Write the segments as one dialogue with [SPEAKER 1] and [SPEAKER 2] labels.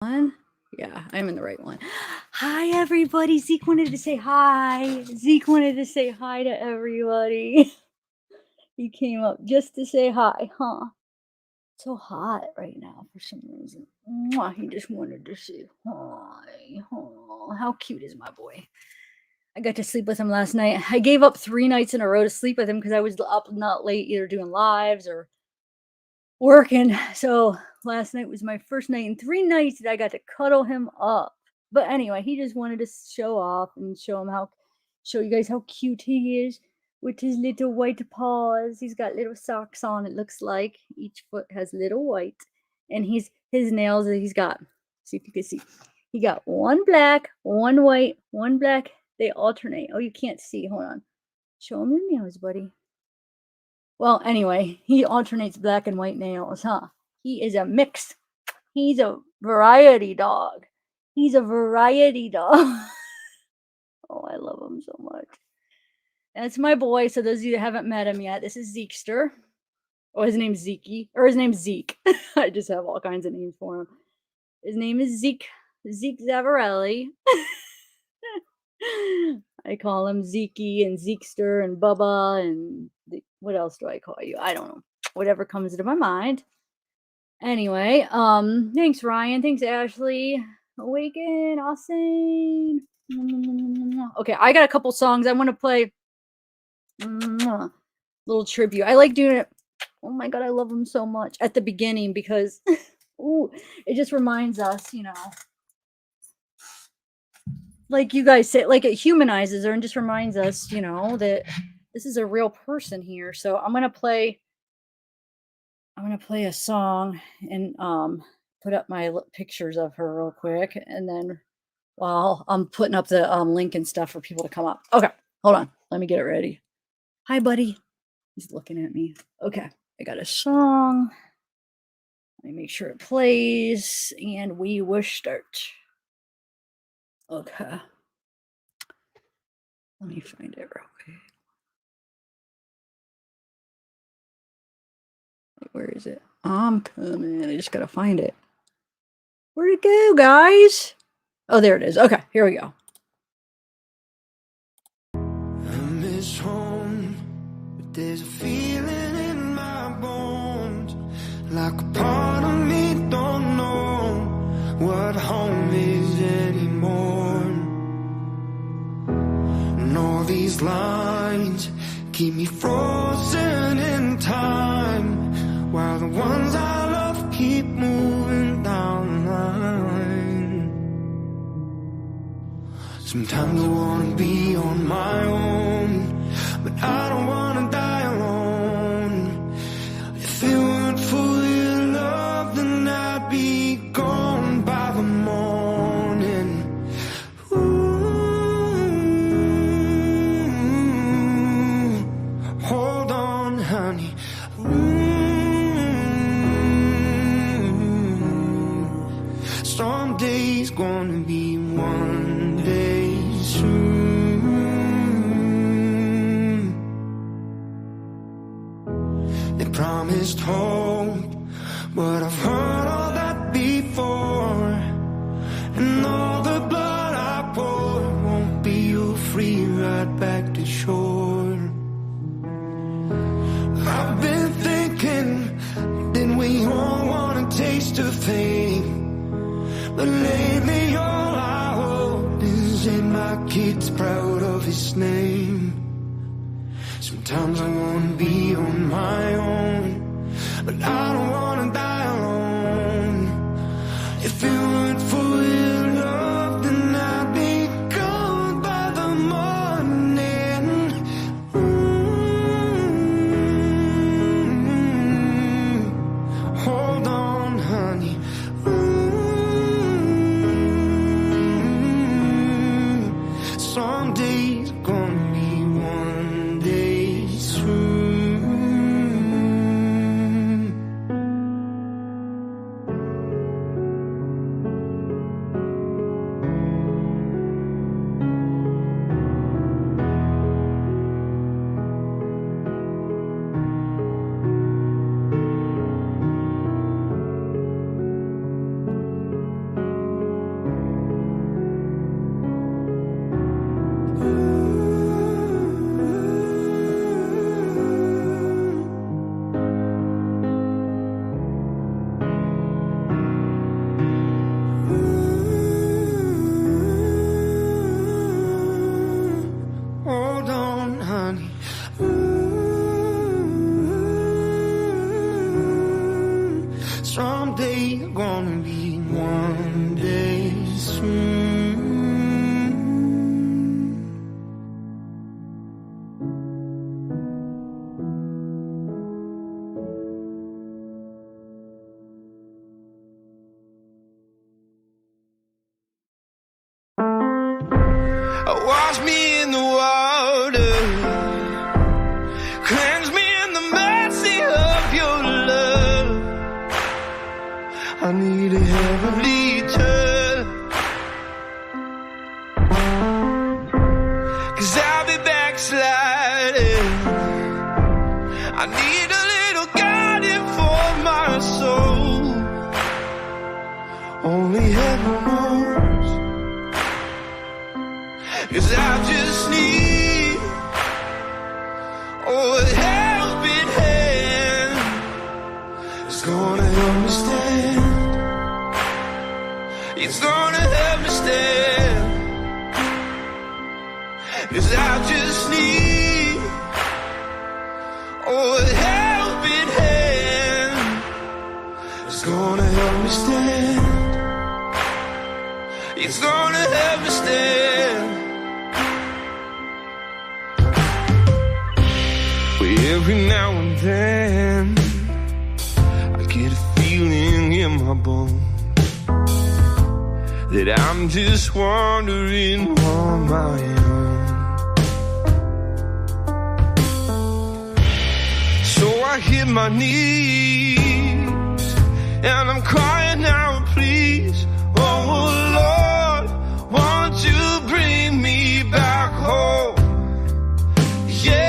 [SPEAKER 1] Yeah, I'm in the right one. Hi, everybody. Zeke wanted to say hi. Zeke wanted to say hi to everybody. He came up just to say hi, huh? So hot right now for some reason. Mwah, he just wanted to say hi. Oh, how cute is my boy? I got to sleep with him last night. I gave up 3 nights in a row to sleep with him because I was up not late either doing lives or working. So last night was my first night in 3 nights that I got to cuddle him up. But anyway, he just wanted to show off and show you guys how cute he is with his little white paws. He's got little socks on, it looks like. Each foot has little white. And his nails that he's got. See if you can see. He got one black, one white, one black. They alternate. Oh, you can't see. Hold on. Show him your nails, buddy. Well, anyway, he alternates black and white nails, huh? He is a mix. He's a variety dog. He's a variety dog. Oh, I love him so much. That's my boy. So those of you that haven't met him yet, this is Zekester. Oh, his name's Zeke. Or his name's Zeke. I just have all kinds of names for him. His name is Zeke Zavarelli. I call him Zeke and Zekester and Bubba and what else do I call you? I don't know. Whatever comes into my mind. Anyway, thanks Ryan, thanks Ashley. Awaken, Austin. Okay, I got a couple songs I want to play. Little tribute. I like doing it. Oh my god, I love them so much at the beginning because ooh, it just reminds us, like you guys say, like it humanizes her and just reminds us, that this is a real person here. So I'm gonna play a song and put up my pictures of her real quick, and then while I'm putting up the link and stuff for people to come up. Okay, hold on. Let me get it ready. Hi, buddy. He's looking at me. Okay, I got a song. Let me make sure it plays, and we will start. Okay. Let me find it real quick. Where is it? I'm coming. I just gotta find it. Where'd it go, guys? Oh, there it is. Okay, here we go.
[SPEAKER 2] I miss home, but there's a feeling in my bones, like a part of me don't know what home is anymore. And all these lines keep me frozen in time, while the ones I love keep moving down the line. Sometimes I wanna be on my own, but I don't wanna die alone. If it weren't for your love, then I'd be gone by the morning. Ooh, hold on, honey. Someday's gonna be one day soon. They promised hope, but I've heard all that before. And all the blood I pour won't be your free ride back to shore. I've been thinking that we all want a taste of fame, but lately all I hope is that my kid's proud of his name. Sometimes I wanna be on my own, but I don't wanna die alone. If it weren't for your love, then I'd be gone by the morning. Hold on, honey. Someday's gonna be one day soon. only heaven knows. 'Cause I just need a helping hand. It's gonna help me stand. It's gonna help me stand. 'Cause I just need a helping hand. It's gonna help me stand. It's gonna help me stand. Every now and then I get a feeling in my bones that I'm just wandering on my own. So I hit my knees and I'm crying out, please, oh Lord, won't you bring me back home? Yeah.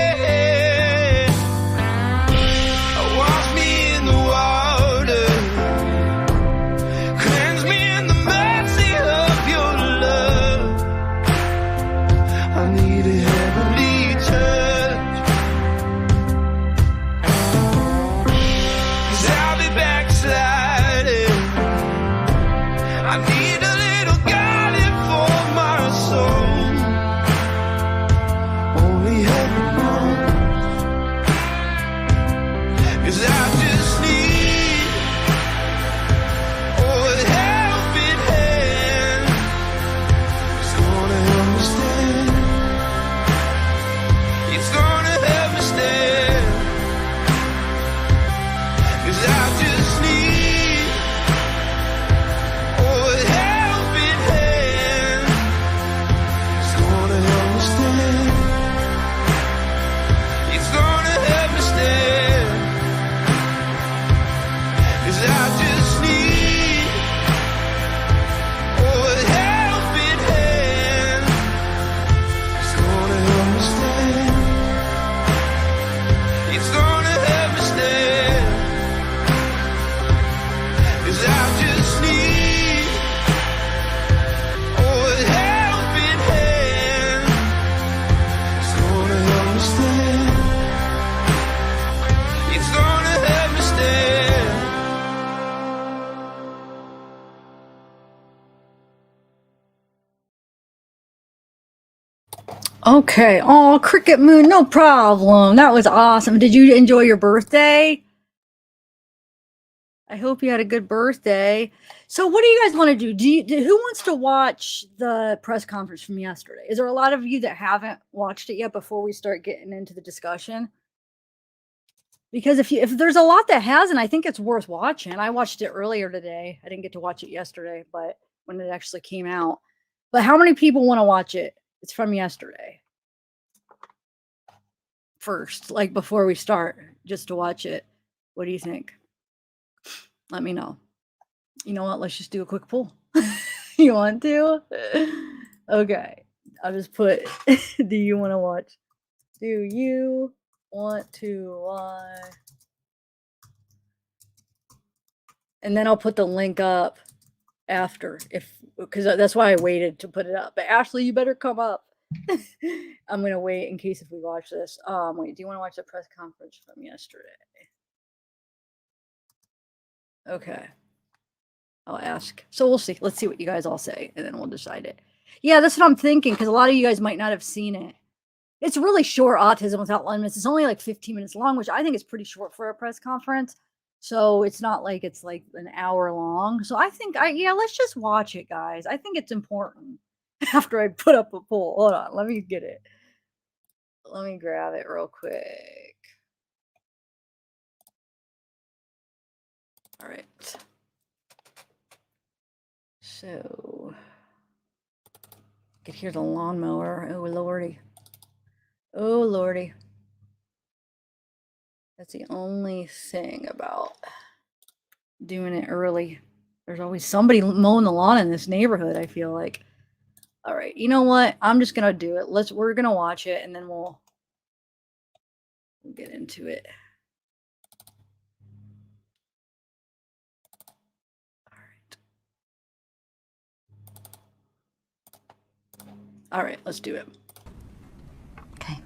[SPEAKER 1] Okay. Oh, Cricket Moon, no problem. That was awesome. Did you enjoy your birthday? I hope you had a good birthday. So, what do you guys want to do? Who wants to watch the press conference from yesterday? Is there a lot of you that haven't watched it yet before we start getting into the discussion? Because if there's a lot that hasn't, I think it's worth watching. I watched it earlier today. I didn't get to watch it yesterday, but when it actually came out. But how many people want to watch it? It's from yesterday. First, like before we start, just to watch it. What do you think? Let me know. You know what? Let's just do a quick poll. You want to? Okay. I'll just put, do you want to watch? Do you want to watch? And then I'll put the link up after, because that's why I waited to put it up. But Ashley, you better come up. I'm gonna wait in case if we watch this. Wait, do you want to watch the press conference from yesterday? Okay. I'll ask. So we'll see. Let's see what you guys all say, and then we'll decide it. Yeah, that's what I'm thinking, because a lot of you guys might not have seen it. It's really short, Autism Without Limits. It's only like 15 minutes long, which I think is pretty short for a press conference. So it's not like it's like an hour long. So I think, yeah, let's just watch it, guys. I think it's important. After I put up a poll. Hold on, let me get it. Let me grab it real quick. All right. So, I could hear the lawnmower. Oh, lordy. Oh, lordy. That's the only thing about doing it early. There's always somebody mowing the lawn in this neighborhood, I feel like. All right, you know what? I'm just gonna do it. We're gonna watch it, and then we'll get into it. All right.
[SPEAKER 3] All right, let's do it.
[SPEAKER 4] Okay.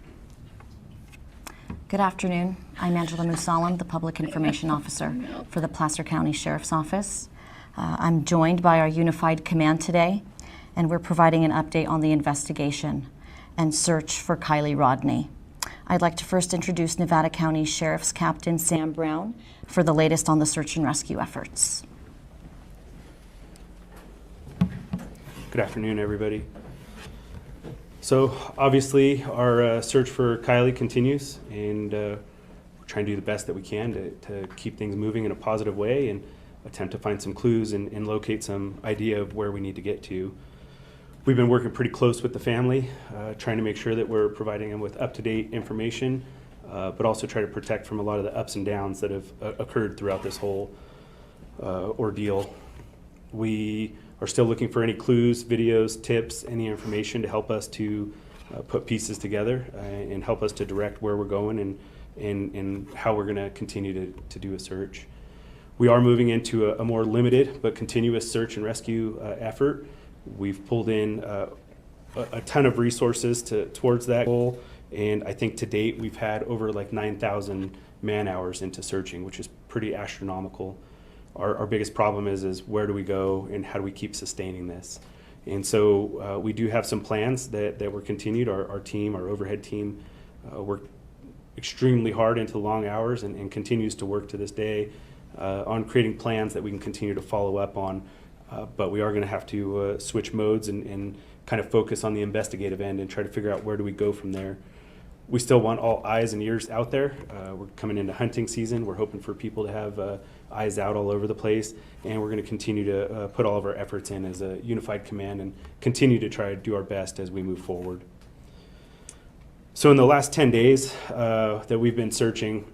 [SPEAKER 4] Good afternoon. I'm Angela Musalam, the Public Information Officer for the Placer County Sheriff's Office. I'm joined by our unified command today, and we're providing an update on the investigation and search for Kiely Rodni. I'd like to first introduce Nevada County Sheriff's Captain Sam Brown for the latest on the search and rescue efforts.
[SPEAKER 5] Good afternoon, everybody. So obviously our search for Kiely continues, and we're trying to do the best that we can to keep things moving in a positive way and attempt to find some clues and locate some idea of where we need to get to. We've been working pretty close with the family, trying to make sure that we're providing them with up-to-date information, but also try to protect from a lot of the ups and downs that have occurred throughout this whole ordeal. We are still looking for any clues, videos, tips, any information to help us to put pieces together and help us to direct where we're going and how we're going to continue to do a search. We are moving into a more limited but continuous search and rescue effort. We've pulled in a ton of resources towards that goal, and I think to date we've had over like 9,000 man hours into searching, which is pretty astronomical. Our biggest problem is where do we go and how do we keep sustaining this? And so we do have some plans that were continued. Our team, our overhead team, worked extremely hard into long hours and continues to work to this day on creating plans that we can continue to follow up on. But we are going to have to switch modes and kind of focus on the investigative end and try to figure out where do we go from there. We still want all eyes and ears out there. We're coming into hunting season. We're hoping for people to have eyes out all over the place, and we're going to continue to put all of our efforts in as a unified command and continue to try to do our best as we move forward. So in the last 10 days that we've been searching,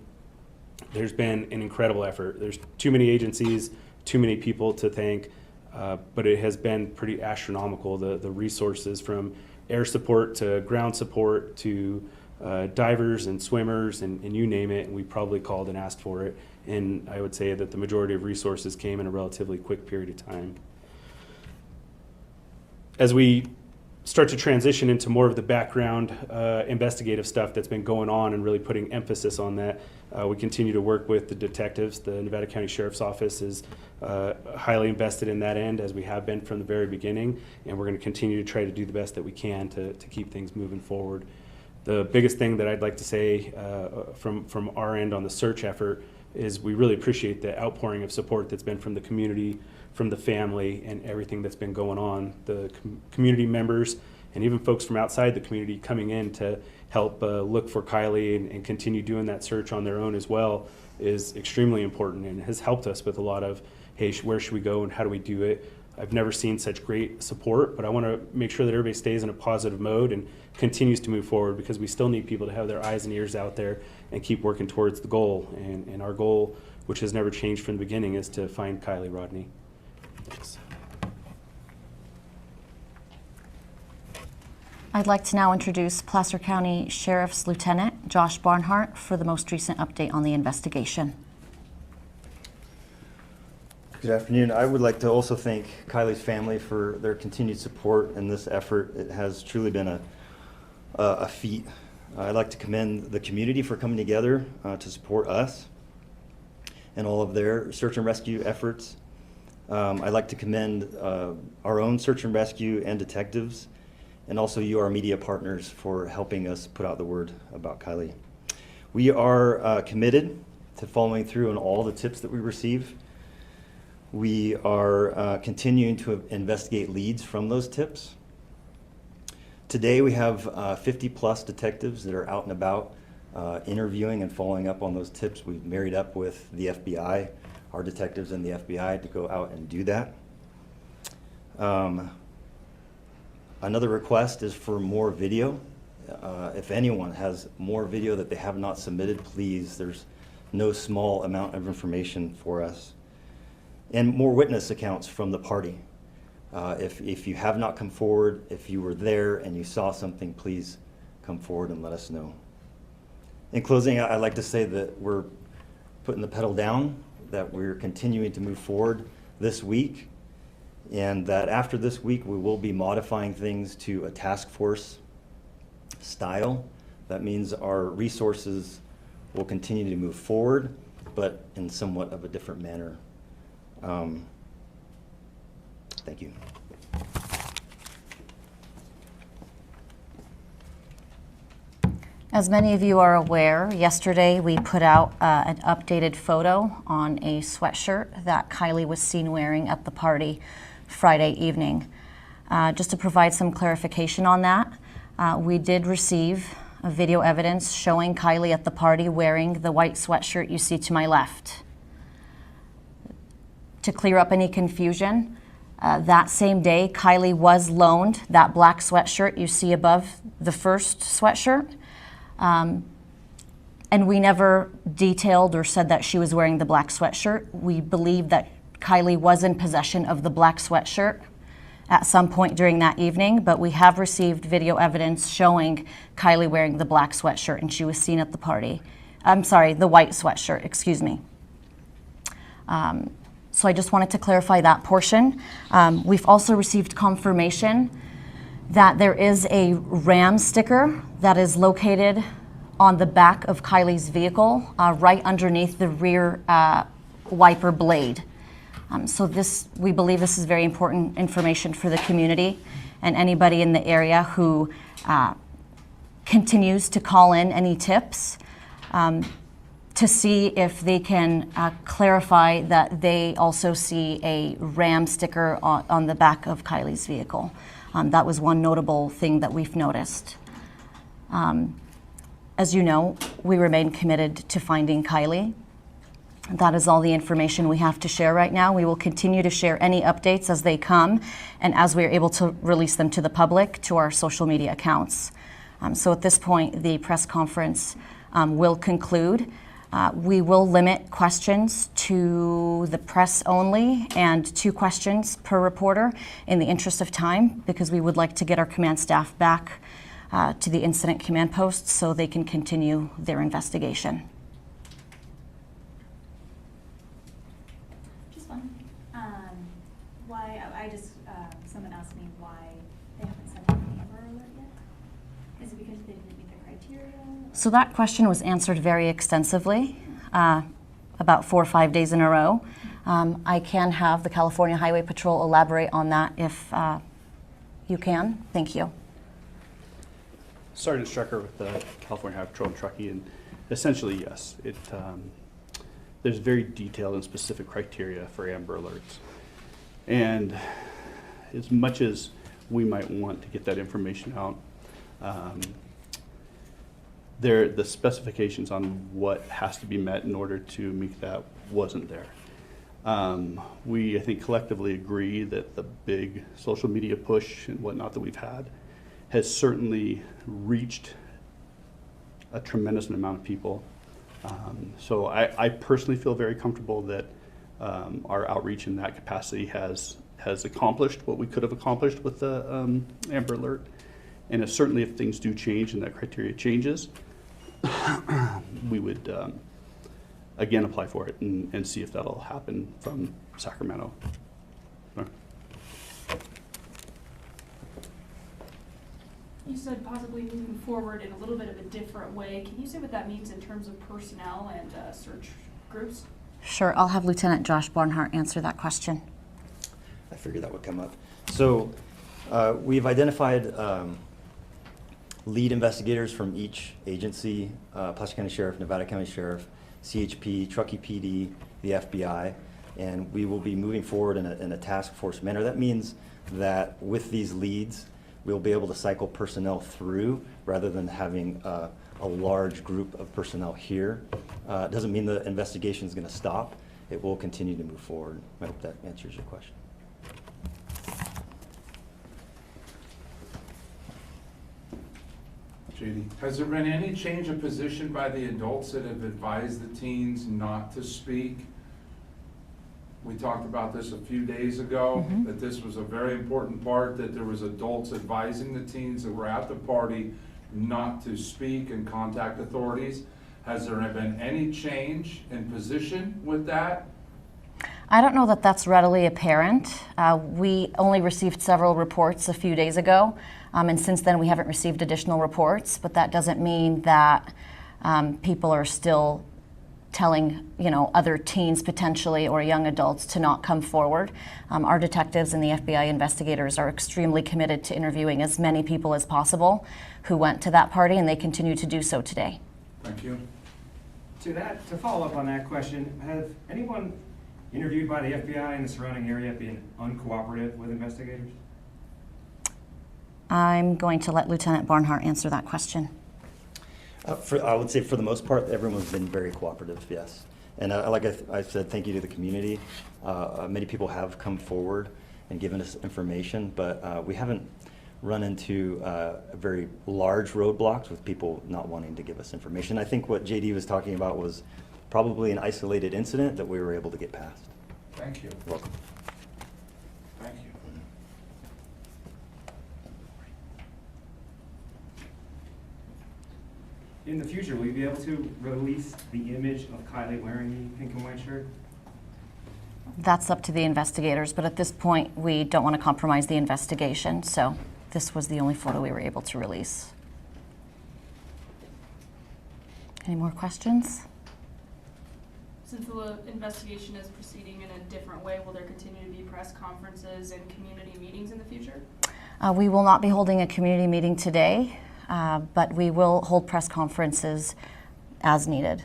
[SPEAKER 5] there's been an incredible effort. There's too many agencies, too many people to thank, but it has been pretty astronomical, the resources from air support to ground support to divers and swimmers and you name it, and we probably called and asked for it. And I would say that the majority of resources came in a relatively quick period of time. As we start to transition into more of the background investigative stuff that's been going on and really putting emphasis on that, we continue to work with the detectives. The Nevada County Sheriff's Office is highly invested in that end, as we have been from the very beginning, and we're going to continue to try to do the best that we can to keep things moving forward. The biggest thing that I'd like to say from our end on the search effort is we really appreciate the outpouring of support that's been from the community, from the family, and everything that's been going on. The community members and even folks from outside the community coming in to help look for Kiely and continue doing that search on their own as well is extremely important and has helped us with a lot of, hey, where should we go and how do we do it? I've never seen such great support, but I want to make sure that everybody stays in a positive mode and continues to move forward, because we still need people to have their eyes and ears out there and keep working towards the goal. And our goal, which has never changed from the beginning, is to find Kiely Rodni. Thanks.
[SPEAKER 4] I'd like to now introduce Placer County Sheriff's Lieutenant Josh Barnhart for the most recent update on the investigation.
[SPEAKER 6] Good afternoon. I would like to also thank Kiely's family for their continued support in this effort. It has truly been a feat. I'd like to commend the community for coming together to support us and all of their search and rescue efforts. I'd like to commend our own search and rescue and detectives, and also you, our media partners, for helping us put out the word about Kiely. We are committed to following through on all the tips that we receive. We are continuing to investigate leads from those tips. Today we have 50 plus detectives that are out and about interviewing and following up on those tips. We've married up with the FBI, our detectives in the FBI, to go out and do that. Another request is for more video. If anyone has more video that they have not submitted, please, there's no small amount of information for us. And more witness accounts from the party. If you have not come forward, if you were there and you saw something, please come forward and let us know. In closing, I'd like to say that we're putting the pedal down, that we're continuing to move forward this week. and that after this week, we will be modifying things to a task force style. That means our resources will continue to move forward, but in somewhat of a different manner. Thank you.
[SPEAKER 4] As many of you are aware, yesterday we put out an updated photo on a sweatshirt that Kiely was seen wearing at the party Friday evening. Just to provide some clarification on that, we did receive video evidence showing Kiely at the party wearing the white sweatshirt you see to my left. To clear up any confusion, that same day Kiely was loaned that black sweatshirt you see above the first sweatshirt. And we never detailed or said that she was wearing the black sweatshirt. We believe that Kiely was in possession of the black sweatshirt at some point during that evening, but we have received video evidence showing Kiely wearing the black sweatshirt, and she was seen at the party. I'm sorry, the white sweatshirt, excuse me. So I just wanted to clarify that portion. We've also received confirmation that there is a RAM sticker that is located on the back of Kiely's vehicle, right underneath the rear wiper blade. So we believe this is very important information for the community and anybody in the area who continues to call in any tips to see if they can clarify that they also see a RAM sticker on the back of Kiely's vehicle. That was one notable thing that we've noticed. As you know, we remain committed to finding Kiely. That is all the information we have to share right now. We will continue to share any updates as they come and as we are able to release them to the public to our social media accounts. So at this point, the press conference will conclude. We will limit questions to the press only and 2 questions per reporter in the interest of time, because we would like to get our command staff back to the incident command posts so they can continue their investigation.
[SPEAKER 3] Just one. Someone asked me why they haven't sent out an Amber Alert yet. Is it because they didn't meet the criteria?
[SPEAKER 4] So that question was answered very extensively, about 4 or 5 days in a row. I can have the California Highway Patrol elaborate on that if you can. Thank you.
[SPEAKER 7] Sergeant Strecker with the California Highway Patrol and Truckee, and essentially, yes, there's very detailed and specific criteria for Amber Alerts. And as much as we might want to get that information out, the specifications on what has to be met in order to make that wasn't there. We, I think, collectively agree that the big social media push and whatnot that we've had has certainly reached a tremendous amount of people. So I personally feel very comfortable that our outreach in that capacity has accomplished what we could have accomplished with the Amber Alert. And certainly if things do change and that criteria changes, we would again apply for it and see if that'll happen from Sacramento.
[SPEAKER 3] You said possibly moving forward in a little bit of a different way. Can you say what that means in terms of personnel and search groups?
[SPEAKER 4] Sure, I'll have Lieutenant Josh Barnhart answer that question.
[SPEAKER 6] I figured that would come up. So we've identified lead investigators from each agency, Placer County Sheriff, Nevada County Sheriff, CHP, Truckee PD, the FBI, and we will be moving forward in a task force manner. That means that with these leads, we'll be able to cycle personnel through rather than having a large group of personnel here. It doesn't mean the investigation is going to stop. It will continue to move forward. I hope that answers your question.
[SPEAKER 8] JD, has there been any change of position by the adults that have advised the teens not to speak? We talked about this a few days ago, that this was a very important part, that there was adults advising the teens that were at the party not to speak and contact authorities. Has there been any change in position with that?
[SPEAKER 4] I don't know that that's readily apparent. We only received several reports a few days ago, and since then we haven't received additional reports, but that doesn't mean that people are still telling, other teens potentially or young adults to not come forward. Our detectives and the FBI investigators are extremely committed to interviewing as many people as possible who went to that party, and they continue to do so today.
[SPEAKER 8] Thank you.
[SPEAKER 9] To follow up on that question, has anyone interviewed by the FBI in the surrounding area been uncooperative with investigators?
[SPEAKER 4] I'm going to let Lieutenant Barnhart answer that question.
[SPEAKER 6] I would say for the most part, everyone's been very cooperative, yes. And like I said, thank you to the community. Many people have come forward and given us information, but we haven't run into very large roadblocks with people not wanting to give us information. I think what JD was talking about was probably an isolated incident that we were able to get past.
[SPEAKER 8] Thank you.
[SPEAKER 6] You're welcome.
[SPEAKER 8] Thank you.
[SPEAKER 9] In the future, will you be able to release the image of Kiely wearing the pink and white shirt?
[SPEAKER 4] That's up to the investigators, but at this point, we don't want to compromise the investigation, so this was the only photo we were able to release. Any more questions?
[SPEAKER 3] Since the investigation is proceeding in a different way, will there continue to be press conferences and community meetings in the future?
[SPEAKER 4] We will not be holding a community meeting today, but we will hold press conferences as needed.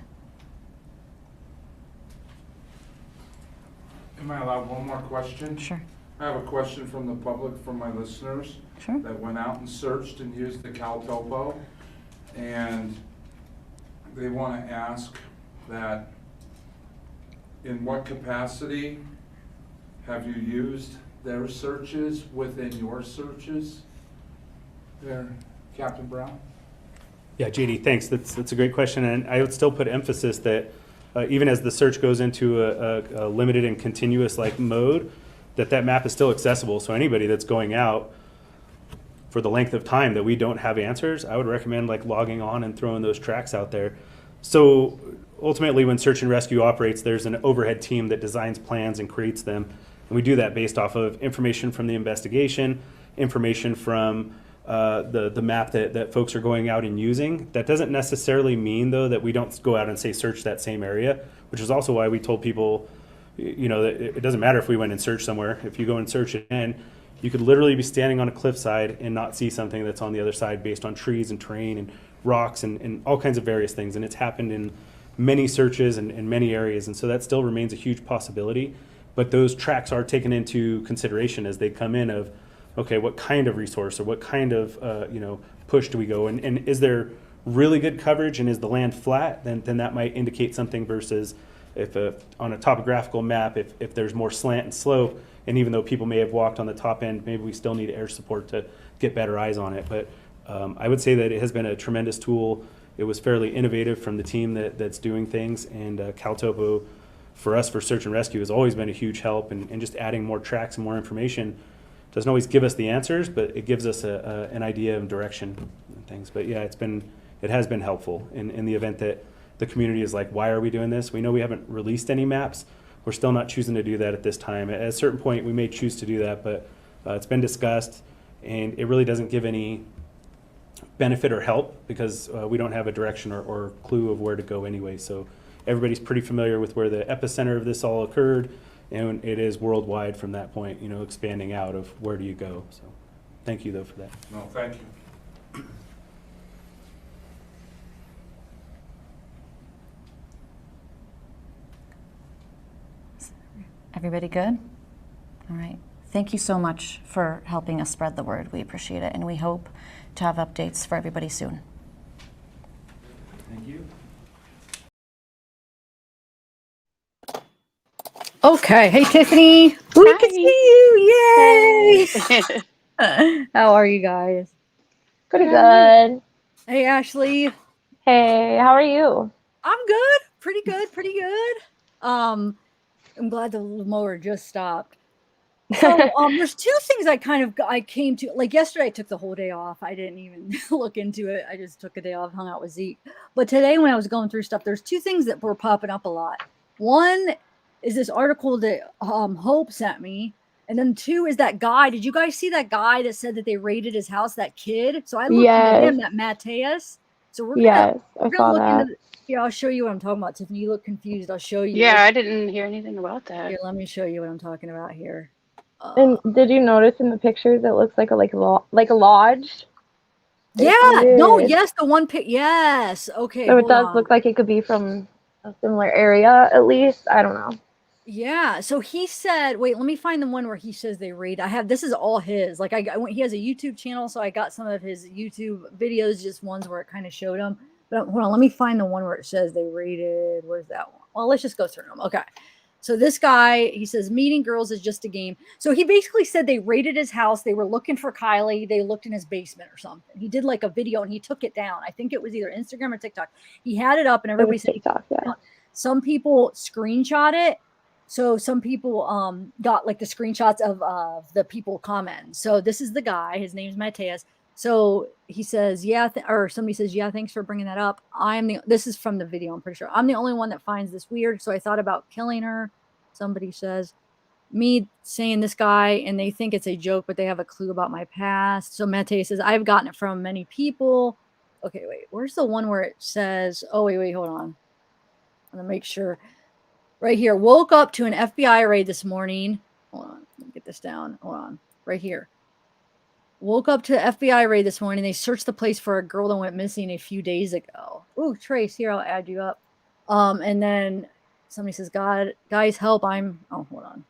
[SPEAKER 8] Am I allowed one more question?
[SPEAKER 4] Sure.
[SPEAKER 8] I have a question from the public, from my listeners.
[SPEAKER 4] Sure.
[SPEAKER 8] That went out and searched and used the CalTopo. And they want to ask that in what capacity have you used their searches within your searches? There, Captain Brown?
[SPEAKER 5] Yeah, JD, thanks. That's a great question, and I would still put emphasis that even as the search goes into a limited and continuous mode, that map is still accessible. So anybody that's going out for the length of time that we don't have answers, I would recommend logging on and throwing those tracks out there. So ultimately, when search and rescue operates, there's an overhead team that designs plans and creates them, and we do that based off of information from the investigation, information from the map that folks are going out and using. That doesn't necessarily mean, though, that we don't go out and say search that same area, which is also why we told people, that it doesn't matter if we went and searched somewhere. If you go and search it in, you could literally be standing on a cliffside and not see something that's on the other side based on trees and terrain and rocks and all kinds of various things. And it's happened in many searches and in many areas. And so that still remains a huge possibility. But those tracks are taken into consideration as they come in of, okay, what kind of resource or what kind of push do we go? And is there really good coverage and is the land flat? Then that might indicate something versus if on a topographical map, if there's more slant and slope, and even though people may have walked on the top end, maybe we still need air support to get better eyes on it. But I would say that it has been a tremendous tool. It was fairly innovative from the team that's doing things, and CalTopo for us for search and rescue has always been a huge help, and just adding more tracks and more information doesn't always give us the answers, but it gives us an idea of direction and things. But yeah, it has been helpful in the event that the community is like, why are we doing this? We know we haven't released any maps. We're still not choosing to do that at this time. At a certain point, we may choose to do that, but it's been discussed, and it really doesn't give any benefit or help because we don't have a direction or clue of where to go anyway. So everybody's pretty familiar with where the epicenter of this all occurred, and it is worldwide from that point, expanding out of where do you go. So thank you, though, for that.
[SPEAKER 8] No, thank you.
[SPEAKER 4] Everybody good? All right. Thank you so much for helping us spread the word. We appreciate it, and we hope to have updates for everybody soon.
[SPEAKER 9] Thank you.
[SPEAKER 1] Okay. Hey, Tiffany. We can see you. Yay! How are you guys?
[SPEAKER 10] Pretty good.
[SPEAKER 1] Hey, Ashley.
[SPEAKER 10] Hey, how are you?
[SPEAKER 1] I'm good. Pretty good. Pretty good. I'm glad the mower just stopped. So there's two things I came to, yesterday I took the whole day off. I didn't even look into it. I just took a day off, hung out with Zeke. But today when I was going through stuff, there's two things that were popping up a lot. One is this article that Hope sent me. And then 2 is that guy. Did you guys see that guy that said that they raided his house, that kid? So I looked into him, that Mateus. So we're
[SPEAKER 10] Yes, I
[SPEAKER 1] gonna
[SPEAKER 10] saw
[SPEAKER 1] look
[SPEAKER 10] that.
[SPEAKER 1] into here, I'll show you what I'm talking about. Tiffany, you look confused. I'll show you.
[SPEAKER 11] Yeah, I didn't hear anything about that.
[SPEAKER 1] Here, let me show you what I'm talking about here.
[SPEAKER 10] And did you notice in the pictures it looks like a lodge?
[SPEAKER 1] Yeah,
[SPEAKER 10] It's
[SPEAKER 1] no,
[SPEAKER 10] weird.
[SPEAKER 1] yes, the one pic. Yes, okay,
[SPEAKER 10] So it
[SPEAKER 1] hold
[SPEAKER 10] does
[SPEAKER 1] on.
[SPEAKER 10] look like it could be from a similar area, at least. I don't know.
[SPEAKER 1] Yeah, so he said, wait, let me find the one where he says they raid. I have, this is all his. Like he has a YouTube channel, so I got some of his YouTube videos, just ones where it kind of showed him. But hold on, let me find the one where it says they raided. Where's that one? Well, let's just go through them. Okay. So this guy, he says meeting girls is just a game. So he basically said they raided his house. They were looking for Kiely. They looked in his basement or something. He did like a video and he took it down. I think it was either Instagram or TikTok. He had it up and everybody said
[SPEAKER 10] TikTok, yeah.
[SPEAKER 1] Some people screenshot it. So some people got like the screenshots of the people comment. So this is the guy. His name's Mateus. So he says, yeah, or somebody says, yeah, thanks for bringing that up. This is from the video, I'm pretty sure. I'm the only one that finds this weird. So I thought about killing her. Somebody says, me saying this guy, and they think it's a joke, but they have a clue about my past. So Mateus says, I've gotten it from many people. Okay, wait, where's the one where it says, oh, wait, hold on. I'm gonna make sure. Right here, woke up to an FBI raid this morning. Hold on, let me get this down. Hold on, right here. Woke up to FBI raid this morning. They searched the place for a girl that went missing a few days ago. Ooh, Trace, here, I'll add you up. And then somebody says, guys, help, hold on.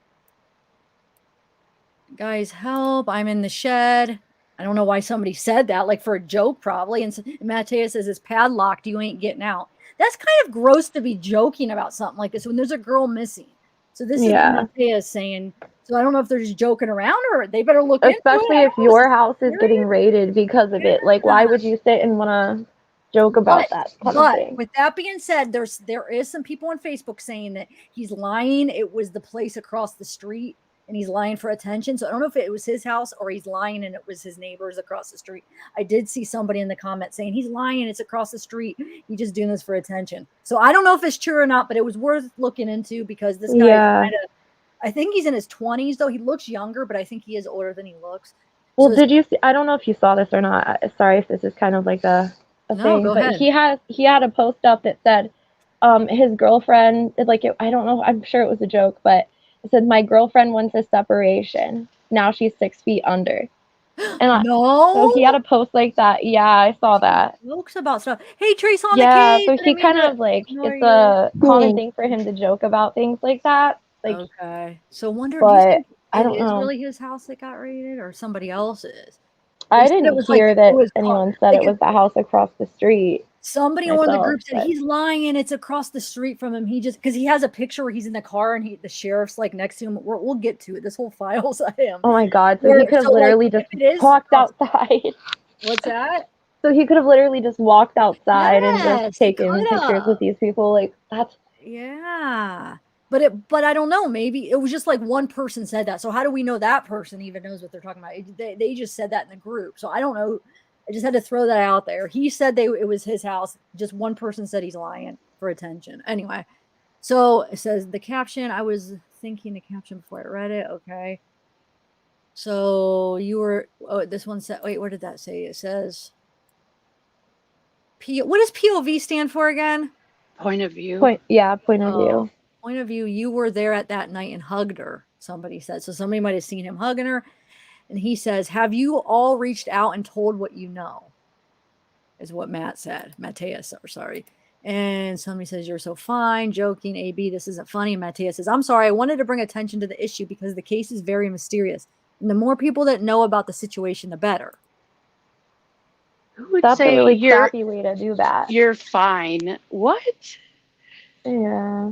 [SPEAKER 1] Guys, help, I'm in the shed. I don't know why somebody said that, like for a joke probably. And Mateus says, it's padlocked, you ain't getting out. That's kind of gross to be joking about something like this when there's a girl missing. So this is Mateus saying, so I don't know if they're just joking around or they better look into it.
[SPEAKER 10] Especially if your house is getting raided because of it. Like, why would you sit and want to joke about that kind of thing?
[SPEAKER 1] With that being said, there is some people on Facebook saying that he's lying. It was the place across the street and he's lying for attention. So I don't know if it was his house or he's lying and it was his neighbors across the street. I did see somebody in the comments saying he's lying. It's across the street. He's just doing this for attention. So I don't know if it's true or not, but it was worth looking into because this guy I think he's in his 20s though. He looks younger, but I think he is older than he looks.
[SPEAKER 10] Well, did you see, I don't know if you saw this or not. Sorry if this is kind of like a thing,
[SPEAKER 1] go
[SPEAKER 10] but
[SPEAKER 1] ahead.
[SPEAKER 10] he had a post up that said his girlfriend, I don't know, I'm sure it was a joke, but it said, my girlfriend wants a separation. Now she's 6 feet under. And so he had a post like that. Yeah, I saw that.
[SPEAKER 1] Jokes about stuff. Hey, Trace on
[SPEAKER 10] the
[SPEAKER 1] case.
[SPEAKER 10] so he kind of like, it's a common thing for him to joke about things like that. Like,
[SPEAKER 1] okay. So wonder,
[SPEAKER 10] but
[SPEAKER 1] do you think
[SPEAKER 10] I don't know.
[SPEAKER 1] Really his house that got raided or somebody else's?
[SPEAKER 10] I didn't hear that anyone said it was the house across the street.
[SPEAKER 1] Somebody on the group said he's lying and it's across the street from him. He just, because he has a picture where he's in the car and the sheriff's like next to him. We'll get to it. This whole file's of him.
[SPEAKER 10] Oh my God. So he could have literally just walked outside.
[SPEAKER 1] What's that?
[SPEAKER 10] So he could have literally just walked outside and just taken pictures with these people. Like, that's.
[SPEAKER 1] Yeah. But I don't know. Maybe it was just like one person said that. So how do we know that person even knows what they're talking about? They just said that in the group. So I don't know. I just had to throw that out there. He said it was his house. Just one person said he's lying for attention. Anyway, so it says the caption. I was thinking the caption before I read it. Okay. So you were, this one said, wait, where did that say? It says, what does POV stand for again?
[SPEAKER 11] Point of view.
[SPEAKER 10] Point of view.
[SPEAKER 1] Point of view. You were there at that night and hugged her, somebody said. So somebody might have seen him hugging her. And he says, have you all reached out and told what you know? Is what Matt said. Mateus, sorry. And somebody says, you're so fine. Joking. AB, this isn't funny. And Mateus says, I'm sorry. I wanted to bring attention to the issue because the case is very mysterious. And the more people that know about the situation, the better.
[SPEAKER 11] Who would
[SPEAKER 10] That's
[SPEAKER 11] say
[SPEAKER 10] a really crappy way to do that.
[SPEAKER 11] You're fine. What?
[SPEAKER 10] Yeah.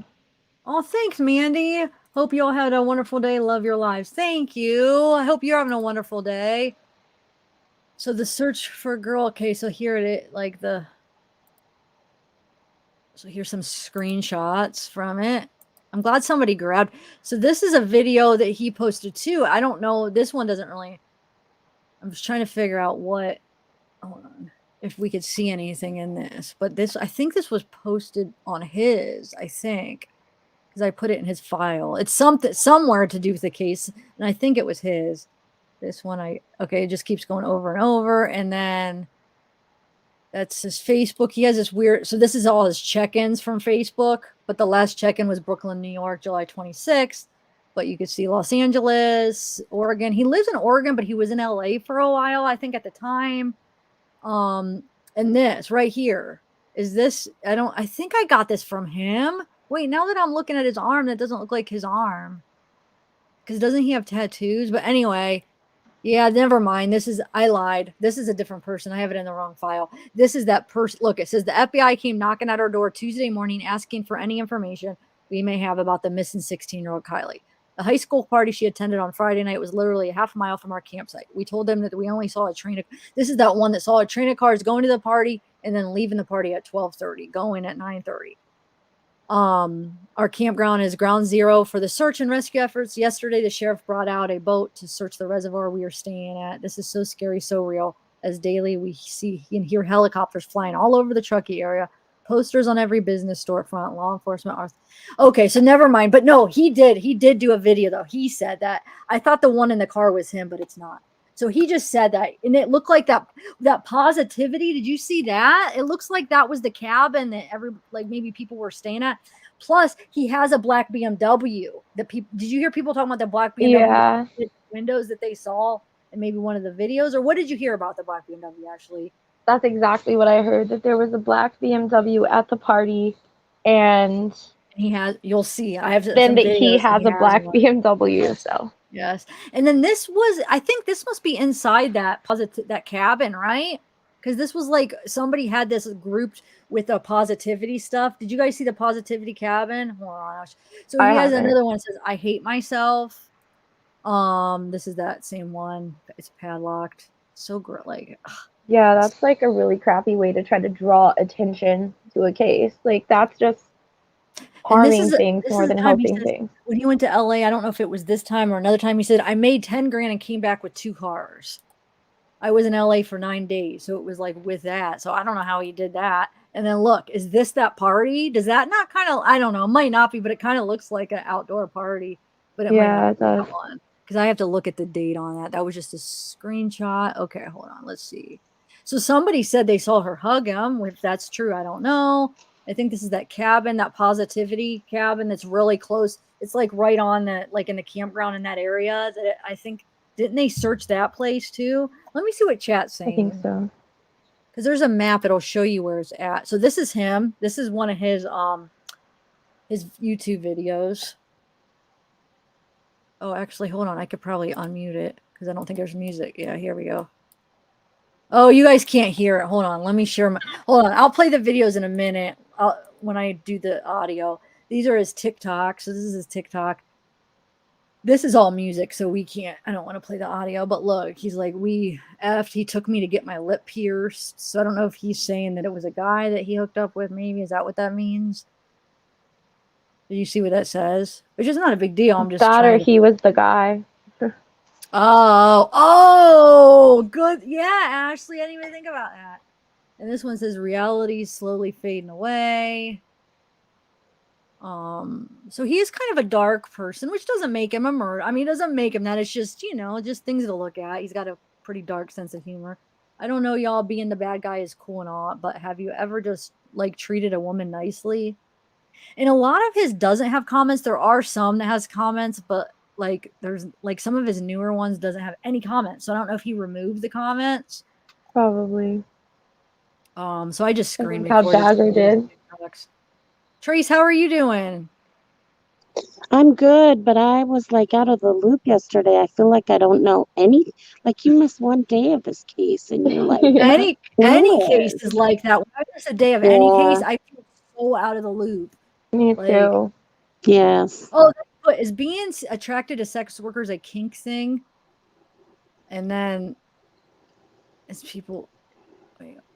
[SPEAKER 1] Oh, thanks, Mandy. Hope you all had a wonderful day. Love your lives. Thank you. I hope you're having a wonderful day. So the search for a girl. Okay, so here it is, like so here's some screenshots from it. I'm glad somebody grabbed. So this is a video that he posted too. I don't know. This one doesn't really. I'm just trying to figure out what. Hold on. If we could see anything in this. But this, I think this was posted on his, I think. because I put it in his file. It's something somewhere to do with the case, and I think it was his. This one, okay, it just keeps going over and over, and then that's his Facebook. He has this weird, so this is all his check-ins from Facebook, but the last check-in was Brooklyn, New York, July 26th. But you could see Los Angeles, Oregon. He lives in Oregon, but he was in LA for a while, I think, at the time. And this right here is this. I think I got this from him. Wait, now that I'm looking at his arm, that doesn't look like his arm. Because doesn't he have tattoos? But anyway, yeah, never mind. I lied. This is a different person. I have it in the wrong file. This is that person. Look, it says the FBI came knocking at our door Tuesday morning asking for any information we may have about the missing 16-year-old Kiely. The high school party she attended on Friday night was literally a half mile from our campsite. We told them that we only saw a train. This is that one that saw a train of cars going to the party and then leaving the party at 12:30, going at 9:30. Our campground is ground zero for the search and rescue efforts. Yesterday, the sheriff brought out a boat to search the reservoir we are staying at. This is so scary, so real. As daily, we see and hear helicopters flying all over the Truckee area. Posters on every business storefront, law enforcement. Okay, so never mind. But no, he did do a video though. He said that. I thought the one in the car was him, but it's not. So he just said that, and it looked like that positivity. Did you see that? It looks like that was the cabin that maybe people were staying at. Plus, he has a black BMW. Did you hear people talking about the black BMW windows that they saw in maybe one of the videos, or what did you hear about the black BMW actually?
[SPEAKER 10] That's exactly what I heard, that there was a black BMW at the party, and
[SPEAKER 1] you'll see, I have
[SPEAKER 10] then that he has a black BMW. So
[SPEAKER 1] yes, and then I think this must be inside that cabin, right? Because this was like somebody had this grouped with a positivity stuff. Did you guys see the positivity cabin? Hold on. So he has another one that says, "I hate myself." This is that same one. It's padlocked. So great,
[SPEAKER 10] yeah, that's like a really crappy way to try to draw attention to a case. Like, that's just harming things more than helping things.
[SPEAKER 1] When he went to LA, I don't know if it was this time or another time, he said, I made 10 grand and came back with 2 cars. I was in LA for 9 days. So it was like with that. So I don't know how he did that. And then look, is this that party? Does that not kind of, I don't know, it might not be, but it kind of looks like an outdoor party. But it might not be that one. Because I have to look at the date on that. That was just a screenshot. Okay, hold on. Let's see. So somebody said they saw her hug him. If that's true, I don't know. I think this is that cabin, that positivity cabin that's really close. It's like right on that, like in the campground in that area. I think, didn't they search that place too? Let me see what chat's saying.
[SPEAKER 10] I think so.
[SPEAKER 1] Because there's a map, it'll show you where it's at. So this is him. This is one of his YouTube videos. Oh, actually, hold on. I could probably unmute it because I don't think there's music. Yeah, here we go. Oh, you guys can't hear it. Hold on. Let me share hold on. I'll play the videos in a minute when I do the audio. These are his TikTok. So this is his TikTok. This is all music, so I don't want to play the audio. But look, he's like, he took me to get my lip pierced. So I don't know if he's saying that it was a guy that he hooked up with. Maybe. Is that what that means? Did you see what that says? Which is not a big deal. I'm just
[SPEAKER 10] or he was the guy.
[SPEAKER 1] Oh, good. Yeah, Ashley, I didn't even think about that. And this one says reality slowly fading away. So he is kind of a dark person, which doesn't make him a murderer. I mean, it doesn't make him that. It's just, just things to look at. He's got a pretty dark sense of humor. I don't know, y'all, being the bad guy is cool and all, but have you ever just like treated a woman nicely? And a lot of his doesn't have comments. There are some that has comments, but like there's like some of his newer ones doesn't have any comments. So I don't know if he removed the comments.
[SPEAKER 10] Probably.
[SPEAKER 1] So I just screen
[SPEAKER 10] recorded. How Dagger did.
[SPEAKER 1] Trace, how are you doing?
[SPEAKER 12] I'm good, but I was like out of the loop yesterday. I feel like I don't know like you missed one day of this case and you're like
[SPEAKER 1] any case is like that. When I miss a day of any case, I feel so out of the loop.
[SPEAKER 10] Me too.
[SPEAKER 12] Yes.
[SPEAKER 1] Oh, but is being attracted to sex workers a kink thing? And then is people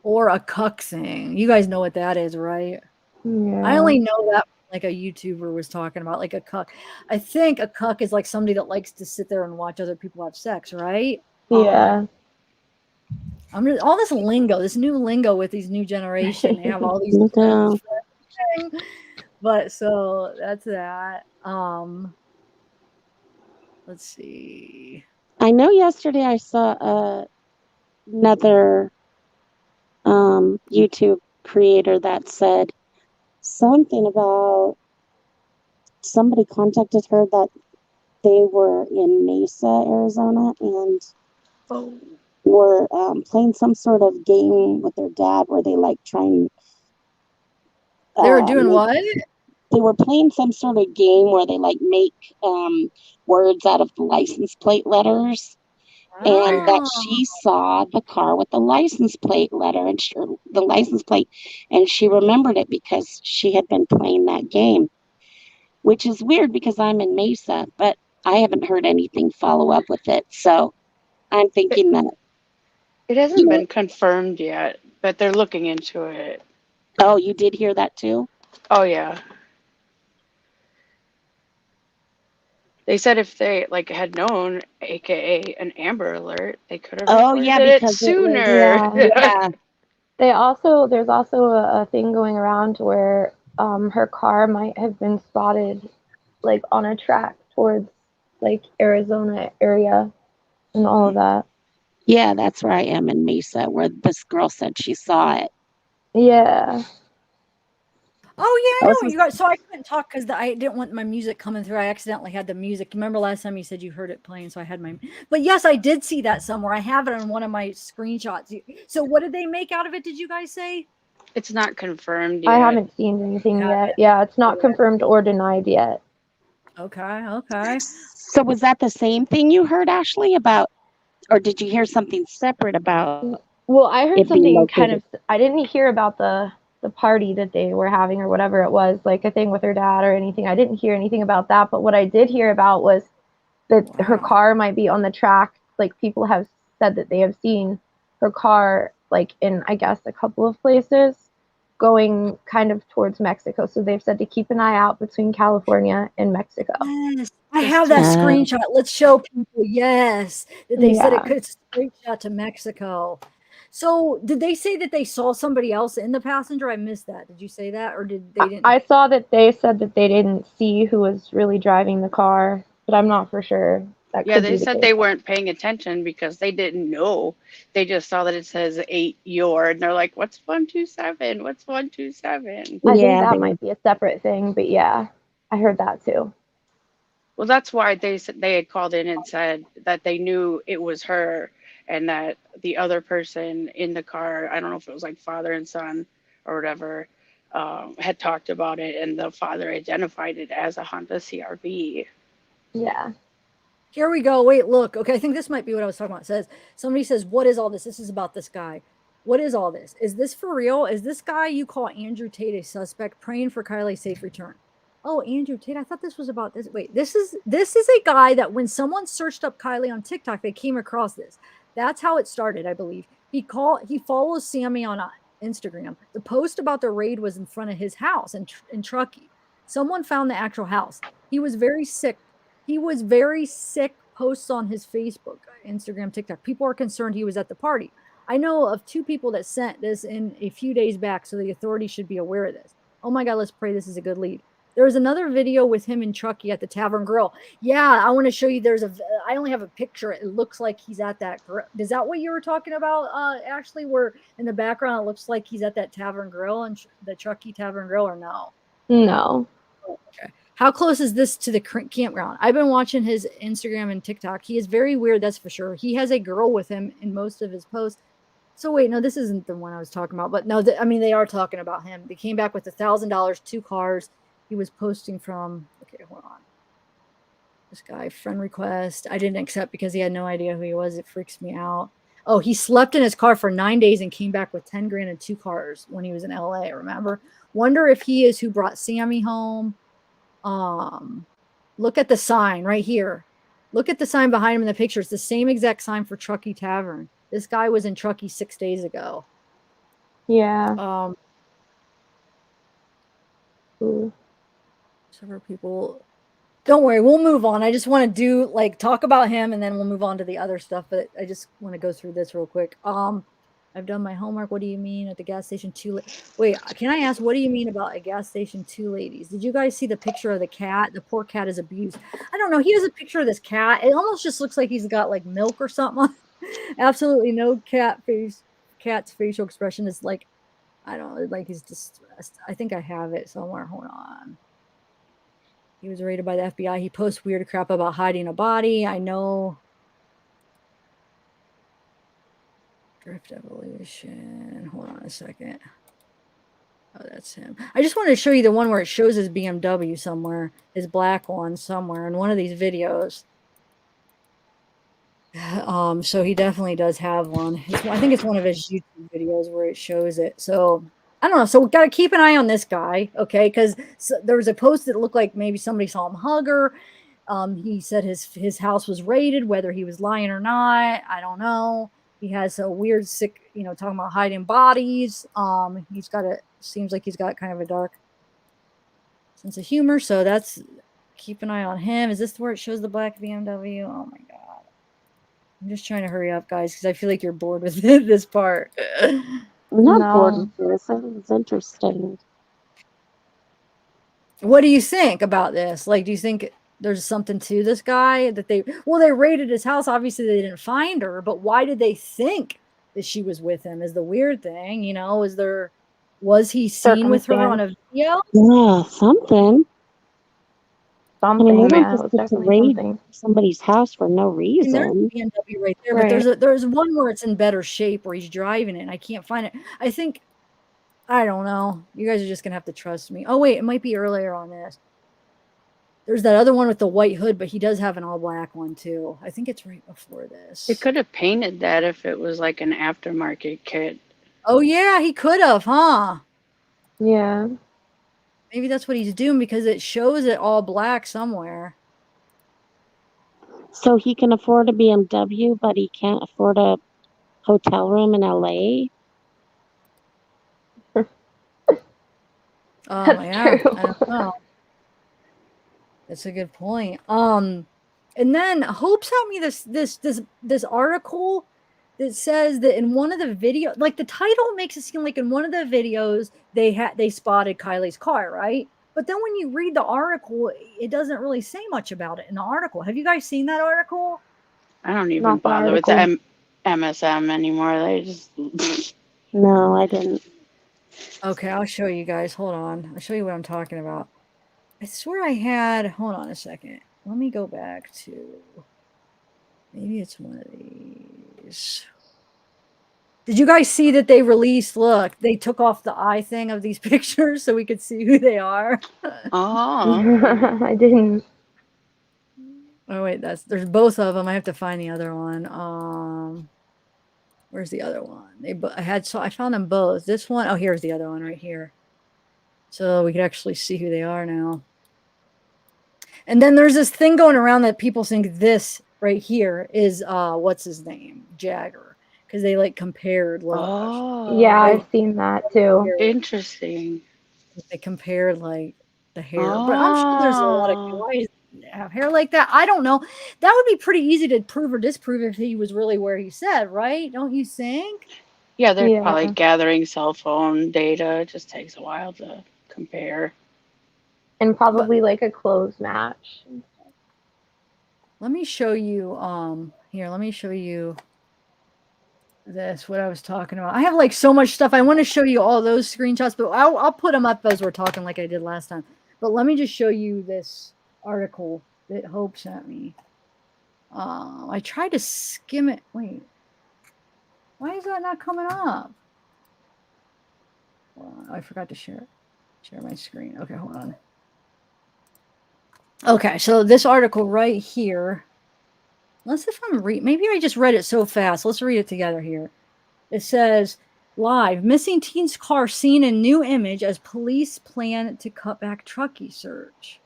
[SPEAKER 1] or a cuck thing? You guys know what that is, right?
[SPEAKER 10] Yeah.
[SPEAKER 1] I only know that like a YouTuber was talking about, like a cuck. I think a cuck is like somebody that likes to sit there and watch other people have sex, right?
[SPEAKER 10] Yeah.
[SPEAKER 1] All this lingo, this new lingo with these new generation. They have all these. But so that's that. Let's see.
[SPEAKER 12] I know yesterday I saw another YouTube creator that said something about somebody contacted her that they were in Mesa, Arizona, and were playing some sort of game with their dad where they like try and
[SPEAKER 1] They were doing what?
[SPEAKER 12] they were playing some sort of game where they like make words out of the license plate letters, and that she saw the car with the license plate letter and the license plate, and she remembered it because she had been playing that game, which is weird because I'm in Mesa, but I haven't heard anything follow up with it. So I'm thinking that
[SPEAKER 11] It hasn't been confirmed yet, but they're looking into it.
[SPEAKER 12] Oh, you did hear that too?
[SPEAKER 11] Oh yeah. They said if they like had known, aka an Amber Alert, they could have
[SPEAKER 12] Oh,
[SPEAKER 11] reported
[SPEAKER 12] yeah,
[SPEAKER 11] it
[SPEAKER 12] because it was,
[SPEAKER 11] sooner.
[SPEAKER 12] yeah.
[SPEAKER 10] There's also a thing going around where her car might have been spotted like on a track towards like Arizona area and all of that.
[SPEAKER 12] Yeah, that's where I am in Mesa, where this girl said she saw it.
[SPEAKER 10] Yeah.
[SPEAKER 1] Oh yeah, I
[SPEAKER 12] I
[SPEAKER 1] know
[SPEAKER 12] was
[SPEAKER 1] what
[SPEAKER 12] just,
[SPEAKER 1] you got. So I couldn't talk because I didn't want my music coming through. I accidentally had the music. Remember last time you said you heard it playing, so I had my. But yes, I did see that somewhere. I have it on one of my screenshots. So what did they make out of it? Did you guys say?
[SPEAKER 11] It's not confirmed yet.
[SPEAKER 10] I haven't seen anything yet. Yeah, it's not confirmed or denied yet.
[SPEAKER 1] Okay, okay.
[SPEAKER 12] So was that the same thing you heard, Ashley, about, or did you hear something separate about
[SPEAKER 10] Well, I heard
[SPEAKER 12] it being
[SPEAKER 10] something kind
[SPEAKER 12] located?
[SPEAKER 10] of. I didn't hear about the party that they were having or whatever it was, like a thing with her dad or anything. I didn't hear anything about that. But what I did hear about was that her car might be on the track. Like people have said that they have seen her car, like in I guess a couple of places, going kind of towards Mexico. So they've said to keep an eye out between California and Mexico.
[SPEAKER 1] Yes, I have that screenshot. Let's show people. Yes, that they said it could straight shot to Mexico. So did they say that they saw somebody else in the passenger? I missed that. Did you say that, or did they didn't?
[SPEAKER 10] I saw that they said that they didn't see who was really driving the car, but I'm not for sure. That
[SPEAKER 11] Yeah,
[SPEAKER 10] could
[SPEAKER 11] they
[SPEAKER 10] be the
[SPEAKER 11] said
[SPEAKER 10] case.
[SPEAKER 11] they weren't paying attention because they didn't know. They just saw that it says 8 your, and they're like, "What's 127? What's 127?"
[SPEAKER 10] I think that might be a separate thing, but yeah, I heard that too.
[SPEAKER 11] Well, that's why they said they had called in and said that they knew it was her, and that the other person in the car, I don't know if it was like father and son or whatever, had talked about it, and the father identified it as a Honda CRV.
[SPEAKER 10] Yeah.
[SPEAKER 1] Here we go. Wait, look. Okay, I think this might be what I was talking about. It says somebody says, "What is all this? This is about this guy. What is all this? Is this for real? Is this guy you call Andrew Tate a suspect praying for Kylie's safe return?" Oh, Andrew Tate. I thought this was about this. Wait, this is a guy that when someone searched up Kiely on TikTok, they came across this. That's how it started, I believe. He follows Sammy on Instagram. The post about the raid was in front of his house in Truckee. Someone found the actual house. He was very sick. Posts on his Facebook, Instagram, TikTok. People are concerned he was at the party. I know of 2 people that sent this in a few days back, so the authorities should be aware of this. Oh my God, let's pray this is a good lead. There was another video with him and Chucky at the Tavern Grill. Yeah, I want to show you. I only have a picture. It looks like he's at that grill. Is that what you were talking about, Ashley? Where in the background it looks like he's at that Tavern Grill and the Chucky Tavern Grill, or no?
[SPEAKER 10] No.
[SPEAKER 1] Okay. How close is this to the campground? I've been watching his Instagram and TikTok. He is very weird, that's for sure. He has a girl with him in most of his posts. So wait, no, this isn't the one I was talking about. But no, I mean, they are talking about him. They came back with $1,000, 2 cars. He was posting from, okay, hold on. This guy, friend request. I didn't accept because he had no idea who he was. It freaks me out. Oh, he slept in his car for 9 days and came back with 10 grand and 2 cars when he was in LA, remember? Wonder if he is who brought Sammy home. Look at the sign right here. Look at the sign behind him in the picture. It's the same exact sign for Truckee Tavern. This guy was in Truckee 6 days ago.
[SPEAKER 10] Yeah.
[SPEAKER 1] Several people. Don't worry, we'll move on. I just want to talk about him and then we'll move on to the other stuff. But I just want to go through this real quick. I I've done my homework. What do you mean at the gas station? Wait, can I ask, what do you mean about a gas station, two ladies? Did you guys see the picture of the cat? The poor cat is abused. I don't know. He has a picture of this cat. It almost just looks like he's got like milk or something. Absolutely no cat's facial expression is like, I don't know, like he's distressed. I think I have it somewhere. Hold on. He was raided by the FBI. He posts weird crap about hiding a body. I know. Drift Evolution. Hold on a second. Oh, that's him. I just wanted to show you the one where it shows his BMW somewhere, his black one somewhere in one of these videos. So he definitely does have one. I think it's one of his YouTube videos where it shows it. So I don't know. So we got to keep an eye on this guy, okay? Because there was a post that looked like maybe somebody saw him hug her. He said his house was raided, whether he was lying or not, I don't know. He has a weird, sick, talking about hiding bodies. Seems like he's got kind of a dark sense of humor. So keep an eye on him. Is this where it shows the black BMW? Oh my God. I'm just trying to hurry up, guys, because I feel like you're bored with this part.
[SPEAKER 12] I'm not bored with this. I think it's interesting.
[SPEAKER 1] What do you think about this? Like, do you think there's something to this guy that they raided his house. Obviously they didn't find her, but why did they think that she was with him is the weird thing, was he seen with her on a video?
[SPEAKER 12] Yeah, something. I mean, they don't just get to raid somebody's house for no reason.
[SPEAKER 1] There's a BMW right there, but there's one where it's in better shape where he's driving it and I can't find it. I don't know. You guys are just gonna have to trust me. Oh wait, it might be earlier on this. There's that other one with the white hood, but he does have an all black one too. I think it's right before this.
[SPEAKER 11] It could have painted that if it was like an aftermarket kit.
[SPEAKER 1] Oh yeah, he could have, huh?
[SPEAKER 10] Yeah.
[SPEAKER 1] Maybe that's what he's doing because it shows it all black somewhere.
[SPEAKER 12] So he can afford a BMW, but he can't afford a hotel room in LA?
[SPEAKER 1] Yeah, I don't know. That's a good point. And then Hope sent me this article that says that in one of the videos, like the title makes it seem like in one of the videos they spotted Kiely's car, right? But then when you read the article, it doesn't really say much about it in the article. Have you guys seen that article?
[SPEAKER 11] I don't even bother with the MSM anymore. They just
[SPEAKER 12] No, I didn't.
[SPEAKER 1] Okay, I'll show you guys. Hold on. I'll show you what I'm talking about. I swear I had, hold on a second. Let me go back to, maybe it's one of these. Did you guys see that they released, look, they took off the eye thing of these pictures so we could see who they are?
[SPEAKER 11] Oh.
[SPEAKER 10] I didn't.
[SPEAKER 1] Oh wait, there's both of them. I have to find the other one. Where's the other one? I found them both. This one, oh, here's the other one right here. So we can actually see who they are now. And then there's this thing going around that people think this right here is what's his name? Jagger. Because they like compared looks.
[SPEAKER 11] Oh.
[SPEAKER 10] Yeah, I've seen that too.
[SPEAKER 11] Interesting.
[SPEAKER 1] They compared like the hair. But I'm sure there's a lot of guys that have hair like that. I don't know. That would be pretty easy to prove or disprove if he was really where he said, right? Don't you think?
[SPEAKER 11] Yeah, they're probably gathering cell phone data. It just takes a while to compare.
[SPEAKER 10] And probably like a clothes match.
[SPEAKER 1] Let me show you, here, let me show you what I was talking about. I have like so much stuff. I want to show you all those screenshots, but I'll put them up as we're talking like I did last time. But let me just show you this article that Hope sent me. I tried to skim it. Wait. Why is that not coming up? Well, I forgot to share my screen. Okay, hold on. Okay, so this article right here, maybe I just read it so fast. Let's read it together here. It says, live, missing teen's car seen in new image as police plan to cut back truckie search.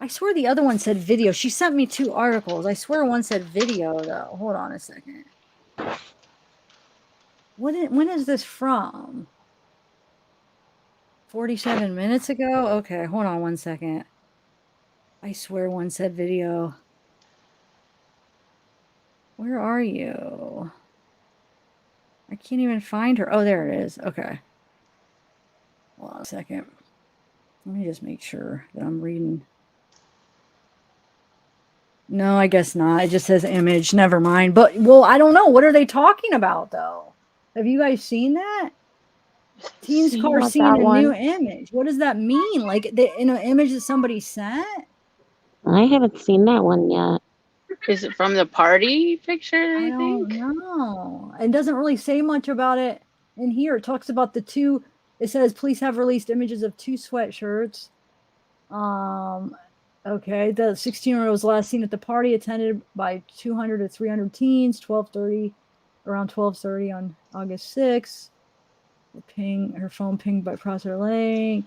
[SPEAKER 1] I swear the other one said video. She sent me two articles. I swear one said video, though. Hold on a second. When is this from? 47 minutes ago? Okay, hold on one second. I swear one said video. Where are you? I can't even find her. Oh, there it is. Okay. Hold on a second. Let me just make sure that I'm reading. No, I guess not. It just says image. Never mind. But, well, I don't know. What are they talking about, though? Have you guys seen that? Teen's car
[SPEAKER 10] Not
[SPEAKER 1] seeing
[SPEAKER 10] that
[SPEAKER 1] a
[SPEAKER 10] one.
[SPEAKER 1] new image. What does that mean? Like, in an image that somebody sent?
[SPEAKER 12] I haven't seen that one yet.
[SPEAKER 11] Is it from the party picture,
[SPEAKER 1] I
[SPEAKER 11] they
[SPEAKER 1] don't
[SPEAKER 11] think?
[SPEAKER 1] know. It doesn't really say much about it in here. It talks about the two. It says police have released images of 2 sweatshirts. Okay, the 16-year-old was last seen at the party attended by 200 to 300 teens, 12:30, around 12:30 on August 6th. Her phone pinged by Prosser Lake.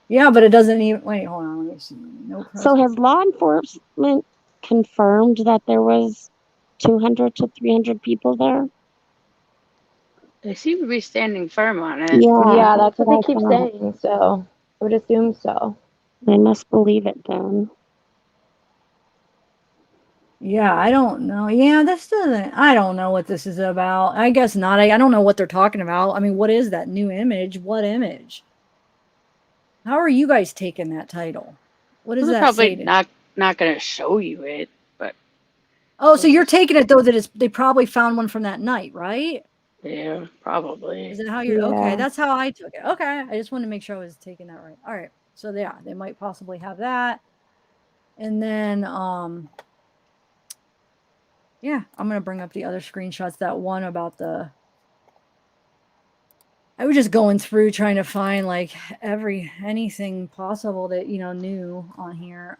[SPEAKER 1] Yeah, but it doesn't even, wait, hold on, let me see. No
[SPEAKER 12] So has law enforcement confirmed that there was 200 to 300 people there?
[SPEAKER 11] They seem to be standing firm on it.
[SPEAKER 10] Yeah, that's what they
[SPEAKER 12] I
[SPEAKER 10] keep
[SPEAKER 12] thought.
[SPEAKER 10] saying, so I would assume so.
[SPEAKER 12] I must believe it then.
[SPEAKER 1] Yeah, I don't know. Yeah, this doesn't, I don't know what this is about. I guess not. I don't know what they're talking about. I mean, what is that new image? What image? How are you guys taking that title? What does
[SPEAKER 11] They're
[SPEAKER 1] that
[SPEAKER 11] probably
[SPEAKER 1] say?
[SPEAKER 11] not going to show you it, but
[SPEAKER 1] Oh, so you're taking it though that they probably found one from that night, right?
[SPEAKER 11] yeah, probably.
[SPEAKER 1] Is that how you're okay? That's how I took it. Okay, I just wanted to make sure I was taking that right. All right, so yeah, they might possibly have that, and then yeah, I'm gonna bring up the other screenshots. That one about the. I was just going through trying to find like anything possible that new on here.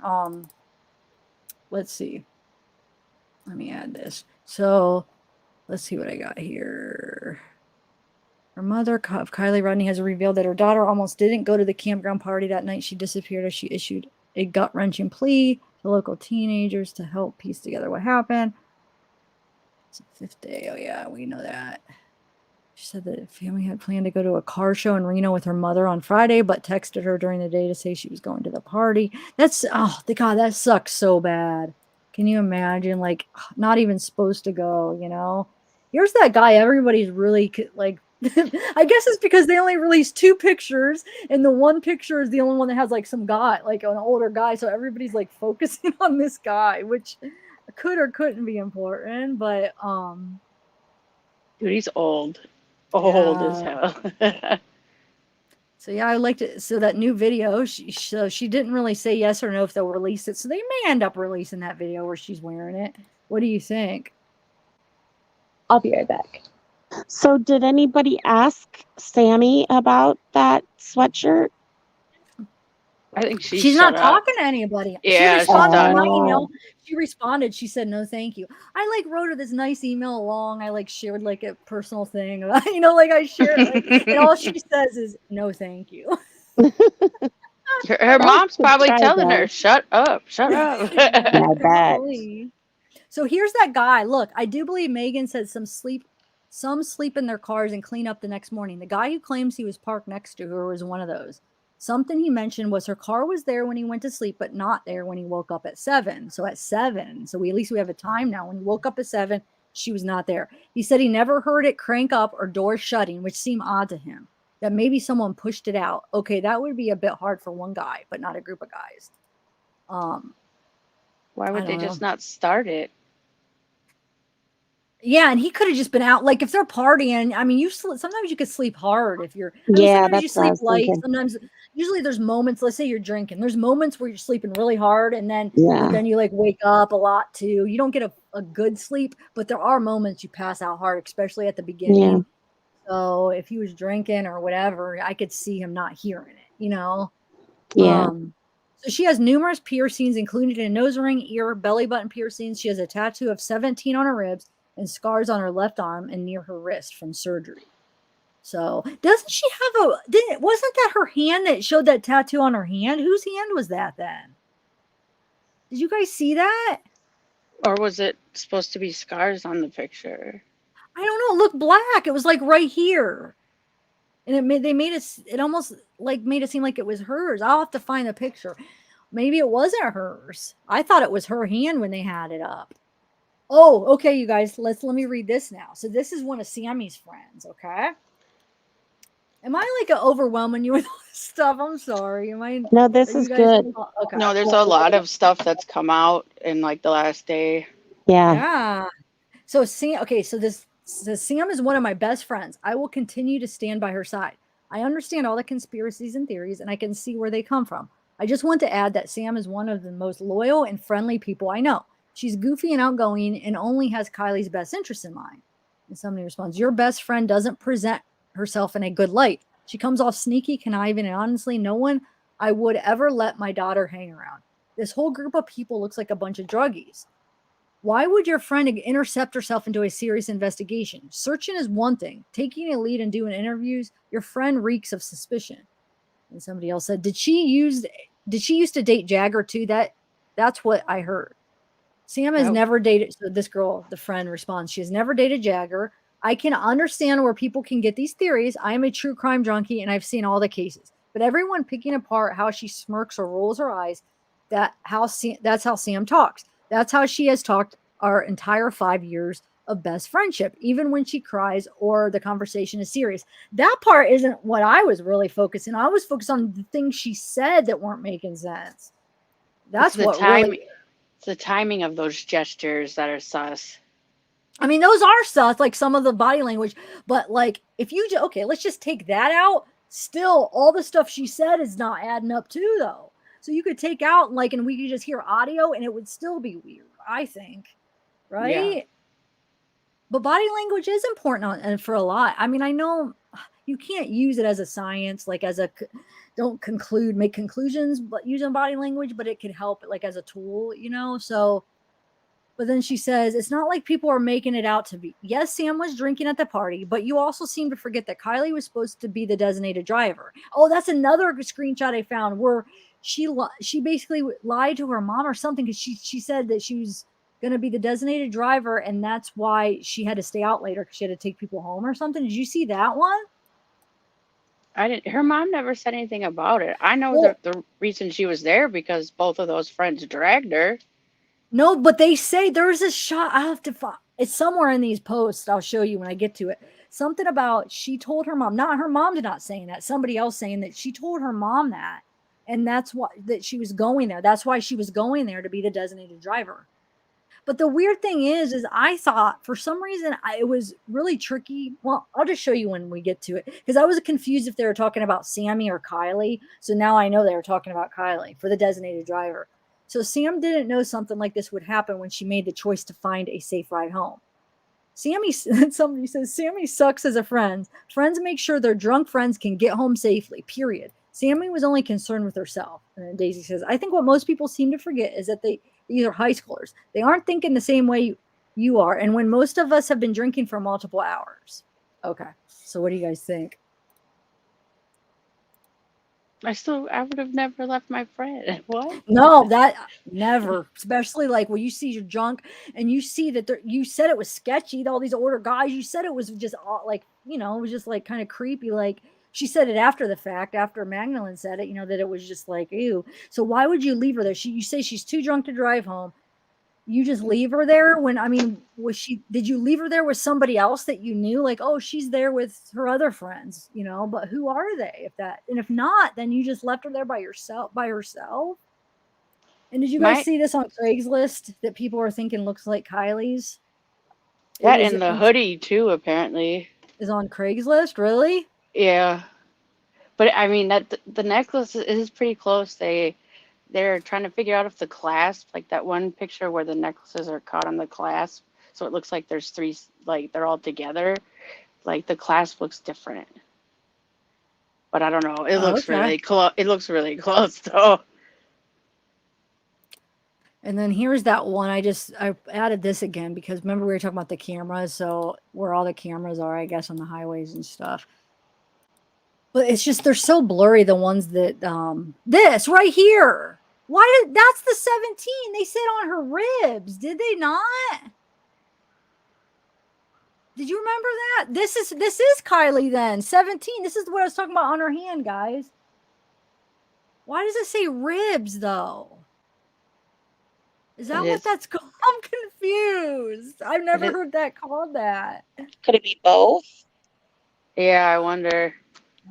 [SPEAKER 1] Let's see. Let me add this. So let's see what I got here. Her mother of Kiely Rodni has revealed that her daughter almost didn't go to the campground party that night she disappeared, as she issued a gut-wrenching plea to local teenagers to help piece together what happened. It's the 5th day. Oh yeah, we know that. She said that the family had planned to go to a car show in Reno with her mother on Friday, but texted her during the day to say she was going to the party. That's, oh, God, that sucks so bad. Can you imagine? Like, not even supposed to go, Here's that guy everybody's really, like, I guess it's because they only released 2 pictures, and the one picture is the only one that has, like, some guy, like, an older guy, so everybody's, like, focusing on this guy, which could or couldn't be important, but,
[SPEAKER 11] Dude, he's old. Old as hell.
[SPEAKER 1] So yeah, I liked it. So that new video, she didn't really say yes or no if they'll release it. So they may end up releasing that video where she's wearing it. What do you think?
[SPEAKER 10] I'll be right back.
[SPEAKER 12] So did anybody ask Sammy about that sweatshirt?
[SPEAKER 11] I think
[SPEAKER 1] She's not talking to anybody.
[SPEAKER 11] Yeah,
[SPEAKER 1] she responded to my
[SPEAKER 12] done.
[SPEAKER 1] email. She responded. She said, no, thank you. I like wrote her this nice email along. I like shared like a personal thing. Like I shared like, and all she says is no, thank you.
[SPEAKER 11] Her mom's probably
[SPEAKER 12] try,
[SPEAKER 11] telling
[SPEAKER 12] though.
[SPEAKER 11] her, shut up, shut up.
[SPEAKER 12] I bet.
[SPEAKER 1] So here's that guy. Look, I do believe Megan said some sleep in their cars and clean up the next morning. The guy who claims he was parked next to her was one of those. Something he mentioned was her car was there when he went to sleep, but not there when he woke up at 7. So at 7, so at least we have a time now. When he woke up at 7, she was not there. He said he never heard it crank up or doors shutting, which seemed odd to him. That maybe someone pushed it out. Okay, that would be a bit hard for one guy, but not a group of guys.
[SPEAKER 11] Why would they just not start it?
[SPEAKER 1] Yeah, and he could have just been out. Like if they're partying, I mean, sometimes you could sleep hard if you're.
[SPEAKER 12] Yeah,
[SPEAKER 1] sometimes you
[SPEAKER 12] that's what I
[SPEAKER 1] sleep
[SPEAKER 12] was
[SPEAKER 1] light.
[SPEAKER 12] thinking.
[SPEAKER 1] Sometimes, usually there's moments. Let's say you're drinking. There's moments where you're sleeping really hard, and then
[SPEAKER 12] Yeah.
[SPEAKER 1] but then you like wake up a lot too. You don't get a good sleep, but there are moments you pass out hard, especially at the beginning.
[SPEAKER 12] Yeah.
[SPEAKER 1] So if he was drinking or whatever, I could see him not hearing it.
[SPEAKER 12] Yeah.
[SPEAKER 1] So she has numerous piercings, including a nose ring, ear, belly button piercings. She has a tattoo of 17 on her ribs and scars on her left arm and near her wrist from surgery. So doesn't she have wasn't that her hand that showed that tattoo on her hand? Whose hand was that then? Did you guys see that?
[SPEAKER 11] Or was it supposed to be scars on the picture?
[SPEAKER 1] I don't know. It looked black. It was like right here. And it almost like made it seem like it was hers. I'll have to find the picture. Maybe it wasn't hers. I thought it was her hand when they had it up. Oh, okay, you guys, let me read this now. So this is one of Sammy's friends, okay? Am I like overwhelming you with all this stuff? I'm sorry.
[SPEAKER 12] No, this
[SPEAKER 1] Are you
[SPEAKER 12] is
[SPEAKER 1] guys
[SPEAKER 12] good.
[SPEAKER 1] okay?
[SPEAKER 11] No, there's a lot of stuff that's come out in like the last day.
[SPEAKER 12] Yeah.
[SPEAKER 1] Yeah. So Sam, okay, so Sam is one of my best friends. I will continue to stand by her side. I understand all the conspiracies and theories, and I can see where they come from. I just want to add that Sam is one of the most loyal and friendly people I know. She's goofy and outgoing and only has Kylie's best interest in mind. And somebody responds, your best friend doesn't present herself in a good light. She comes off sneaky, conniving, and honestly, no one I would ever let my daughter hang around. This whole group of people looks like a bunch of druggies. Why would your friend intercept herself into a serious investigation? Searching is one thing. Taking a lead and doing interviews, your friend reeks of suspicion. And somebody else said, did she used to date Jagger too? That's what I heard. Sam has never dated. So this girl, the friend, responds, she has never dated Jagger. I can understand where people can get these theories. I am a true crime junkie and I've seen all the cases. But everyone picking apart how she smirks or rolls her eyes, that's how Sam talks. That's how she has talked our entire 5 years of best friendship, even when she cries or the conversation is serious. That part isn't what I was really focusing on. I was focused on the things she said that weren't making sense. That's what really...
[SPEAKER 11] It's the timing of those gestures that are sus.
[SPEAKER 1] I mean, those are sus, like some of the body language, but like if you okay, let's just take that out. Still, all the stuff she said is not adding up too, though. So you could take out like, and we could just hear audio, and it would still be weird. I think, right? Yeah. But body language is important and for a lot. I mean, I know you can't use it as a science, like as a don't make conclusions, but using body language, but it could help like as a tool, you know? So, but then she says, it's not like people are making it out to be. Yes, Sam was drinking at the party, but you also seem to forget that Kiely was supposed to be the designated driver. Oh, that's another screenshot I found where she basically lied to her mom or something because she said that she was going to be the designated driver, and that's why she had to stay out later because she had to take people home or something. Did you see that one?
[SPEAKER 11] I didn't. Her mom never said anything about it. I know the reason she was there because both of those friends dragged her.
[SPEAKER 1] No, but they say there's a shot. I have to find. It's somewhere in these posts. I'll show you when I get to it. Something about she told her mom. Not her mom did not saying that. Somebody else saying that she told her mom that, and that's why that she was going there. That's why she was going there to be the designated driver. But the weird thing is I thought for some reason it was really tricky. Well, I'll just show you when we get to it because I was confused if they were talking about Sammy or Kiely. So now I know they were talking about Kiely for the designated driver. So Sam didn't know something like this would happen when she made the choice to find a safe ride home. Somebody says, Sammy sucks as a friend. Friends make sure their drunk friends can get home safely, period. Sammy was only concerned with herself. And then Daisy says, I think what most people seem to forget is that these are high schoolers. They aren't thinking the same way you are. And when most of us have been drinking for multiple hours. Okay. So what do you guys think?
[SPEAKER 11] I would have never left my friend. What?
[SPEAKER 1] No, that never. Especially like when you see you're drunk and you see that you said it was sketchy. All these older guys, you said it was just like, it was just like kind of creepy. Like she said it after the fact, after Magdalene said it, that it was just like, ew. So why would you leave her there? You say she's too drunk to drive home. You just leave her there did you leave her there with somebody else that you knew? Like, oh, she's there with her other friends, but who are they? If not, then you just left her there by herself. And did you guys see this on Craigslist that people are thinking looks like Kylie's?
[SPEAKER 11] That and the hoodie too, apparently.
[SPEAKER 1] Is on Craigslist, really?
[SPEAKER 11] Yeah. But I mean that the necklace is pretty close. They're trying to figure out if the clasp, like that one picture where the necklaces are caught on the clasp, so it looks like there's three, like they're all together. Like the clasp looks different. But I don't know. It looks really close. It looks really close though.
[SPEAKER 1] And then here's that one. I added this again because remember we were talking about the cameras, so where all the cameras are, I guess, on the highways and stuff. But it's just they're so blurry, the ones that this right here. That's the 17 they said on her ribs, did they not? Did you remember that? This is Kiely then, 17. This is what I was talking about on her hand, guys. Why does it say ribs though? Is that what that's called? I'm confused. I've never heard that called that.
[SPEAKER 12] Could it be both?
[SPEAKER 11] Yeah, I wonder.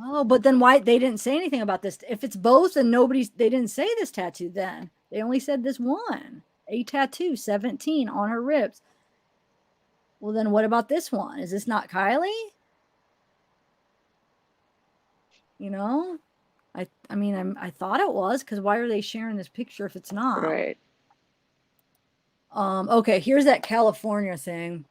[SPEAKER 1] Oh, but then why they didn't say anything about this? If it's both, then they didn't say this tattoo then. They only said this one. A tattoo, 17 on her ribs. Well, then what about this one? Is this not Kiely? You know? I mean, I thought it was, because why are they sharing this picture if it's not?
[SPEAKER 11] Right.
[SPEAKER 1] Okay, here's that California thing.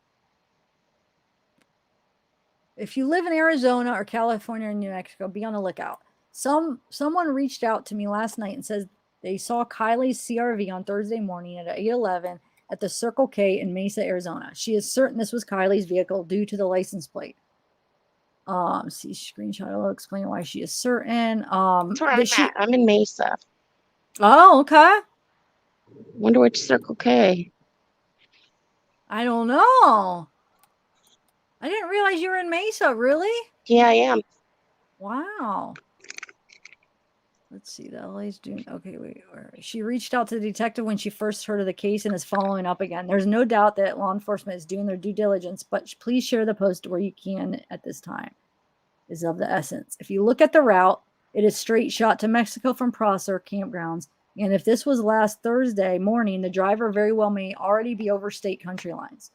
[SPEAKER 1] If you live in Arizona or California or New Mexico, be on the lookout. Someone reached out to me last night and says they saw Kiely's CRV on Thursday morning at 8:11 at the Circle K in Mesa, Arizona. She is certain this was Kiely's vehicle due to the license plate. See screenshot. I'll explain why she is certain.
[SPEAKER 12] That's where I'm at. I'm in Mesa.
[SPEAKER 1] Oh, okay.
[SPEAKER 12] Wonder which Circle K.
[SPEAKER 1] I don't know. I didn't realize you were in Mesa. Really?
[SPEAKER 12] Yeah, I am.
[SPEAKER 1] Wow. Let's see. The LA's doing okay. Wait, she reached out to the detective when she first heard of the case and is following up again. There's no doubt that law enforcement is doing their due diligence, but please share the post where you can at this time. Is of the essence. If you look at the route, it is straight shot to Mexico from Prosser campgrounds. And if this was last Thursday morning, the driver very well may already be over state country lines.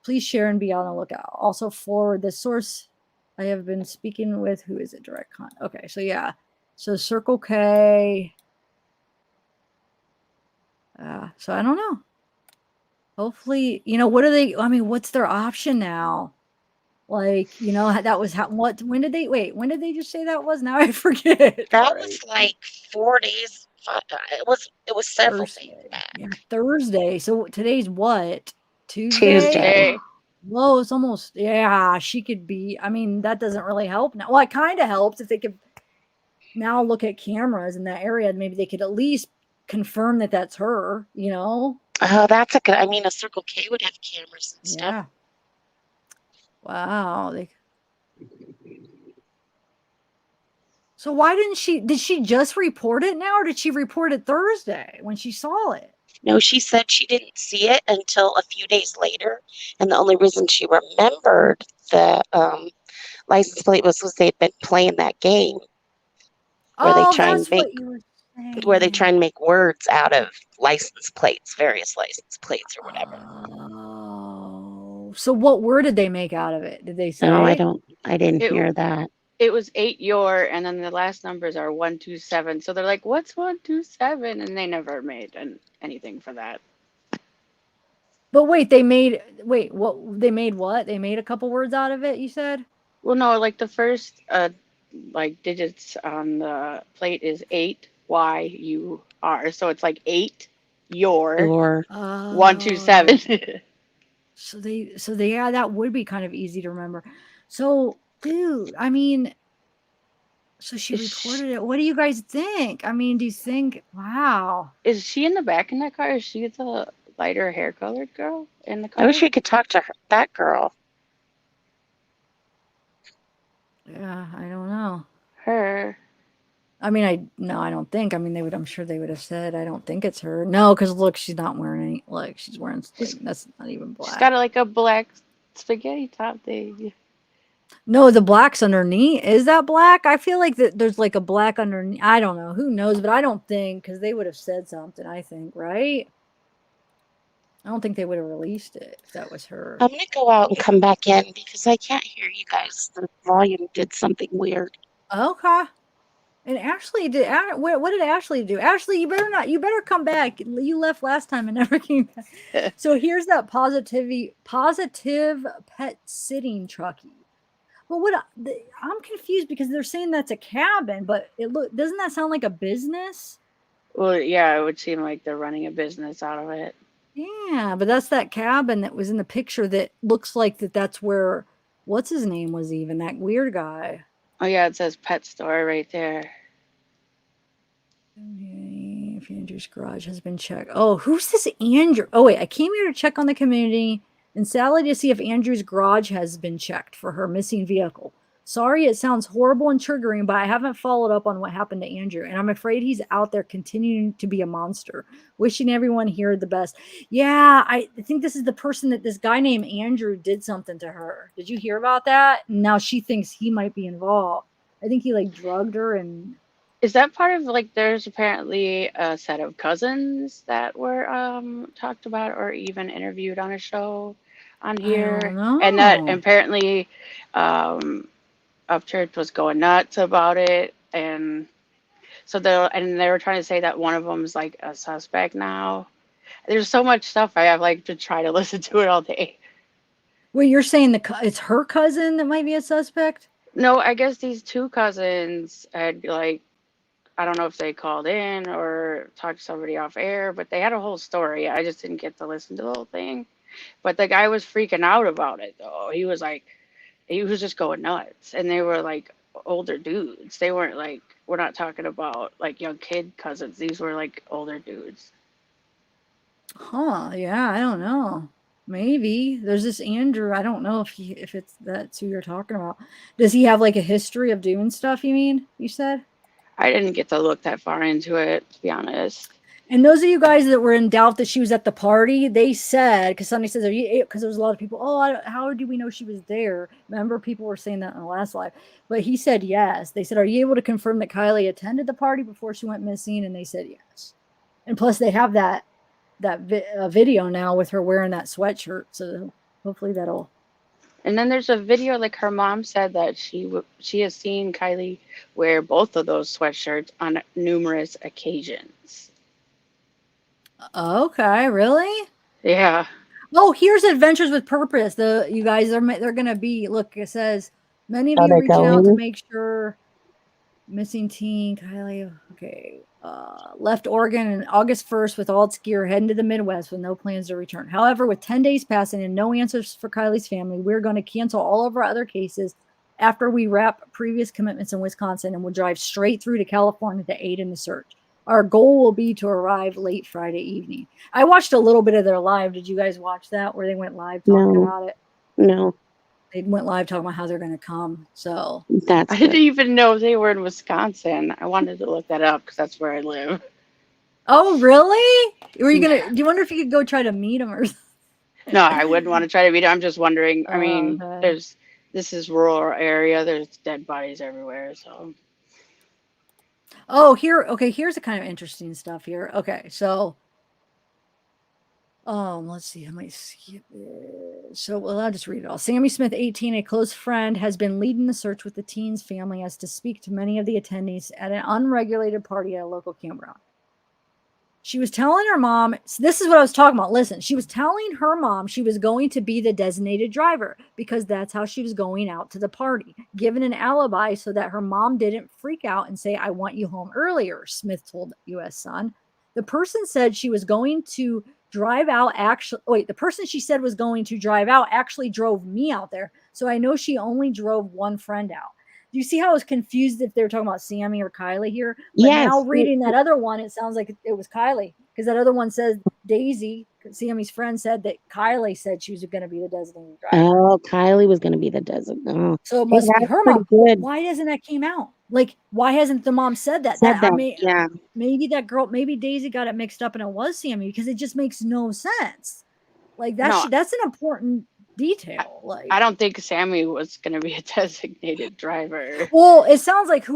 [SPEAKER 1] Please share and be on the lookout. Also forward the source I have been speaking with. Who is it? Direct contact. Okay, so yeah. So Circle K. So I don't know. Hopefully, what are they? I mean, what's their option now? Like, that was when did they just say that was? Now I forget.
[SPEAKER 12] That was like 4 days. It was several days back.
[SPEAKER 1] Yeah, Thursday. So today's what? Tuesday. Whoa, it's almost, yeah, she could be. I mean, that doesn't really help now. Well, it kind of helps if they could now look at cameras in that area. Maybe they could at least confirm that that's her,
[SPEAKER 12] Oh, that's a good, a Circle K would have cameras and stuff.
[SPEAKER 1] Yeah. Wow. So why did she just report it now, or did she report it Thursday when she saw it?
[SPEAKER 12] No, she said she didn't see it until a few days later. And the only reason she remembered the license plate was they'd been playing that game where they try and make words out of license plates, various license plates or whatever.
[SPEAKER 1] Oh, so what word did they make out of it? Did they say?
[SPEAKER 12] No, I didn't hear that.
[SPEAKER 11] It was 8 your, and then the last numbers are 127. So they're like, "What's 127?" And they never made anything for that.
[SPEAKER 1] But what? They made what? They made a couple words out of it, you said?
[SPEAKER 11] Well, no, like the first digits on the plate is 8 YUR. So it's like 8 your 127.
[SPEAKER 1] So yeah, that would be kind of easy to remember. So, dude, I mean, so she reported it. What do you guys think? I mean, do you think, wow.
[SPEAKER 11] Is she in the back in that car? Is she the lighter hair colored girl in the car?
[SPEAKER 12] I wish we could talk to that girl.
[SPEAKER 1] Yeah, I don't know.
[SPEAKER 11] Her.
[SPEAKER 1] I mean, I don't think. I mean, I'm sure they would have said, I don't think it's her. No, because look, she's not wearing any, like, she's wearing, that's not even black.
[SPEAKER 11] She's got like a black spaghetti top thing.
[SPEAKER 1] No, the black's underneath. Is that black? I feel like there's like a black underneath. I don't know. Who knows? But I don't think, because they would have said something, I think, right? I don't think they would have released it if that was her.
[SPEAKER 12] I'm going to go out and come back in because I can't hear you guys. The volume did something weird.
[SPEAKER 1] Okay. And Ashley did. What did Ashley do? Ashley, you better come back. You left last time and never came back. So here's that positive pet sitting truckie. Well, I'm confused because they're saying that's a cabin, but doesn't that sound like a business?
[SPEAKER 11] Well, yeah, it would seem like they're running a business out of it.
[SPEAKER 1] Yeah, but that's that cabin that was in the picture that looks like that's where, what's his name was even, that weird guy.
[SPEAKER 11] Oh, yeah, it says pet store right there.
[SPEAKER 1] If Andrew's garage has been checked. Oh, who's this Andrew? Oh, wait, I came here to check on the community and Sally to see if Andrew's garage has been checked for her missing vehicle. Sorry, it sounds horrible and triggering, but I haven't followed up on what happened to Andrew, and I'm afraid he's out there continuing to be a monster. Wishing everyone here the best. Yeah, I think this is the person that this guy named Andrew did something to her. Did you hear about that? Now she thinks he might be involved. I think he like drugged her and.
[SPEAKER 11] Is that part of like there's apparently a set of cousins that were talked about or even interviewed on a show on
[SPEAKER 1] I don't
[SPEAKER 11] here, and that
[SPEAKER 1] know.
[SPEAKER 11] apparently Upchurch was going nuts about it, and so they were trying to say that one of them is like a suspect now. There's so much stuff I have like to try to listen to it all day.
[SPEAKER 1] Wait, you're saying it's her cousin that might be a suspect?
[SPEAKER 11] No, I guess these two cousins had like I don't know if they called in or talked to somebody off air, but they had a whole story. I just didn't get to listen to the whole thing. But the guy was freaking out about it though. He was like, he was just going nuts. And they were like older dudes. They weren't like, we're not talking about like young kid cousins. These were like older dudes.
[SPEAKER 1] Huh, yeah, I don't know. Maybe. There's this Andrew. I don't know if that's who you're talking about. Does he have like a history of doing stuff, you mean? You said?
[SPEAKER 11] I didn't get to look that far into it, to be honest.
[SPEAKER 1] And those of you guys that were in doubt that she was at the party, they said, because somebody says, because there was a lot of people, how do we know she was there? Remember, people were saying that in the last live. But he said yes. They said, are you able to confirm that Kiely attended the party before she went missing? And they said yes. And plus, they have that video now with her wearing that sweatshirt. So hopefully that'll.
[SPEAKER 11] And then there's a video, like her mom said that she has seen Kiely wear both of those sweatshirts on numerous occasions.
[SPEAKER 1] Okay, really?
[SPEAKER 11] Yeah.
[SPEAKER 1] Oh, here's Adventures with Purpose. You guys they're gonna be. Look, it says many of you reaching out to make sure missing teen Kiely. Okay, left Oregon on August 1st with all its gear, heading to the Midwest with no plans to return. However, with 10 days passing and no answers for Kiely's family, we're going to cancel all of our other cases after we wrap previous commitments in Wisconsin, and we'll drive straight through to California to aid in the search. Our goal will be to arrive late Friday evening. I watched a little bit of their live. Did you guys watch that where they went live talking about it?
[SPEAKER 12] No.
[SPEAKER 1] They went live talking about how they're going to come. So
[SPEAKER 11] I didn't even know they were in Wisconsin. I wanted to look that up because that's where I live.
[SPEAKER 1] Oh, really? Were you gonna? Do you wonder if you could go try to meet them or something?
[SPEAKER 11] No, I wouldn't want to try to meet him. I'm just wondering. I mean,
[SPEAKER 1] okay.
[SPEAKER 11] this is rural area. There's dead bodies everywhere. So.
[SPEAKER 1] Oh, here's the kind of interesting stuff here. Okay, so let's see, I might skip it. So I'll just read it all. Sammy Smith, 18, a close friend, has been leading the search with the teen's family as to speak to many of the attendees at an unregulated party at a local campground. She was telling her mom, this is what I was talking about. Listen, she was telling her mom she was going to be the designated driver because that's how she was going out to the party, given an alibi so that her mom didn't freak out and say, I want you home earlier, Smith told U.S. Sun. The person said she was going to drive out the person she said was going to drive out actually drove me out there. So I know she only drove one friend out. Do you see how I was confused if they were talking about Sammy or Kiely here? But now reading that other one, it sounds like it was Kiely because that other one says Daisy, Sammy's friend, said that Kiely said she was going to be the designated driver.
[SPEAKER 12] Oh, Kiely was going to be the designated. Oh.
[SPEAKER 1] So it must be her mom. Good. Why doesn't that came out? Like, why hasn't the mom said that? Maybe that girl, maybe Daisy got it mixed up and it was Sammy because it just makes no sense. Like that's an important detail. Like
[SPEAKER 11] I don't think Sammy was going to be a designated driver.
[SPEAKER 1] Well, it sounds like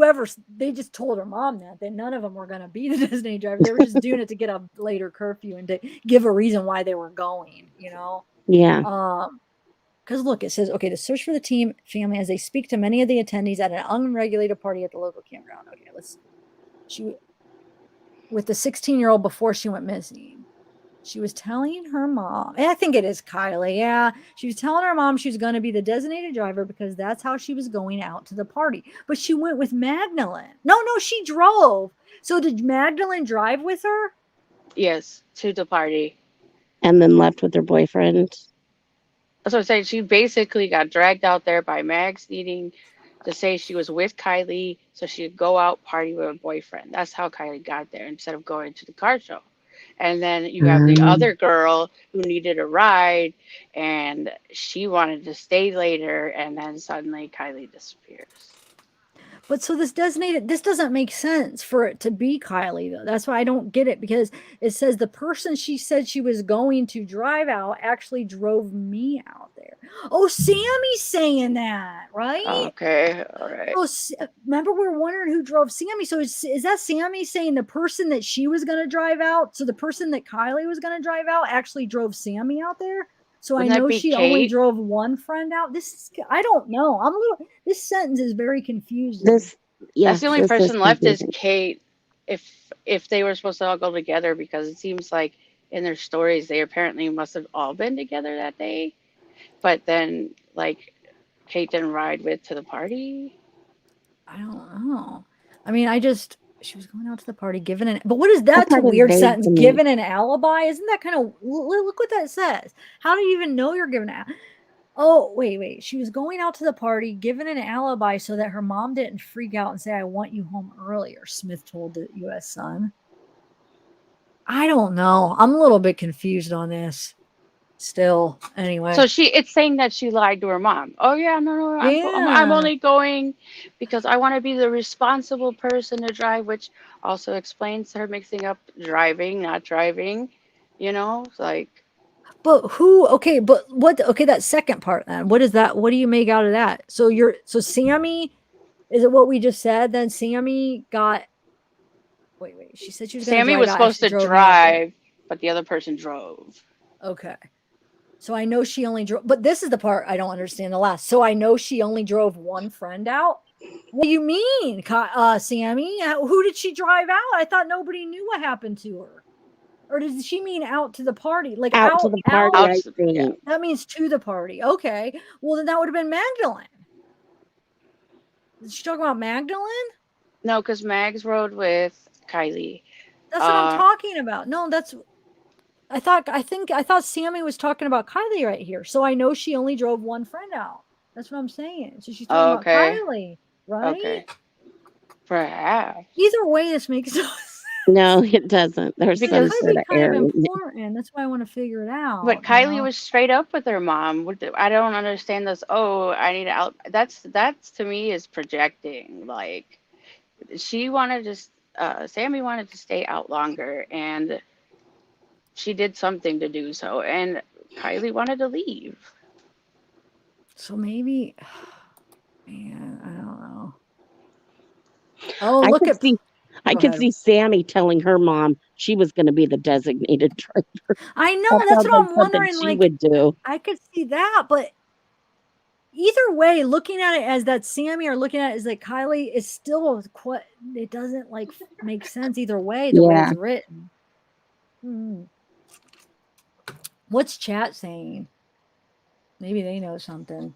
[SPEAKER 1] they just told her mom that none of them were going to be the designated driver. They were just doing it to get a later curfew and to give a reason why they were going, you know?
[SPEAKER 12] Yeah.
[SPEAKER 1] Because look, it says, okay, the search for the team family as they speak to many of the attendees at an unregulated party at the local campground. Okay, with the 16-year-old before she went missing. She was telling her mom, and I think it is Kiely. Yeah. She was telling her mom she was going to be the designated driver because that's how she was going out to the party. But she went with Magdalene. No, she drove. So did Magdalene drive with her?
[SPEAKER 11] Yes, to the party.
[SPEAKER 12] And then left with her boyfriend.
[SPEAKER 11] That's what I'm saying. She basically got dragged out there by Mags needing to say she was with Kiely so she could go out party with her boyfriend. That's how Kiely got there instead of going to the car show. And then you have the other girl who needed a ride and she wanted to stay later, and then suddenly Kiely disappears.
[SPEAKER 1] But so this doesn't make sense for it to be Kiely though. That's why I don't get it, because it says the person she said she was going to drive out actually drove me out there. Oh, Sammy's saying that, right?
[SPEAKER 11] Okay, all right.
[SPEAKER 1] Oh, remember we were wondering who drove Sammy. So is that Sammy saying the person that she was going to drive out? So the person that Kiely was going to drive out actually drove Sammy out there? So
[SPEAKER 11] Wouldn't
[SPEAKER 1] I
[SPEAKER 11] that
[SPEAKER 1] know
[SPEAKER 11] be
[SPEAKER 1] she only
[SPEAKER 11] Kate?
[SPEAKER 1] drove one friend out. I don't know. This sentence is very confusing.
[SPEAKER 11] That's the only person left is Kate. If they were supposed to all go together, because it seems like in their stories they apparently must have all been together that day, but then like Kate didn't ride with to the party.
[SPEAKER 1] I don't know. I mean, she was going out to the party, but what is that? A weird sentence. Given an alibi? Isn't that kind of, look what that says. How do you even know you're given an? Oh, wait. She was going out to the party, given an alibi so that her mom didn't freak out and say, "I want you home earlier," Smith told the U.S. Sun. I don't know. I'm a little bit confused on this still. Anyway.
[SPEAKER 11] So it's saying that she lied to her mom. Oh yeah, no, I'm only going because I want to be the responsible person to drive, which also explains her mixing up driving, not driving. Like.
[SPEAKER 1] But who? Okay, but what? Okay, that second part then. What is that? What do you make out of that? So Sammy, is it what we just said? Then Sammy got. Wait. She said she was going to drive.
[SPEAKER 11] Sammy was supposed to drive, but the other person drove.
[SPEAKER 1] Okay. So I know she only drove, but this is the part I don't understand the last. So I know she only drove one friend out. What do you mean, Sammy? Who did she drive out? I thought nobody knew what happened to her. Or does she mean out to the party? Like
[SPEAKER 13] out to the party, I think.
[SPEAKER 1] Yeah. That means to the party. Okay. Well, then that would have been Magdalene. Did she talk about Magdalene?
[SPEAKER 11] No, because Mags rode with Kiely.
[SPEAKER 1] That's what I'm talking about. No, I thought Sammy was talking about Kiely right here. So I know she only drove one friend out. That's what I'm saying. So she's talking about Kiely, right? Okay.
[SPEAKER 11] Perhaps.
[SPEAKER 1] Either way, this makes no sense.
[SPEAKER 13] No, it doesn't. There's some sort of error.
[SPEAKER 1] Important. That's why I want to figure it out.
[SPEAKER 11] But Kiely was straight up with her mom. I don't understand this. Oh, I need out. That's to me is projecting. Like Sammy wanted to stay out longer, and she did something to do so, and Kiely wanted to leave.
[SPEAKER 1] So maybe, man, I don't know. Oh,
[SPEAKER 13] I could see Sammy telling her mom she was going to be the designated driver.
[SPEAKER 1] I know, that's what I'm wondering.
[SPEAKER 13] She would do.
[SPEAKER 1] I could see that, but either way, looking at it as that Sammy or looking at it as like Kiely is still it doesn't like make sense either way the way it's written. What's chat saying? Maybe they know something.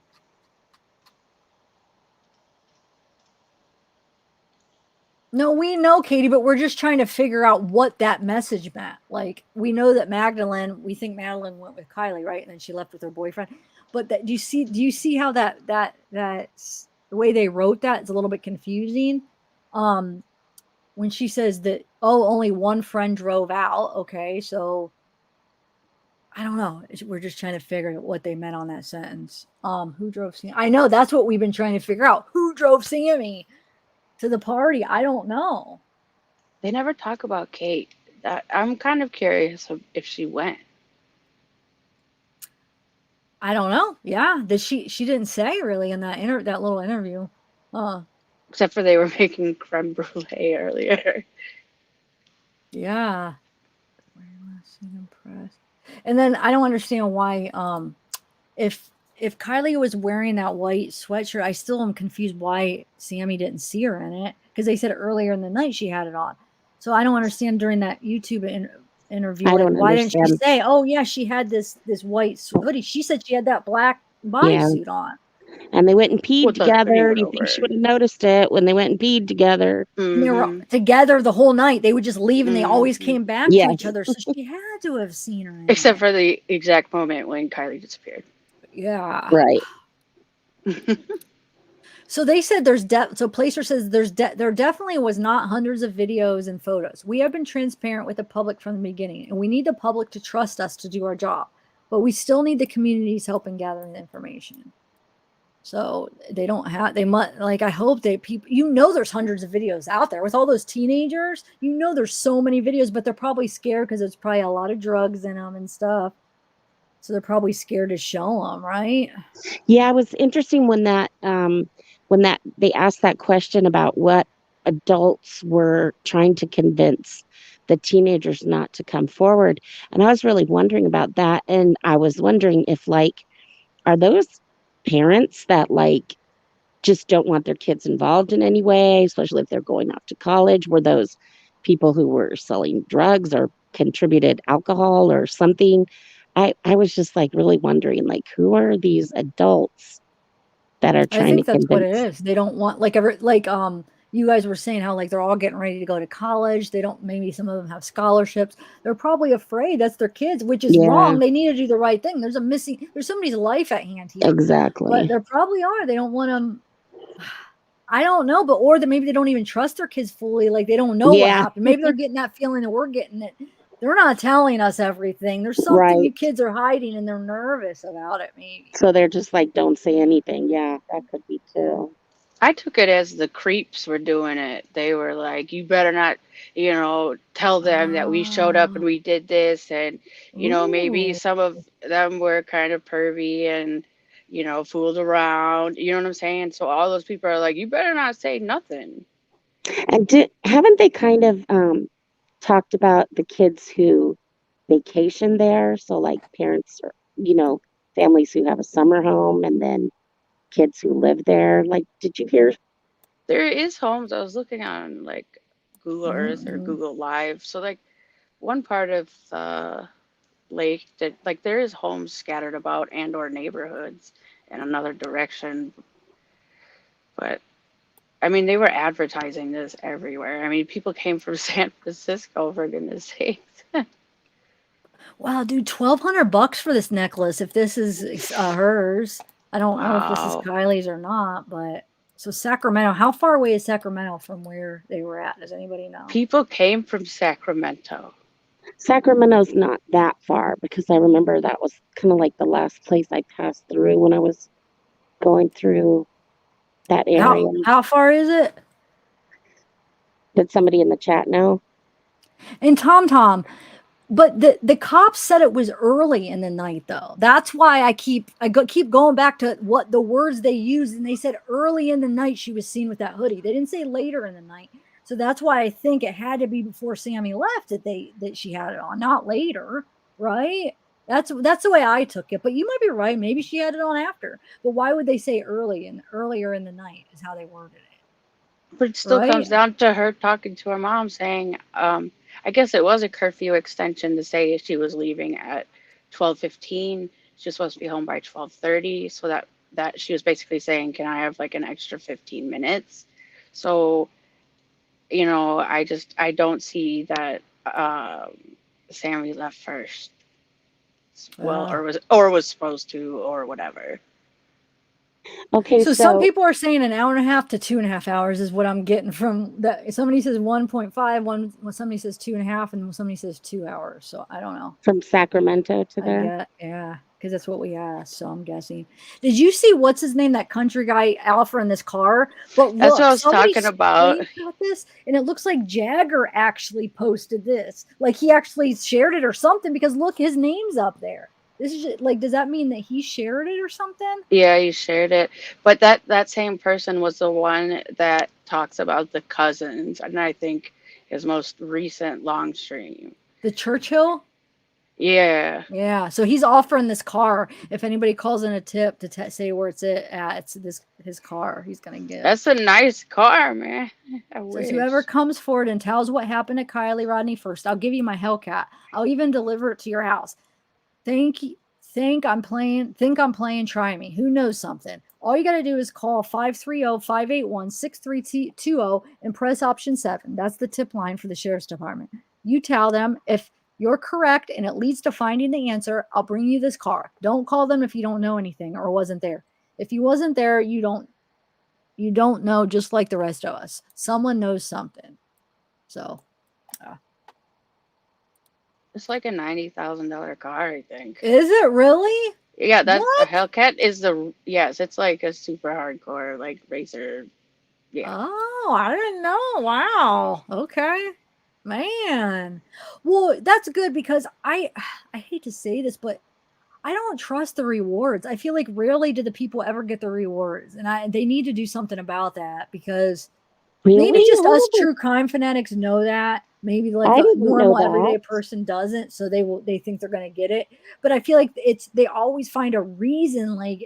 [SPEAKER 1] No, we know, Katie, but we're just trying to figure out what that message meant. Like, we know that we think Magdalene went with Kiely, right? And then she left with her boyfriend. But do you see how that's the way they wrote that? It's a little bit confusing. When she says that, only one friend drove out. Okay, so I don't know. We're just trying to figure out what they meant on that sentence. Who drove Sammy? I know that's what we've been trying to figure out. Who drove Sammy to the party? I don't know.
[SPEAKER 11] They never talk about Kate. I'm kind of curious if she went.
[SPEAKER 1] I don't know. Yeah, she didn't say really in that little interview.
[SPEAKER 11] Except for they were making creme brulee earlier.
[SPEAKER 1] Yeah. And then I don't understand why if Kiely was wearing that white sweatshirt, I still am confused why Sammy didn't see her in it, because they said earlier in the night she had it on. So I don't understand during that YouTube interview, why didn't she say, "Oh yeah, she had this white hoodie"? She said she had that black bodysuit on.
[SPEAKER 13] And they went and peed together. You think she would have noticed it when they went and peed together?
[SPEAKER 1] And they were together the whole night. They would just leave, and they always came back to each other. So she had to have seen her.
[SPEAKER 11] Except for the exact moment when Kiely disappeared.
[SPEAKER 1] Yeah.
[SPEAKER 13] Right.
[SPEAKER 1] So they said so Placer says there definitely was not hundreds of videos and photos. We have been transparent with the public from the beginning, and we need the public to trust us to do our job. But we still need the community's help in gathering the information. So they must, like, I hope there's hundreds of videos out there with all those teenagers. There's so many videos, but they're probably scared because there's probably a lot of drugs in them and stuff. So they're probably scared to show them, right?
[SPEAKER 13] Yeah, it was interesting when they asked that question about what adults were trying to convince the teenagers not to come forward. And I was really wondering about that. And I was wondering if, like, are those parents that, like, just don't want their kids involved in any way, especially if they're going off to college? Were those people who were selling drugs or contributed alcohol or something? I was just, like, really wondering, like, who are these adults that are
[SPEAKER 1] I
[SPEAKER 13] trying to
[SPEAKER 1] think that's what it
[SPEAKER 13] convince?
[SPEAKER 1] is. They don't want, you guys were saying how, like, they're all getting ready to go to college. Maybe some of them have scholarships. They're probably afraid that's their kids, which is
[SPEAKER 13] Yeah,
[SPEAKER 1] wrong. They need to do the right thing. There's somebody's life at hand here. But
[SPEAKER 13] exactly.
[SPEAKER 1] there probably are. They don't want them. I don't know, maybe they don't even trust their kids fully. Like, they don't know what
[SPEAKER 13] Yeah,
[SPEAKER 1] happened. Maybe they're getting that feeling that we're getting it. They're not telling us everything. There's something you
[SPEAKER 13] right.
[SPEAKER 1] kids are hiding and they're nervous about it, maybe.
[SPEAKER 13] So they're just like, don't say anything. Yeah, that could be too.
[SPEAKER 11] I took it as the creeps were doing it. They were like, you better not, tell them that we showed up and we did this. And, maybe
[SPEAKER 1] Ooh.
[SPEAKER 11] some of them were kind of pervy and, fooled around. You know what I'm saying? So all those people are like, you better not say nothing.
[SPEAKER 13] And haven't they kind of talked about the kids who vacation there? So, like, parents or, families who have a summer home and then kids who live there. Like, did you hear?
[SPEAKER 11] There is homes. I was looking on like Google Earth or
[SPEAKER 1] Mm-mm.
[SPEAKER 11] Google Live. So like one part of the lake that like there is homes scattered about and or neighborhoods in another direction. But I mean they were advertising this everywhere. I mean people came from San Francisco for goodness sakes.
[SPEAKER 1] Wow, dude, $1,200 for this necklace. If this is hers, I don't know if this is
[SPEAKER 11] Wow.
[SPEAKER 1] Kylie's or not. But so Sacramento, how far away is Sacramento from where they were at? Does anybody know?
[SPEAKER 11] People came from Sacramento.
[SPEAKER 13] Sacramento's not that far because I remember that was kind of like the last place I passed through when I was going through that area.
[SPEAKER 1] How far is it?
[SPEAKER 13] Did somebody in the chat know?
[SPEAKER 1] And Tom, but the cops said it was early in the night, though. That's why I keep going back to what the words they used, and they said early in the night she was seen with that hoodie. They didn't say later in the night, so that's why I think it had to be before Sammy left that she had it on, not later, right? That's the way I took it. But you might be right. Maybe she had it on after. But why would they say earlier in the night is how they worded it,
[SPEAKER 11] But it still
[SPEAKER 1] right?
[SPEAKER 11] comes down to her talking to her mom saying, I guess it was a curfew extension to say she was leaving at 12:15. She was supposed to be home by 12:30. So that she was basically saying, can I have like an extra 15 minutes? So, I don't see that Sammy left first. Well, or was supposed to or whatever.
[SPEAKER 13] Okay,
[SPEAKER 1] So some people are saying an hour and a half to 2.5 hours is what I'm getting from that. Somebody says 1.5, somebody says 2.5, and somebody says 2 hours. So I don't know.
[SPEAKER 13] From Sacramento to there?
[SPEAKER 1] Yeah, because that's what we asked. So I'm guessing. Did you see what's his name? That country guy Alpha in this car. But
[SPEAKER 11] That's
[SPEAKER 1] look,
[SPEAKER 11] what I was
[SPEAKER 1] somebody
[SPEAKER 11] talking about.
[SPEAKER 1] screenshot this, and it looks like Jagger actually posted this. Like he actually shared it or something. Because look, his name's up there. This is like, does that mean that he shared it or something?
[SPEAKER 11] Yeah, you shared it. But that same person was the one that talks about the Cousins, and I think his most recent long stream.
[SPEAKER 1] The Churchill?
[SPEAKER 11] Yeah.
[SPEAKER 1] Yeah. So he's offering this car. If anybody calls in a tip to say where it's at, it's his car he's going to get.
[SPEAKER 11] That's a nice car, man. I wish.
[SPEAKER 1] Says whoever comes forward and tells what happened to Kiely Rodni first, I'll give you my Hellcat. I'll even deliver it to your house. Think I'm playing, try me. Who knows something? All you got to do is call 530-581-6320 and press option 7. That's the tip line for the sheriff's department. You tell them if you're correct and it leads to finding the answer, I'll bring you this car. Don't call them if you don't know anything or wasn't there. If you wasn't there, you You don't know, just like the rest of us. Someone knows something. So,
[SPEAKER 11] It's like a $90,000 car, I think.
[SPEAKER 1] is it really?
[SPEAKER 11] Yeah, that's a
[SPEAKER 1] What?
[SPEAKER 11] Hellcat is yes, it's like a super hardcore like racer. Yeah.
[SPEAKER 1] Oh, I didn't know. Wow. Okay. Man. Well, that's good because I hate to say this, but I don't trust the rewards. I feel like rarely do the people ever get the rewards, and they need to do something about that because maybe
[SPEAKER 13] Really?
[SPEAKER 1] just us
[SPEAKER 13] Oh,
[SPEAKER 1] true crime fanatics know that. Maybe like
[SPEAKER 13] I
[SPEAKER 1] the
[SPEAKER 13] didn't know
[SPEAKER 1] normal everyday
[SPEAKER 13] that.
[SPEAKER 1] person doesn't, so they think they're gonna get it. But I feel like they always find a reason. Like,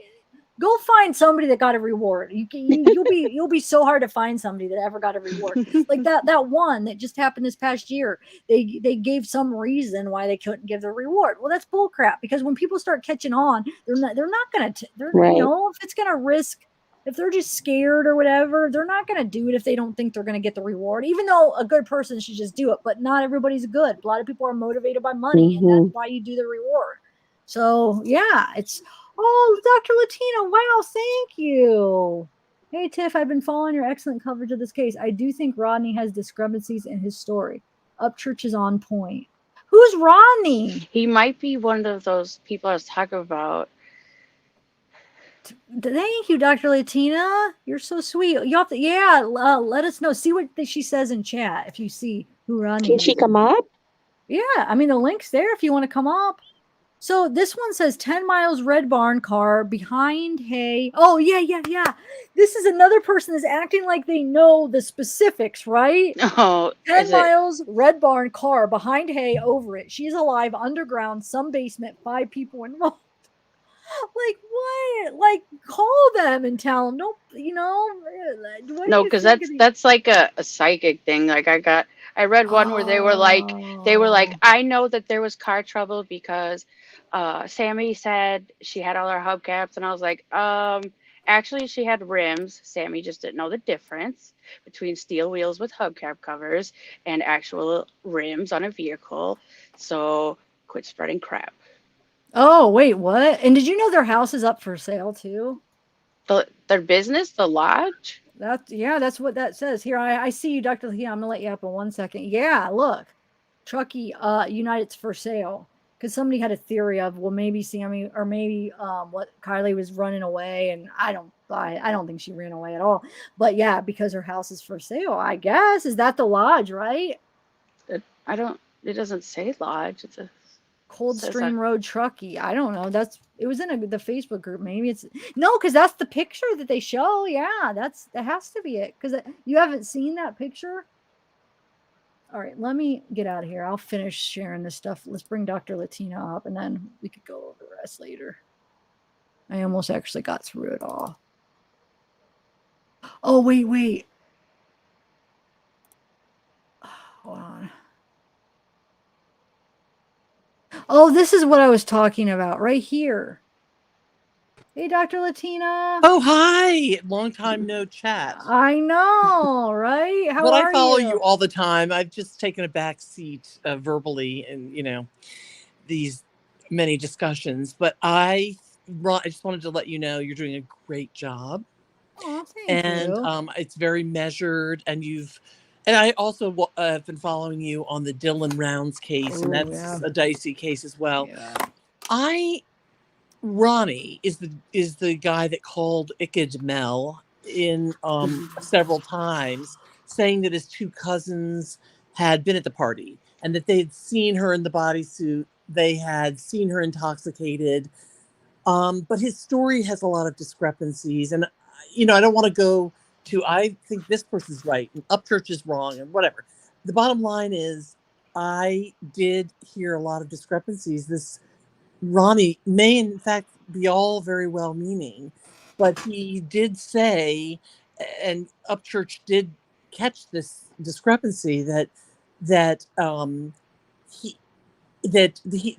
[SPEAKER 1] go find somebody that got a reward. You'll be so hard to find somebody that ever got a reward. Like that one that just happened this past year. They gave some reason why they couldn't give the reward. Well, that's bullcrap because when people start catching on, they're not gonna
[SPEAKER 13] Right.
[SPEAKER 1] if it's gonna risk, if they're just scared or whatever, they're not going to do it if they don't think they're going to get the reward, even though a good person should just do it. But not everybody's good. A lot of people are motivated by money, and that's why you do the reward. So, yeah, Dr. Latina, wow, thank you. Hey, Tiff, I've been following your excellent coverage of this case. I do think Rodney has discrepancies in his story. Upchurch is on point. Who's Rodney?
[SPEAKER 11] He might be one of those people I was talking about.
[SPEAKER 1] Thank you, Dr. Latina. You're so sweet. You have to, let us know. See what she says in chat if you see who Rodney
[SPEAKER 13] Can
[SPEAKER 1] is.
[SPEAKER 13] she come up?
[SPEAKER 1] Yeah, I mean, the link's there if you want to come up. So this one says 10 miles red barn car behind hay. Oh, yeah. This is another person that's acting like they know the specifics, right?
[SPEAKER 11] Oh,
[SPEAKER 1] 10 miles red barn car behind hay over it. She's alive underground, some basement, 5 people involved. Like, what? Like, call them and tell them. Don't, what do
[SPEAKER 11] No,
[SPEAKER 1] you
[SPEAKER 11] because
[SPEAKER 1] think
[SPEAKER 11] that's like a psychic thing. Like I read one where they were like I know that there was car trouble because Sammy said she had all her hubcaps, and I was like, actually she had rims. Sammy just didn't know the difference between steel wheels with hubcap covers and actual rims on a vehicle. So quit spreading crap.
[SPEAKER 1] Oh, wait, what? And did you know their house is up for sale too?
[SPEAKER 11] Their business, the lodge?
[SPEAKER 1] That's what that says. Here, I see you, Dr. Lee. I'm gonna let you up in 1 second. Yeah, look. Truckee United's for sale. Because somebody had a theory of, well, maybe Sammy or maybe what Kiely was running away, and I don't think she ran away at all. But yeah, because her house is for sale, I guess. Is that the lodge, right?
[SPEAKER 11] It doesn't say lodge. It's a
[SPEAKER 1] Coldstream Road, Truckee. I don't know. It was in the Facebook group. Maybe it's no, because that's the picture that they show. Yeah, that has to be it. Because you haven't seen that picture. All right, let me get out of here. I'll finish sharing this stuff. Let's bring Dr. Latina up, and then we could go over the rest later. I almost actually got through it all. Oh, wait. Hold on. Oh, this is what I was talking about right here. Hey, Dr. Latina.
[SPEAKER 14] Oh, hi. Long time no chat.
[SPEAKER 1] I know, right? How are you?
[SPEAKER 14] I follow you all the time. I've just taken a back seat verbally in, these many discussions. But I just wanted to let you know you're doing a great job.
[SPEAKER 1] Oh, thank you.
[SPEAKER 14] It's very measured, and I also have been following you on the Dylan Rounds case, and that's a dicey case as well.
[SPEAKER 1] Yeah.
[SPEAKER 14] Ronnie is the guy that called Icked Mel in several times, saying that his 2 cousins had been at the party and that they had seen her in the bodysuit. They had seen her intoxicated. But his story has a lot of discrepancies, and I don't want to go to I think this person's right and Upchurch is wrong and whatever. The bottom line is I did hear a lot of discrepancies. This Ronnie may in fact be all very well meaning, but he did say, and Upchurch did catch this discrepancy that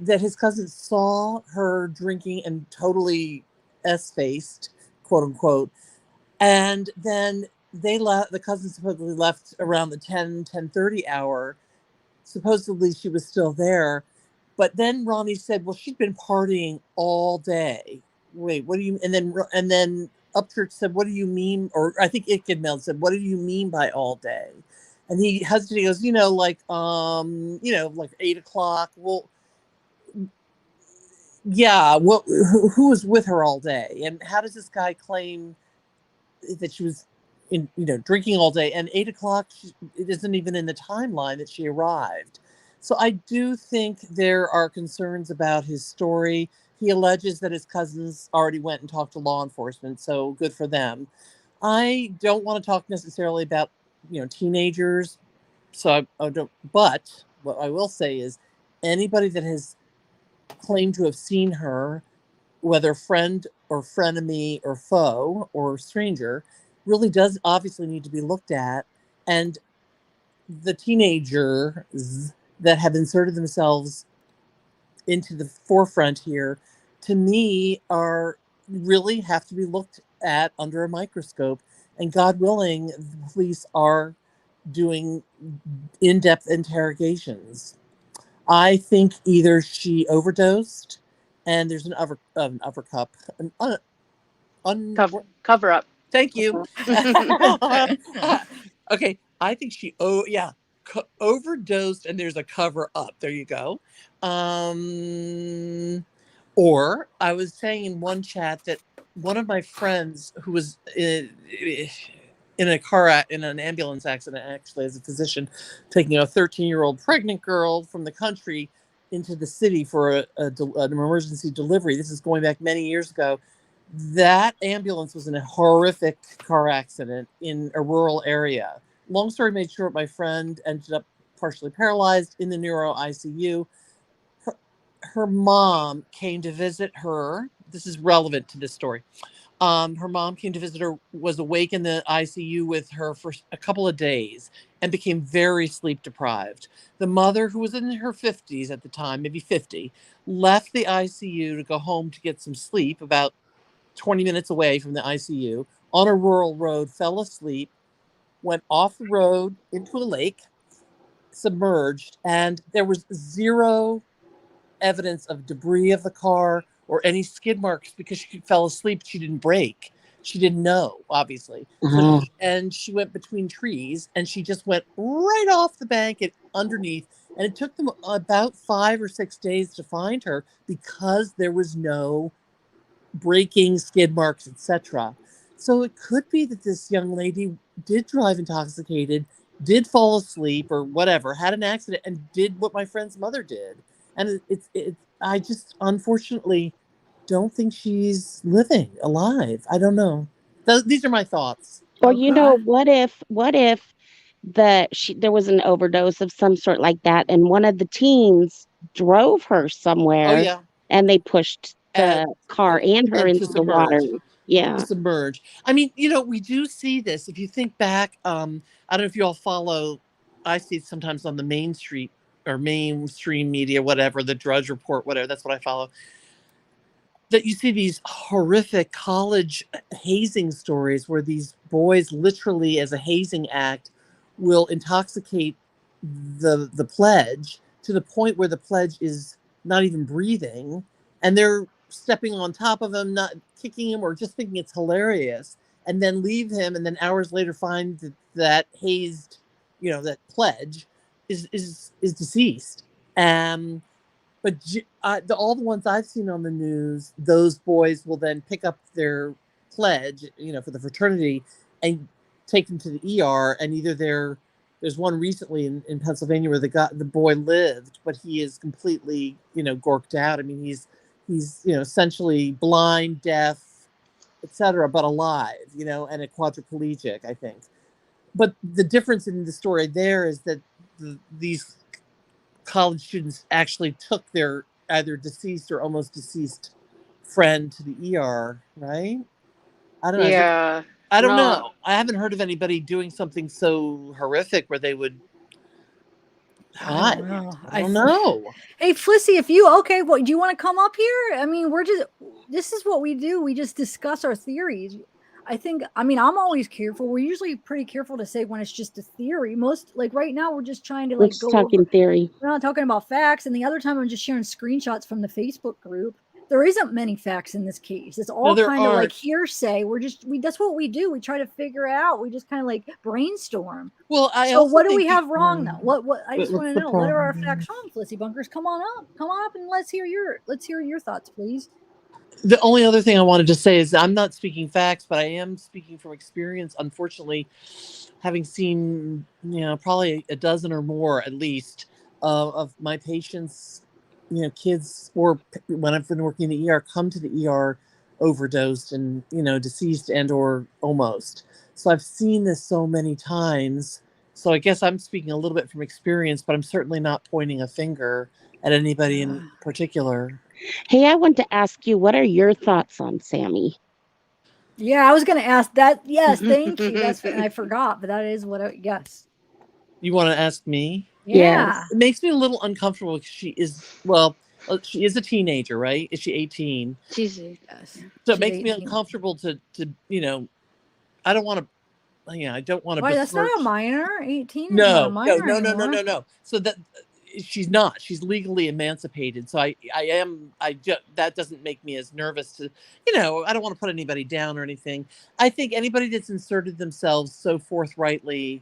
[SPEAKER 14] his cousin saw her drinking and totally s-faced, quote unquote, and then the cousin supposedly left around the 10:30 hour. Supposedly she was still there. But then Ronnie said, well, she'd been partying all day. Wait, what do you, and then Upchurch said, "What do you mean?" Or I think Ickidmel said, "What do you mean by all day?" And he hesitated. He goes, like 8 o'clock. Well, yeah. Well, who was with her all day? And how does this guy claim that she was drinking all day? And 8 o'clock, it isn't even in the timeline that she arrived. So I do think there are concerns about his story. He alleges that his cousins already went and talked to law enforcement, so good for them. I don't want to talk necessarily about teenagers, so I don't. But what I will say is, anybody that has claimed to have seen her, whether friend or frenemy or foe or stranger, really does obviously need to be looked at. And the teenagers that have inserted themselves into the forefront here, to me, are really have to be looked at under a microscope. And God willing, the police are doing in-depth interrogations. I think either she overdosed, and there's an uppercup,
[SPEAKER 11] Cover up.
[SPEAKER 14] Thank you. Okay, I think she overdosed, and there's a cover up. There you go. Or I was saying in one chat that one of my friends who was in an ambulance accident, actually, as a physician, taking a 13-year-old pregnant girl from the country into the city for an emergency delivery. This is going back many years ago. That ambulance was in a horrific car accident in a rural area. Long story made short, my friend ended up partially paralyzed in the neuro ICU. Her mom came to visit her. This is relevant to this story. Her mom came to visit her, was awake in the ICU with her for a couple of days, and became very sleep deprived. The mother, who was in her 50s at the time, maybe 50, left the ICU to go home to get some sleep about 20 minutes away from the ICU on a rural road, fell asleep, went off the road into a lake, submerged, and there was zero evidence of debris of the car or any skid marks because she fell asleep. She didn't brake. She didn't know, obviously. And she went between trees, and she just went right off the bank and underneath. And it took them about 5 or 6 days to find her because there was no braking, skid marks, etc. So it could be that this young lady did drive intoxicated, did fall asleep or whatever, had an accident, and did what my friend's mother did. And I just unfortunately don't think she's living alive. I don't know. These are my thoughts.
[SPEAKER 13] Or what if there was an overdose of some sort like that, and one of the teens drove her somewhere,
[SPEAKER 14] Oh yeah,
[SPEAKER 13] and they pushed the car and her into the water. Yeah.
[SPEAKER 14] To submerge. I mean, we do see this. If you think back, I don't know if you all follow, I see it sometimes on the Main Street or mainstream media, whatever, the Drudge Report, whatever, that's what I follow, that you see these horrific college hazing stories where these boys literally, as a hazing act, will intoxicate the pledge to the point where the pledge is not even breathing, and they're stepping on top of him, not kicking him, or just thinking it's hilarious, and then leave him, and then hours later find that hazed, that pledge is deceased. But all the ones I've seen on the news, those boys will then pick up their pledge, for the fraternity, and take them to the ER. And either there's one recently in Pennsylvania where the boy lived, but he is completely, gorked out. I mean, he's essentially blind, deaf, etc., but alive, and a quadriplegic, I think. But the difference in the story there is that these college students actually took their either deceased or almost deceased friend to the ER, right? I don't know.
[SPEAKER 11] Yeah.
[SPEAKER 14] I don't know. I haven't heard of anybody doing something so horrific where they would hide. I don't know.
[SPEAKER 1] Hey, Flissy, do you want to come up here? I mean, this is what we do. We just discuss our theories. I'm always careful. We're usually pretty careful to say when it's just a theory. Right now, we're just trying to
[SPEAKER 13] Let's talk in theory.
[SPEAKER 1] We're not talking about facts. And the other time, I'm just sharing screenshots from the Facebook group. there isn't many facts in this case. It's
[SPEAKER 14] No,
[SPEAKER 1] all
[SPEAKER 14] there
[SPEAKER 1] kind of like
[SPEAKER 14] aren't.
[SPEAKER 1] hearsay. That's what we do. We try to figure it out. We just kind of like brainstorm.
[SPEAKER 14] Well, I
[SPEAKER 1] So
[SPEAKER 14] also
[SPEAKER 1] what do
[SPEAKER 14] think
[SPEAKER 1] we have wrong though? What I just
[SPEAKER 14] what's
[SPEAKER 1] want to
[SPEAKER 14] the
[SPEAKER 1] know. What are our
[SPEAKER 14] problem?
[SPEAKER 1] facts wrong, Flissy Bunkers? Come on up and let's hear your thoughts, please.
[SPEAKER 14] The only other thing I wanted to say is I'm not speaking facts, but I am speaking from experience. Unfortunately, having seen, probably a dozen or more at least of my patients, kids, or when I've been working in the ER, come to the ER overdosed and, deceased and or almost. So I've seen this so many times. So I guess I'm speaking a little bit from experience, but I'm certainly not pointing a finger at anybody in particular.
[SPEAKER 13] Hey, I want to ask you, what are your thoughts on Sammy?
[SPEAKER 1] Yeah, I was going to ask that. Yes, thank you. That's what I forgot, but that is what yes.
[SPEAKER 14] You want to ask me?
[SPEAKER 1] Yeah.
[SPEAKER 14] It makes me a little uncomfortable because she is a teenager, right? Is she 18?
[SPEAKER 11] Yes.
[SPEAKER 14] So it makes me uncomfortable to I don't want to, I don't want to
[SPEAKER 1] Why, that's not a
[SPEAKER 14] besmirch.
[SPEAKER 1] minor. 18 is not a minor anymore.
[SPEAKER 14] No. So that she's not. She's legally emancipated. So that doesn't make me as nervous to, I don't want to put anybody down or anything. I think anybody that's inserted themselves so forthrightly,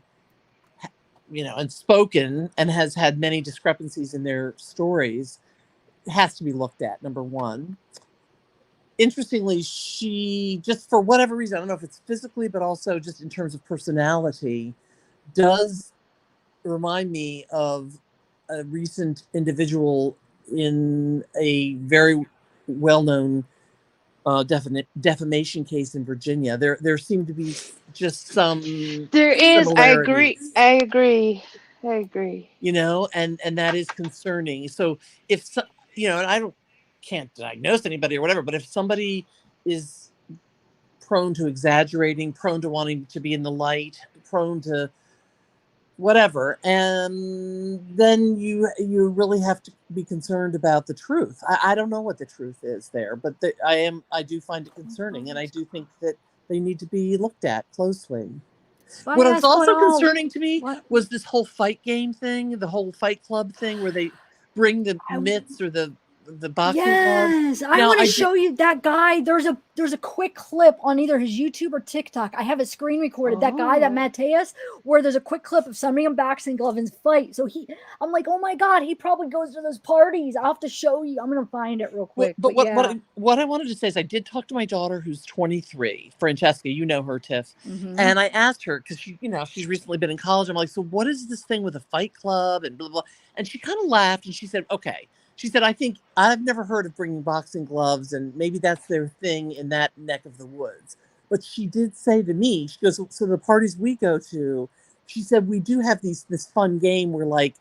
[SPEAKER 14] and spoken and has had many discrepancies in their stories has to be looked at, number one. Interestingly, she, just for whatever reason, I don't know if it's physically, but also just in terms of personality, does remind me of a recent individual in a very well-known defamation case in Virginia. There seem to be just some
[SPEAKER 11] There is. I agree.
[SPEAKER 14] similarities.
[SPEAKER 11] I agree.
[SPEAKER 14] And that is concerning. So if and I can't diagnose anybody or whatever, but if somebody is prone to exaggerating, prone to wanting to be in the light, prone to whatever, and then you really have to be concerned about the truth. I don't know what the truth is there, but I do find it concerning, and I do think that they need to be looked at closely. What was also concerning to me was this whole fight game thing, the whole Fight Club thing, where they bring the mitts or the boxing
[SPEAKER 1] Yes,
[SPEAKER 14] glove.
[SPEAKER 1] I want to show you that guy. There's a quick clip on either his YouTube or TikTok. I have it screen recorded. That guy, that Mateus, where there's a quick clip of somebody in boxing glove and fight. So I'm like, oh my god, he probably goes to those parties. I'll have to show you. I'm gonna find it real quick.
[SPEAKER 14] But what I wanted to say is I did talk to my daughter who's 23, Francesca. You know her, Tiff.
[SPEAKER 1] Mm-hmm.
[SPEAKER 14] And I asked her because she's recently been in college. I'm like, so what is this thing with a Fight Club and blah blah? And she kind of laughed and she said, okay. She said, I think I've never heard of bringing boxing gloves, and maybe that's their thing in that neck of the woods. But she did say to me, she goes, so the parties we go to, she said, we do have this fun game where, like,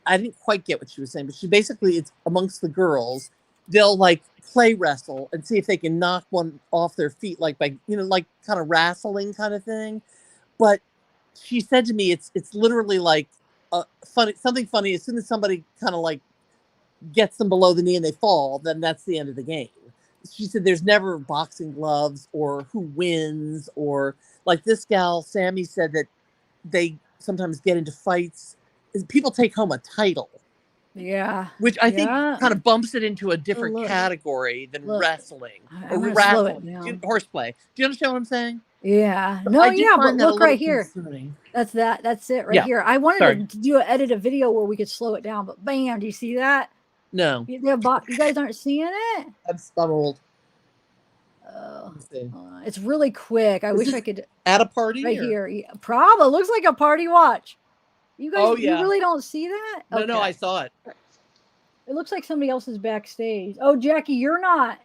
[SPEAKER 14] I didn't quite get what she was saying, but she basically, it's amongst the girls, they'll like play wrestle and see if they can knock one off their feet, like by, like kind of wrestling kind of thing. But she said to me, it's literally like something funny. As soon as somebody kind of like gets them below the knee and they fall, then that's the end of the game. She said there's never boxing gloves or who wins, or like this gal, Sammy, said that they sometimes get into fights. People take home a title.
[SPEAKER 1] Yeah.
[SPEAKER 14] Which I think kind of bumps it into a different category than wrestling or horseplay. Do you understand what I'm saying?
[SPEAKER 1] Yeah. No, but look right here.
[SPEAKER 14] Concerning.
[SPEAKER 1] That's it right here. I wanted to edit a video where we could slow it down, but bam, do you see that?
[SPEAKER 14] No.
[SPEAKER 1] You guys aren't seeing it?
[SPEAKER 14] I'm old.
[SPEAKER 1] It's really quick. I wish I could.
[SPEAKER 14] At a party?
[SPEAKER 1] Right here. Yeah, probably. Looks like a party watch. You guys, you really don't see that?
[SPEAKER 14] No, I saw it.
[SPEAKER 1] It looks like somebody else is backstage. Oh, Jackie, you're not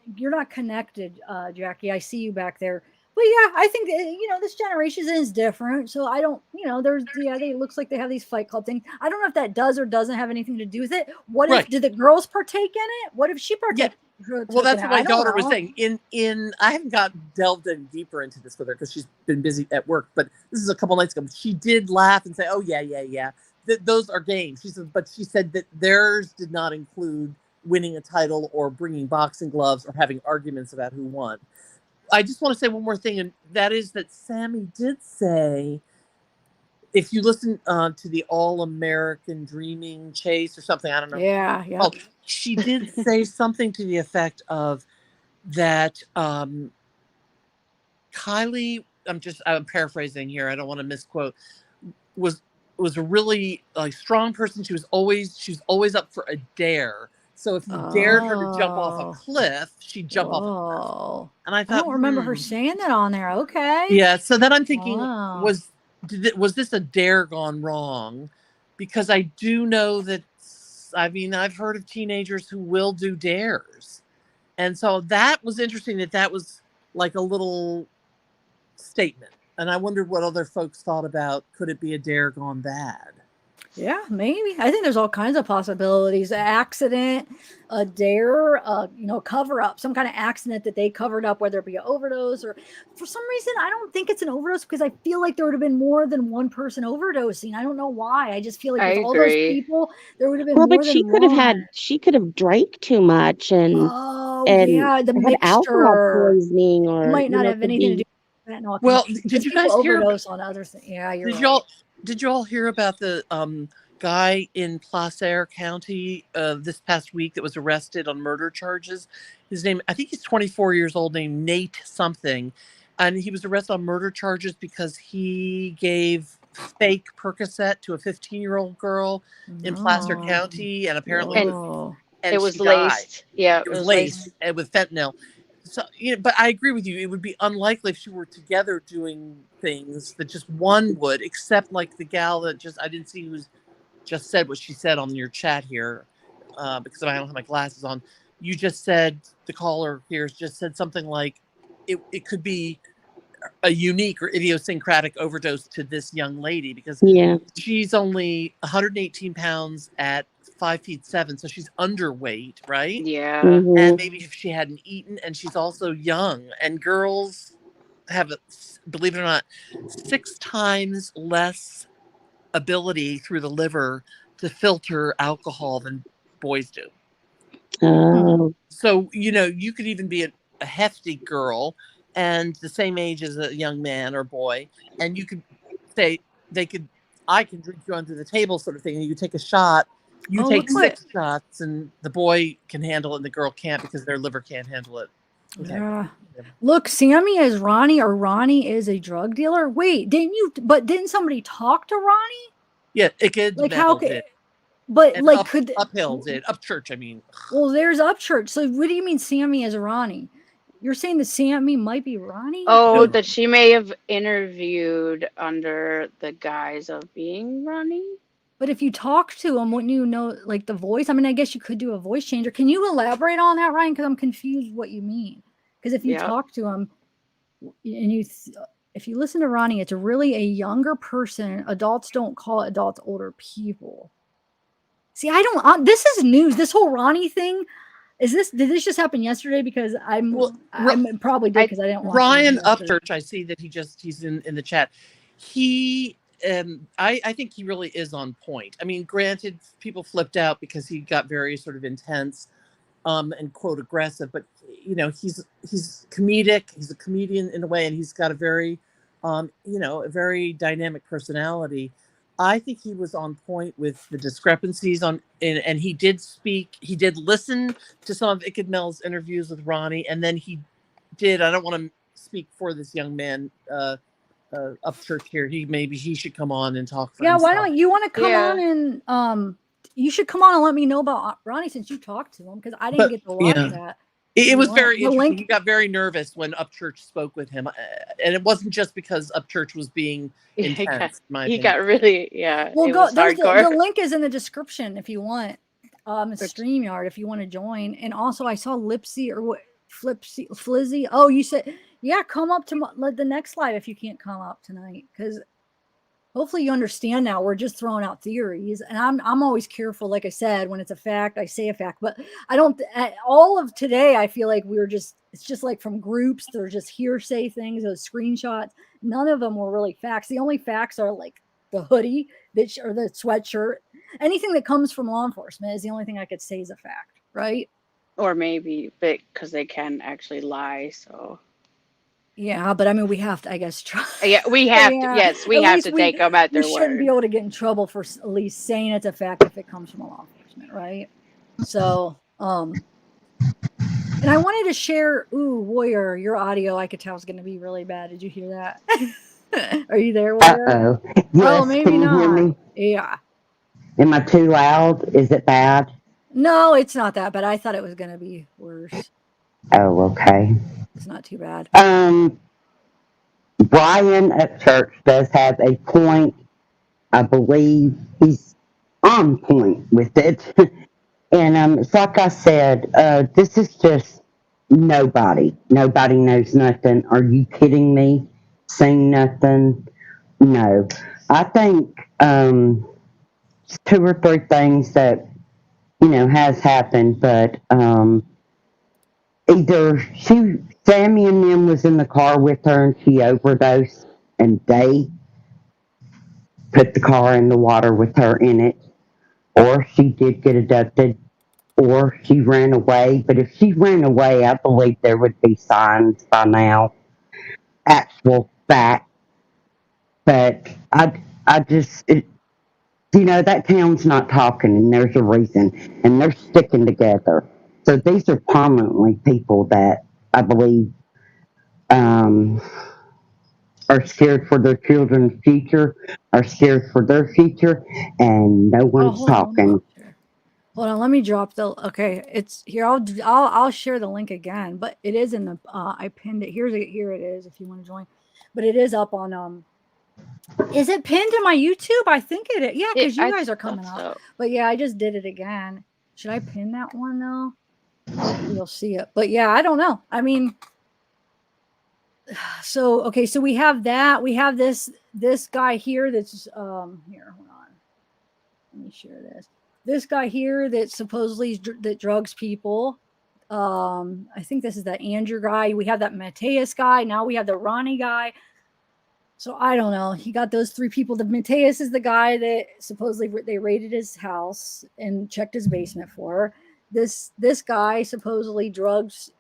[SPEAKER 1] connected, Jackie. I see you back there. But yeah, I think this generation is different. So I don't, it looks like they have these Fight Club things. I don't know if that does or doesn't have anything to do with it. What if did the girls partake in it? What if she partook?
[SPEAKER 14] Yeah. Well, that's what my daughter was saying. I haven't delved in deeper into this with her because she's been busy at work. But this is a couple nights ago. She did laugh and say, "Oh yeah. Those are games." She said, but she said that theirs did not include winning a title or bringing boxing gloves or having arguments about who won. I just want to say one more thing, and that is that Sammy did say, if you listen to the All-American Dreaming Chase or something, I don't know.
[SPEAKER 1] Yeah.
[SPEAKER 14] Well, she did say something to the effect of, that Kiely, I'm paraphrasing here, I don't want to misquote, was a really strong person. She was always up for a dare. So if you dared her to jump off a cliff, she'd jump off a cliff. And I thought,
[SPEAKER 1] I don't remember her saying that on there. Okay.
[SPEAKER 14] Yeah, so then I'm thinking,
[SPEAKER 1] Wow.
[SPEAKER 14] was this a dare gone wrong? Because I do know that, I mean, I've heard of teenagers who will do dares. And so that was interesting that was like a little statement. And I wondered what other folks thought about, could it be a dare gone bad?
[SPEAKER 1] Yeah, maybe. I think there's all kinds of possibilities. An accident, a dare, cover up, some kind of accident that they covered up, whether it be an overdose or for some reason, I don't think it's an overdose because I feel like there would have been more than one person overdosing. I don't know why. I just feel like with all those people, there would have been more
[SPEAKER 13] but
[SPEAKER 1] than
[SPEAKER 13] she could have drank too much and
[SPEAKER 1] yeah, the
[SPEAKER 13] had alcohol poisoning or
[SPEAKER 1] it might not have anything to do with fentanyl.
[SPEAKER 14] Well, did you guys hear
[SPEAKER 1] overdose on other things? Yeah, you're
[SPEAKER 14] Did you all hear about the guy in Placer County this past week that was arrested on murder charges? His name, I think he's 24 years old, named Nate something. And he was arrested on murder charges because he gave fake Percocet to a 15-year-old girl in Placer County. And apparently
[SPEAKER 11] it was laced. Yeah,
[SPEAKER 14] it was laced with fentanyl. So, but I agree with you. It would be unlikely if she were together doing things that just one would, except like the gal that I didn't see who's just said what she said on your chat here, because I don't have my glasses on. You just said, the caller here just said something like, it could be a unique or idiosyncratic overdose to this young lady because she's only 118 pounds at 5'7", so she's underweight, right?
[SPEAKER 11] Yeah.
[SPEAKER 13] Mm-hmm.
[SPEAKER 14] And maybe if she hadn't eaten, and she's also young, and girls have, believe it or not, 6 times less ability through the liver to filter alcohol than boys do.
[SPEAKER 13] Oh.
[SPEAKER 14] So, you could even be a hefty girl and the same age as a young man or boy, and you could say, I can drink you under the table sort of thing, and you take a shot. You take 6 shots, and the boy can handle it, and the girl can't because their liver can't handle it. Okay.
[SPEAKER 1] Yeah. Look, Sammy is Ronnie, or Ronnie is a drug dealer. Wait, didn't somebody talk to Ronnie?
[SPEAKER 14] Yeah, it could.
[SPEAKER 1] Like how could? But
[SPEAKER 14] and
[SPEAKER 1] like could
[SPEAKER 14] Uphill did Upchurch? I mean.
[SPEAKER 1] Well, there's Upchurch. So what do you mean Sammy is Ronnie? You're saying that Sammy might be Ronnie?
[SPEAKER 11] Oh, that she may have interviewed under the guise of being Ronnie?
[SPEAKER 1] But if you talk to him, wouldn't you know, like, the voice? I mean, I guess you could do a voice changer. Can you elaborate on that, Ryan? Because I'm confused what you mean. Because if you talk to him, and if you listen to Ronnie, it's really a younger person. Adults don't call adults older people. See, I don't. This is news. This whole Ronnie thing. Did this just happen yesterday? Because I probably did because I didn't watch
[SPEAKER 14] Ryan Upchurch. I see that he's in the chat. I think he really is on point. I mean, granted, people flipped out because he got very sort of intense and quote aggressive, but he's comedic. He's a comedian in a way, and he's got a very a very dynamic personality. I think he was on point with the discrepancies and he did speak. He did listen to some of Iked Mel's interviews with Ronnie, and then he did. I don't want to speak for this young man. Upchurch here. Maybe he should come on and talk for himself.
[SPEAKER 1] Why don't you want to come on and you should come on and let me know about Ronnie since you talked to him because I didn't get to watch that.
[SPEAKER 14] It was very interesting. He got very nervous when Upchurch spoke with him, and it wasn't just because Upchurch was being intense.
[SPEAKER 11] He got really
[SPEAKER 1] Well,
[SPEAKER 11] it was hardcore.
[SPEAKER 1] The link is in the description if you want. It's StreamYard if you want to join, and also I saw Lipsy or what Flizzy. Oh, you said. Yeah, come up to the next live if you can't come up tonight, because hopefully you understand now. We're just throwing out theories, and I'm always careful. Like I said, when it's a fact, I say a fact, but I don't. All of today, I feel like it's just like from groups. They're just hearsay things, those screenshots. None of them were really facts. The only facts are like the hoodie or the sweatshirt. Anything that comes from law enforcement is the only thing I could say is a fact, right?
[SPEAKER 11] Or maybe, but because they can actually lie, so.
[SPEAKER 1] Yeah, but I mean, we have to, I guess, try.
[SPEAKER 11] Yeah, we have to. Yes, we have to take them at their word.
[SPEAKER 1] We shouldn't be able to get in trouble for at least saying it's a fact if it comes from law enforcement, right? So, And I wanted to share, Warrior, your audio I could tell is going to be really bad. Did you hear that? Are you there, Warrior?
[SPEAKER 15] Uh-oh. Yes,
[SPEAKER 1] Maybe
[SPEAKER 15] can you hear
[SPEAKER 1] not.
[SPEAKER 15] me?
[SPEAKER 1] Yeah.
[SPEAKER 15] Am I too loud? Is it bad?
[SPEAKER 1] No, it's not that bad. I thought it was going to be worse.
[SPEAKER 15] Oh, okay.
[SPEAKER 1] It's not too bad.
[SPEAKER 15] Brian Upchurch does have a point. I believe he's on point with it. And it's like I said, this is just nobody. Nobody knows nothing. Are you kidding me? Saying nothing? No. I think 2 or 3 things that, has happened, but either Sammy and them was in the car with her and she overdosed and they put the car in the water with her in it, or she did get abducted, or she ran away. But if she ran away, I believe there would be signs by now, actual fact. But I just, that town's not talking, and there's a reason, and they're sticking together. So these are prominently people that I believe are scared for their children's future, are scared for their future, and no one's
[SPEAKER 1] hold on.
[SPEAKER 15] talking.
[SPEAKER 1] Hold on, let me drop the. Okay, it's here. I'll share the link again, but it is in the. I pinned it. Here it is. If you want to join, but it is up on. Is it pinned to my YouTube? I think it is. Yeah, because you guys are coming up. But yeah, I just did it again. Should I pin that one though? You'll see it. But yeah, I don't know. I mean, so okay, so we have that. We have this guy here. That's here. Hold on. Let me share this. This guy here that supposedly that drugs people. I think this is that Andrew guy. We have that Mateus guy. Now we have the Ronnie guy. So I don't know. He got those 3 people. The Mateus is the guy that supposedly they raided his house and checked his basement for. This guy supposedly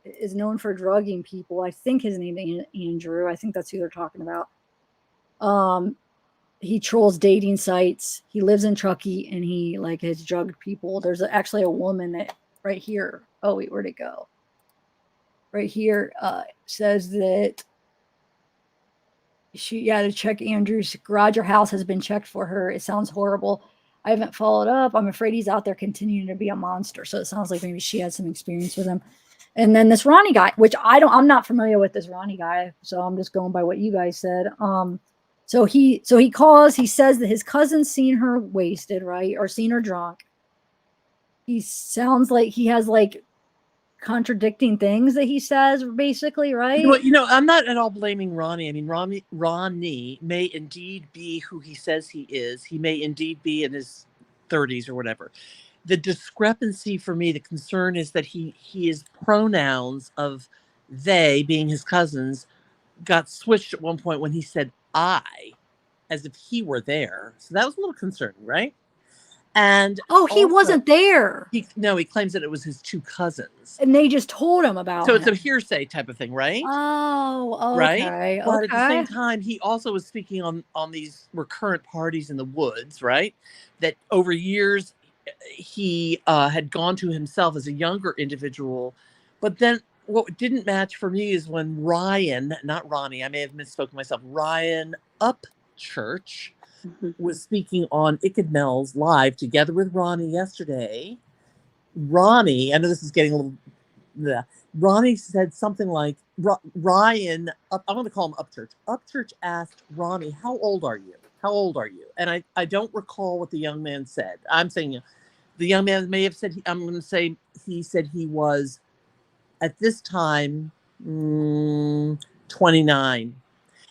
[SPEAKER 1] is known for drugging people. I think his name is Andrew. I think that's who they're talking about. He trolls dating sites. He lives in Truckee and he has drugged people. There's actually a woman that right here. Oh wait, where'd it go? Right here says that to check Andrew's garage or house has been checked for her. It sounds horrible. I haven't followed up. I'm afraid he's out there continuing to be a monster. So it sounds like maybe she had some experience with him. And then this Ronnie guy, which I'm not familiar with this Ronnie guy. So I'm just going by what you guys said. So he calls, he says that his cousin's seen her wasted, right? Or seen her drunk. He sounds like he has contradicting things that he says, basically, right?
[SPEAKER 14] Well, I'm not at all blaming Ronnie. I mean, Ronnie may indeed be who he says he is. He may indeed be in his 30s or whatever. The discrepancy for me, the concern is that his pronouns of they being his cousins got switched at one point when he said I, as if he were there. So that was a little concerning, right? And
[SPEAKER 1] he wasn't there.
[SPEAKER 14] He claims that it was his 2 cousins,
[SPEAKER 1] and they just told him about.
[SPEAKER 14] So it's a hearsay type of thing, right?
[SPEAKER 1] Oh, okay.
[SPEAKER 14] Right. But at the same time, he also was speaking on these recurrent parties in the woods, right? That over years he had gone to himself as a younger individual, but then what didn't match for me is when Ryan, not Ronnie, I may have misspoken myself, Ryan Upchurch was speaking on Icked Mel's live together with Ronnie yesterday. Ronnie, I know this is getting a little... Ronnie said something like, Ryan, I'm going to call him Upchurch. Upchurch asked Ronnie, how old are you? How old are you? And I don't recall what the young man said. I'm saying the young man may have said, I'm going to say he said he was, at this time, 29.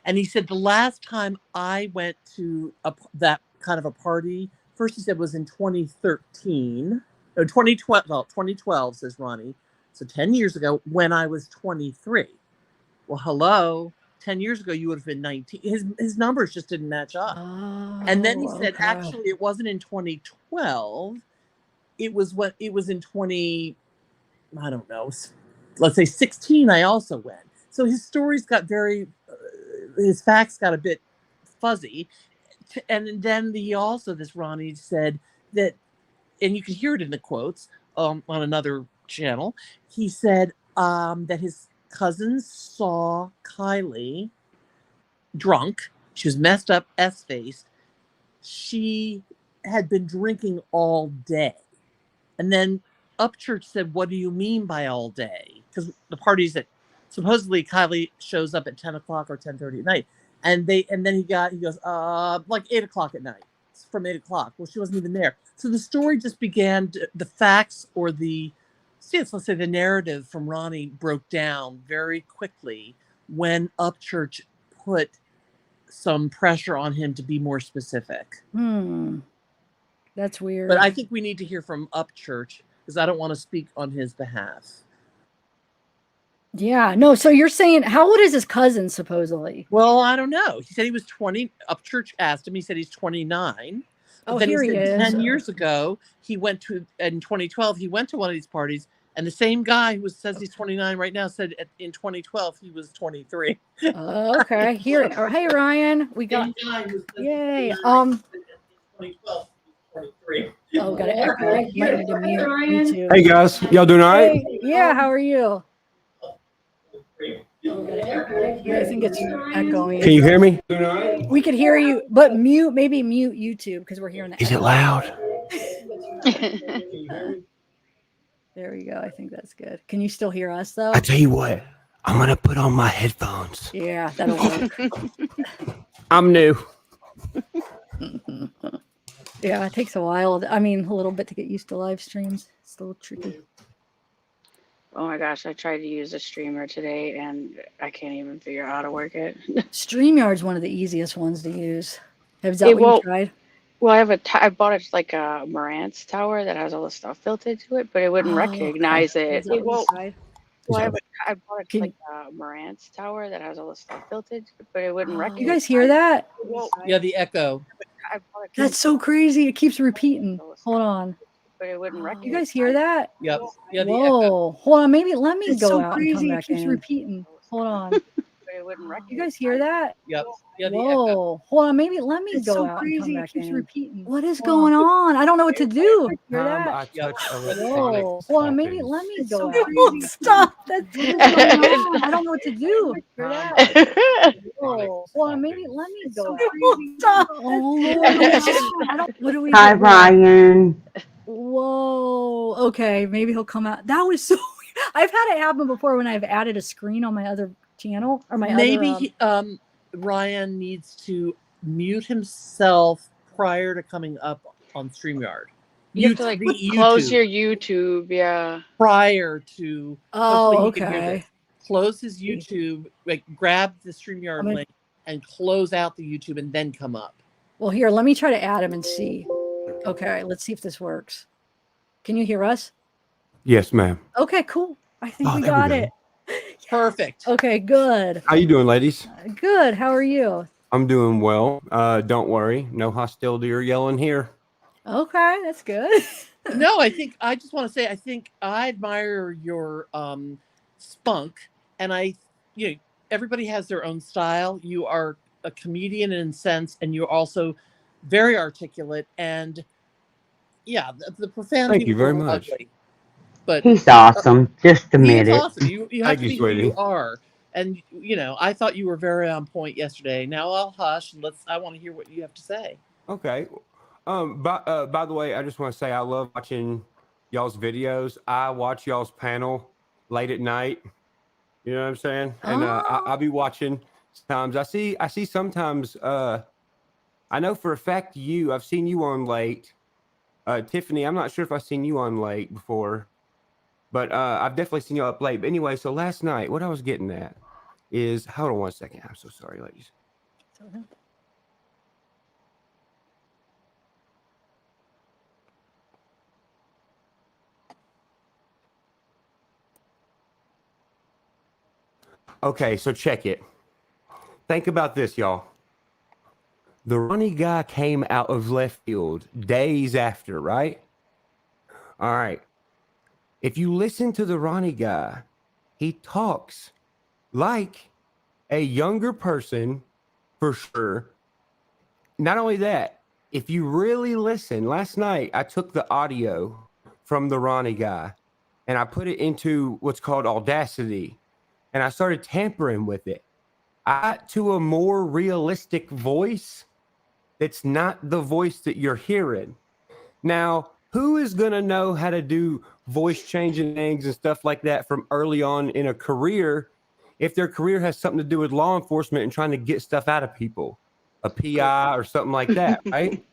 [SPEAKER 14] And he said, the last time I went to that kind of a party, first he said was in 2013. No, 2012. Well, 2012, says Ronnie. So 10 years ago, when I was 23. Well, hello. 10 years ago, you would have been 19. His numbers just didn't match up. And then he said, actually, it wasn't in 2012. It was in 20, I don't know, let's say 16, I also went. So his stories got his facts got a bit fuzzy. And then this Ronnie said that, and you can hear it in the quotes on another channel, he said, that his cousins saw Kiely drunk. She was messed up, S-faced. She had been drinking all day. And then Upchurch said, "What do you mean by all day?" Because the party's at supposedly Kiely shows up at 10 o'clock or 10:30 at night. And then he goes, like 8 o'clock at night. It's from 8 o'clock. Well, she wasn't even there. So the story just began, the facts or let's say the narrative from Ronnie broke down very quickly when Upchurch put some pressure on him to be more specific.
[SPEAKER 1] That's weird.
[SPEAKER 14] But I think we need to hear from Upchurch because I don't want to speak on his behalf.
[SPEAKER 1] Yeah, no, so you're saying, how old is his cousin, supposedly?
[SPEAKER 14] Well, I don't know. He said he was 20. Upchurch asked him. He said he's 29. But then
[SPEAKER 1] here
[SPEAKER 14] he
[SPEAKER 1] he
[SPEAKER 14] said
[SPEAKER 1] is.
[SPEAKER 14] 10 years ago, in 2012, he went to one of these parties, and the same guy who says he's 29 right now said in 2012 he was 23.
[SPEAKER 1] Okay, here. Hey, Ryan, we got. Yay.
[SPEAKER 14] 2012. 23.
[SPEAKER 1] Oh, got it. Might need to mute me too.
[SPEAKER 16] Hey guys, y'all doing all right?
[SPEAKER 1] Hey, yeah, how are you? I think it's echoing.
[SPEAKER 16] Can you hear me?
[SPEAKER 1] We could hear you, but maybe mute YouTube because we're hearing the.
[SPEAKER 16] Is it loud?
[SPEAKER 1] There we go. I think that's good. Can you still hear us though?
[SPEAKER 16] I tell you what, I'm gonna put on my headphones.
[SPEAKER 1] Yeah, that'll work.
[SPEAKER 16] I'm new.
[SPEAKER 1] Yeah, it takes a while. A little bit to get used to live streams. It's a little tricky.
[SPEAKER 11] Oh my gosh, I tried to use a streamer today and I can't even figure out how to work it.
[SPEAKER 1] StreamYard's one of the easiest ones to use. Is that what you tried?
[SPEAKER 11] Well, I bought it like a Marantz tower that has all the stuff filtered to it, but it wouldn't recognize it. I bought it like a Marantz tower that has all the stuff filtered, but it wouldn't recognize.
[SPEAKER 1] You guys hear that?
[SPEAKER 14] Yeah, the echo.
[SPEAKER 1] That's so crazy. It keeps repeating. Hold on.
[SPEAKER 11] But it wouldn't recognize.
[SPEAKER 1] You guys hear that?
[SPEAKER 14] Yep. Yeah, the
[SPEAKER 1] Whoa.
[SPEAKER 14] echo.
[SPEAKER 1] Hold on. Maybe let me go
[SPEAKER 11] so
[SPEAKER 1] out
[SPEAKER 11] crazy,
[SPEAKER 1] and come
[SPEAKER 11] it
[SPEAKER 1] back
[SPEAKER 11] keeps
[SPEAKER 1] in. Repeating. Hold on.
[SPEAKER 11] But it wouldn't recognize.
[SPEAKER 1] You guys hear that?
[SPEAKER 14] Yep. Yeah, the
[SPEAKER 1] Whoa.
[SPEAKER 14] echo.
[SPEAKER 1] Hold on. Maybe let me go
[SPEAKER 11] so
[SPEAKER 1] out
[SPEAKER 11] crazy,
[SPEAKER 1] and come
[SPEAKER 11] it
[SPEAKER 1] back
[SPEAKER 11] keeps
[SPEAKER 1] in.
[SPEAKER 11] repeating.
[SPEAKER 1] What is going on? I don't know what to do. Hear
[SPEAKER 16] I
[SPEAKER 1] that?
[SPEAKER 16] touch
[SPEAKER 1] Whoa.
[SPEAKER 16] electronics.
[SPEAKER 1] Hold on. Maybe let me go
[SPEAKER 11] so
[SPEAKER 1] out.
[SPEAKER 11] crazy.
[SPEAKER 1] Stop. That's what is going on? I don't know what to do. Hear that? Whoa. Hold on. Maybe let me go out. Stop. Oh, Lord. What do we
[SPEAKER 15] Hi,
[SPEAKER 1] do?
[SPEAKER 15] Ryan.
[SPEAKER 1] Whoa. Okay, maybe he'll come out. That was so weird. I've had it happen before when I've added a screen on my other channel or my
[SPEAKER 14] Maybe
[SPEAKER 1] other.
[SPEAKER 14] Ryan needs to mute himself prior to coming up on StreamYard.
[SPEAKER 11] You have to like close your YouTube, yeah.
[SPEAKER 14] Prior to.
[SPEAKER 1] Oh,
[SPEAKER 14] hopefully he can hear
[SPEAKER 1] okay.
[SPEAKER 14] this. Close his YouTube, like grab the StreamYard link and close out the YouTube and then come up.
[SPEAKER 1] Well, here, let me try to add him and see. Okay, let's see if this works. Can you hear us?
[SPEAKER 16] Yes, ma'am.
[SPEAKER 1] Okay, cool. I think we
[SPEAKER 16] there we
[SPEAKER 1] got
[SPEAKER 16] go.
[SPEAKER 1] it.
[SPEAKER 14] Perfect.
[SPEAKER 1] Okay, good.
[SPEAKER 16] How you doing, ladies?
[SPEAKER 1] Good. How are you?
[SPEAKER 16] I'm doing well. Don't worry, no hostility or yelling here.
[SPEAKER 1] Okay, that's good.
[SPEAKER 14] No, I just want to say I admire your spunk, and everybody has their own style. You are a comedian in a sense, and you're also very articulate, and yeah, the profanity.
[SPEAKER 16] Thank you very much.
[SPEAKER 14] Ugly, but
[SPEAKER 15] He's awesome. Just
[SPEAKER 14] he
[SPEAKER 15] admit
[SPEAKER 14] is
[SPEAKER 15] it.
[SPEAKER 14] awesome. You have
[SPEAKER 16] Thank
[SPEAKER 14] to
[SPEAKER 16] you,
[SPEAKER 14] be who you
[SPEAKER 16] sweetie.
[SPEAKER 14] are, and I thought you were very on point yesterday. Now I'll hush and I want to hear what you have to say.
[SPEAKER 16] Okay. By the way, I just want to say I love watching y'all's videos. I watch y'all's panel late at night. You know what I'm saying? And I'll be watching sometimes. I see sometimes. I know for a fact I've seen you on late. Tiffany, I'm not sure if I've seen you on late before, but I've definitely seen you up late. But anyway, so last night, what I was getting at is, hold on one second. I'm so sorry, ladies. Okay, so check it. Think about this, y'all. The Ronnie guy came out of left field days after, right? All right. If you listen to the Ronnie guy, he talks like a younger person for sure. Not only that, if you really listen, last night I took the audio from the Ronnie guy and I put it into what's called Audacity, and I started tampering with it. I got to a more realistic voice that's not the voice that you're hearing. Now, who is going to know how to do voice changing things and stuff like that from early on in a career if their career has something to do with law enforcement and trying to get stuff out of people? A PI or something like that, right?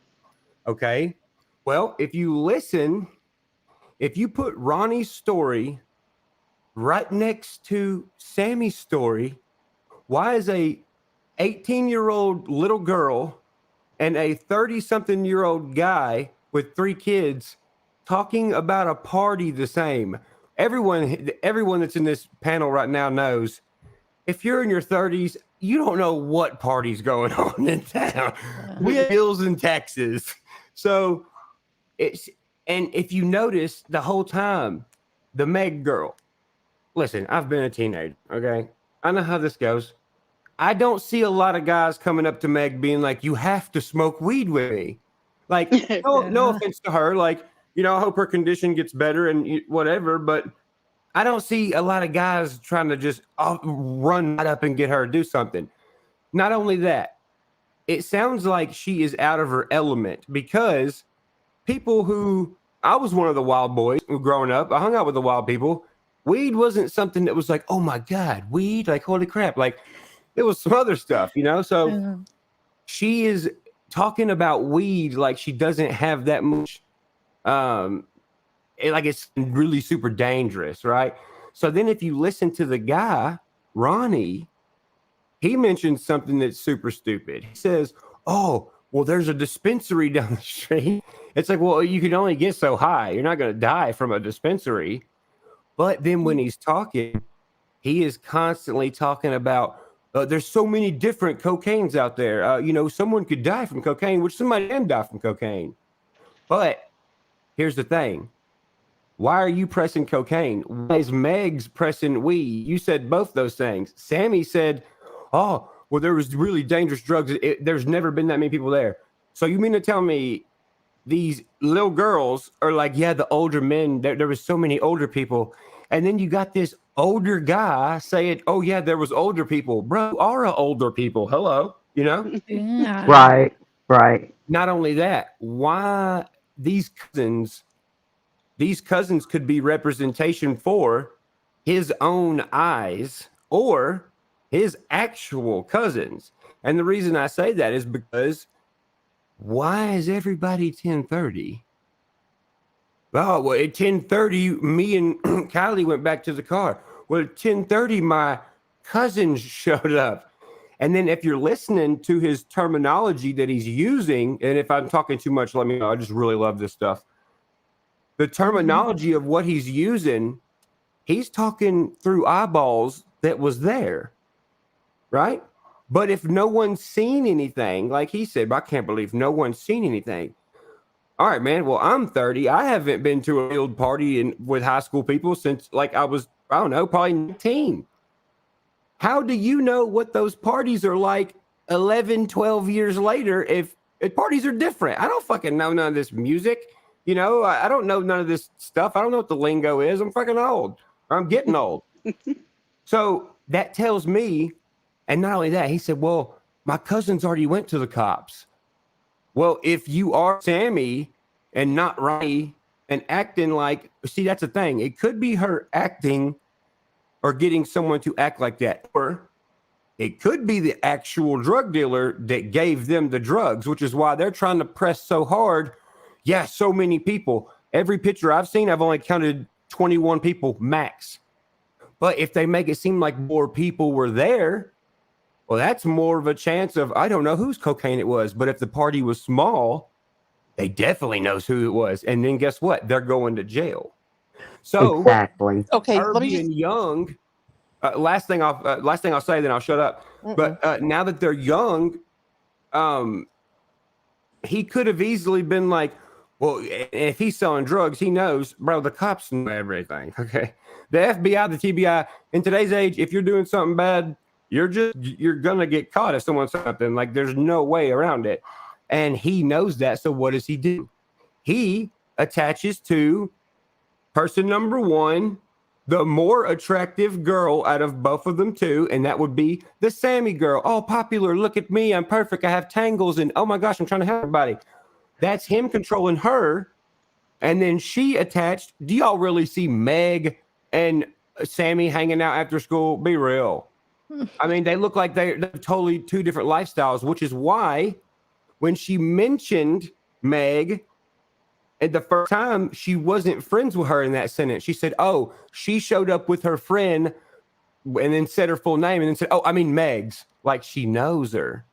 [SPEAKER 16] Okay. Well, if you listen, if you put Ronnie's story right next to Sammy's story, why is a 18-year-old little girl and a 30-something-year-old guy with 3 kids talking about a party the same? Everyone that's in this panel right now knows if you're in your 30s, you don't know what party's going on in town. We have bills in Texas. So and if you notice the whole time, the Meg girl, listen, I've been a teenager, okay? I know how this goes. I don't see a lot of guys coming up to Meg being like, you have to smoke weed with me. Like, no offense to her. Like, you know, I hope her condition gets better and whatever, but I don't see a lot of guys trying to just run right up and get her to do something. Not only that, it sounds like she is out of her element because people I was one of the wild boys growing up. I hung out with the wild people. Weed wasn't something that was like, oh my God, weed? Like, holy crap. Like, it was some other stuff, you know? So she is talking about weed like she doesn't have that much, like it's really super dangerous, right? So then if you listen to the guy, Ronnie, he mentions something that's super stupid. He says, oh, well, there's a dispensary down the street. It's like, well, you can only get so high. You're not going to die from a dispensary. But then when he's talking, he is constantly talking about, there's so many different cocaines out there. You know, someone could die from cocaine, which somebody can die from cocaine. But here's the thing. Why are you pressing cocaine? Why is Meg's pressing weed? You said both those things. Sammy said, oh, well, there was really dangerous drugs. There's never been that many people there. So you mean to tell me these little girls are like, yeah, the older men, there was so many older people. And then you got this older guy saying, oh, yeah, there was older people. Bro, you are older people. Hello, you know?
[SPEAKER 15] Right, right.
[SPEAKER 16] Not only that, why these cousins could be representation for his own eyes or his actual cousins. And the reason I say that is because why is everybody 10:30? Oh, well, at 10:30, me and Kiely went back to the car. Well, at 10:30, my cousins showed up. And then if you're listening to his terminology that he's using, and if I'm talking too much, let me know. I just really love this stuff. The terminology of what he's using, he's talking through eyeballs that was there, right? But if no one's seen anything, like he said, I can't believe no one's seen anything. All right, man. Well, I'm 30. I haven't been to a field party with high school people since like I was, I don't know, probably 19. How do you know what those parties are like 11, 12 years later if parties are different? I don't fucking know none of this music. You know, I don't know none of this stuff. I don't know what the lingo is. I'm fucking old. Or I'm getting old. So that tells me, and not only that, he said, well, my cousins already went to the cops. Well, if you are Sammy and not Ronnie and acting like, see, that's the thing. It could be her acting or getting someone to act like that. Or it could be the actual drug dealer that gave them the drugs, which is why they're trying to press so hard. Yeah, so many people. Every picture I've seen, I've only counted 21 people max. But if they make it seem like more people were there, well, that's more of a chance of, I don't know whose cocaine it was. But if the party was small, they definitely knows who it was. And then guess what? They're going to jail. So
[SPEAKER 15] exactly.
[SPEAKER 14] Okay,
[SPEAKER 16] her
[SPEAKER 14] let me
[SPEAKER 16] being
[SPEAKER 14] just
[SPEAKER 16] young. Last thing I'll say, then I'll shut up. But now that they're young, he could have easily been like, well, if he's selling drugs, he knows, bro, the cops know everything. Okay. The FBI, the TBI, in today's age, if you're doing something bad, you're going to get caught if someone says something. Like, there's no way around it. And he knows that. So what does he do? He attaches to person number one, the more attractive girl out of both of them too, and that would be the Sammy girl. Oh, popular, look at me, I'm perfect, I have tangles, and oh my gosh, I'm trying to help everybody. That's him controlling her, and then she attached. Do y'all really see Meg and Sammy hanging out after school? Be real. I mean, they look like they're totally two different lifestyles, which is why when she mentioned Meg, and the first time, she wasn't friends with her in that sentence. She said, oh, she showed up with her friend and then said her full name and then said, oh, I mean Meg's. Like she knows her.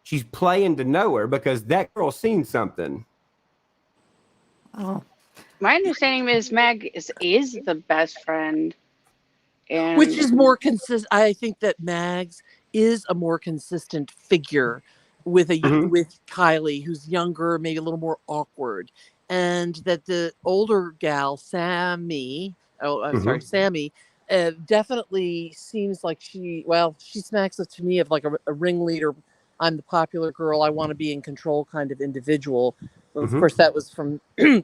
[SPEAKER 16] She's playing to know her because that girl's seen something.
[SPEAKER 1] Oh.
[SPEAKER 11] My understanding is Meg is the best friend. And
[SPEAKER 14] Which is more consistent. I think that Mags is a more consistent figure with with Kiely, who's younger, maybe a little more awkward, and that the older gal, Sammy, Sammy, definitely seems like she smacks up to me of like a ringleader. I'm the popular girl. I want to be in control kind of individual. Well, of course, that was from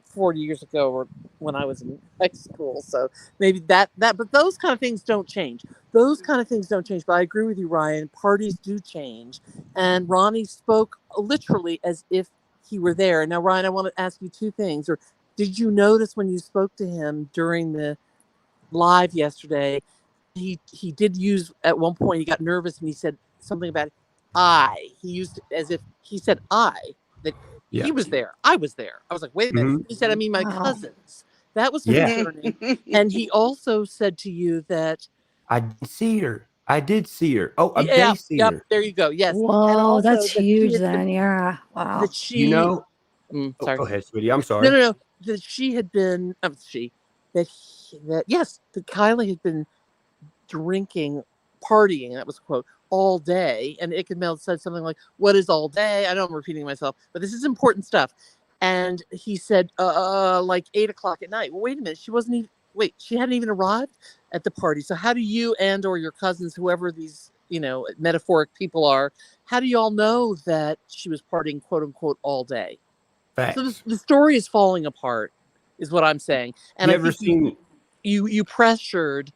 [SPEAKER 14] 40 years ago or when I was in high school. So maybe that, but those kind of things don't change. Those kind of things don't change. But I agree with you, Ryan. Parties do change. And Ronnie spoke literally as if he were there. Now, Ryan, I want to ask you two things. Or did you notice when you spoke to him during the live yesterday, he did use, at one point, he got nervous and he said something about I. He used it as if he said I. That he was there. I was there. I was like, wait a minute. He said, I mean, my cousins. That was concerning. And he also said to you that
[SPEAKER 16] I did see her. Oh, they see her.
[SPEAKER 14] there you go. Yes.
[SPEAKER 1] Whoa,
[SPEAKER 14] and also
[SPEAKER 1] that's huge then. Yeah. Wow.
[SPEAKER 14] That she,
[SPEAKER 16] Go ahead, sweetie. I'm sorry.
[SPEAKER 14] No. That she had been, that Kiely had been drinking, partying, that was a quote, all day. And Ickemel said something like, what is all day? I know I'm repeating myself, but this is important stuff. And he said, like 8 o'clock at night. Well, wait a minute. She hadn't even arrived at the party. So how do you and or your cousins, whoever these, metaphoric people are, how do you all know that she was partying, quote unquote, all day?
[SPEAKER 16] Facts.
[SPEAKER 14] So the story is falling apart, is what I'm saying. And I think you pressured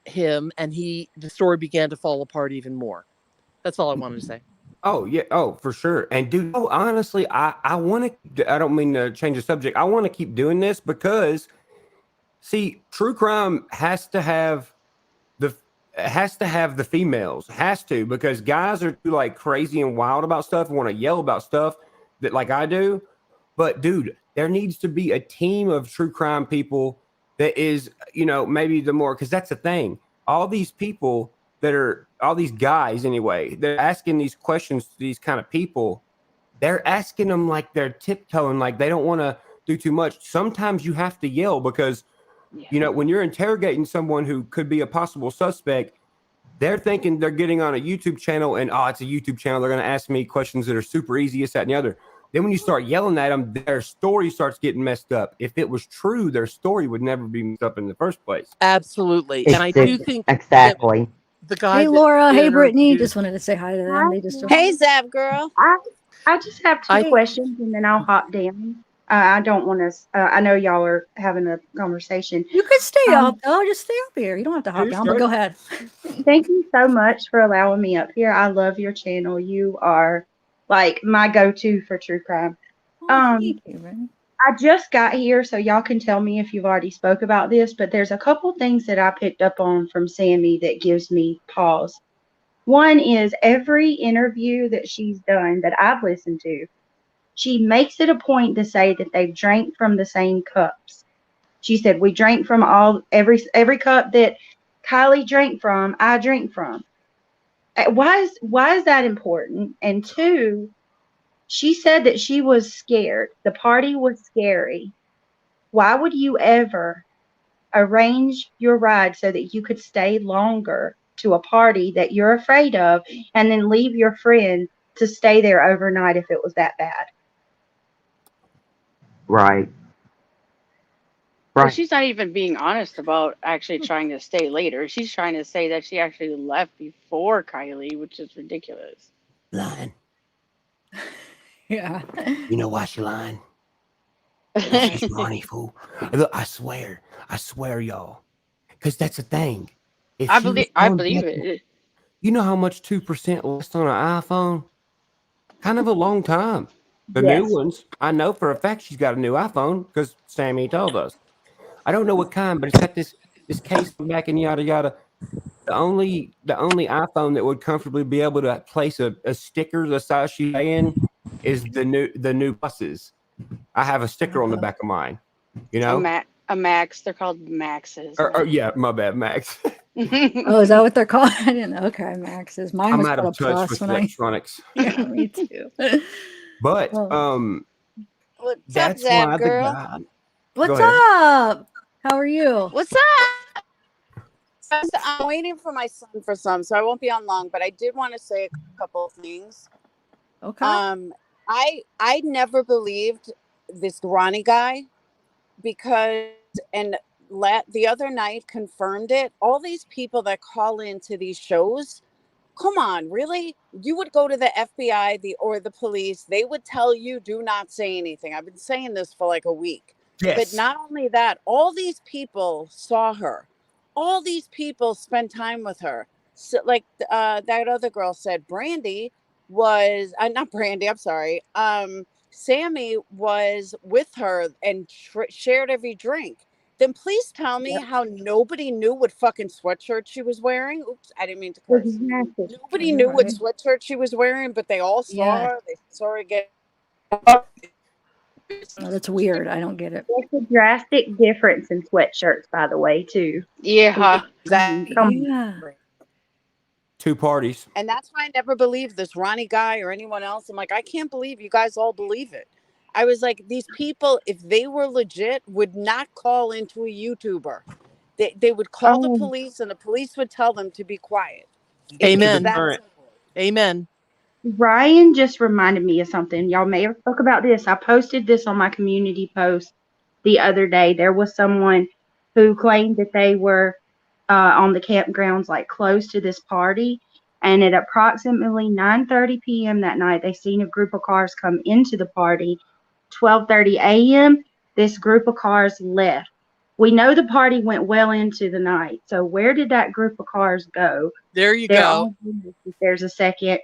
[SPEAKER 14] him, and the story began to fall apart even more. That's all I wanted to say.
[SPEAKER 16] Oh yeah, for sure. And dude, honestly, I want to. I don't mean to change the subject. I want to keep doing this because, see, true crime has to have the females. Has to, because guys are too like crazy and wild about stuff and want to yell about stuff that like I do. But dude, there needs to be a team of true crime people that is, maybe the more, because that's the thing. All these people that are, all these guys anyway, they're asking these questions to these kind of people. They're asking them like they're tiptoeing, like they don't want to do too much. Sometimes you have to yell because, when you're interrogating someone who could be a possible suspect, they're thinking they're getting on a YouTube channel and, it's a YouTube channel. They're going to ask me questions that are super easy, this, that, and the other. Then when you start yelling at them, their story starts getting messed up. If it was true, their story would never be messed up in the first place.
[SPEAKER 14] Absolutely. And I do think
[SPEAKER 15] exactly.
[SPEAKER 14] The guy.
[SPEAKER 1] Hey Laura, hey Brittany. Just wanted to say hi to them. They just
[SPEAKER 17] Hey zavgirl. I just have two questions and then I'll hop down. I don't want to. I know y'all are having a conversation.
[SPEAKER 1] You could stay up though. Just stay up here. You don't have to hop down. But go ahead.
[SPEAKER 17] Thank you so much for allowing me up here. I love your channel. You are like my go-to for true crime.
[SPEAKER 1] Thank you,
[SPEAKER 17] I just got here, so y'all can tell me if you've already spoke about this, but there's a couple things that I picked up on from Sammy that gives me pause. One is every interview that she's done that I've listened to, she makes it a point to say that they've drank from the same cups. She said, we drank from every cup that Kiely drank from, I drink from. Why is that important? And two, she said that she was scared. The party was scary. Why would you ever arrange your ride so that you could stay longer to a party that you're afraid of and then leave your friend to stay there overnight if it was that bad?
[SPEAKER 15] Right.
[SPEAKER 11] But she's not even being honest about actually trying to stay later. She's trying to say that she actually left before Kiely, which is ridiculous.
[SPEAKER 16] Lying.
[SPEAKER 1] Yeah.
[SPEAKER 16] You know why she lying? This is Ronnie, fool. Look, I swear, y'all. Because that's the thing. If she was
[SPEAKER 11] I
[SPEAKER 16] going
[SPEAKER 11] believe
[SPEAKER 16] back,
[SPEAKER 11] it.
[SPEAKER 16] you know how much 2% left on an iPhone? Kind of a long time. The new
[SPEAKER 17] Yes.
[SPEAKER 16] ones, I know for a fact she's got a new iPhone because Sammy told us. I don't know what kind, but it's got this case on the back and yada yada. The only iPhone that would comfortably be able to place a sticker the size she's in is the new buses. I have a sticker on the back of mine. You know?
[SPEAKER 11] A Max. They're called Maxes.
[SPEAKER 16] Or yeah, my bad, Max.
[SPEAKER 1] Oh, is that what they're called? I didn't know. Okay, Max's. Mine
[SPEAKER 16] I'm
[SPEAKER 1] was
[SPEAKER 16] out
[SPEAKER 1] called
[SPEAKER 16] of
[SPEAKER 1] a
[SPEAKER 16] touch
[SPEAKER 1] plus
[SPEAKER 16] with
[SPEAKER 1] when
[SPEAKER 16] electronics.
[SPEAKER 1] Yeah, me too.
[SPEAKER 16] But
[SPEAKER 1] Oh.
[SPEAKER 18] What's up,
[SPEAKER 16] that's
[SPEAKER 18] Zab
[SPEAKER 16] why the
[SPEAKER 18] girl?
[SPEAKER 16] guy. Go
[SPEAKER 1] What's
[SPEAKER 16] ahead.
[SPEAKER 1] up? How are you?
[SPEAKER 18] What's up? I'm waiting for my son for some, so I won't be on long. But I did want to say a couple of things.
[SPEAKER 1] Okay.
[SPEAKER 18] I never believed this Ronnie guy because the other night confirmed it. All these people that call into these shows, come on, really? You would go to the FBI or the police. They would tell you, do not say anything. I've been saying this for like a week. But
[SPEAKER 16] Yes.
[SPEAKER 18] not only that, all these people saw her. All these people spent time with her. So, like that other girl said, Brandy was not Brandy. I'm sorry. Sammy was with her and shared every drink. Then please tell me how nobody knew what fucking sweatshirt she was wearing. Oops, I didn't mean to curse.
[SPEAKER 17] Exactly.
[SPEAKER 18] Nobody knew what sweatshirt she was wearing, but they all saw
[SPEAKER 1] Yeah.
[SPEAKER 18] her. They saw her get.
[SPEAKER 1] Oh, that's weird. I don't get it.
[SPEAKER 17] There's a drastic difference in sweatshirts, by the way, too.
[SPEAKER 11] Yeah.
[SPEAKER 17] Come on.
[SPEAKER 1] Yeah.
[SPEAKER 16] 2 parties.
[SPEAKER 18] And that's why I never believed this Ronnie guy or anyone else. I'm like, I can't believe you guys all believe it. I was like, these people, if they were legit, would not call into a YouTuber. They would call the police, and the police would tell them to be quiet.
[SPEAKER 14] Amen.
[SPEAKER 18] That
[SPEAKER 14] Amen.
[SPEAKER 17] Ryan just reminded me of something. Y'all may have spoke about this. I posted this on my community post the other day. There was someone who claimed that they were on the campgrounds, like close to this party. And at approximately 9:30 p.m. that night, they seen a group of cars come into the party. 12:30 a.m., this group of cars left. We know the party went well into the night. So where did that group of cars go?
[SPEAKER 14] There you
[SPEAKER 17] They're
[SPEAKER 14] go.
[SPEAKER 17] there's a second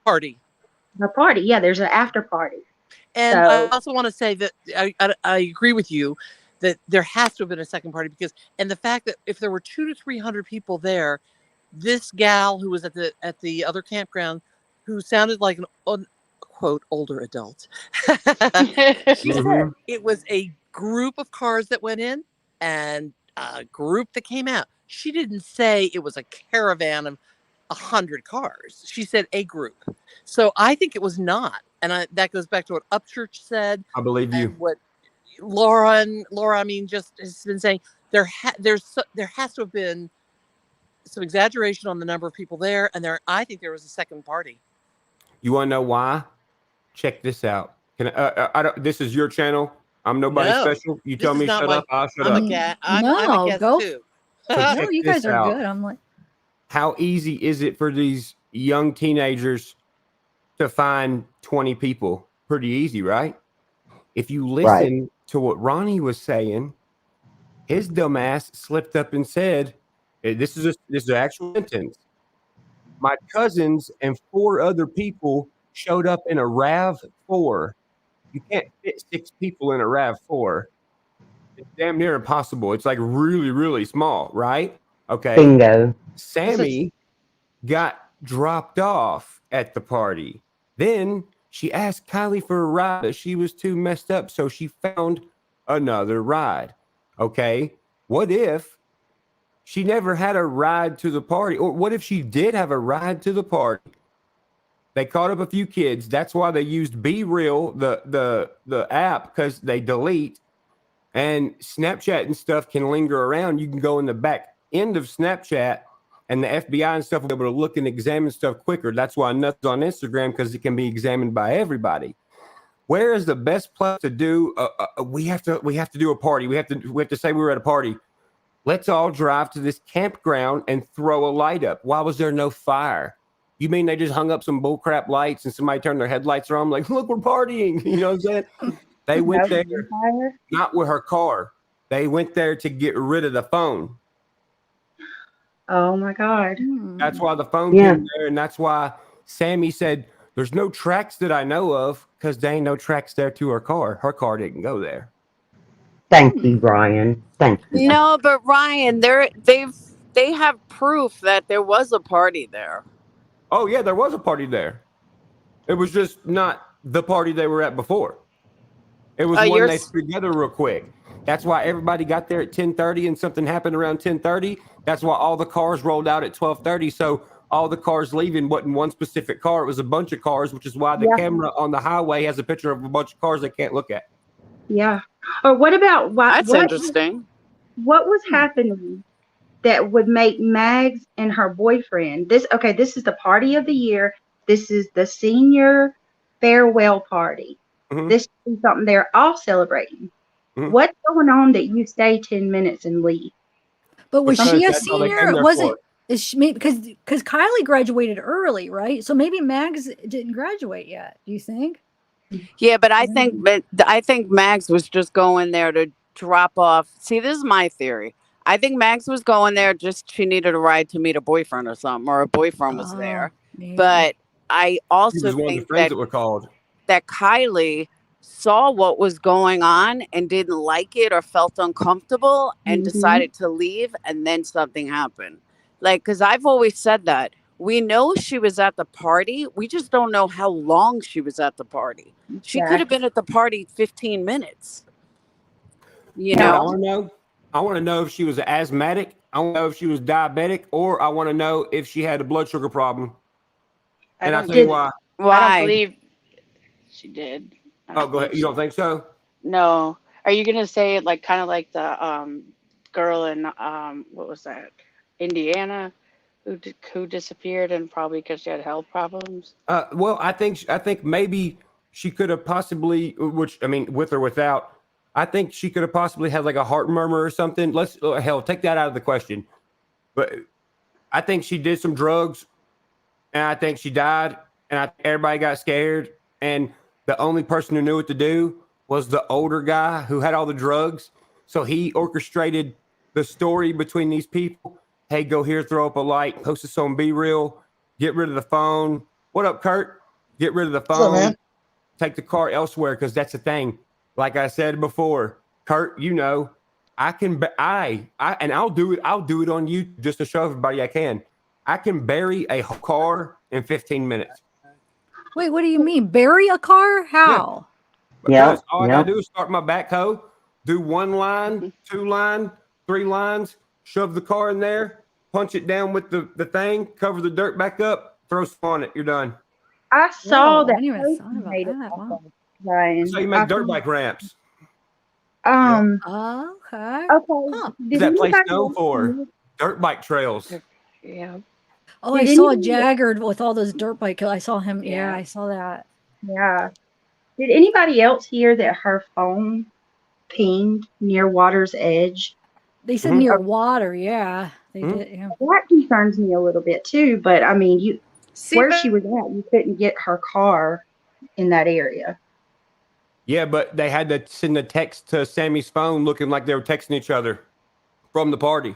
[SPEAKER 14] Party.
[SPEAKER 17] a party. Yeah, there's an after party.
[SPEAKER 14] And
[SPEAKER 17] So
[SPEAKER 14] I also want to say that I agree with you that there has to have been a second party and the fact that if there were 200 to 300 people there, this gal who was at the other campground, who sounded like an quote older adult, she said it was a group of cars that went in and a group that came out. She didn't say it was a caravan of 100 cars. She said a group. So I think it was not. And that goes back to what Upchurch said.
[SPEAKER 16] I believe you.
[SPEAKER 14] And what Laura, I mean, just has been saying. There has to have been some exaggeration on the number of people there. And I think there was a second party.
[SPEAKER 16] You want to know why? Check this out. Can I don't. This is your channel. I'm nobody special. You tell me shut up, I'll shut up.
[SPEAKER 14] I'm a guest
[SPEAKER 1] go.
[SPEAKER 14] too.
[SPEAKER 16] So
[SPEAKER 1] No,
[SPEAKER 16] check
[SPEAKER 1] you guys
[SPEAKER 16] this
[SPEAKER 1] are
[SPEAKER 16] out.
[SPEAKER 1] good. I'm like,
[SPEAKER 16] How easy is it for these young teenagers to find 20 people? Pretty easy, right? If you listen to what Ronnie was saying, his dumbass slipped up and said, this is an actual sentence. My cousins and 4 other people showed up in a RAV4. You can't fit 6 people in a RAV4. It's damn near impossible. It's like really, really small, right? Okay.
[SPEAKER 15] Bingo.
[SPEAKER 16] Sammy got dropped off at the party. Then she asked Kiely for a ride, but she was too messed up, so she found another ride. Okay. What if she never had a ride to the party? Or what if she did have a ride to the party? They caught up a few kids. That's why they used Be Real, the app, because they delete. And Snapchat and stuff can linger around. You can go in the back end of Snapchat, and the FBI and stuff will be able to look and examine stuff quicker. That's why nothing's on Instagram, because it can be examined by everybody. Where is the best place to do? We have to do a party. We have to say we were at a party. Let's all drive to this campground and throw a light up. Why was there no fire? You mean they just hung up some bullcrap lights and somebody turned their headlights on? Like, look, we're partying. You know what I'm saying? They went there
[SPEAKER 17] Vampire?
[SPEAKER 16] not with her car. They went there to get rid of the phone.
[SPEAKER 17] Oh my God.
[SPEAKER 16] That's why the phone
[SPEAKER 15] Yeah.
[SPEAKER 16] came there, and that's why Sammy said, "There's no tracks that I know of, because there ain't no tracks there to her car. Her car didn't go there."
[SPEAKER 15] Thank you, Brian. Thank you.
[SPEAKER 18] No, but Ryan, they have proof that there was a party there.
[SPEAKER 16] Oh yeah, there was a party there. It was just not the party they were at before. It was one
[SPEAKER 18] You're
[SPEAKER 16] they threw together real quick. That's why everybody got there at 10:30, and something happened around 10:30. That's why all the cars rolled out at 12:30. So all the cars leaving wasn't one specific car. It was a bunch of cars, which is why the camera on the highway has a picture of a bunch of cars they can't look at.
[SPEAKER 17] Yeah. Or what about
[SPEAKER 18] That's interesting.
[SPEAKER 17] What was happening that would make Mags and her boyfriend this is the party of the year. This is the senior farewell party. This is something they're all celebrating. What's going on that you stay 10 minutes and leave?
[SPEAKER 1] But was
[SPEAKER 16] Because
[SPEAKER 1] she a
[SPEAKER 16] that's all they came
[SPEAKER 1] senior?
[SPEAKER 16] there
[SPEAKER 1] Was
[SPEAKER 16] for.
[SPEAKER 1] it? Is she maybe because Kylie graduated early, right? So maybe Mags didn't graduate yet. Do you think?
[SPEAKER 18] Yeah, but I think Mags was just going there to drop off. See, this is my theory. I think Mags was going there just she needed a ride to meet a boyfriend or something, or a boyfriend was there. But I
[SPEAKER 16] He
[SPEAKER 18] also
[SPEAKER 16] was one of the
[SPEAKER 18] think
[SPEAKER 16] friends that were called.
[SPEAKER 18] that Kylie saw what was going on and didn't like it or felt uncomfortable and decided to leave, and then something happened. Like, because I've always said that we know she was at the party, we just don't know how long she was at the party. She could have been at the party 15 minutes. You
[SPEAKER 16] know what I
[SPEAKER 18] know?
[SPEAKER 16] want to know? I want to know if she was asthmatic. I want to know if she was diabetic, or I want to know if she had a blood sugar problem. And I'll tell you why.
[SPEAKER 11] I don't believe she did.
[SPEAKER 16] Oh, go ahead. You don't think so?
[SPEAKER 11] No. Are you gonna say like kind of like the girl in what was that? Indiana who disappeared and probably because she had health problems?
[SPEAKER 16] Well, I think maybe she could have possibly, which I mean, with or without, I think she could have possibly had like a heart murmur or something. Let's hell take that out of the question. But I think she did some drugs, and I think she died, and everybody got scared, and the only person who knew what to do was the older guy who had all the drugs. So he orchestrated the story between these people. Hey, go here, throw up a light, post this on Be Real, get rid of the phone. What up, Kurt? Get rid of the phone.
[SPEAKER 19] What's up, man?
[SPEAKER 16] Take the car elsewhere, because that's the thing. Like I said before, Kurt, you know, I can, and I'll do it on you just to show everybody I can. I can bury a car in 15 minutes.
[SPEAKER 1] Wait, what do you mean? Bury a car? How?
[SPEAKER 16] Because all I gotta do is start my backhoe, do 1 line, 2 line, 3 lines, shove the car in there, punch it down with the thing, cover the dirt back up, throw some on it. You're done.
[SPEAKER 17] I saw that.
[SPEAKER 1] I didn't even thought about that. Wow.
[SPEAKER 17] Ryan.
[SPEAKER 16] So you make dirt bike ramps.
[SPEAKER 1] Okay.
[SPEAKER 17] Okay.
[SPEAKER 16] What's
[SPEAKER 17] Did
[SPEAKER 16] that place
[SPEAKER 17] anybody
[SPEAKER 16] known
[SPEAKER 17] else
[SPEAKER 16] for?
[SPEAKER 17] see-
[SPEAKER 16] Dirt bike trails.
[SPEAKER 11] Yeah.
[SPEAKER 1] Oh, I
[SPEAKER 17] Did
[SPEAKER 1] saw
[SPEAKER 17] anybody-
[SPEAKER 1] Jagger with all those dirt bike. I saw him. Yeah,
[SPEAKER 17] Yeah.
[SPEAKER 1] I saw that.
[SPEAKER 17] Yeah. Did anybody else hear that her phone pinged near water's edge?
[SPEAKER 1] They said near water. Yeah, they did. Yeah.
[SPEAKER 17] That concerns me a little bit too. But I mean, where she was at, you couldn't get her car in that area.
[SPEAKER 16] Yeah, but they had to send a text to Sammy's phone looking like they were texting each other from the party.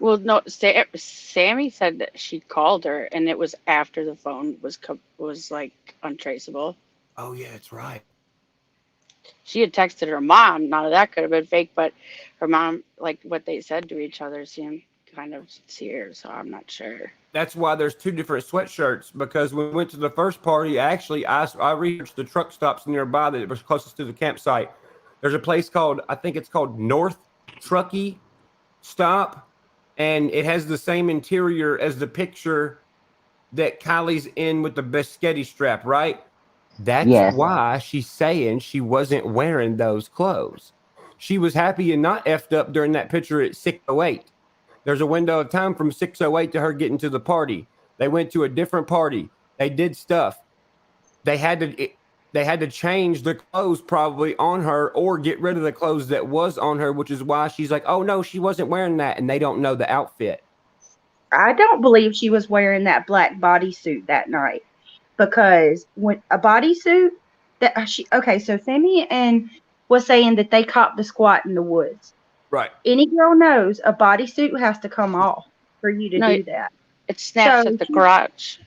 [SPEAKER 11] Well, no, Sammy said that she called her, and it was after the phone was like untraceable.
[SPEAKER 16] Oh yeah, that's right.
[SPEAKER 11] She had texted her mom. None of that could have been fake, but her mom, like what they said to each other, seemed kind of sincere. So I'm not sure.
[SPEAKER 16] That's why there's 2 different sweatshirts, because when we went to the first party, actually, I researched the truck stops nearby that was closest to the campsite. There's a place called, I think it's called North Truckee Stop, and it has the same interior as the picture that Kylie's in with the biscotti strap, right? That's why she's saying she wasn't wearing those clothes. She was happy and not effed up during that picture at 6:08. There's a window of time from 6:08 to her getting to the party. They went to a different party. They did stuff. They had to change the clothes probably on her, or get rid of the clothes that was on her, which is why she's like, oh no, she wasn't wearing that, and they don't know the outfit.
[SPEAKER 17] I don't believe she was wearing that black bodysuit that night, because when a bodysuit so Sammy and was saying that they caught the squat in the woods.
[SPEAKER 16] Right.
[SPEAKER 17] Any girl knows a bodysuit has to come off for you to
[SPEAKER 11] No,
[SPEAKER 17] do that.
[SPEAKER 11] it snaps
[SPEAKER 17] So
[SPEAKER 11] at the crotch.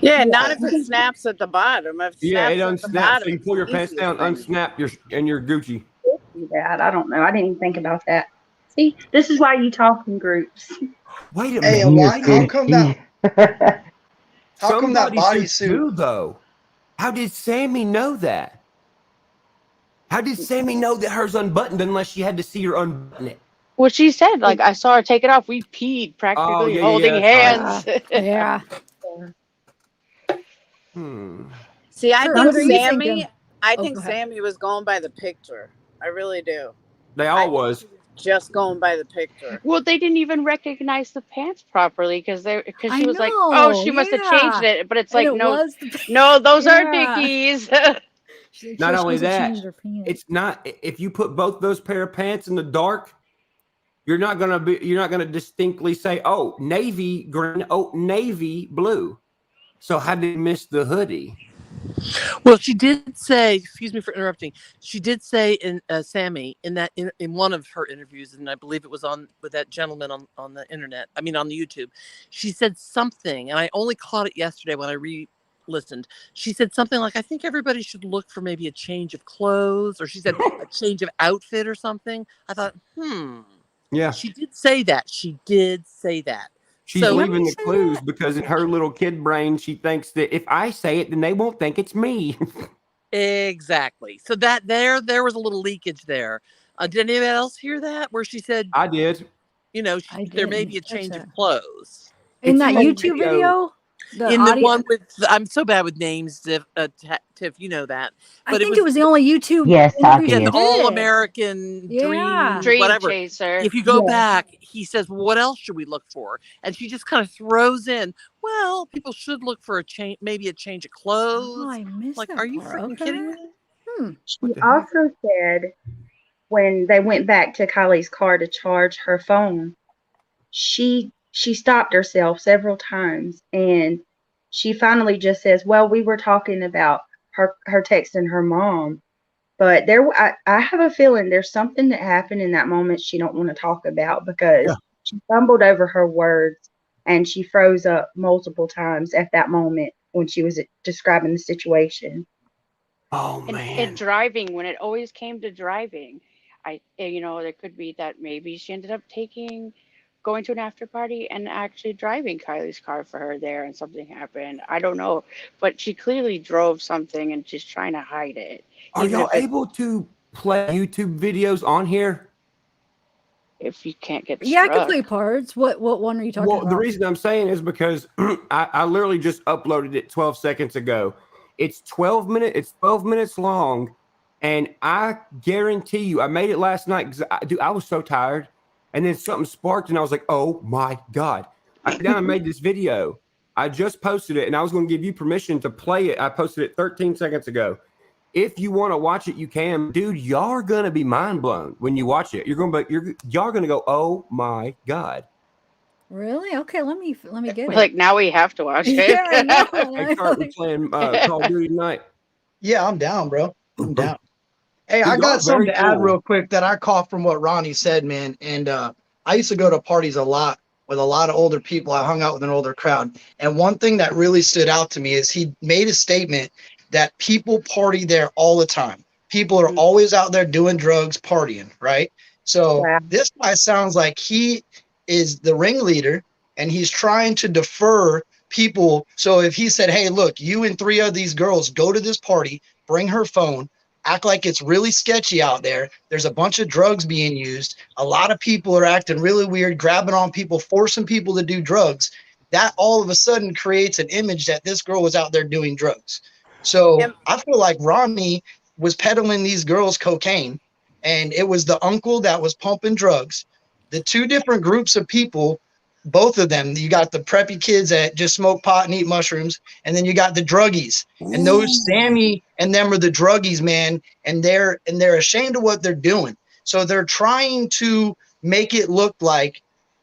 [SPEAKER 18] Yeah,
[SPEAKER 17] Yeah,
[SPEAKER 18] not if
[SPEAKER 17] I
[SPEAKER 18] it
[SPEAKER 17] think
[SPEAKER 18] snaps at the bottom. If it
[SPEAKER 16] Yeah, it
[SPEAKER 18] snaps at the
[SPEAKER 16] unsnaps. So
[SPEAKER 18] bottom,
[SPEAKER 16] you
[SPEAKER 18] it's
[SPEAKER 16] pull your
[SPEAKER 18] the
[SPEAKER 16] pants
[SPEAKER 18] easiest
[SPEAKER 16] down,
[SPEAKER 18] thing.
[SPEAKER 16] unsnap and you're Gucci.
[SPEAKER 17] do that. I don't know. I didn't even think about that. See, this is why you talk in groups.
[SPEAKER 16] Wait a
[SPEAKER 19] Hey,
[SPEAKER 16] minute.
[SPEAKER 19] why? How come that? How come that
[SPEAKER 16] Some bodysuits
[SPEAKER 19] bodysuit?
[SPEAKER 16] do though. How did Sammy know that? How did Sammy know that hers unbuttoned unless she had to see her unbutton it?
[SPEAKER 11] Well, she said, like, I saw her take it off. We peed
[SPEAKER 16] Oh
[SPEAKER 11] practically
[SPEAKER 16] yeah,
[SPEAKER 11] holding
[SPEAKER 16] that's right.
[SPEAKER 11] hands.
[SPEAKER 1] Yeah.
[SPEAKER 18] See, I
[SPEAKER 1] Kurt,
[SPEAKER 18] think
[SPEAKER 1] what are you
[SPEAKER 18] Sammy.
[SPEAKER 1] thinking?
[SPEAKER 18] I
[SPEAKER 1] Oh,
[SPEAKER 18] think
[SPEAKER 1] go ahead.
[SPEAKER 18] Sammy was going by the picture. I really do.
[SPEAKER 16] They
[SPEAKER 18] I
[SPEAKER 16] all
[SPEAKER 18] think
[SPEAKER 16] was.
[SPEAKER 18] she was just going by the picture.
[SPEAKER 11] Well, they didn't even recognize the pants properly because
[SPEAKER 1] I
[SPEAKER 11] she was like, "Oh,
[SPEAKER 1] know.
[SPEAKER 11] she must have changed
[SPEAKER 1] Yeah.
[SPEAKER 11] it." But it's
[SPEAKER 1] And
[SPEAKER 11] like,
[SPEAKER 1] it
[SPEAKER 11] no,
[SPEAKER 1] was
[SPEAKER 11] no, those are
[SPEAKER 1] yeah.
[SPEAKER 11] Dickies.
[SPEAKER 1] She's like,
[SPEAKER 16] Not
[SPEAKER 1] yeah, she
[SPEAKER 16] only
[SPEAKER 1] must have
[SPEAKER 16] that,
[SPEAKER 1] changed her pants.
[SPEAKER 16] it's not. If you put both those pair of pants in the dark, you're not gonna distinctly say, "Oh, navy green, oh, navy blue." So how did you miss the hoodie?
[SPEAKER 14] Well, she did say, excuse me for interrupting. She did say in Sammy in one of her interviews, and I believe it was on with that gentleman on the internet. I mean, on the YouTube. She said something, and I only caught it yesterday when I re-listened. She said something like, "I think everybody should look for maybe a change of clothes," or she said a change of outfit or something. I thought,
[SPEAKER 16] Yeah.
[SPEAKER 14] She did say that. She did say that.
[SPEAKER 16] She's
[SPEAKER 14] So
[SPEAKER 16] leaving the clues because in her little kid brain, she thinks that if I say it, then they won't think it's me.
[SPEAKER 14] exactly. So that there was a little leakage there. Did anybody else hear that? Where she said,
[SPEAKER 16] I did.
[SPEAKER 14] you know, there may be a change of clothes
[SPEAKER 1] In
[SPEAKER 16] It's
[SPEAKER 1] that
[SPEAKER 16] in the
[SPEAKER 1] YouTube video? The
[SPEAKER 14] in the
[SPEAKER 1] audio.
[SPEAKER 14] one with I'm so bad with names, Tiff, you know that.
[SPEAKER 1] I think it was the only YouTube
[SPEAKER 15] Yes, I
[SPEAKER 1] interview
[SPEAKER 14] Yeah,
[SPEAKER 1] she
[SPEAKER 14] the
[SPEAKER 15] did.
[SPEAKER 14] All
[SPEAKER 1] did.
[SPEAKER 14] American
[SPEAKER 1] Yeah.
[SPEAKER 11] Dream
[SPEAKER 14] whatever.
[SPEAKER 11] chaser.
[SPEAKER 14] If you go
[SPEAKER 17] Yeah.
[SPEAKER 14] back, he says, well, "What else should we look for?" And she just kind of throws in, "Well, people should look for a change, maybe a change of clothes."
[SPEAKER 1] Oh, I missed
[SPEAKER 14] Like,
[SPEAKER 1] that
[SPEAKER 14] are you
[SPEAKER 1] part.
[SPEAKER 14] freaking
[SPEAKER 1] Okay.
[SPEAKER 14] kidding me?
[SPEAKER 17] She also said when they went back to Kylie's car to charge her phone, she stopped herself several times, and she finally just says, "Well, we were talking about her texting her mom." But I have a feeling there's something that happened in that moment she don't want to talk about because she stumbled over her words and she froze up multiple times at that moment when she was describing the situation.
[SPEAKER 16] Oh
[SPEAKER 11] And driving, when it always came to driving, there could be that maybe she ended up going to an after party and actually driving Kylie's car for her there and something happened. I don't know. But she clearly drove something and she's trying to hide it.
[SPEAKER 16] Are
[SPEAKER 11] Even
[SPEAKER 16] y'all
[SPEAKER 11] if
[SPEAKER 16] able to play YouTube videos on here?
[SPEAKER 11] if you can't get
[SPEAKER 1] Yeah, I
[SPEAKER 11] struck.
[SPEAKER 1] can play parts. What one are you talking
[SPEAKER 16] Well,
[SPEAKER 1] about?
[SPEAKER 16] the reason I'm saying is because I literally just uploaded it 12 seconds ago. It's 12 minutes long, and I guarantee you, I made it last night because I was so tired, and then something sparked, and I was like, "Oh my god!" I sat down and made this video. I just posted it, and I was going to give you permission to play it. I posted it 13 seconds ago. If you want to watch it, you can, dude. Y'all are gonna be mind blown when you watch it. Y'all are gonna go, "Oh my god!"
[SPEAKER 1] Really? Okay, let me get it.
[SPEAKER 11] Like now we have to watch it.
[SPEAKER 1] Yeah, I know.
[SPEAKER 16] Hey, Kurt, we're playing Call of Duty tonight.
[SPEAKER 19] Yeah, I'm down, bro. I'm down. Hey,
[SPEAKER 16] Dude,
[SPEAKER 19] I
[SPEAKER 16] y'all
[SPEAKER 19] got
[SPEAKER 16] are
[SPEAKER 19] something
[SPEAKER 16] very
[SPEAKER 19] to add
[SPEAKER 16] cool.
[SPEAKER 19] real quick that I caught from what Ronnie said, man. And I used to go to parties a lot with a lot of older people. I hung out with an older crowd. And one thing that really stood out to me is he made a statement that people party there all the time. People are always out there doing drugs, partying, right? So this guy sounds like he is the ringleader and he's trying to defer people. So if he said, "Hey, look, you and 3 of these girls go to this party, bring her phone, act like it's really sketchy out there. There's a bunch of drugs being used. A lot of people are acting really weird, grabbing on people, forcing people to do drugs." That all of a sudden creates an image that this girl was out there doing drugs. So I feel like Ronnie was peddling these girls cocaine, and it was the uncle that was pumping drugs. The 2 different groups of people, both of them, you got the preppy kids that just smoke pot and eat mushrooms, and then you got the druggies. And those Sammy and them are the druggies, man, and they're ashamed of what they're doing. So they're trying to make it look like,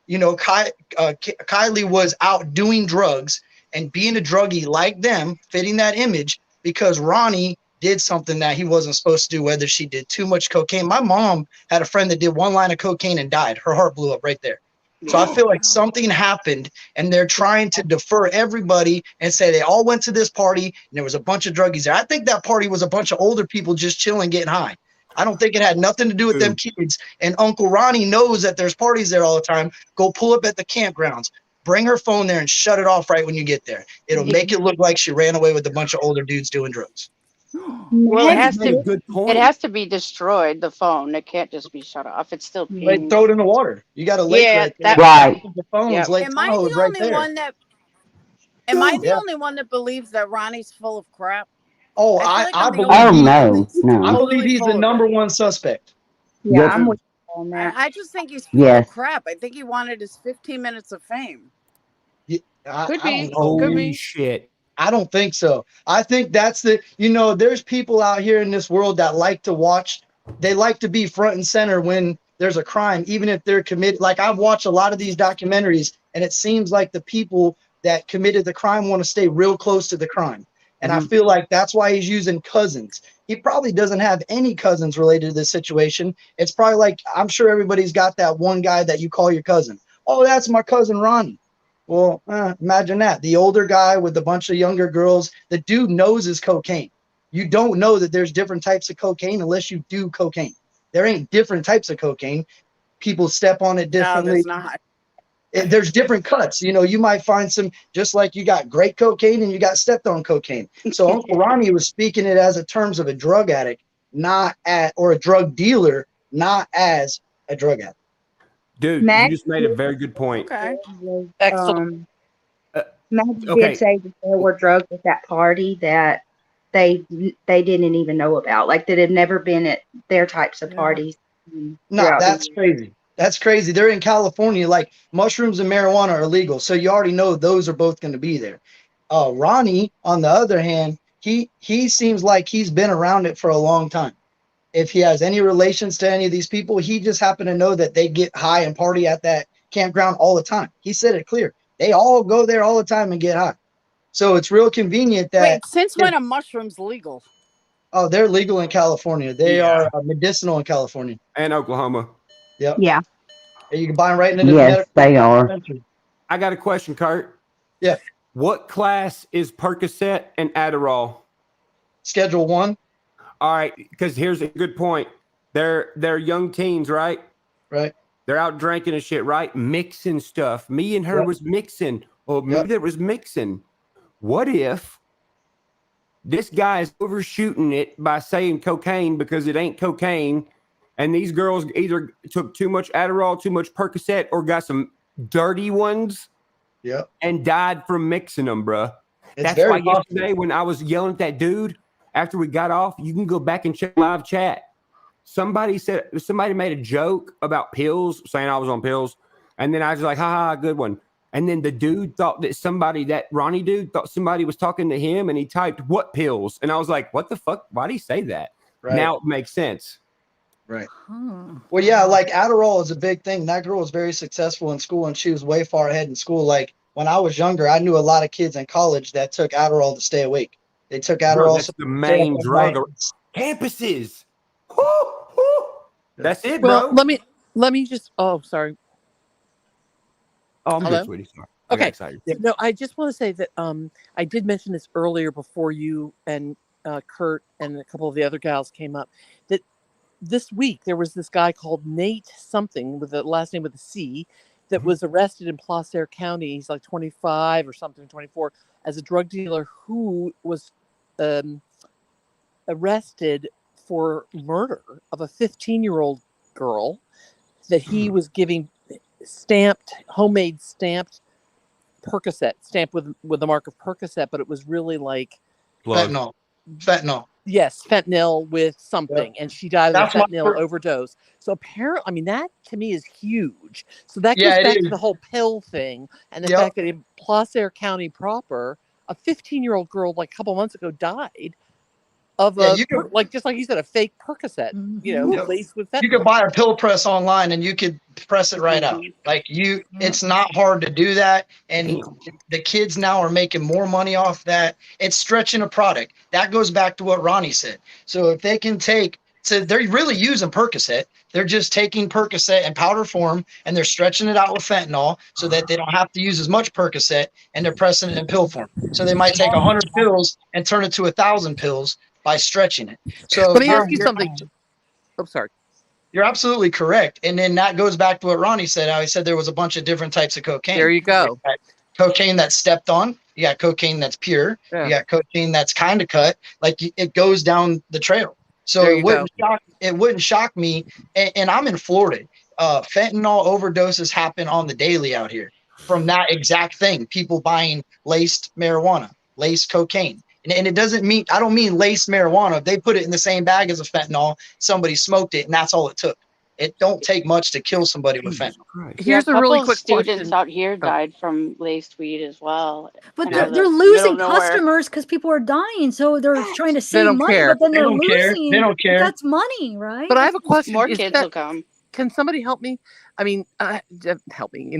[SPEAKER 19] Kiely was out doing drugs and being a druggie like them, fitting that image, because Ronnie did something that he wasn't supposed to do, whether she did too much cocaine. My mom had a friend that did 1 line of cocaine and died. Her heart blew up right there. So I feel like something happened and they're trying to defer everybody and say they all went to this party and there was a bunch of druggies there. I think that party was a bunch of older people just chilling, getting high. I don't think it had nothing to do with them kids. And Uncle Ronnie knows that there's parties there all the time. Go pull up at the campgrounds. Bring her phone there and shut it off right when you get there. It'll make it look like she ran away with a bunch of older dudes doing drugs.
[SPEAKER 11] Well, it has
[SPEAKER 5] That's a
[SPEAKER 11] to.
[SPEAKER 5] good point.
[SPEAKER 11] It has to be destroyed. The phone. It can't just be shut off. It's still
[SPEAKER 19] Like,
[SPEAKER 11] pinged.
[SPEAKER 19] throw it in the water. You got a lake
[SPEAKER 11] Yeah,
[SPEAKER 19] right there.
[SPEAKER 11] that.
[SPEAKER 15] Right.
[SPEAKER 19] The phones, Lake
[SPEAKER 18] Am I
[SPEAKER 19] Tahoe's
[SPEAKER 18] the
[SPEAKER 19] right
[SPEAKER 18] only
[SPEAKER 19] there.
[SPEAKER 18] one that? Am I the
[SPEAKER 19] Yeah.
[SPEAKER 18] only one that believes that Ronnie's full of crap?
[SPEAKER 19] Oh,
[SPEAKER 18] I feel
[SPEAKER 19] I,
[SPEAKER 18] like
[SPEAKER 19] I
[SPEAKER 18] I'm the
[SPEAKER 19] believe
[SPEAKER 18] only
[SPEAKER 15] Oh
[SPEAKER 18] one
[SPEAKER 19] he,
[SPEAKER 18] that
[SPEAKER 15] no,
[SPEAKER 18] thinks
[SPEAKER 19] I
[SPEAKER 15] no.
[SPEAKER 19] believe
[SPEAKER 18] totally
[SPEAKER 19] he's
[SPEAKER 18] full
[SPEAKER 19] the
[SPEAKER 18] of
[SPEAKER 19] number
[SPEAKER 18] it.
[SPEAKER 19] one suspect.
[SPEAKER 17] Yeah,
[SPEAKER 15] Yes.
[SPEAKER 17] I'm with you on that.
[SPEAKER 18] I just think he's full
[SPEAKER 15] Yes.
[SPEAKER 18] of crap. I think he wanted his 15 minutes of fame.
[SPEAKER 11] Could
[SPEAKER 19] I don't
[SPEAKER 11] be.
[SPEAKER 19] know.
[SPEAKER 11] Could
[SPEAKER 16] Holy
[SPEAKER 11] be.
[SPEAKER 16] shit.
[SPEAKER 19] I don't think so. I think that's there's people out here in this world that like to watch, they like to be front and center when there's a crime, even if they're committed. Like, I've watched a lot of these documentaries, and it seems like the people that committed the crime want to stay real close to the crime. And I feel like that's why he's using cousins. He probably doesn't have any cousins related to this situation. It's probably like, I'm sure everybody's got that one guy that you call your cousin. Oh, that's my cousin Ronnie. Well, imagine that. The older guy with a bunch of younger girls, the dude knows his cocaine. You don't know that there's different types of cocaine unless you do cocaine. There ain't different types of cocaine. People step on it
[SPEAKER 18] No,
[SPEAKER 19] differently.
[SPEAKER 18] there's not.
[SPEAKER 19] There's different cuts. You might find some, just like you got great cocaine and you got stepped on cocaine. So Uncle Ronnie was speaking it as a terms of a drug addict, or a drug dealer, not as a drug addict.
[SPEAKER 16] Dude,
[SPEAKER 17] Max
[SPEAKER 16] you just made a very good point.
[SPEAKER 18] Okay.
[SPEAKER 17] Excellent. Maggie
[SPEAKER 16] okay.
[SPEAKER 17] did say that there were drugs at that party that they didn't even know about, like that had never been at their types of parties.
[SPEAKER 19] No, that's crazy. That's crazy. They're in California. Like, mushrooms and marijuana are illegal, so you already know those are both going to be there. Ronnie, on the other hand, he seems like he's been around it for a long time. If he has any relations to any of these people, he just happened to know that they get high and party at that campground all the time. He said it clear. They all go there all the time and get high. So it's real convenient that.
[SPEAKER 18] Wait, since when are mushrooms legal?
[SPEAKER 19] Oh, they're legal in California. They are medicinal in California.
[SPEAKER 16] And Oklahoma.
[SPEAKER 19] Yep.
[SPEAKER 17] Yeah.
[SPEAKER 19] You can buy them right into the
[SPEAKER 15] Yes,
[SPEAKER 19] medical
[SPEAKER 15] they are.
[SPEAKER 19] dispensary.
[SPEAKER 16] I got a question, Kurt.
[SPEAKER 19] Yeah.
[SPEAKER 16] What class is Percocet and Adderall?
[SPEAKER 19] Schedule 1.
[SPEAKER 16] All right, because here's a good point. They're young teens, right?
[SPEAKER 19] Right.
[SPEAKER 16] They're out drinking and shit, right? Mixing stuff. Me and her was mixing. Or maybe there was mixing. What if this guy is overshooting it by saying cocaine because it ain't cocaine, and these girls either took too much Adderall, too much Percocet, or got some dirty ones and died from mixing them, bruh. That's why yesterday when I was yelling at that dude after we got off, you can go back and check live chat. Somebody made a joke about pills, saying I was on pills, and then I was like, ha, good one. And then the dude thought that Ronnie dude thought somebody was talking to him, and he typed, what pills? And I was like, what the fuck? Why did he say that?
[SPEAKER 19] Right.
[SPEAKER 16] Now it makes sense.
[SPEAKER 19] Right. Well, yeah, like Adderall is a big thing. That girl was very successful in school, and she was way far ahead in school. Like, when I was younger, I knew a lot of kids in college that took Adderall to stay awake. They took Adderall.
[SPEAKER 16] Bro, that's the main drug. Campuses. That's it, bro.
[SPEAKER 14] Well, let me just. Oh, sorry.
[SPEAKER 16] Oh, I'm
[SPEAKER 14] Hello?
[SPEAKER 16] good, sweetie. Sorry. I got
[SPEAKER 14] Okay.
[SPEAKER 16] excited.
[SPEAKER 14] No, I just want to say that I did mention this earlier before you and Kurt and a couple of the other gals came up, that this week there was this guy called Nate something with the last name with a C that was arrested in Placer County. He's like 25 or something, 24, as a drug dealer who was arrested for murder of a 15-year-old girl that he was giving homemade stamped Percocet, stamped with the mark of Percocet, but it was really like
[SPEAKER 19] Fentanyl.
[SPEAKER 14] Yes, fentanyl with something, and she died of a fentanyl overdose. So apparently, I mean, that to me is huge. So that goes back to the whole pill thing, and the fact that in Placer County proper, a 15-year-old girl, like a couple months ago, died of
[SPEAKER 19] Yeah,
[SPEAKER 14] a like just like you said, a fake Percocet, laced with fentanyl.
[SPEAKER 19] You could buy a pill press online and you could press it right out. Like it's not hard to do that. And the kids now are making more money off that. It's stretching a product. That goes back to what Ronnie said. So if they can they're really using Percocet. They're just taking Percocet in powder form and they're stretching it out with fentanyl so that they don't have to use as much Percocet, and they're pressing it in pill form. So they might take 100 pills and turn it to 1,000 pills by stretching it. So
[SPEAKER 14] let me ask you something. I'm sorry.
[SPEAKER 19] You're absolutely correct. And then that goes back to what Ronnie said. How he said there was a bunch of different types of cocaine.
[SPEAKER 14] There you go.
[SPEAKER 19] Cocaine that's stepped on. You got cocaine that's pure.
[SPEAKER 14] Yeah.
[SPEAKER 19] You got cocaine that's kind of cut. Like it goes down the trail. So it wouldn't shock me. And I'm in Florida. Fentanyl overdoses happen on the daily out here from that exact thing. People buying laced marijuana, laced cocaine. And it doesn't mean, I don't mean laced marijuana. If they put it in the same bag as a fentanyl, somebody smoked it, and that's all it took. It don't take much to kill somebody with fentanyl.
[SPEAKER 11] Here's a really quick students out here died from laced weed as well.
[SPEAKER 1] But they're losing customers because people are dying, so they're trying to save money, but then they're losing.
[SPEAKER 19] They don't care.
[SPEAKER 1] That's money, right?
[SPEAKER 14] But I have a question.
[SPEAKER 11] More kids will come.
[SPEAKER 14] Can somebody help me? I mean, help me.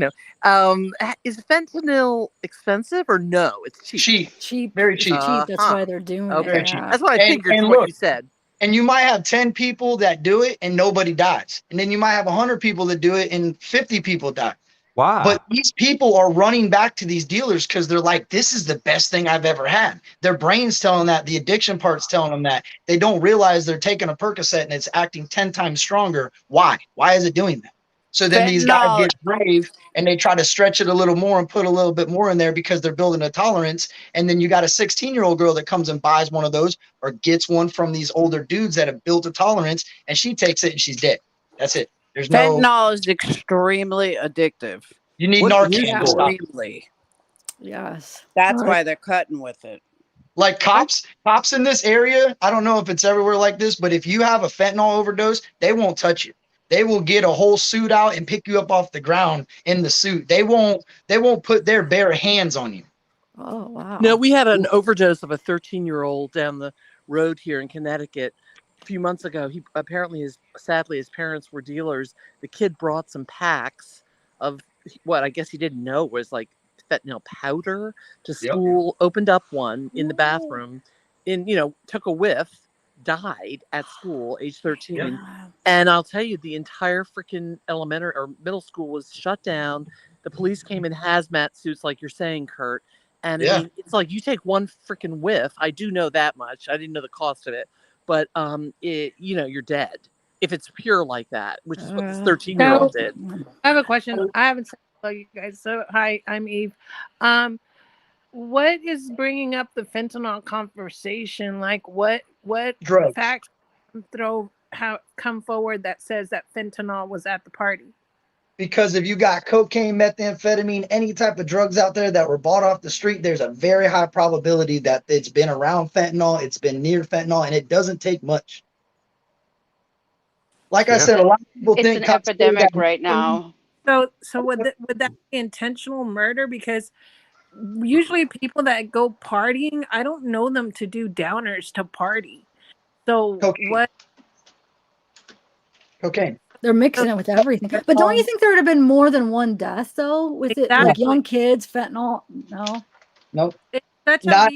[SPEAKER 14] Is fentanyl expensive or no? It's cheap.
[SPEAKER 1] Cheap,
[SPEAKER 19] very cheap.
[SPEAKER 1] That's why they're doing it.
[SPEAKER 19] Very cheap.
[SPEAKER 14] That's what I figured.
[SPEAKER 19] And
[SPEAKER 14] What
[SPEAKER 19] look,
[SPEAKER 14] you said.
[SPEAKER 19] And you might have 10 people that do it and nobody dies. And then you might have 100 people that do it and 50 people die.
[SPEAKER 16] Wow.
[SPEAKER 19] But these people are running back to these dealers because they're like, this is the best thing I've ever had. Their brain's telling that. The addiction part's telling them that. They don't realize they're taking a Percocet and it's acting 10 times stronger. Why? Why is it doing that? So then these guys get brave and they try to stretch it a little more and put a little bit more in there because they're building a tolerance. And then you got a 16-year-old girl that comes and buys one of those or gets one from these older dudes that have built a tolerance, and she takes it and she's dead. That's it. There's
[SPEAKER 18] fentanyl is extremely addictive.
[SPEAKER 19] You need Narcan.
[SPEAKER 18] Extremely.
[SPEAKER 1] Yes.
[SPEAKER 18] That's why they're cutting with it.
[SPEAKER 19] Like cops in this area, I don't know if it's everywhere like this, but if you have a fentanyl overdose, they won't touch you. They will get a whole suit out and pick you up off the ground in the suit. They won't put their bare hands on you.
[SPEAKER 1] Oh, wow.
[SPEAKER 14] No, we had an overdose of a 13-year-old down the road here in Connecticut a few months ago. He apparently, sadly, his parents were dealers. The kid brought some packs of what I guess he didn't know was like fentanyl powder to school, opened up one in the bathroom, took a whiff, died at school, age 13.
[SPEAKER 19] Yeah.
[SPEAKER 14] And I'll tell you, the entire freaking elementary or middle school was shut down. The police came in hazmat suits, like you're saying, Kurt. And I mean, it's like you take one freaking whiff. I do know that much. I didn't know the cost of it, but you're dead if it's pure like that, which is what this 13-year-old did.
[SPEAKER 20] I have a question. I haven't said hello, you guys. So hi, I'm Eve. What is bringing up the fentanyl conversation? Like what
[SPEAKER 19] drugs
[SPEAKER 20] facts come forward that says that fentanyl was at the party?
[SPEAKER 19] Because if you got cocaine, methamphetamine, any type of drugs out there that were bought off the street, there's a very high probability that it's been around fentanyl, it's been near fentanyl, and it doesn't take much. Like I said, a lot of people think
[SPEAKER 11] it's an epidemic right now.
[SPEAKER 20] So would that be intentional murder? Because usually people that go partying, I don't know them to do downers to party. So what?
[SPEAKER 19] Cocaine.
[SPEAKER 1] They're mixing it with everything. But don't you think there would have been more than one death though? With it like young kids, fentanyl? No.
[SPEAKER 19] Nope. Not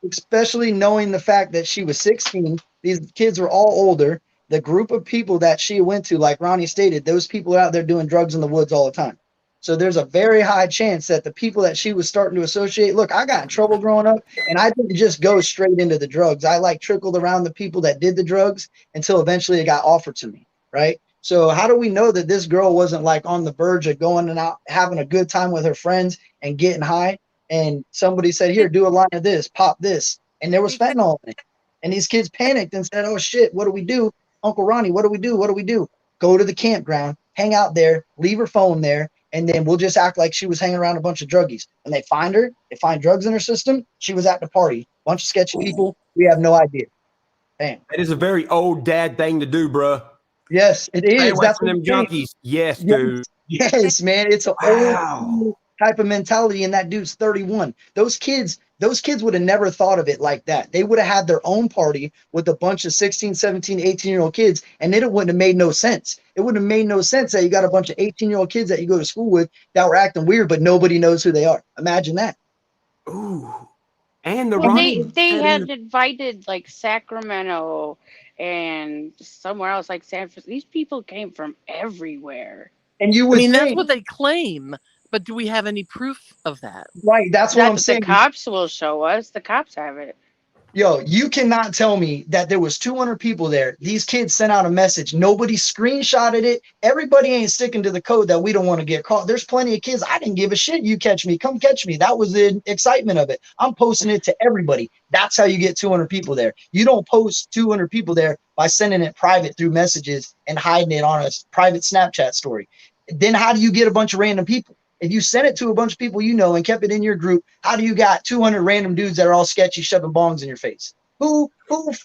[SPEAKER 19] especially knowing the fact that she was 16. These kids were all older. The group of people that she went to, like Ronnie stated, those people are out there doing drugs in the woods all the time. So there's a very high chance that the people that she was starting to associate, look, I got in trouble growing up and I didn't just go straight into the drugs. I trickled around the people that did the drugs until eventually it got offered to me. Right. So how do we know that this girl wasn't like on the verge of going and out, having a good time with her friends and getting high? And somebody said, here, do a line of this, pop this. And there was fentanyl in it. And these kids panicked and said, oh shit, what do we do? Uncle Ronnie, what do we do? What do we do? Go to the campground, hang out there, leave her phone there, and then we'll just act like she was hanging around a bunch of druggies. And they find her, they find drugs in her system. She was at the party. Bunch of sketchy people. We have no idea. Bam.
[SPEAKER 16] That is a very old dad thing to do, bruh.
[SPEAKER 19] Yes, it is.
[SPEAKER 16] That's them junkies. Yes, dude.
[SPEAKER 19] Yes, man. It's an old type of mentality, and that dude's 31. Those kids would have never thought of it like that. They would have had their own party with a bunch of 16, 17, 18-year-old kids, and then it wouldn't have made no sense. It wouldn't have made no sense that you got a bunch of 18-year-old kids that you go to school with that were acting weird, but nobody knows who they are. Imagine that.
[SPEAKER 16] Ooh. And the
[SPEAKER 11] Well,
[SPEAKER 16] Ronnie
[SPEAKER 11] they had invited like Sacramento and somewhere else like San Francisco. These people came from everywhere.
[SPEAKER 19] And you
[SPEAKER 14] I
[SPEAKER 19] would
[SPEAKER 14] mean, that's
[SPEAKER 19] think,
[SPEAKER 14] what they claim, but do we have any proof of that?
[SPEAKER 19] right? That's what I'm saying.
[SPEAKER 11] The cops will show us. The cops have it.
[SPEAKER 19] Yo, you cannot tell me that there was 200 people there. These kids sent out a message. Nobody screenshotted it. Everybody ain't sticking to the code that we don't want to get caught. There's plenty of kids. I didn't give a shit. You catch me. Come catch me. That was the excitement of it. I'm posting it to everybody. That's how you get 200 people there. You don't post 200 people there by sending it private through messages and hiding it on a private Snapchat story. Then how do you get a bunch of random people? If you sent it to a bunch of people you know and kept it in your group, how do you got 200 random dudes that are all sketchy shoving bongs in your face? Who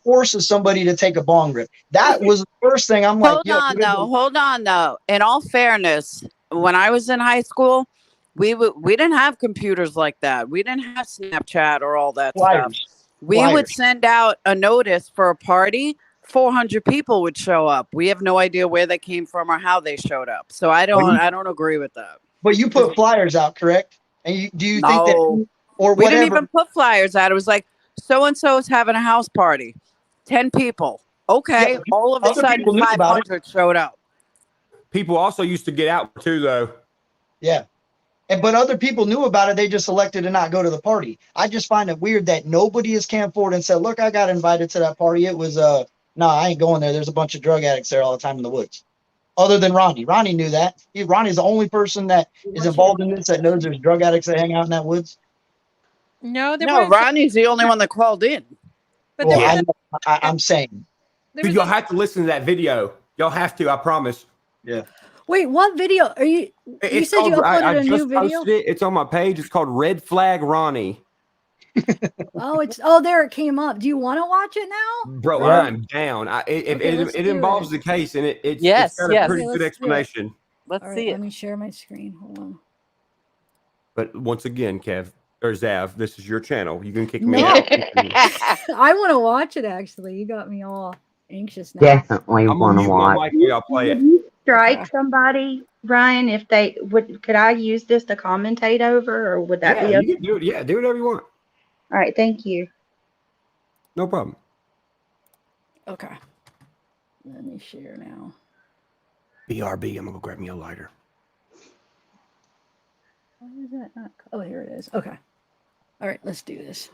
[SPEAKER 19] forces somebody to take a bong rip? That was the first thing I'm like,
[SPEAKER 18] Hold on though. In all fairness, when I was in high school, we didn't have computers like that. We didn't have Snapchat or all that stuff. We would send out a notice for a party. 400 people would show up. We have no idea where they came from or how they showed up. So I don't agree with that.
[SPEAKER 19] But you put flyers out, correct? And do you think that, or
[SPEAKER 18] we
[SPEAKER 19] whatever?
[SPEAKER 18] didn't even put flyers out. It was like, so-and-so is having a house party. 10 people. Okay.
[SPEAKER 19] Yeah,
[SPEAKER 18] all of a sudden, 500 showed up.
[SPEAKER 16] People also used to get out too, though.
[SPEAKER 19] Yeah. But other people knew about it. They just elected to not go to the party. I just find it weird that nobody has come forward and said, look, I got invited to that party. It was, no, I ain't going there. There's a bunch of drug addicts there all the time in the woods. Other than Ronnie. Ronnie knew that. Ronnie's the only person that is involved in this that knows there's drug addicts that hang out in that woods.
[SPEAKER 20] No,
[SPEAKER 18] Ronnie's the only one that called in.
[SPEAKER 20] But
[SPEAKER 19] well, I'm saying.
[SPEAKER 16] Dude, y'all have to listen to that video. Y'all have to, I promise.
[SPEAKER 19] Yeah.
[SPEAKER 1] Wait, what video are you? You said you uploaded a new video.
[SPEAKER 16] Posted it. It's on my page. It's called Red Flag Ronnie.
[SPEAKER 1] There it came up. Do you want to watch it now?
[SPEAKER 16] Bro, I'm down. It involves the case, and it's got a pretty good explanation.
[SPEAKER 18] Let's
[SPEAKER 1] see it. Let me share my screen. Hold on.
[SPEAKER 16] But once again, Kev or Zav, this is your channel. You can kick me out.
[SPEAKER 1] I want to watch it. Actually, you got me all anxious now.
[SPEAKER 15] Definitely want to watch.
[SPEAKER 16] I'll play it.
[SPEAKER 17] Strike somebody, Ryan, if they would. Could I use this to commentate over, or would that be?
[SPEAKER 16] You can do it. Yeah, do whatever you want.
[SPEAKER 17] All right, thank you.
[SPEAKER 16] No problem.
[SPEAKER 1] Okay. Let me share now.
[SPEAKER 16] BRB, I'm gonna go grab me a lighter.
[SPEAKER 1] Why is that not? Oh, here it is. Okay. All right, let's do this.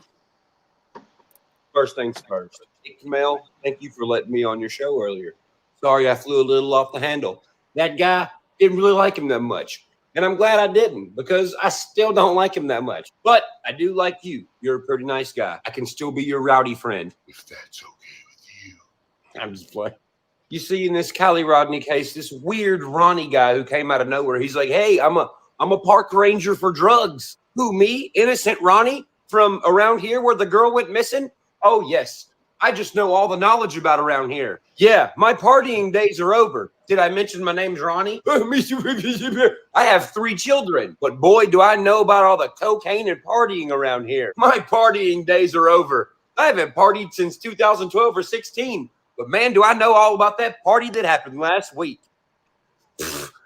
[SPEAKER 21] First things first. Mel, thank you for letting me on your show earlier. Sorry I flew a little off the handle. That guy didn't really like him that much. And I'm glad I didn't, because I still don't like him that much. But I do like you. You're a pretty nice guy. I can still be your rowdy friend. If that's okay with you. I'm just playing. You see, in this Kiely Rodni case, this weird Ronnie guy who came out of nowhere, he's like, hey, I'm a park ranger for drugs. Who, me? Innocent Ronnie? From around here where the girl went missing? Oh, yes. I just know all the knowledge about around here. Yeah, my partying days are over. Did I mention my name's Ronnie? I have 3 children, but boy, do I know about all the cocaine and partying around here. My partying days are over. I haven't partied since 2012 or 16, but man, do I know all about that party that happened last week.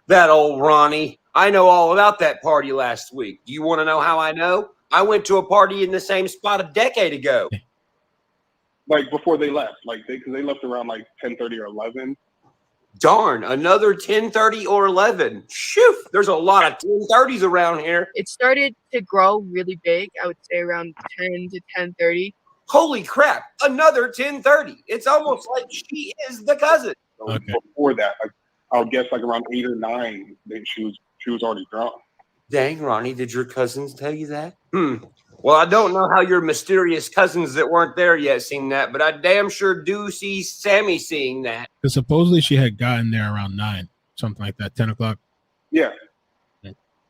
[SPEAKER 21] That old Ronnie. I know all about that party last week. Do you want to know how I know? I went to a party in the same spot a decade ago.
[SPEAKER 22] Like before they left, because they left around like 10:30 or 11.
[SPEAKER 21] Darn, another 10:30 or 11. Shoo, there's a lot of 10:30s around here.
[SPEAKER 23] It started to grow really big. I would say around 10 to 10:30.
[SPEAKER 21] Holy crap, another 10:30. It's almost like she is the cousin.
[SPEAKER 22] So before that, I would guess like around 8 or 9, she was already drunk.
[SPEAKER 21] Dang, Ronnie, did your cousins tell you that? Well, I don't know how your mysterious cousins that weren't there yet seen that, but I damn sure do see Sammy seeing that.
[SPEAKER 24] Because supposedly she had gotten there around 9, something like that, 10 o'clock.
[SPEAKER 22] Yeah.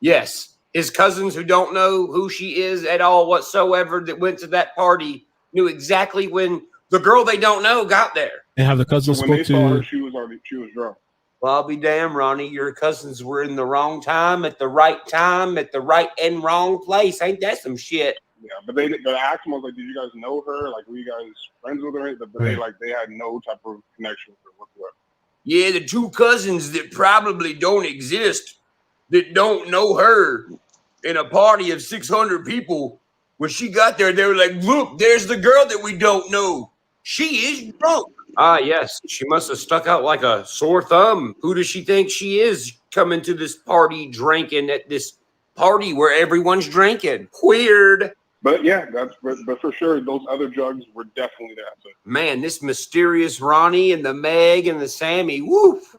[SPEAKER 21] Yes. His cousins who don't know who she is at all whatsoever that went to that party knew exactly when the girl they don't know got there.
[SPEAKER 24] And have the cousins
[SPEAKER 22] So when
[SPEAKER 24] spoke
[SPEAKER 22] they saw
[SPEAKER 24] to...
[SPEAKER 22] her, she was drunk.
[SPEAKER 21] Well, I'll be damned, Ronnie. Your cousins were in the wrong time at the right and wrong place. Ain't that some shit?
[SPEAKER 22] Yeah, but they asked them, was like, did you guys know her? Like, were you guys friends with her? But they had no type of connection with her whatsoever.
[SPEAKER 21] Yeah, the two cousins that probably don't exist, that don't know her, in a party of 600 people. When she got there, they were like, look, there's the girl that we don't know. She is drunk. Ah, yes. She must have stuck out like a sore thumb. Who does she think she is coming to this party drinking at this party where everyone's drinking? Weird.
[SPEAKER 22] But yeah, but for sure, those other drugs were definitely there. So.
[SPEAKER 21] Man, this mysterious Ronnie and the Meg and the Sammy, woof.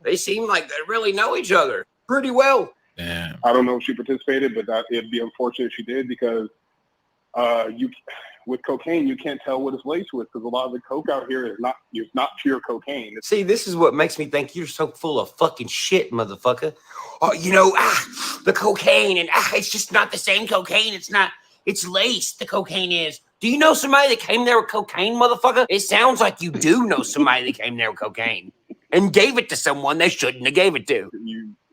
[SPEAKER 21] They seem like they really know each other pretty well.
[SPEAKER 24] Damn.
[SPEAKER 22] I don't know if she participated, but it'd be unfortunate if she did, because with cocaine you can't tell what it's laced with, because a lot of the coke out here is not pure cocaine.
[SPEAKER 21] See, this is what makes me think you're so full of fucking shit, motherfucker. Oh, the cocaine, and it's just not the same cocaine. It's laced. The cocaine is. Do you know somebody that came there with cocaine, motherfucker? It sounds like you do know somebody that came there with cocaine and gave it to someone they shouldn't have gave it to.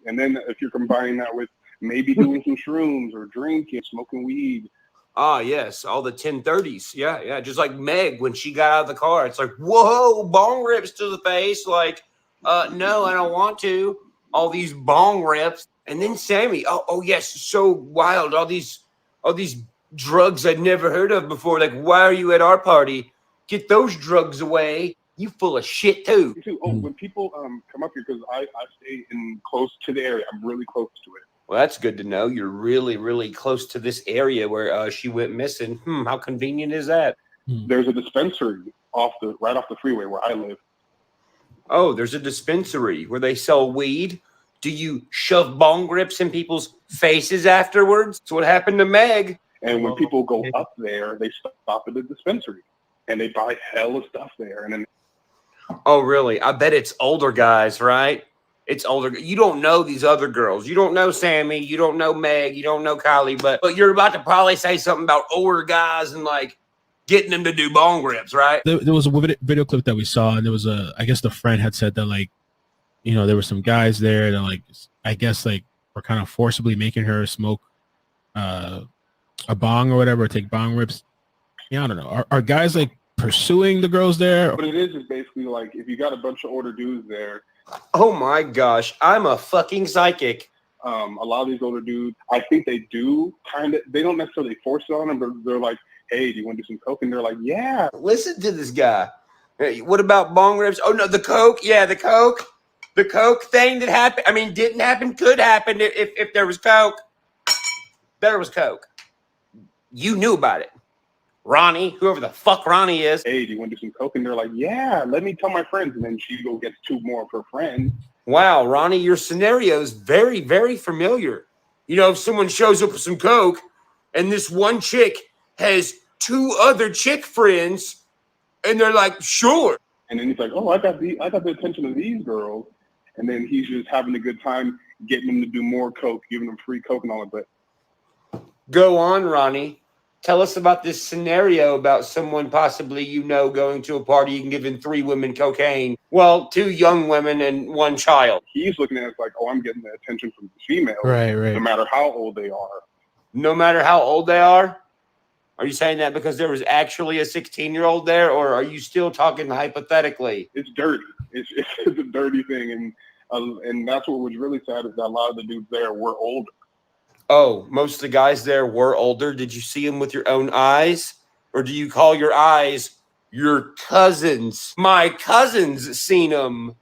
[SPEAKER 22] And then if you're combining that with maybe doing some shrooms or drinking, smoking weed.
[SPEAKER 21] Ah, yes, all the 1030s. Yeah, just like Meg when she got out of the car. It's like, whoa, bong rips to the face. Like, no, I don't want to. All these bong rips. And then Sammy, oh yes, so wild. All these drugs I'd never heard of before. Like, why are you at our party? Get those drugs away. You full of shit too.
[SPEAKER 22] Oh, when people come up here, because I stay close to the area. I'm really close to it.
[SPEAKER 21] Well, that's good to know. You're really, really close to this area where she went missing. How convenient is that?
[SPEAKER 22] There's a dispensary right off the freeway where I live.
[SPEAKER 21] Oh, there's a dispensary where they sell weed. Do you shove bong grips in people's faces afterwards? That's what happened to Meg.
[SPEAKER 22] And when people go up there, they stop at the dispensary and they buy hella stuff there. And then.
[SPEAKER 21] Oh, really? I bet it's older guys, right? It's older. You don't know these other girls. You don't know Sammy. You don't know Meg. You don't know Kiely. But you're about to probably say something about older guys and like getting them to do bong grips, right?
[SPEAKER 24] There was a video clip that we saw, and there was I guess the friend had said that, like, there were some guys there that, like, I guess, like, were kind of forcibly making her smoke a bong or whatever, or take bong rips. Yeah, I don't know. Are guys, like, pursuing the girls there?
[SPEAKER 22] What it is basically like, if you got a bunch of older dudes there.
[SPEAKER 21] Oh my gosh, I'm a fucking psychic.
[SPEAKER 22] A lot of these older dudes, I think they do they don't necessarily force it on them, but they're like, hey, do you want to do some coke? And they're like, yeah.
[SPEAKER 21] Listen to this guy. Hey, what about bong rips? Oh no, the coke. Yeah, the coke. The coke thing that happened. I mean, didn't happen, could happen if there was coke. There was coke. You knew about it. Ronnie, whoever the fuck Ronnie is.
[SPEAKER 22] Hey, do you want to do some coke? And they're like, yeah, let me tell my friends. And then she gets two more of her friends.
[SPEAKER 21] Wow, Ronnie, your scenario is very, very familiar. If someone shows up with some coke and this one chick has two other chick friends and they're like, sure.
[SPEAKER 22] And then he's like, oh, I got the attention of these girls. And then he's just having a good time getting them to do more coke, giving them free coke and all that. But
[SPEAKER 21] go on, Ronnie. Tell us about this scenario about someone possibly going to a party and giving 3 women cocaine. Well, 2 young women and 1 child.
[SPEAKER 22] He's looking at it like, oh, I'm getting the attention from the females.
[SPEAKER 24] Right.
[SPEAKER 22] No matter how old they are.
[SPEAKER 21] No matter how old they are? Are you saying that because there was actually a 16-year-old there, or are you still talking hypothetically?
[SPEAKER 22] It's dirty. It's a dirty thing, and that's what was really sad is that a lot of the dudes there were older.
[SPEAKER 21] Oh, most of the guys there were older. Did you see them with your own eyes? Or do you call your eyes your cousins? My cousins seen them.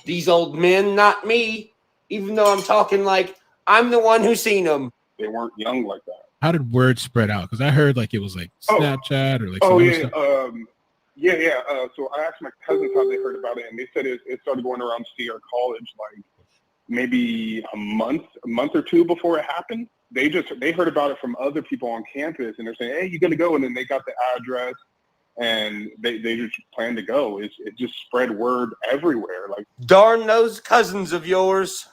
[SPEAKER 21] These old men, not me. Even though I'm talking like I'm the one who seen them.
[SPEAKER 22] They weren't young like that.
[SPEAKER 24] How did word spread out? Because I heard like it was like Snapchat or like.
[SPEAKER 22] Oh yeah, so I asked my cousins how they heard about it, and they said it started going around Sierra College like maybe a month or 2 before it happened. They heard about it from other people on campus, and they're saying, hey, you gonna go? And then they got the address, and they just planned to go. It just spread word everywhere. Like,
[SPEAKER 21] darn those cousins of yours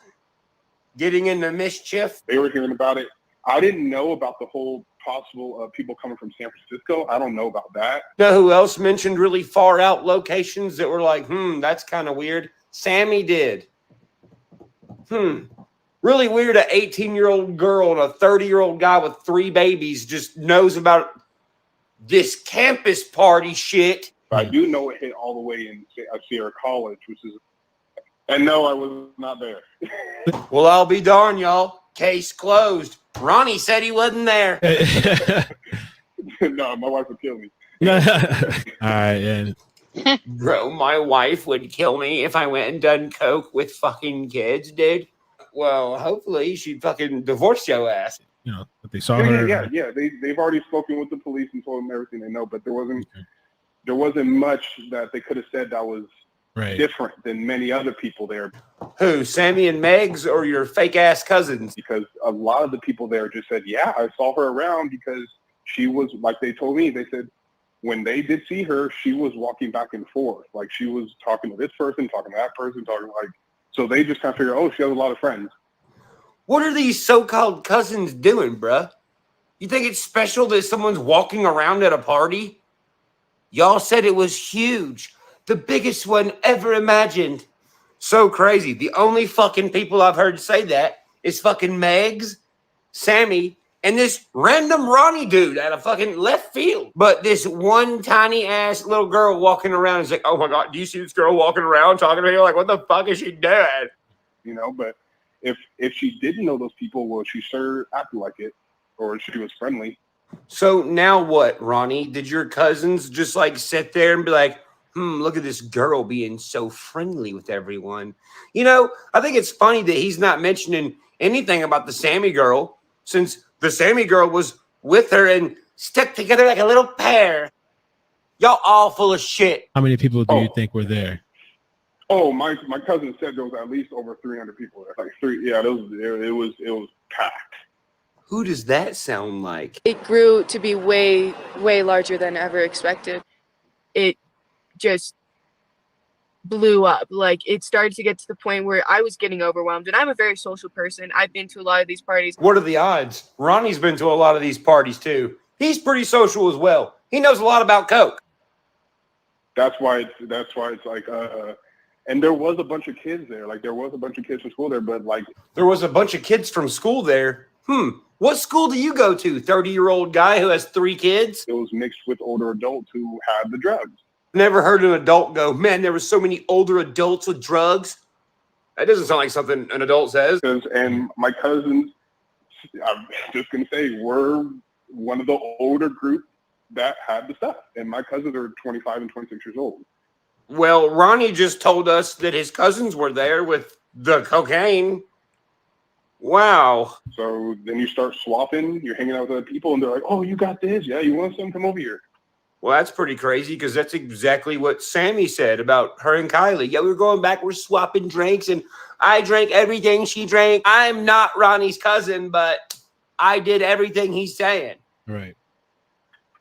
[SPEAKER 21] getting into mischief.
[SPEAKER 22] They were hearing about it. I didn't know about the whole possible people coming from San Francisco. I don't know about that.
[SPEAKER 21] Know who else mentioned really far out locations that were like, that's kind of weird? Sammy did. Really weird. An 18-year-old girl and a 30-year-old guy with 3 babies just knows about this campus party shit.
[SPEAKER 2] I do know it hit all the way in Sierra College, which is, and no, I was not there.
[SPEAKER 21] Well, I'll be darned, y'all. Case closed. Ronnie said he wasn't there.
[SPEAKER 2] No, my wife would kill me.
[SPEAKER 24] All right, yeah.
[SPEAKER 21] Bro, my wife would kill me if I went and done coke with fucking kids, dude. Well, hopefully she'd fucking divorce your ass.
[SPEAKER 24] You know, but they saw her.
[SPEAKER 2] Yeah. They've already spoken with the police and told them everything they know, but there wasn't much that they could have said that was different than many other people there.
[SPEAKER 21] Who, Sammy and Megs, or your fake ass cousins?
[SPEAKER 2] Because a lot of the people there just said, yeah, I saw her around because she was, like they told me, they said when they did see her, she was walking back and forth. Like she was talking to this person, talking to that person, so they just kind of figured, oh, she has a lot of friends.
[SPEAKER 21] What are these so-called cousins doing, bruh? You think it's special that someone's walking around at a party? Y'all said it was huge. The biggest one ever imagined. So crazy. The only fucking people I've heard say that is fucking Megs, Sammy, and this random Ronnie dude out of fucking left field. But this one tiny ass little girl walking around is like, oh my God, do you see this girl walking around talking to me? Like, what the fuck is she doing?
[SPEAKER 2] You know, but if she didn't know those people, well, she sure acted like it, or she was friendly.
[SPEAKER 21] So now what, Ronnie? Did your cousins just like sit there and be like, look at this girl being so friendly with everyone? You know, I think it's funny that he's not mentioning anything about the Sammy girl, since the Sammy girl was with her and stuck together like a little pair. Y'all all full of shit.
[SPEAKER 24] How many people do you think were there?
[SPEAKER 2] Oh, my cousin said there was at least over 300 people there. Like it was packed.
[SPEAKER 21] Who does that sound like?
[SPEAKER 23] It grew to be way, way larger than ever expected. It just blew up. Like it started to get to the point where I was getting overwhelmed, and I'm a very social person. I've been to a lot of these parties.
[SPEAKER 21] What are the odds? Ronnie's been to a lot of these parties too. He's pretty social as well. He knows a lot about coke.
[SPEAKER 2] That's why it's like and there was a bunch of kids there. Like there was a bunch of kids from school there, but like
[SPEAKER 21] there was a bunch of kids from school there. What school do you go to? 30-year-old guy who has 3 kids?
[SPEAKER 2] It was mixed with older adults who had the drugs.
[SPEAKER 21] Never heard an adult go, man, there were so many older adults with drugs. That doesn't sound like something an adult says.
[SPEAKER 2] And my cousins, I'm just going to say, were one of the older group that had the stuff. And my cousins are 25 and 26 years old.
[SPEAKER 21] Well, Ronnie just told us that his cousins were there with the cocaine. Wow.
[SPEAKER 2] So then you start swapping, you're hanging out with other people, and they're like, oh, you got this? Yeah, you want some? Come over here.
[SPEAKER 21] Well, that's pretty crazy because that's exactly what Sammy said about her and Kiely. Yeah, we were going back, we're swapping drinks, and I drank everything she drank. I'm not Ronnie's cousin, but I did everything he's saying.
[SPEAKER 24] Right.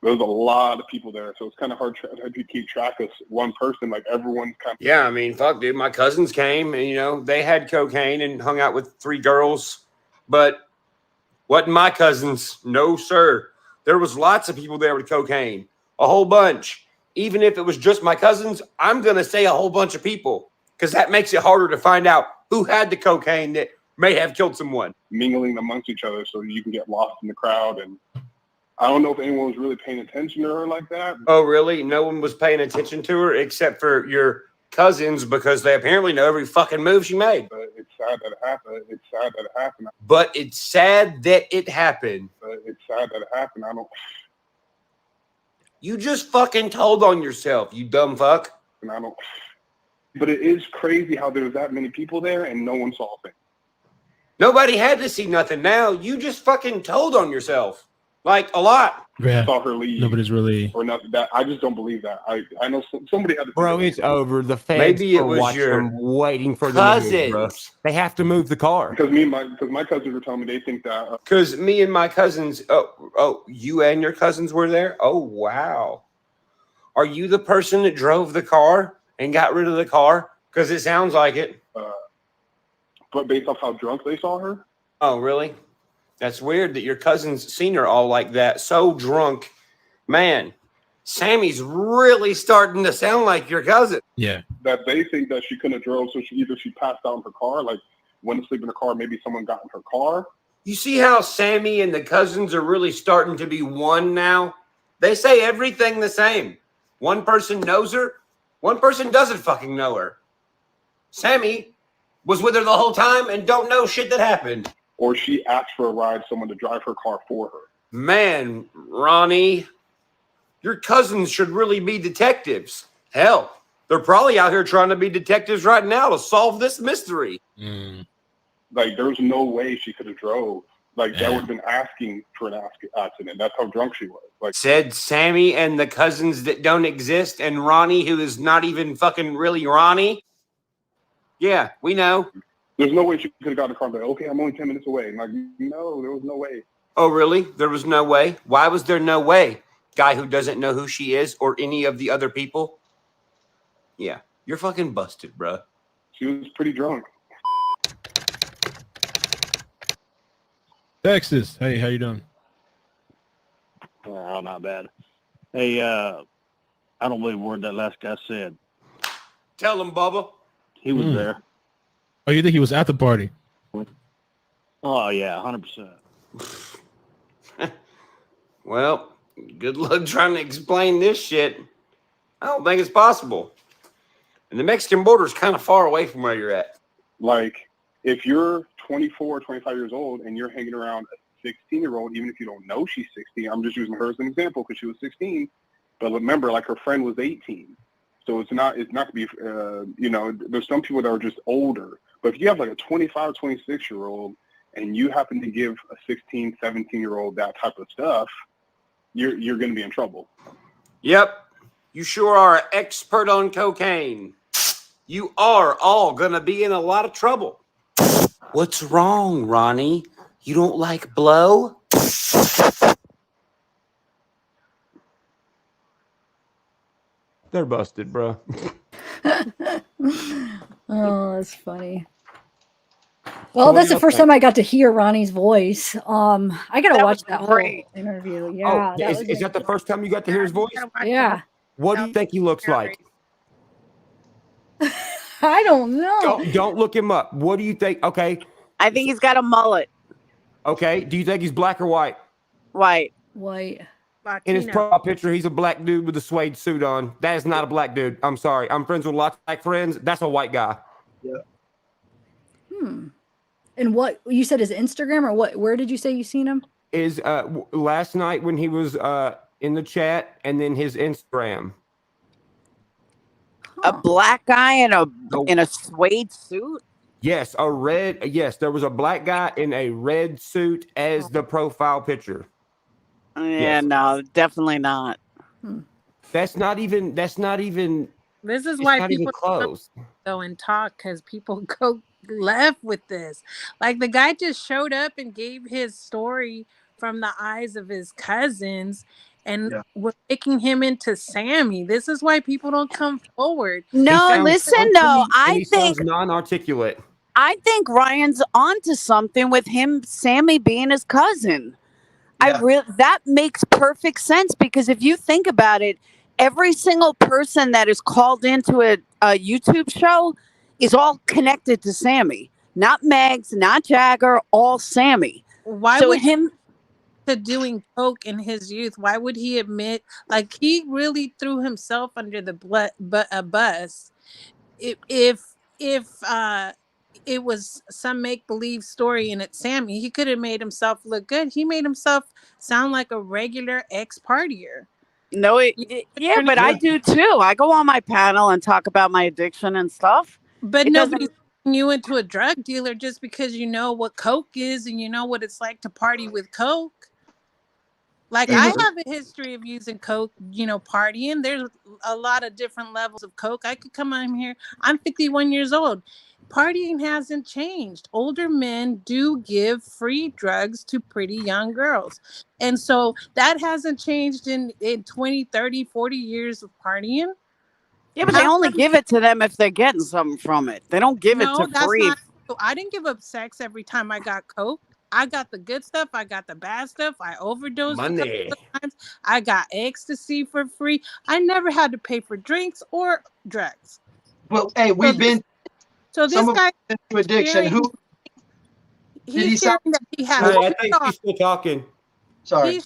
[SPEAKER 2] There's a lot of people there, so it's kind of hard to keep track of one person. Like everyone's kind of...
[SPEAKER 21] Yeah, I mean, fuck, dude. My cousins came, and, you know, they had cocaine and hung out with 3 girls, but wasn't my cousins. No, sir. There was lots of people there with cocaine. A whole bunch. Even if it was just my cousins, I'm going to say a whole bunch of people because that makes it harder to find out who had the cocaine that may have killed someone.
[SPEAKER 2] Mingling amongst each other so you can get lost in the crowd. And I don't know if anyone was really paying attention to her like that.
[SPEAKER 21] Oh, really? No one was paying attention to her except for your cousins because they apparently know every fucking move she made.
[SPEAKER 2] But it's sad that it happened. It's sad that it happened.
[SPEAKER 21] But it's sad that it happened.
[SPEAKER 2] But it's sad that it happened.
[SPEAKER 21] You just fucking told on yourself, you dumb fuck.
[SPEAKER 2] And but it is crazy how there's that many people there and no one saw a thing.
[SPEAKER 21] Nobody had to see nothing now. You just fucking told on yourself. Like, a lot.
[SPEAKER 24] Yeah.
[SPEAKER 2] Saw her leave.
[SPEAKER 24] Nobody's really...
[SPEAKER 2] Or nothing. That I just don't believe that. I know somebody had to...
[SPEAKER 16] Bro, it's over. The fans
[SPEAKER 21] Maybe it was your
[SPEAKER 16] waiting for
[SPEAKER 21] cousins.
[SPEAKER 16] the move, bro. They have to move the car.
[SPEAKER 2] Because my cousins were telling me they think that...
[SPEAKER 21] Because me and my cousins... Oh, you and your cousins were there? Oh, wow. Are you the person that drove the car and got rid of the car? Because it sounds like it.
[SPEAKER 2] But based off how drunk they saw her?
[SPEAKER 21] Oh, really? That's weird that your cousins seen her all like that. So drunk. Man, Sammy's really starting to sound like your cousin.
[SPEAKER 24] Yeah.
[SPEAKER 2] That they think that she couldn't have drove, so she passed out in her car, like went to sleep in her car, maybe someone got in her car.
[SPEAKER 21] You see how Sammy and the cousins are really starting to be one now? They say everything the same. One person knows her, one person doesn't fucking know her. Sammy was with her the whole time and don't know shit that happened.
[SPEAKER 2] Or she asked for a ride, someone to drive her car for her.
[SPEAKER 21] Man, Ronnie, your cousins should really be detectives. Hell, they're probably out here trying to be detectives right now to solve this mystery.
[SPEAKER 2] Like, there's no way she could have drove. Like, that would have been asking for an accident. That's how drunk she was. Like,
[SPEAKER 21] said Sammy and the cousins that don't exist, and Ronnie, who is not even fucking really Ronnie. Yeah, we know.
[SPEAKER 2] There's no way she could have gotten the car and be like, okay, I'm only 10 minutes away. And like, no, there was no way.
[SPEAKER 21] Oh, really? There was no way? Why was there no way? Guy who doesn't know who she is or any of the other people? Yeah, you're fucking busted, bro.
[SPEAKER 2] She was pretty drunk.
[SPEAKER 24] Texas, hey, how you doing?
[SPEAKER 3] Oh, not bad. Hey, I don't believe a word that last guy said.
[SPEAKER 21] Tell him, Bubba.
[SPEAKER 3] He was there.
[SPEAKER 24] Oh, you think he was at the party?
[SPEAKER 3] Oh, yeah, 100%.
[SPEAKER 21] Well, good luck trying to explain this shit. I don't think it's possible. And the Mexican border is kind of far away from where you're at.
[SPEAKER 2] Like, if you're 24, 25 years old and you're hanging around a 16-year-old, even if you don't know she's 16, I'm just using her as an example because she was 16. But remember, like, her friend was 18. So it's not to be, there's some people that are just older. But if you have like a 25, 26-year-old and you happen to give a 16, 17-year-old that type of stuff, you're going to be in trouble.
[SPEAKER 21] Yep. You sure are an expert on cocaine. You are all going to be in a lot of trouble. What's wrong, Ronnie? You don't like blow? They're busted, bro.
[SPEAKER 1] Oh, that's funny. Well, that's the first time I got to hear Ronnie's voice. I gotta watch that whole interview. Yeah.
[SPEAKER 16] Oh, is that the first time you got to hear his voice?
[SPEAKER 1] Yeah.
[SPEAKER 16] What do you think he looks like?
[SPEAKER 1] I don't know.
[SPEAKER 16] Don't look him up. What do you think? Okay.
[SPEAKER 18] I think he's got a mullet.
[SPEAKER 16] Okay. Do you think he's black or white?
[SPEAKER 18] White.
[SPEAKER 1] White.
[SPEAKER 16] In his profile picture, he's a black dude with a suede suit on. That is not a black dude. I'm sorry. I'm friends with lots of black friends. That's a white guy.
[SPEAKER 2] Yeah.
[SPEAKER 1] And what you said is Instagram or what? Where did you say you seen him?
[SPEAKER 16] Is last night when he was in the chat, and then his Instagram.
[SPEAKER 18] A black guy in a suede suit?
[SPEAKER 16] Yes, yes, there was a black guy in a red suit as the profile picture.
[SPEAKER 18] Yeah,
[SPEAKER 16] Yes.
[SPEAKER 18] no, definitely not.
[SPEAKER 16] That's not even
[SPEAKER 20] This is
[SPEAKER 16] it's
[SPEAKER 20] why
[SPEAKER 16] not even
[SPEAKER 20] people
[SPEAKER 16] close.
[SPEAKER 20] go and talk, because people go left with this. Like, the guy just showed up and gave his story from the eyes of his cousins, and we're making him into Sammy. This is why people don't come forward.
[SPEAKER 18] No, listen, no,
[SPEAKER 16] He sounds non-articulate.
[SPEAKER 18] I think Ryan's onto something with him, Sammy being his cousin. That makes perfect sense, because if you think about it, every single person that is called into a YouTube show is all connected to Sammy. Not Megs, not Jagger, all Sammy.
[SPEAKER 20] Why
[SPEAKER 18] so
[SPEAKER 20] would
[SPEAKER 18] him
[SPEAKER 20] to doing coke in his youth? Why would he admit, like, he really threw himself under the bus? If it was some make-believe story and it's Sammy, he could have made himself look good. He made himself sound like a regular ex-partier.
[SPEAKER 18] No, but I do too. I go on my panel and talk about my addiction and stuff.
[SPEAKER 20] But nobody's turning you into a drug dealer just because you know what coke is and you know what it's like to party with coke. Like, I have a history of using coke, partying. There's a lot of different levels of coke. I could come on here. I'm 51 years old. Partying hasn't changed. Older men do give free drugs to pretty young girls. And so that hasn't changed in 20, 30, 40 years of partying.
[SPEAKER 18] Yeah, but they only give it to them if they're getting something from it. They don't give it to free.
[SPEAKER 20] I didn't give up sex every time I got coke. I got the good stuff. I got the bad stuff. I overdosed a couple
[SPEAKER 21] Money.
[SPEAKER 20] of times. I got ecstasy for free. I never had to pay for drinks or drugs.
[SPEAKER 19] Well, hey, we've been.
[SPEAKER 20] So this
[SPEAKER 19] Some of
[SPEAKER 20] guy
[SPEAKER 19] us been through addiction.
[SPEAKER 20] sharing,
[SPEAKER 19] Who did he
[SPEAKER 20] he's
[SPEAKER 19] sound?
[SPEAKER 20] sharing that he has
[SPEAKER 21] Hey, I
[SPEAKER 20] two
[SPEAKER 21] think
[SPEAKER 20] daughters.
[SPEAKER 21] she's still talking.
[SPEAKER 19] Sorry.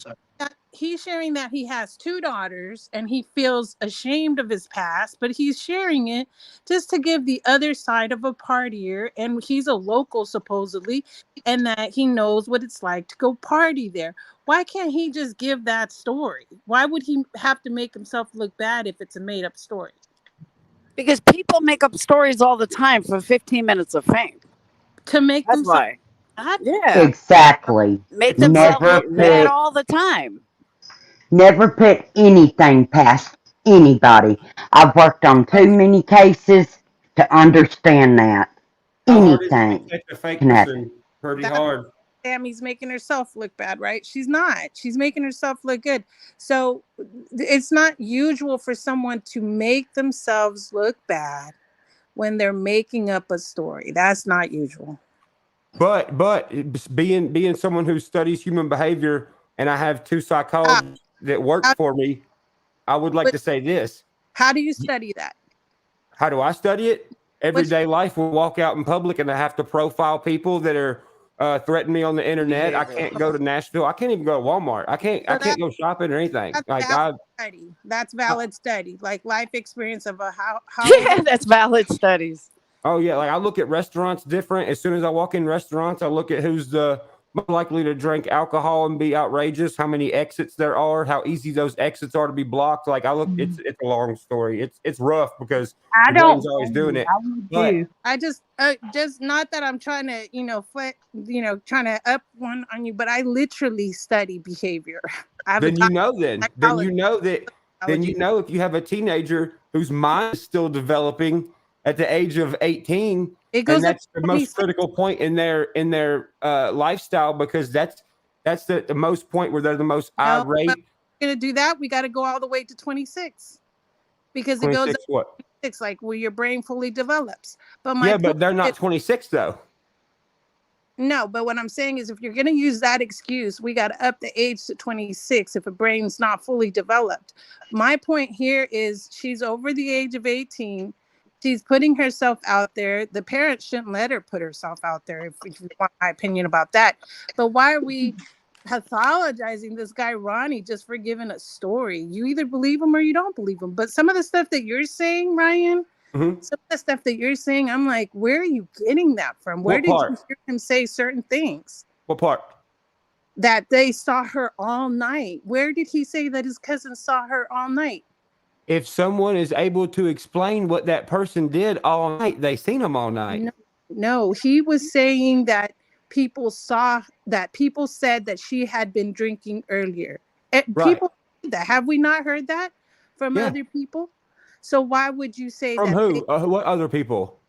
[SPEAKER 20] He's sharing that he has two daughters and he feels ashamed of his past, but he's sharing it just to give the other side of a partier. And he's a local, supposedly, and that he knows what it's like to go party there. Why can't he just give that story? Why would he have to make himself look bad if it's a made up story?
[SPEAKER 18] Because people make up stories all the time for 15 minutes of fame.
[SPEAKER 20] To make
[SPEAKER 18] That's
[SPEAKER 20] themselves
[SPEAKER 18] why.
[SPEAKER 20] bad?
[SPEAKER 18] Yeah.
[SPEAKER 15] Exactly.
[SPEAKER 18] Make themselves
[SPEAKER 15] Never
[SPEAKER 18] look bad
[SPEAKER 15] put
[SPEAKER 18] all the time.
[SPEAKER 15] never put anything past anybody. I've worked on too many cases to understand that.
[SPEAKER 21] How hard is it to
[SPEAKER 15] Anything
[SPEAKER 21] catch a fake
[SPEAKER 15] can happen.
[SPEAKER 21] person? Pretty
[SPEAKER 20] That's
[SPEAKER 21] hard.
[SPEAKER 20] Sammy's making herself look bad, right? She's not. She's making herself look good. So it's not usual for someone to make themselves look bad when they're making up a story. That's not usual.
[SPEAKER 16] But being someone who studies human behavior, and I have two psychologists that work for me, I would like to say this.
[SPEAKER 20] How do you study that?
[SPEAKER 16] How do I study it? Everyday life. We'll walk out in public, and I have to profile people that are threatening me on the internet. I can't go to Nashville. I can't even go to Walmart. I can't go shopping or anything.
[SPEAKER 20] That's valid study, like life experience of how
[SPEAKER 18] Yeah, that's valid studies.
[SPEAKER 16] Oh yeah, like I look at restaurants different. As soon as I walk in restaurants, I look at who's the most likely to drink alcohol and be outrageous, how many exits there are, how easy those exits are to be blocked. Like I look, it's a long story. It's rough because
[SPEAKER 17] I
[SPEAKER 16] your brain's
[SPEAKER 17] don't.
[SPEAKER 16] always doing it.
[SPEAKER 17] I would
[SPEAKER 16] But
[SPEAKER 17] too.
[SPEAKER 20] I just not that I'm trying to, trying to up one on you, but I literally study behavior.
[SPEAKER 16] then you know if you have a teenager whose mind is still developing at the age of 18,
[SPEAKER 20] it goes
[SPEAKER 16] and that's the most critical point in their lifestyle, because that's the most point where they're the most irate.
[SPEAKER 20] If we're gonna do that, we got to go all the way to 26, because it goes up to 26, like where your brain fully develops. But
[SPEAKER 16] but they're not 26 though.
[SPEAKER 20] No, but what I'm saying is, if you're going to use that excuse, we got to up the age to 26 if a brain's not fully developed. My point here is she's over the age of 18. She's putting herself out there. The parents shouldn't let her put herself out there, if you want my opinion about that. But why are we pathologizing this guy Ronnie just for giving a story? You either believe him or you don't believe him. But some of the stuff that you're saying, Ryan, some of the stuff that you're saying, I'm like, where are you getting that from? Where did you hear him say certain things?
[SPEAKER 16] What part?
[SPEAKER 20] That they saw her all night. Where did he say that his cousin saw her all night?
[SPEAKER 16] If someone is able to explain what that person did all night, they seen him all night.
[SPEAKER 20] No, he was saying that people said that she had been drinking earlier. People said that. Have we not heard that from other people? So why would you say
[SPEAKER 16] from
[SPEAKER 20] that?
[SPEAKER 16] Who? What other people?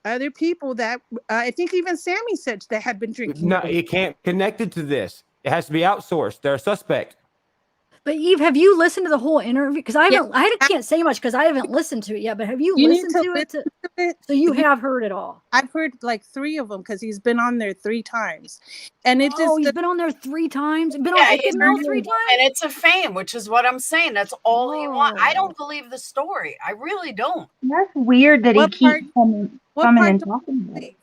[SPEAKER 20] Other people that I think even Sammy said they had been drinking.
[SPEAKER 16] No, it can't connected to this. It has to be outsourced. They're a suspect.
[SPEAKER 1] But Eve, have you listened to the whole interview? Because I can't say much because I haven't listened to it yet. But have you listened to it? So you have heard it all.
[SPEAKER 20] I've heard like 3 of them because he's been on there 3 times, and he's
[SPEAKER 1] been on there 3 times. Been on It Could Mel 3 times.
[SPEAKER 18] Minutes of fame, which is what I'm saying. That's all you want. I don't believe the story. I really don't.
[SPEAKER 17] That's weird that he keeps coming and talking about it.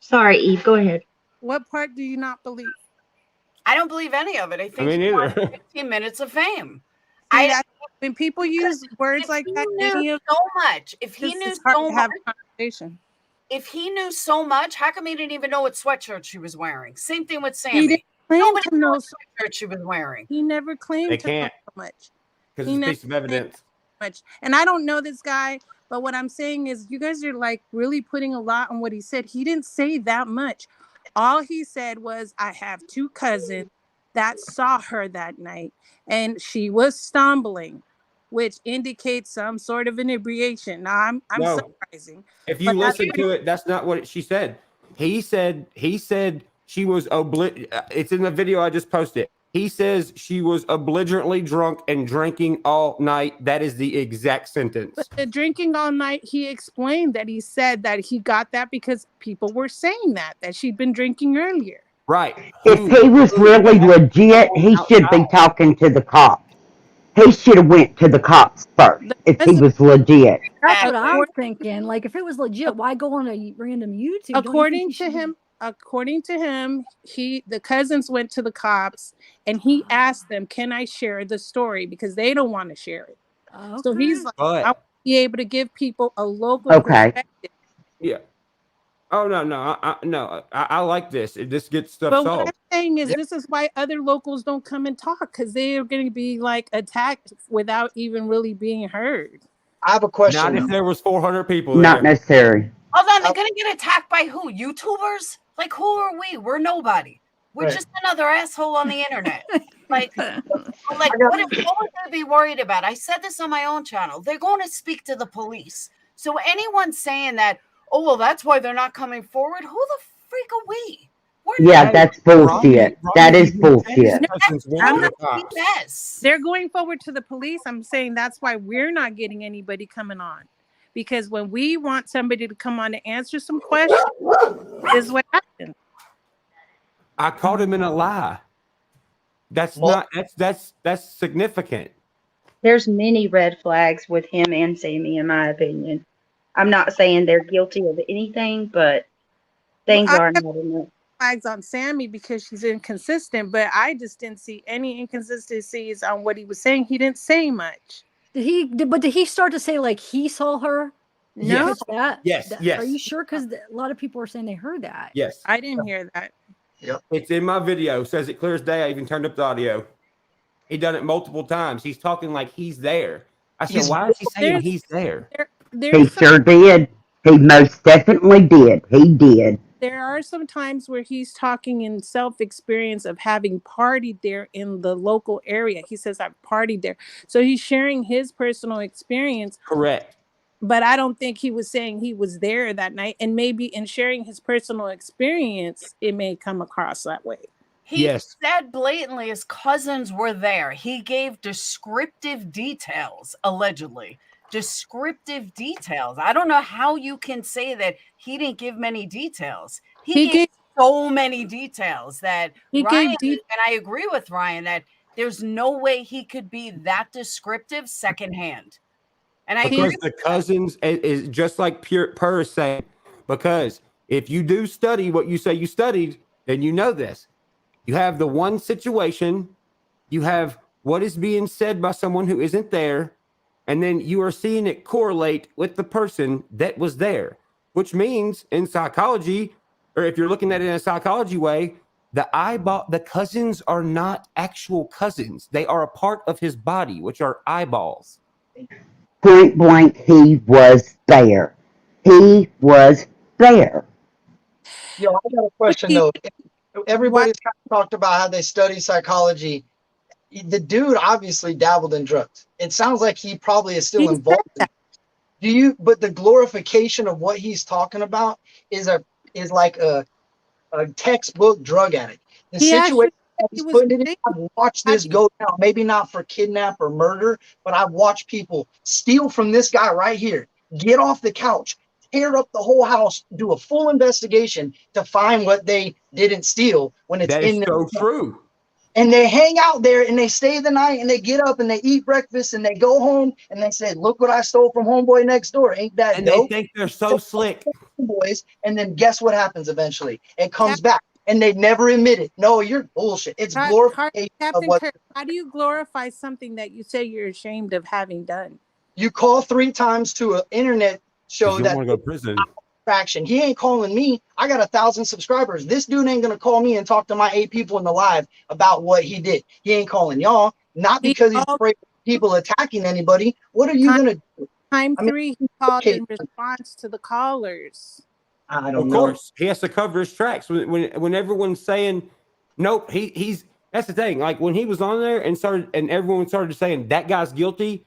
[SPEAKER 17] Sorry, Eve. Go ahead.
[SPEAKER 20] What part do you not believe?
[SPEAKER 18] I don't believe any of it. I think
[SPEAKER 16] me neither.
[SPEAKER 18] 15 minutes of fame.
[SPEAKER 20] When people use words like that,
[SPEAKER 18] so much. If he knew so much,
[SPEAKER 20] if
[SPEAKER 18] he knew so much, how come he didn't even know what sweatshirt she was wearing? Same thing with Sammy.
[SPEAKER 20] He didn't claim
[SPEAKER 18] Nobody
[SPEAKER 20] to know
[SPEAKER 18] what sweatshirt she was wearing.
[SPEAKER 20] He never claimed
[SPEAKER 16] They
[SPEAKER 20] to know
[SPEAKER 16] can't.
[SPEAKER 20] so much.
[SPEAKER 16] Because it's a piece of evidence.
[SPEAKER 20] Much. And I don't know this guy, but what I'm saying is you guys are like really putting a lot on what he said. He didn't say that much. All he said was, I have 2 cousins that saw her that night and she was stumbling, which indicates some sort of inebriation. Now I'm surprising.
[SPEAKER 16] If you listen to it, that's not what she said. He said she was it's in the video I just posted. He says she was belligerently drunk and drinking all night. That is the exact sentence.
[SPEAKER 20] But the drinking all night, he explained that he said that he got that because people were saying that she'd been drinking earlier.
[SPEAKER 16] Right.
[SPEAKER 15] If he was really legit, he should be talking to the cops. He should have went to the cops first if he was legit.
[SPEAKER 1] That's what I'm thinking. Like, if it was legit, why go on a random YouTube?
[SPEAKER 20] According to him, the cousins went to the cops and he asked them, "Can I share the story?" Because they don't want to share it.
[SPEAKER 1] Okay.
[SPEAKER 20] So he's like, "I want to be able to give people a local perspective."
[SPEAKER 16] Yeah. Oh no, I like this. This gets stuff
[SPEAKER 20] But
[SPEAKER 16] solved.
[SPEAKER 20] what I'm saying is, this is why other locals don't come and talk, because they are going to be like attacked without even really being heard.
[SPEAKER 19] I have a question.
[SPEAKER 16] Not if there was 400 people
[SPEAKER 15] Not
[SPEAKER 16] there.
[SPEAKER 15] necessary.
[SPEAKER 4] Hold on, they're gonna get attacked by who? YouTubers? Like, who are we? We're nobody. We're just another asshole on the internet. Like what would they be worried about? I said this on my own channel. They're going to speak to the police. So anyone saying that, oh well, that's why they're not coming forward. Who the freak are we?
[SPEAKER 15] Yeah, that's bullshit. That is bullshit.
[SPEAKER 20] They're going forward to the police. I'm saying that's why we're not getting anybody coming on. Because when we want somebody to come on to answer some questions, this is what happens.
[SPEAKER 16] I caught him in a lie. That's significant.
[SPEAKER 17] There's many red flags with him and Sammy, in my opinion. I'm not saying they're guilty of anything, but things are not enough.
[SPEAKER 20] Flags on Sammy because she's inconsistent, but I just didn't see any inconsistencies on what he was saying. He didn't say much.
[SPEAKER 1] Did he start to say like he saw her?
[SPEAKER 20] No.
[SPEAKER 16] Yes.
[SPEAKER 1] Are you sure? Because a lot of people are saying they heard that.
[SPEAKER 16] Yes.
[SPEAKER 20] I didn't hear that.
[SPEAKER 19] Yep.
[SPEAKER 16] It's in my video. Says it clear as day. I even turned up the audio. He done it multiple times. He's talking like he's there. I said, why is he saying he's there?
[SPEAKER 15] He sure did. He most definitely did. He did.
[SPEAKER 20] There are some times where he's talking in self-experience of having partied there in the local area. He says, I've partied there. So he's sharing his personal experience.
[SPEAKER 16] Correct.
[SPEAKER 20] But I don't think he was saying he was there that night. And maybe in sharing his personal experience, it may come across that way.
[SPEAKER 4] He said blatantly his cousins were there. He gave descriptive details, allegedly. Descriptive details. I don't know how you can say that he didn't give many details. He gave so many details that Ryan, and I agree with Ryan, that there's no way he could be that descriptive secondhand. And I
[SPEAKER 16] because the cousins is just like Per is saying, because if you do study what you say you studied, then you know this. You have the one situation, you have what is being said by someone who isn't there, and then you are seeing it correlate with the person that was there, which means in psychology, or if you're looking at it in a psychology way, the cousins are not actual cousins. They are a part of his body, which are eyeballs.
[SPEAKER 15] Point blank, he was there. He was there.
[SPEAKER 19] Yo, I got a question though. Everybody's kind of talked about how they study psychology. The dude obviously dabbled in drugs. It sounds like he probably is still involved in it. But the glorification of what he's talking about is like a textbook drug addict. The situation he's putting it in, I've watched this go down. Maybe not for kidnap or murder, but I've watched people steal from this guy right here, get off the couch, tear up the whole house, do a full investigation to find what they didn't steal when it's in there.
[SPEAKER 16] That is so true.
[SPEAKER 19] And they hang out there and they stay the night and they get up and they eat breakfast and they go home and they say, look what I stole from homeboy next door. Ain't that dope?
[SPEAKER 16] They think they're so slick.
[SPEAKER 19] Boys, and then guess what happens eventually? It comes back and they never admit it. No, you're bullshit. It's glorification of what.
[SPEAKER 20] How do you glorify something that you say you're ashamed of having done?
[SPEAKER 19] You call 3 times to an internet show
[SPEAKER 16] you
[SPEAKER 19] that
[SPEAKER 16] want to go to prison.
[SPEAKER 19] Traction. He ain't calling me. I got 1,000 subscribers. This dude ain't gonna call me and talk to my 8 people in the live about what he did. He ain't calling y'all, not because he's afraid of people attacking anybody. What are you gonna do?
[SPEAKER 20] He called in response to the callers.
[SPEAKER 19] I don't
[SPEAKER 16] know. Of course, he has to cover his tracks when everyone's saying, nope. He's that's the thing. Like when he was on there and everyone started saying that guy's guilty.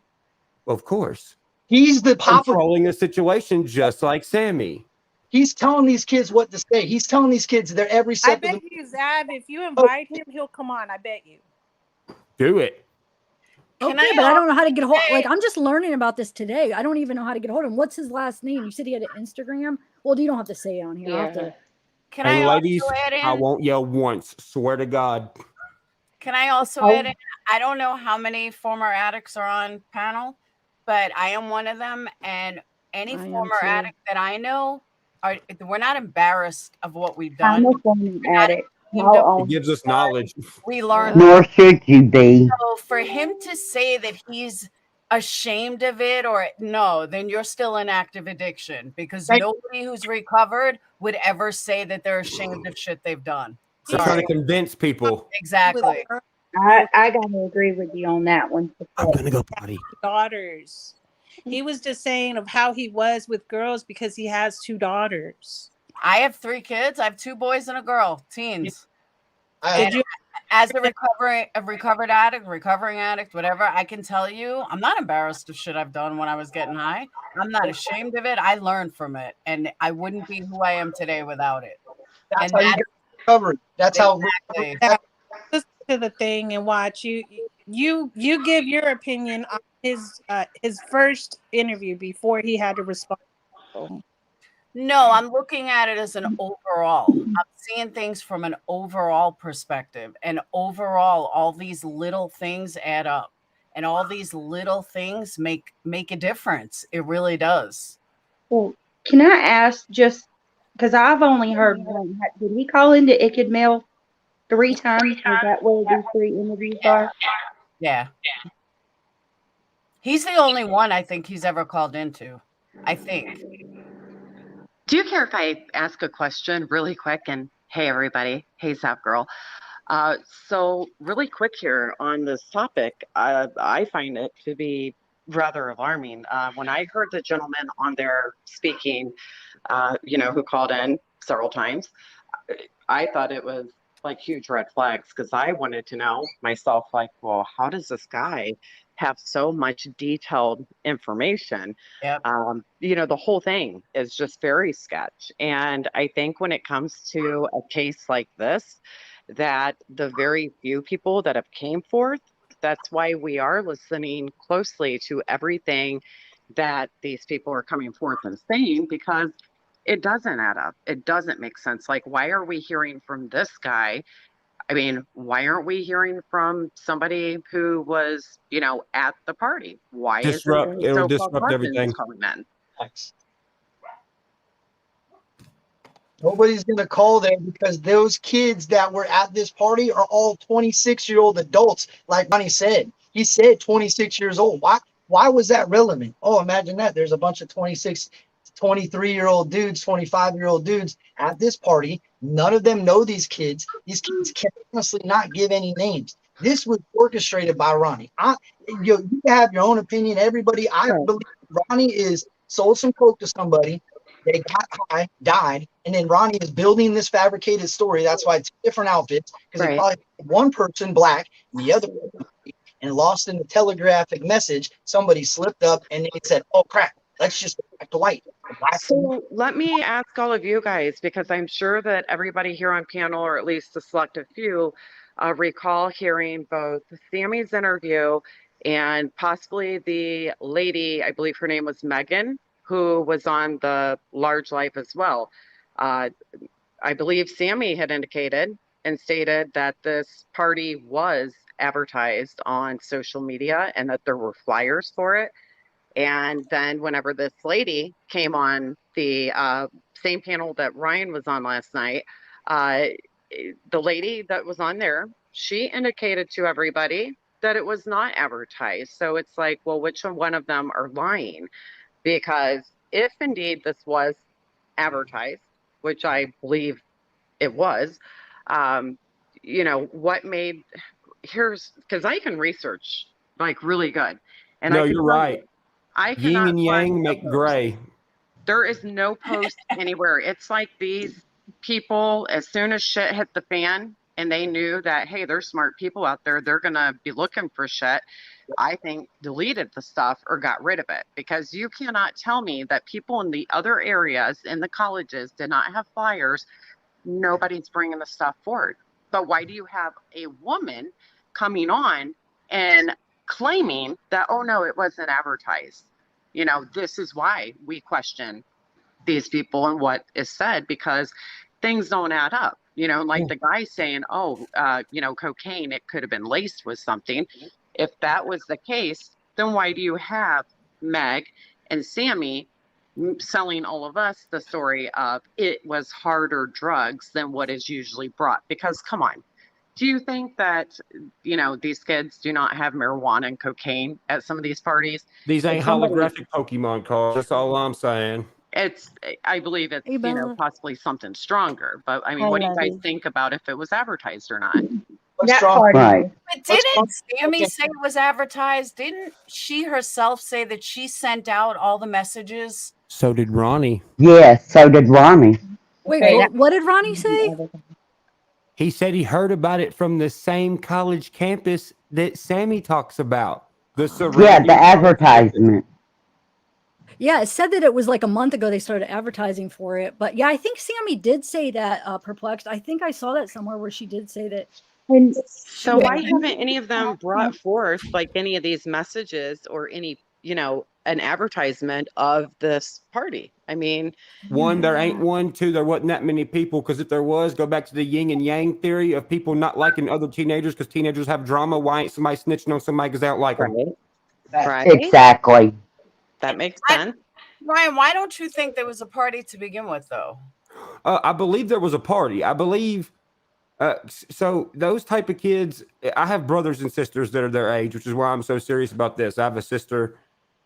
[SPEAKER 16] Of course,
[SPEAKER 19] he's the
[SPEAKER 16] controlling the situation, just like Sammy.
[SPEAKER 19] He's telling these kids what to say. He's telling these kids they're every step.
[SPEAKER 20] I bet you, Zav, if you invite him, he'll come on. I bet you.
[SPEAKER 16] Do it.
[SPEAKER 1] Okay, but I don't know how to get a hold. Like, I'm just learning about this today. I don't even know how to get a hold of him. What's his last name? You said he had an Instagram. Well, you don't have to say it on here. I'll have to.
[SPEAKER 4] Can
[SPEAKER 16] Hey,
[SPEAKER 4] I
[SPEAKER 16] ladies,
[SPEAKER 4] also add
[SPEAKER 16] I
[SPEAKER 4] in?
[SPEAKER 16] won't yell once. Swear to God.
[SPEAKER 4] Can I also add in? I don't know how many former addicts are on panel, but I am one of them. And any former addict that I know, we're not embarrassed of what we've done.
[SPEAKER 17] I'm a former addict.
[SPEAKER 16] It gives us knowledge.
[SPEAKER 4] We learned.
[SPEAKER 15] Nor should you be.
[SPEAKER 4] So for him to say that he's ashamed of it, or no, then you're still in active addiction, because nobody who's recovered would ever say that they're ashamed of shit they've done.
[SPEAKER 16] They're trying to convince people.
[SPEAKER 4] Exactly.
[SPEAKER 17] I gotta agree with you on that one.
[SPEAKER 16] I'm gonna go potty.
[SPEAKER 20] Daughters. He was just saying of how he was with girls because he has 2 daughters.
[SPEAKER 4] I have 3 kids. I have 2 boys and a girl, teens.
[SPEAKER 20] Did you?
[SPEAKER 4] As a recovering addict, whatever, I can tell you, I'm not embarrassed of shit I've done when I was getting high. I'm not ashamed of it. I learned from it, and I wouldn't be who I am today without it.
[SPEAKER 19] That's how you get recovered. That's how.
[SPEAKER 20] Listen to the thing and watch you give your opinion on his first interview before he had to respond.
[SPEAKER 4] No, I'm looking at it as an overall. I'm seeing things from an overall perspective. And overall, all these little things add up. And all these little things make a difference. It really does.
[SPEAKER 17] Well, can I ask, just because I've only heard one, did he call into Ikid Mail 3 times? Was that where these 3 interviews are?
[SPEAKER 4] Yeah. He's the only one I think he's ever called into. I think.
[SPEAKER 6] Do you care if I ask a question really quick? And hey, everybody. Hey, zavgirl. So really quick here on this topic, I find it to be rather alarming. When I heard the gentleman on there speaking, who called in several times, I thought it was like huge red flags, because I wanted to know myself, like, well, how does this guy have so much detailed information?
[SPEAKER 4] Yep.
[SPEAKER 6] The whole thing is just very sketch. And I think when it comes to a case like this, that the very few people that have came forth, that's why we are listening closely to everything that these people are coming forth and saying, because it doesn't add up. It doesn't make sense. Like, why are we hearing from this guy? I mean, why aren't we hearing from somebody who was, at the party? Why isn't
[SPEAKER 16] It'll
[SPEAKER 6] so-called
[SPEAKER 16] disrupt
[SPEAKER 6] Coggins
[SPEAKER 16] everything.
[SPEAKER 6] coming in?
[SPEAKER 19] Nobody's going to call there because those kids that were at this party are all 26-year-old adults. Like Ronnie said, he said 26 years old. Why was that relevant? Oh, imagine that. There's a bunch of 26, 23-year-old dudes, 25-year-old dudes at this party. None of them know these kids. These kids can honestly not give any names. This was orchestrated by Ronnie. You have your own opinion. Everybody, I believe Ronnie is sold some coke to somebody. They got high, died, and then Ronnie is building this fabricated story. That's why it's different outfits, because he probably had one person black and the other white, and lost in the telegraphic message. Somebody slipped up and they said, "Oh crap, let's just go back to white."
[SPEAKER 6] So let me ask all of you guys, because I'm sure that everybody here on panel, or at least a selective few, recall hearing both Sammy's interview and possibly the lady, I believe her name was Megan, who was on the Large Life as well. I believe Sammy had indicated and stated that this party was advertised on social media and that there were flyers for it. And then whenever this lady came on the same panel that Ryan was on last night, the lady that was on there, she indicated to everybody that it was not advertised. So it's like, well, which one of them are lying? Because if indeed this was advertised, which I believe it was, what made, because I can research like really good. And
[SPEAKER 16] No,
[SPEAKER 6] I can
[SPEAKER 16] you're
[SPEAKER 6] tell you,
[SPEAKER 16] right.
[SPEAKER 6] I
[SPEAKER 16] Yin
[SPEAKER 6] cannot
[SPEAKER 16] and
[SPEAKER 6] find
[SPEAKER 16] yang
[SPEAKER 6] a
[SPEAKER 16] make
[SPEAKER 6] post.
[SPEAKER 16] gray.
[SPEAKER 6] There is no post anywhere. It's like these people, as soon as shit hit the fan and they knew that, hey, there's smart people out there, they're going to be looking for shit, I think deleted the stuff or got rid of it. Because you cannot tell me that people in the other areas in the colleges did not have flyers. Nobody's bringing the stuff forward. But why do you have a woman coming on and claiming that, oh no, it wasn't advertised. You know, this is why we question these people and what is said, because things don't add up. You know, like the guy saying, oh, you know, cocaine, it could have been laced with something. If that was the case, then why do you have Meg and Sammy selling all of us the story of it was harder drugs than what is usually brought? Because come on, do you think that, you know, these kids do not have marijuana and cocaine at some of these parties?
[SPEAKER 16] These ain't holographic Pokemon cards. That's all I'm saying.
[SPEAKER 6] It's, I believe it's,
[SPEAKER 1] Hey,
[SPEAKER 6] you know,
[SPEAKER 1] Bella.
[SPEAKER 6] possibly something stronger. But I mean,
[SPEAKER 1] Hi,
[SPEAKER 6] what do you guys
[SPEAKER 1] Lovey.
[SPEAKER 6] think about if it was advertised or not?
[SPEAKER 17] That party.
[SPEAKER 15] Right.
[SPEAKER 4] But didn't Sammy say it was advertised? Didn't she herself say that she sent out all the messages?
[SPEAKER 16] So did Ronnie.
[SPEAKER 15] Yes, so did Ronnie.
[SPEAKER 1] Wait,
[SPEAKER 17] Okay,
[SPEAKER 1] what did Ronnie say?
[SPEAKER 16] He said he heard about it from the same college campus that Sammy talks about. The
[SPEAKER 15] Yeah,
[SPEAKER 16] surrounding
[SPEAKER 15] the
[SPEAKER 16] college campus.
[SPEAKER 15] advertisement.
[SPEAKER 1] Yeah, it said that it was like a month ago they started advertising for it. But yeah, I think Sammy did say that, Perplexed. I think I saw that somewhere where she did say that.
[SPEAKER 17] And
[SPEAKER 6] So why haven't any of them brought forth like any of these messages or any, you know, an advertisement of this party? I mean,
[SPEAKER 16] One, there ain't one. Two, there wasn't that many people. Because if there was, go back to the yin and yang theory of people not liking other teenagers because teenagers have drama. Why ain't somebody snitching on somebody because they don't like them?
[SPEAKER 6] right?
[SPEAKER 15] Exactly.
[SPEAKER 6] That makes sense.
[SPEAKER 4] Ryan, why don't you think there was a party to begin with, though?
[SPEAKER 16] I believe there was a party. I believe. So those type of kids, I have brothers and sisters that are their age, which is why I'm so serious about this. I have a sister,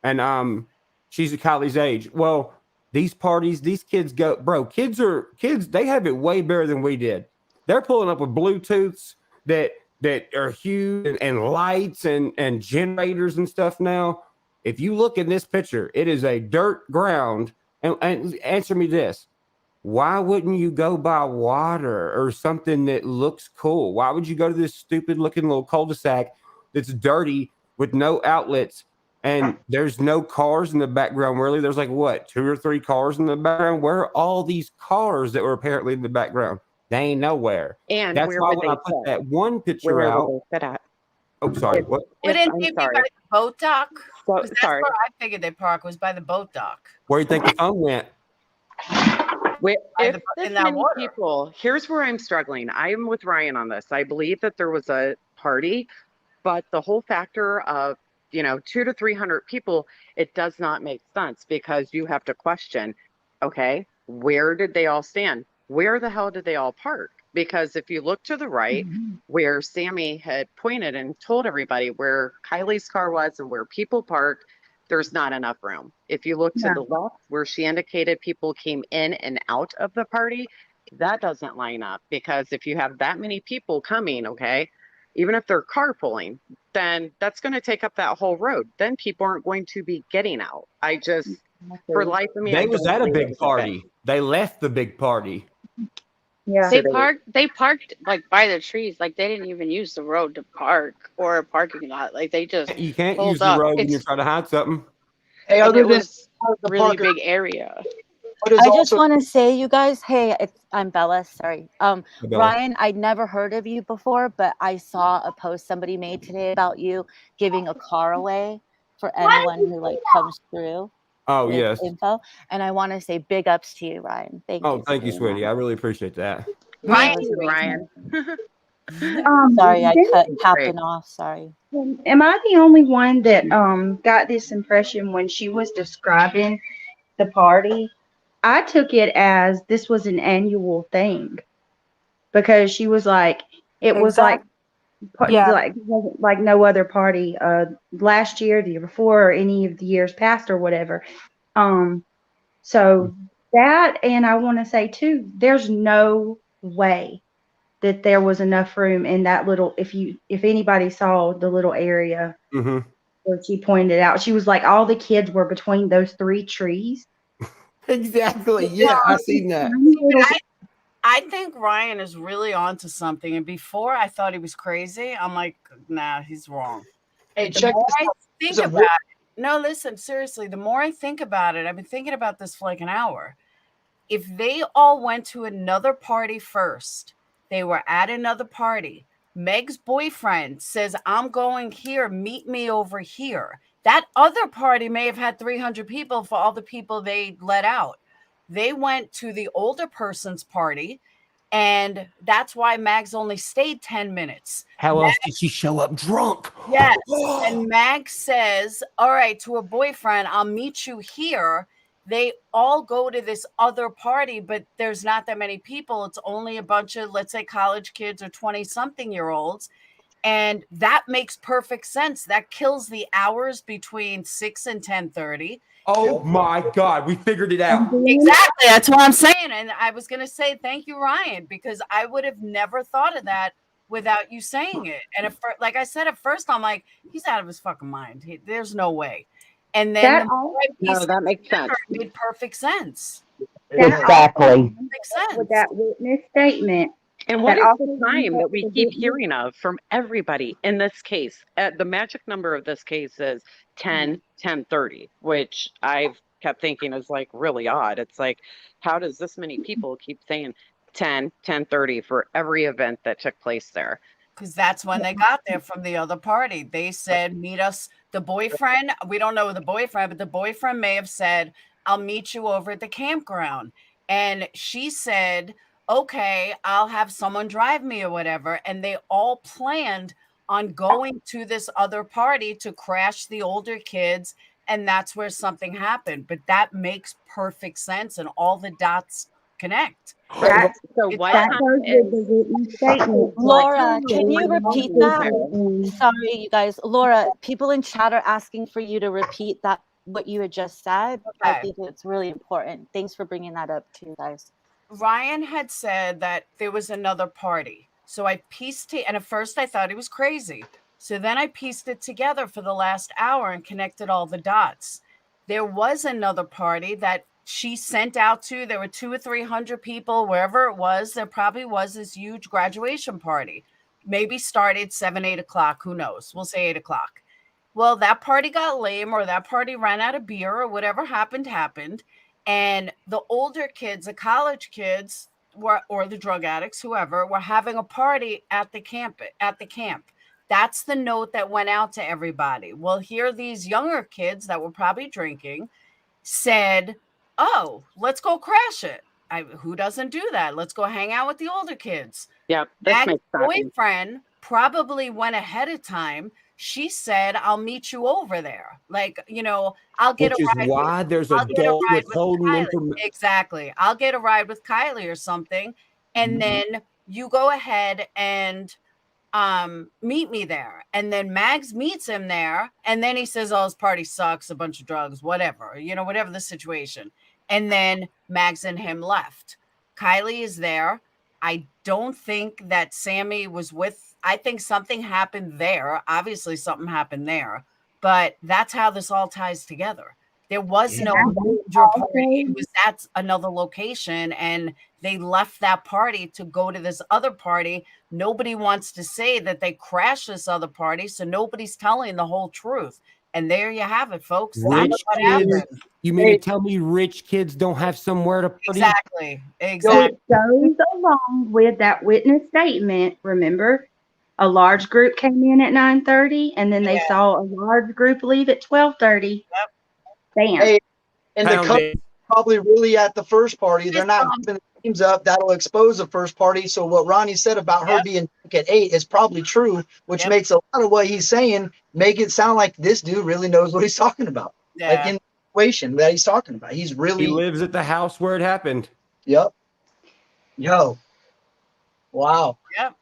[SPEAKER 16] and she's Kylie's age. Well, these parties, these kids go, bro. Kids. They have it way better than we did. They're pulling up with Bluetooths that are huge and lights and generators and stuff now. If you look in this picture, it is a dirt ground. And answer me this. Why wouldn't you go buy water or something that looks cool? Why would you go to this stupid looking little cul-de-sac that's dirty with no outlets and there's no cars in the background? Really, there's like what, 2 or 3 cars in the background? Where are all these cars that were apparently in the background? They ain't nowhere.
[SPEAKER 6] And
[SPEAKER 16] That's
[SPEAKER 6] where
[SPEAKER 16] why
[SPEAKER 6] would
[SPEAKER 16] when
[SPEAKER 6] they
[SPEAKER 16] I put
[SPEAKER 6] sit?
[SPEAKER 16] that one picture
[SPEAKER 6] Where
[SPEAKER 16] out.
[SPEAKER 6] would they sit at?
[SPEAKER 16] Oh, sorry. What?
[SPEAKER 4] Wouldn't
[SPEAKER 6] I'm
[SPEAKER 4] they be
[SPEAKER 6] sorry.
[SPEAKER 4] by the boat dock?
[SPEAKER 6] So,
[SPEAKER 4] 'Cause that's
[SPEAKER 6] sorry.
[SPEAKER 4] where I figured they park, was by the boat dock.
[SPEAKER 16] Where do you think the phone went?
[SPEAKER 6] If
[SPEAKER 4] in
[SPEAKER 6] this
[SPEAKER 4] that
[SPEAKER 6] many
[SPEAKER 4] water.
[SPEAKER 6] people, here's where I'm struggling. I'm with Ryan on this. I believe that there was a party, but the whole factor of, you know, 200 to 300 people, it does not make sense because you have to question, okay, where did they all stand? Where the hell did they all park? Because if you look to the right, where Sammy had pointed and told everybody where Kylie's car was and where people parked, there's not enough room. If you look to the left, where she indicated people came in and out of the party, that doesn't line up because if you have that many people coming, okay, even if they're carpooling, then that's going to take up that whole road. Then people aren't going to be getting out. I just, for life of me, I
[SPEAKER 16] They was
[SPEAKER 6] don't
[SPEAKER 16] at a
[SPEAKER 6] believe it
[SPEAKER 16] big
[SPEAKER 6] was
[SPEAKER 16] party. They left the big party.
[SPEAKER 17] Yeah.
[SPEAKER 11] They parked like by the trees. Like they didn't even use the road to park or a parking lot. Like they just
[SPEAKER 16] You can't
[SPEAKER 11] pulled
[SPEAKER 16] use the
[SPEAKER 11] up.
[SPEAKER 16] road when you're
[SPEAKER 11] It's
[SPEAKER 16] trying to hide something.
[SPEAKER 19] Hey,
[SPEAKER 11] and
[SPEAKER 19] other
[SPEAKER 11] it
[SPEAKER 19] than
[SPEAKER 11] was
[SPEAKER 19] the
[SPEAKER 11] really
[SPEAKER 19] Parker,
[SPEAKER 11] big area.
[SPEAKER 19] what is
[SPEAKER 7] I just
[SPEAKER 19] also
[SPEAKER 7] want to say, you guys, hey, I'm Bella. Sorry.
[SPEAKER 16] Bella.
[SPEAKER 7] Ryan, I'd never heard of you before, but I saw a post somebody made today about you giving a car away for anyone who like comes through
[SPEAKER 16] Oh,
[SPEAKER 7] with
[SPEAKER 16] yes.
[SPEAKER 7] info. And I want to say big ups to you, Ryan. Thank
[SPEAKER 16] Oh,
[SPEAKER 7] you.
[SPEAKER 16] thank you,
[SPEAKER 7] for doing
[SPEAKER 16] sweetie.
[SPEAKER 7] that.
[SPEAKER 16] I really appreciate that.
[SPEAKER 6] Thank
[SPEAKER 7] That
[SPEAKER 6] you,
[SPEAKER 7] was
[SPEAKER 6] Ryan.
[SPEAKER 7] Sorry, I cut
[SPEAKER 6] Great.
[SPEAKER 7] tapping off. Sorry.
[SPEAKER 17] am I the only one that got this impression when she was describing the party? I took it as this was an annual thing because she was like, it was like,
[SPEAKER 1] Yeah.
[SPEAKER 17] like it wasn't like no other party last year, the year before, or any of the years past or whatever. So that, and I want to say too, there's no way that there was enough room in that little, if anybody saw the little area
[SPEAKER 16] Mm-hmm.
[SPEAKER 17] where she pointed out, she was like, all the kids were between those 3 trees.
[SPEAKER 16] Exactly. Yeah, I seen that.
[SPEAKER 4] I think Ryan is really onto something. And before I thought he was crazy, I'm like, nah, he's wrong.
[SPEAKER 19] Hey,
[SPEAKER 4] The
[SPEAKER 19] check
[SPEAKER 4] more
[SPEAKER 19] this
[SPEAKER 4] I
[SPEAKER 19] out.
[SPEAKER 4] think
[SPEAKER 19] There's a
[SPEAKER 4] about it, no, listen, seriously, the more I think about it, I've been thinking about this for like an hour. If they all went to another party first, they were at another party, Meg's boyfriend says, I'm going here, meet me over here. That other party may have had 300 people for all the people they let out. They went to the older person's party, and that's why Mags only stayed 10 minutes.
[SPEAKER 16] How else did she show up drunk?
[SPEAKER 4] Yes. And Mag says, all right, to her boyfriend, I'll meet you here. They all go to this other party, but there's not that many people. It's only a bunch of, let's say, college kids or 20-something-year-olds. And that makes perfect sense. That kills the hours between 6 and 10:30.
[SPEAKER 16] Oh my God, we figured it out.
[SPEAKER 4] Exactly. That's what I'm saying. And I was going to say, thank you, Ryan, because I would have never thought of that without you saying it. And if, like I said, at first, I'm like, he's out of his fucking mind. There's no way. And then
[SPEAKER 6] That makes sense.
[SPEAKER 4] It made perfect sense.
[SPEAKER 15] Exactly.
[SPEAKER 4] Makes sense.
[SPEAKER 17] With that witness statement.
[SPEAKER 6] And what
[SPEAKER 17] that
[SPEAKER 6] is
[SPEAKER 17] also
[SPEAKER 6] the time that we
[SPEAKER 17] leads
[SPEAKER 6] keep
[SPEAKER 17] to-
[SPEAKER 6] hearing of from everybody in this case? The magic number of this case is 10:30, which I've kept thinking is like really odd. It's like, how does this many people keep saying 10:30 for every event that took place there?
[SPEAKER 4] Because that's when they got there from the other party. They said, meet us. The boyfriend, we don't know the boyfriend, but the boyfriend may have said, I'll meet you over at the campground. And she said, okay, I'll have someone drive me or whatever. And they all planned on going to this other party to crash the older kids. And that's where something happened. But that makes perfect sense. And all the dots connect.
[SPEAKER 6] So what
[SPEAKER 17] that
[SPEAKER 6] time
[SPEAKER 17] goes with the written statement.
[SPEAKER 7] Laura, can you repeat that? Sorry, you guys. Laura, people in chat are asking for you to repeat that, what you had just said. I
[SPEAKER 4] Okay.
[SPEAKER 7] think it's really important. Thanks for bringing that up too, guys.
[SPEAKER 4] Ryan had said that there was another party. So I pieced it, and at first I thought he was crazy. So then I pieced it together for the last hour and connected all the dots. There was another party that she sent out to. There were 200 or 300 people, wherever it was. There probably was this huge graduation party. Maybe started 7, 8 o'clock. Who knows? We'll say 8 o'clock. Well, that party got lame, or that party ran out of beer, or whatever happened. And the older kids, the college kids, or the drug addicts, whoever, were having a party at the camp. That's the note that went out to everybody. Well, here these younger kids that were probably drinking said, oh, let's go crash it. Who doesn't do that? Let's go hang out with the older kids.
[SPEAKER 6] Yep, this
[SPEAKER 4] That
[SPEAKER 6] makes sense.
[SPEAKER 4] boyfriend probably went ahead of time. She said, I'll meet you over there. Like, I'll get
[SPEAKER 16] Which
[SPEAKER 4] a
[SPEAKER 16] is
[SPEAKER 4] ride.
[SPEAKER 16] why there's
[SPEAKER 4] I'll
[SPEAKER 16] a
[SPEAKER 4] get a
[SPEAKER 16] adult
[SPEAKER 4] ride with
[SPEAKER 16] withholding
[SPEAKER 4] Kiely.
[SPEAKER 16] information.
[SPEAKER 4] Exactly. I'll get a ride with Kiely or something. And then you go ahead and meet me there. And then Mags meets him there. And then he says, oh, his party sucks, a bunch of drugs, whatever, whatever the situation. And then Mags and him left. Kiely is there. I don't think that Sammy was I think something happened there. Obviously something happened there, but that's how this all ties together. There was no major party. It was at another location, and they left that party to go to this other party. Nobody wants to say that they crashed this other party, so nobody's telling the whole truth. And there you have it, folks. That's
[SPEAKER 16] Rich
[SPEAKER 4] what
[SPEAKER 16] kids.
[SPEAKER 4] happened.
[SPEAKER 16] You mean to tell me rich kids don't have somewhere to party?
[SPEAKER 4] Exactly.
[SPEAKER 17] It goes along with that witness statement. Remember, a large group came in at 9:30, and then they saw a large group leave at 12:30.
[SPEAKER 4] Yep.
[SPEAKER 17] Bam.
[SPEAKER 19] Hey, and the
[SPEAKER 16] Pound
[SPEAKER 19] couple
[SPEAKER 16] it.
[SPEAKER 19] probably really at the first party. They're not giving the names up. That'll expose the first party. So what Ronnie said about her being drunk at 8 is probably true, which makes a lot of what he's saying make it sound like this dude really knows what he's talking about. Like in the situation that he's talking about. He's really
[SPEAKER 16] He lives at the house where it happened.
[SPEAKER 19] Yep. Yo. Wow.
[SPEAKER 4] Yep.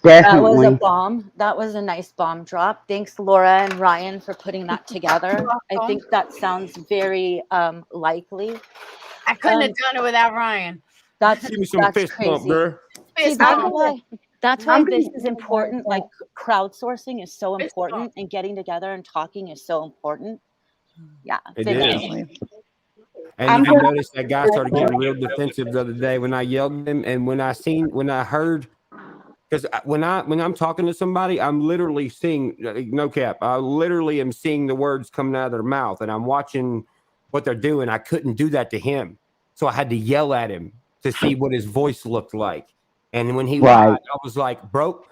[SPEAKER 7] That was a bomb. That was a nice bomb drop. Thanks, Laura and Ryan, for putting that together. I think that sounds very likely.
[SPEAKER 4] I couldn't have done it without Ryan.
[SPEAKER 7] That's
[SPEAKER 16] Give me some fist
[SPEAKER 7] crazy.
[SPEAKER 16] bump, girl.
[SPEAKER 7] See, that's why this is important. Like crowdsourcing is so important, and getting together and talking is so important. Yeah,
[SPEAKER 16] It
[SPEAKER 7] definitely.
[SPEAKER 16] is. And you notice that guy started getting real defensive the other day when I yelled at him, and when I heard, because when I'm talking to somebody, I'm literally seeing, no cap, I literally am seeing the words coming out of their mouth, and I'm watching what they're doing. I couldn't do that to him, so I had to yell at him to see what his voice looked like. And when he lied, I was like, bro,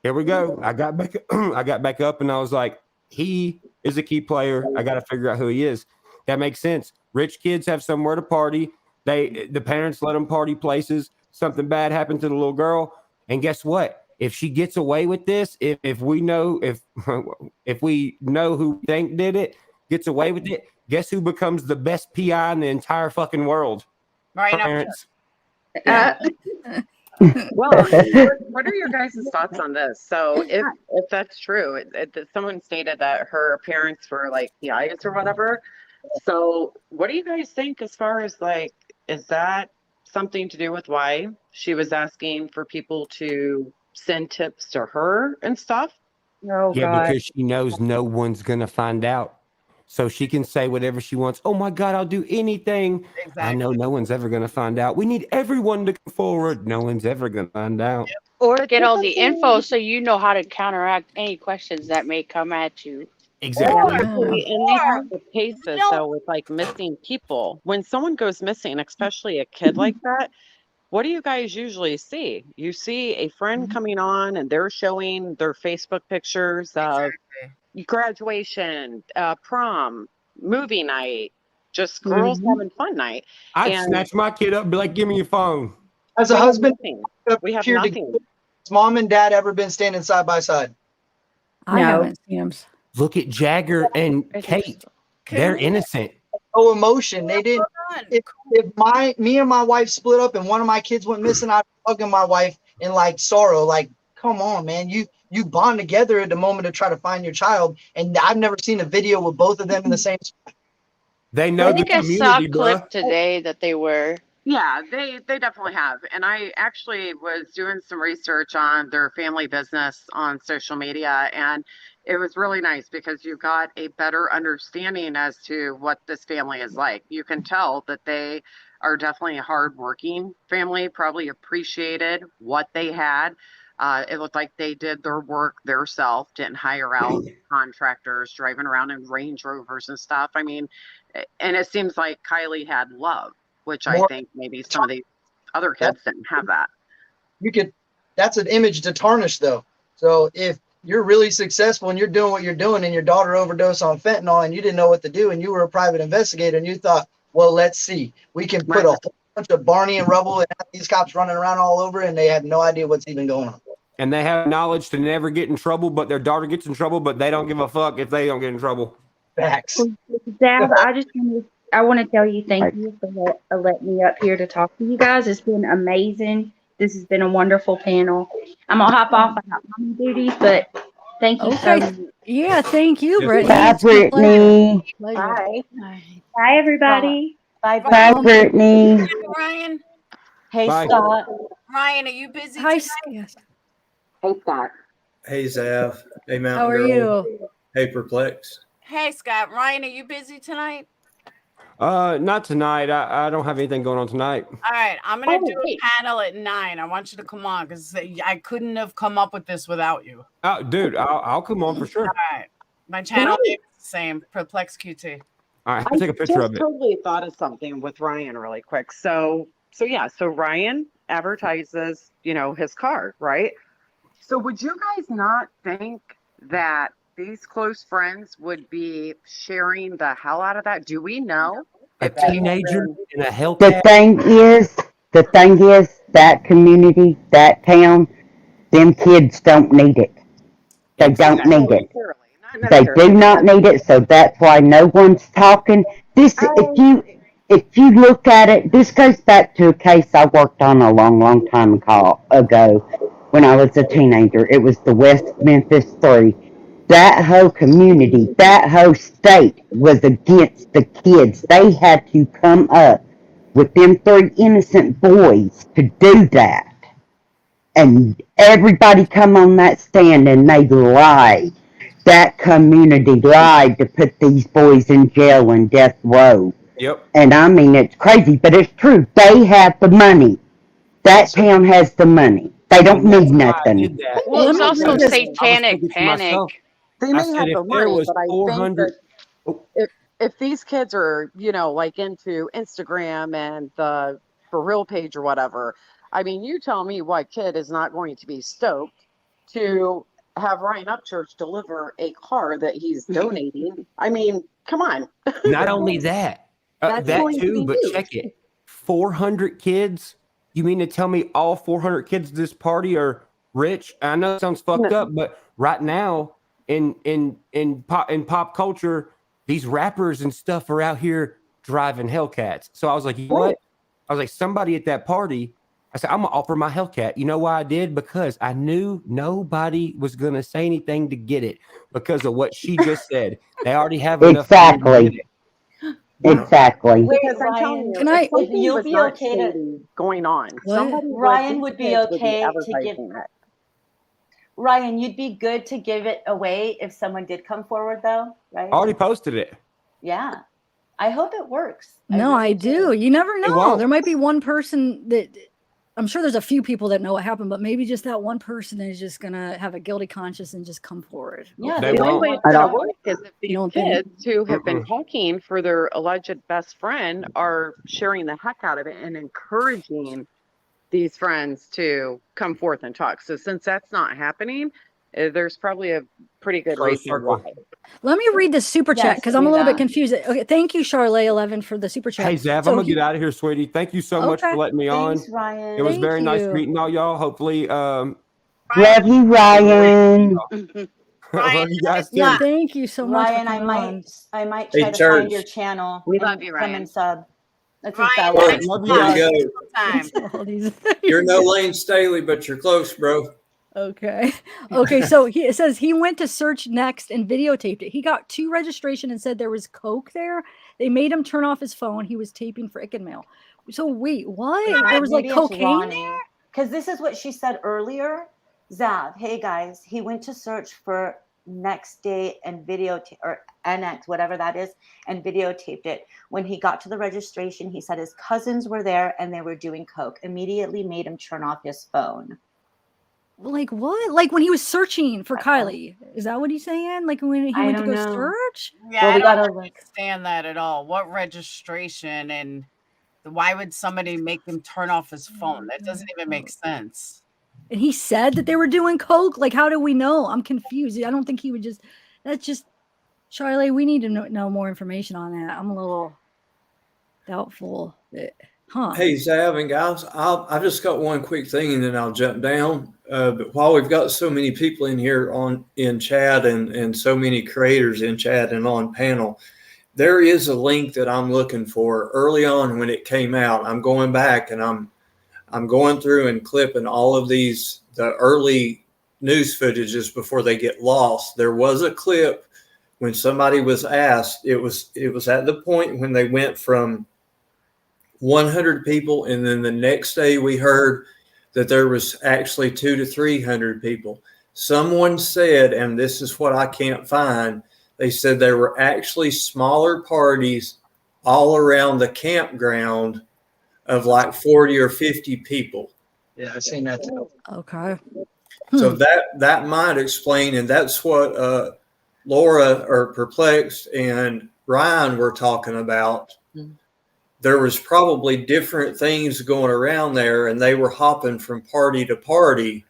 [SPEAKER 16] Here we go. I got back. I got back up, and I was like, he is a key player. I got to figure out who he is. That makes sense. Rich kids have somewhere to party. The parents let them party places. Something bad happened to the little girl, and guess what? If she gets away with this, if we know if we know who we think did it, gets away with it, guess who becomes the best PI in the entire fucking world?
[SPEAKER 4] Right now.
[SPEAKER 16] Parents.
[SPEAKER 6] Well, what are your guys' thoughts on this? So if that's true, someone stated that her parents were like PIs or whatever. So what do you guys think as far as like, is that something to do with why she was asking for people to send tips to her and stuff?
[SPEAKER 17] Oh
[SPEAKER 16] Yeah,
[SPEAKER 17] God.
[SPEAKER 16] because she knows no one's gonna find out. So she can say whatever she wants. Oh my God, I'll do anything.
[SPEAKER 4] Exactly.
[SPEAKER 16] I know no one's ever gonna find out. We need everyone to come forward. No one's ever gonna find out.
[SPEAKER 11] Or get all the info so you know how to counteract any questions that may come at you.
[SPEAKER 16] Exactly.
[SPEAKER 6] Exactly. And these are the cases though with like missing people. When someone goes missing, especially a kid like that, what do you guys usually see? You see a friend coming on and they're showing their Facebook pictures of graduation, prom, movie night, just girls having fun night.
[SPEAKER 16] I'd
[SPEAKER 6] And
[SPEAKER 16] snatch my kid up and be like, give me your phone.
[SPEAKER 19] As a husband,
[SPEAKER 6] we have
[SPEAKER 19] appeared
[SPEAKER 6] nothing.
[SPEAKER 19] together, has mom and dad ever been standing side by side?
[SPEAKER 1] I haven't seen them.
[SPEAKER 16] Look at Jagger and Kate. They're innocent.
[SPEAKER 19] No emotion. They didn't. If me and my wife split up and one of my kids went missing, I'd be hugging my wife in like sorrow. Like, come on, man. You bond together at the moment to try to find your child. And I've never seen a video with both of them in the same spot.
[SPEAKER 16] They know
[SPEAKER 11] I think I saw a clip today that they were.
[SPEAKER 6] Yeah, they definitely have. And I actually was doing some research on their family business on social media, and it was really nice because you got a better understanding as to what this family is like. You can tell that they are definitely a hardworking family, probably appreciated what they had. It looked like they did their work themselves, didn't hire out contractors driving around in Range Rovers and stuff. I mean, and it seems like Kiely had love, which I think maybe some of the other kids didn't have that.
[SPEAKER 19] That's an image to tarnish though. So if you're really successful and you're doing what you're doing and your daughter overdosed on fentanyl and you didn't know what to do and you were a private investigator and you thought, well, let's see, we can put a whole bunch of Barney and Rubble and have these cops running around all over and they have no idea what's even going on.
[SPEAKER 16] And they have knowledge to never get in trouble, but their daughter gets in trouble, but they don't give a fuck if they don't get in trouble.
[SPEAKER 19] Facts.
[SPEAKER 17] Dad, I want to tell you thank you for letting me up here to talk to you guys. It's been amazing. This has been a wonderful panel. I'm gonna hop off. I got mommy duties, but thank you so much.
[SPEAKER 1] Yeah, thank you, Brittany.
[SPEAKER 15] Bye,
[SPEAKER 1] It's been a
[SPEAKER 15] Brittany.
[SPEAKER 1] pleasure.
[SPEAKER 17] Bye, everybody.
[SPEAKER 7] Bye,
[SPEAKER 15] Bye, Brittany.
[SPEAKER 4] Ryan.
[SPEAKER 7] Hey,
[SPEAKER 16] Bye.
[SPEAKER 7] Scott.
[SPEAKER 4] Ryan, are you busy
[SPEAKER 1] Hi,
[SPEAKER 4] tonight?
[SPEAKER 6] Hey, Scott.
[SPEAKER 8] Hey, Zav. Hey, Mountain
[SPEAKER 1] How are
[SPEAKER 8] Girl.
[SPEAKER 1] you?
[SPEAKER 8] Hey, Perplex.
[SPEAKER 4] Hey, Scott. Ryan, are you busy tonight?
[SPEAKER 16] Not tonight. I don't have anything going on tonight.
[SPEAKER 4] All right, I'm gonna do a panel at 9. I want you to come on because I couldn't have come up with this without you.
[SPEAKER 16] Oh, dude, I'll come on for sure.
[SPEAKER 4] All right, my channel name is the same, Perplex QT.
[SPEAKER 16] All right, I'll take a picture of it.
[SPEAKER 6] I totally thought of something with Ryan really quick. So Ryan advertises, his car, right? So would you guys not think that these close friends would be sharing the hell out of that? Do we know?
[SPEAKER 16] A teenager in a Hellcat.
[SPEAKER 15] The thing is, that community, that town, them kids don't need it. They don't need it. They do not need it, so that's why no one's talking. If you look at it, this goes back to a case I worked on a long time ago when I was a teenager. It was the West Memphis 3. That whole community, that whole state was against the kids. They had to come up with them 3 innocent boys to do that. And everybody come on that stand and they lied. That community lied to put these boys in jail and death row.
[SPEAKER 16] Yep.
[SPEAKER 15] And I mean, it's crazy, but it's true. They have the money. That town has the money. They don't need nothing.
[SPEAKER 11] Well, it's also satanic panic.
[SPEAKER 6] They may have the money, but I think that if these kids are, like into Instagram and the For Real page or whatever, I mean, you tell me what kid is not going to be stoked to have Ryan Upchurch deliver a car that he's donating. I mean, come on.
[SPEAKER 16] Not only that,
[SPEAKER 6] That's
[SPEAKER 16] that
[SPEAKER 6] going to
[SPEAKER 16] too,
[SPEAKER 6] be
[SPEAKER 16] but
[SPEAKER 6] used.
[SPEAKER 16] check it. 400 kids? You mean to tell me all 400 kids at this party are rich? I know it sounds fucked up, but right now in pop culture, these rappers and stuff are out here driving Hellcats. So I was like, you know what? I was like, somebody at that party, I said, I'm gonna offer my Hellcat. You know why I did? Because I knew nobody was gonna say anything to get it because of what she just said. They already have enough money to get it.
[SPEAKER 15] Exactly.
[SPEAKER 6] Because I'm telling you, if something
[SPEAKER 7] you'll
[SPEAKER 6] was
[SPEAKER 7] be
[SPEAKER 6] not
[SPEAKER 7] okay
[SPEAKER 6] shady going on, somebody
[SPEAKER 7] Ryan
[SPEAKER 6] these
[SPEAKER 7] would be
[SPEAKER 6] kids would
[SPEAKER 7] okay to give.
[SPEAKER 6] advertising it.
[SPEAKER 7] Ryan, you'd be good to give it away if someone did come forward, though, right?
[SPEAKER 16] I already posted it.
[SPEAKER 7] Yeah. I hope it works.
[SPEAKER 1] No, I do. You never know.
[SPEAKER 16] won't.
[SPEAKER 1] There might be one person that I'm sure there's a few people that know what happened, but maybe just that one person is just gonna have a guilty conscience and just come forward.
[SPEAKER 7] Yeah,
[SPEAKER 16] They
[SPEAKER 6] The only way
[SPEAKER 16] won't.
[SPEAKER 6] it's going to work is if
[SPEAKER 1] You
[SPEAKER 6] these
[SPEAKER 1] don't think?
[SPEAKER 6] kids who have been talking for their alleged best friend are sharing the heck out of it and encouraging these friends to come forth and talk. So since that's not happening, there's probably a pretty good
[SPEAKER 16] Close
[SPEAKER 6] reason
[SPEAKER 16] circle.
[SPEAKER 6] why.
[SPEAKER 1] Let me read the super chat
[SPEAKER 7] Yes,
[SPEAKER 1] because I'm a
[SPEAKER 7] do
[SPEAKER 1] little bit
[SPEAKER 7] that.
[SPEAKER 1] confused. Okay, thank you, Charlotte11, for the super chat.
[SPEAKER 16] Hey, Zav,
[SPEAKER 1] So
[SPEAKER 16] I'm gonna
[SPEAKER 1] he-
[SPEAKER 16] get out of here, sweetie. Thank you so much
[SPEAKER 1] Okay.
[SPEAKER 16] for letting me on.
[SPEAKER 7] Thanks, Ryan.
[SPEAKER 16] It was
[SPEAKER 1] Thank
[SPEAKER 16] very nice
[SPEAKER 1] you.
[SPEAKER 16] meeting all y'all. Hopefully,
[SPEAKER 15] Love you, Ryan.
[SPEAKER 16] love you guys too.
[SPEAKER 1] Yeah, thank you so much
[SPEAKER 7] Ryan,
[SPEAKER 1] for coming on.
[SPEAKER 7] I might
[SPEAKER 8] Hey,
[SPEAKER 7] try to find
[SPEAKER 8] church.
[SPEAKER 7] your channel.
[SPEAKER 6] We
[SPEAKER 7] and
[SPEAKER 6] love you,
[SPEAKER 7] come
[SPEAKER 6] Ryan.
[SPEAKER 7] and sub. That's
[SPEAKER 18] Ryan,
[SPEAKER 7] a
[SPEAKER 8] Church,
[SPEAKER 18] thanks a
[SPEAKER 16] Love you
[SPEAKER 8] before
[SPEAKER 18] lot.
[SPEAKER 8] you
[SPEAKER 16] guys.
[SPEAKER 8] go,
[SPEAKER 18] Time.
[SPEAKER 1] All these-
[SPEAKER 8] you're no Lane Staley, but you're close, bro.
[SPEAKER 1] Okay. Okay. So it says he went to search next and videotaped it. He got 2 registration and said there was coke there. They made him turn off his phone. He was taping for Ick and Mail. So wait, what? There was like cocaine there?
[SPEAKER 7] Because this is what she said earlier. Zav, hey guys, he went to search for next day and videotape or NX, whatever that is, and videotaped it. When he got to the registration, he said his cousins were there and they were doing coke. Immediately made him turn off his phone.
[SPEAKER 1] Like what? Like when he was searching for Kiely. Is that what he's saying? Like when he went to go search?
[SPEAKER 4] Yeah,
[SPEAKER 7] Well, we
[SPEAKER 4] I
[SPEAKER 7] gotta
[SPEAKER 4] don't understand that at all. What registration and why would somebody make him turn off his phone? That doesn't even make sense.
[SPEAKER 1] And he said that they were doing coke. Like, how do we know? I'm confused. I don't think he would just. That's just, Charlie. We need to know more information on that. I'm a little doubtful. That, huh?
[SPEAKER 8] Hey, Zav and guys, I've just got one quick thing and then I'll jump down. But while we've got so many people in here in chat and so many creators in chat and on panel, there is a link that I'm looking for early on when it came out. I'm going back and I'm going through and clipping all of the early news footages before they get lost. There was a clip when somebody was asked, it was at the point when they went from 100 people, and then the next day we heard that there was actually 200 to 300 people. Someone said, and this is what I can't find, they said there were actually smaller parties all around the campground of like 40 or 50 people.
[SPEAKER 19] Yeah, I've seen that too.
[SPEAKER 1] Okay.
[SPEAKER 8] So that might explain, and that's what Laura or Perplexed and Ryan were talking about. There was probably different things going around there, and they were hopping from party to party.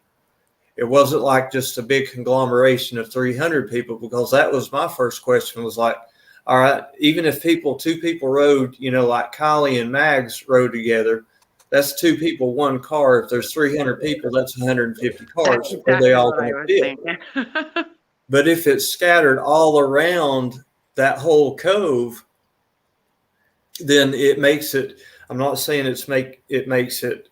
[SPEAKER 8] It wasn't like just a big conglomeration of 300 people, because that was my first question was like, all right, even if two people rode, like Kiely and Mags rode together, that's 2 people, 1 car. If there's 300 people, that's 150 cars.
[SPEAKER 6] That's
[SPEAKER 8] Are they all
[SPEAKER 6] what I
[SPEAKER 8] going
[SPEAKER 6] was
[SPEAKER 8] to fit?
[SPEAKER 6] thinking.
[SPEAKER 8] But if it's scattered all around that whole cove, then it makes it, I'm not saying it makes it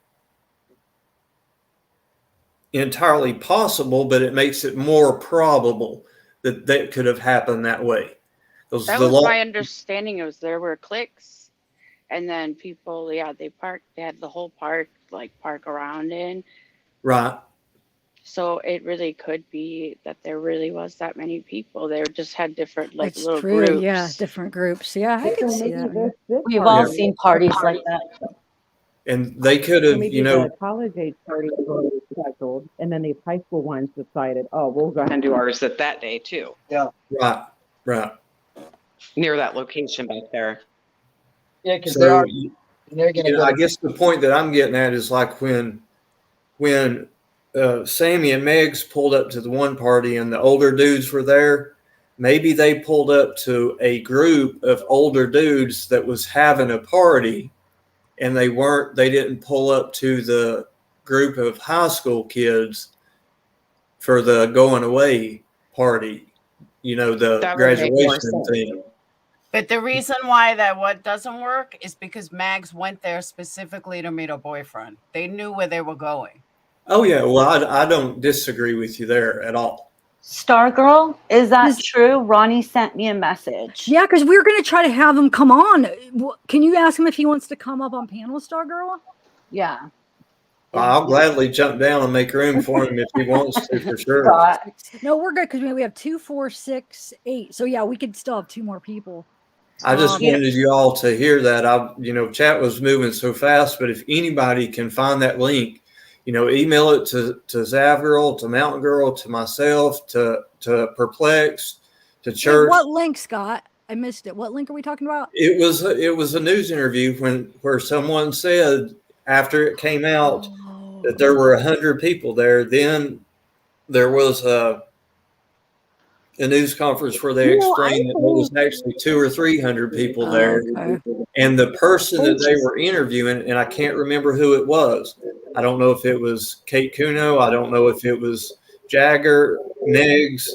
[SPEAKER 8] entirely possible, but it makes it more probable that could have happened that way.
[SPEAKER 11] That was my understanding. It was there were cliques, and then people, they parked. They had the whole park park around in.
[SPEAKER 8] Right.
[SPEAKER 11] So it really could be that there really was that many people. They just had different
[SPEAKER 1] That's
[SPEAKER 11] little
[SPEAKER 1] true.
[SPEAKER 11] groups.
[SPEAKER 1] Yeah, different groups. Yeah, I could see that.
[SPEAKER 7] We've all seen parties like that.
[SPEAKER 8] And they could
[SPEAKER 6] So
[SPEAKER 8] have,
[SPEAKER 6] maybe the college age party was scheduled, and then the high school ones decided, oh, we'll go ahead and do ours that day too.
[SPEAKER 19] Yeah.
[SPEAKER 8] Right.
[SPEAKER 6] Near that location back there.
[SPEAKER 19] Yeah, because
[SPEAKER 8] So,
[SPEAKER 19] they're going to go.
[SPEAKER 8] I guess the point that I'm getting at is like when Sammy and Megs pulled up to the one party and the older dudes were there. Maybe they pulled up to a group of older dudes that was having a party, and they didn't pull up to the group of high school kids for the going away party, the
[SPEAKER 6] That would make more
[SPEAKER 8] graduation
[SPEAKER 6] sense.
[SPEAKER 8] thing.
[SPEAKER 4] But the reason why what doesn't work is because Mags went there specifically to meet her boyfriend. They knew where they were going.
[SPEAKER 8] Oh yeah, well I don't disagree with you there at all.
[SPEAKER 7] Stargirl, is that true? Ronnie sent me a message.
[SPEAKER 1] Yeah, because we were going to try to have him come on. Can you ask him if he wants to come up on panel, Stargirl?
[SPEAKER 7] Yeah.
[SPEAKER 8] I'll gladly jump down and make room for him if he wants to, for sure.
[SPEAKER 1] No, we're good because we have 2, 4, 6, 8. So yeah, we could still have 2 more people.
[SPEAKER 8] I just wanted you all to hear that. Chat was moving so fast, but if anybody can find that link, email it to Zavgirl, to Mountain Girl, to myself, to Perplexed, to Church.
[SPEAKER 1] What link, Scott? I missed it. What link are we talking about?
[SPEAKER 8] It was a news interview where someone said after it came out that there were 100 people there. Then there was a news conference where they explained that there was actually 200 or 300 people there.
[SPEAKER 1] Okay.
[SPEAKER 8] And the person that they were interviewing, and I can't remember who it was. I don't know if it was Kate Kuno. I don't know if it was Jagger, Meggs,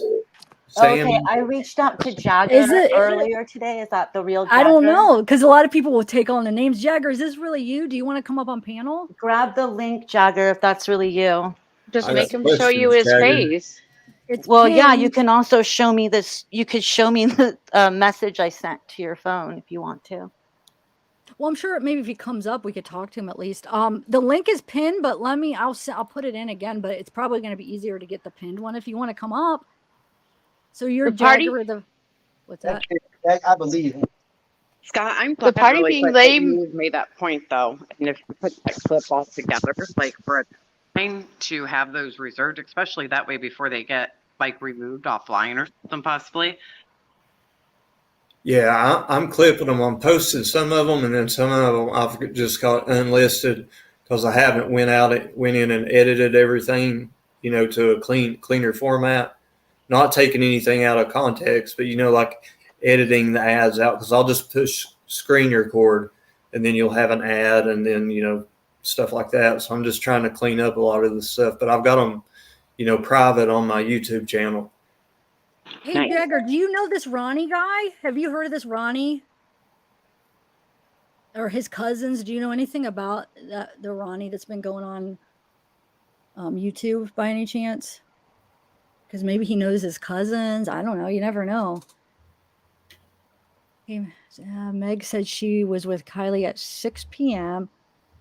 [SPEAKER 8] Sam.
[SPEAKER 7] Okay, I reached out to Jagger earlier today. Is that the real Jagger?
[SPEAKER 1] I don't know, because a lot of people will take on the names. Jagger, is this really you? Do you want to come up on panel?
[SPEAKER 7] Grab the link, Jagger, if that's really you.
[SPEAKER 6] Just make him show you his face.
[SPEAKER 7] Yeah, you can also show me this. You could show me the message I sent to your phone if you want to.
[SPEAKER 1] Well, I'm sure maybe if he comes up, we could talk to him at least. The link is pinned, but I'll put it in again. But it's probably going to be easier to get the pinned one if you want to come up. So you're Jagger. What's that?
[SPEAKER 19] I believe.
[SPEAKER 6] Scott, I'm
[SPEAKER 11] The
[SPEAKER 6] glad
[SPEAKER 11] party
[SPEAKER 6] really
[SPEAKER 11] being
[SPEAKER 6] quick that
[SPEAKER 11] lame.
[SPEAKER 6] you made that point though, and if you put that clip all together, like for a time to have those reserved, especially that way before they get removed offline or something possibly.
[SPEAKER 8] Yeah, I'm clipping them. I'm posting some of them, and then some of them I've just got unlisted because I haven't went in and edited everything, to a cleaner format. Not taking anything out of context, but like editing the ads out, because I'll just push screen record, and then you'll have an ad, and then stuff like that. So I'm just trying to clean up a lot of this stuff, but I've got them, private on my YouTube channel.
[SPEAKER 1] Hey,
[SPEAKER 6] Nice.
[SPEAKER 1] Jagger, do you know this Ronnie guy? Have you heard of this Ronnie? Or his cousins? Do you know anything about the Ronnie that's been going on YouTube by any chance? Because maybe he knows his cousins. I don't know. You never know. Meg said she was with Kiely at 6 p.m.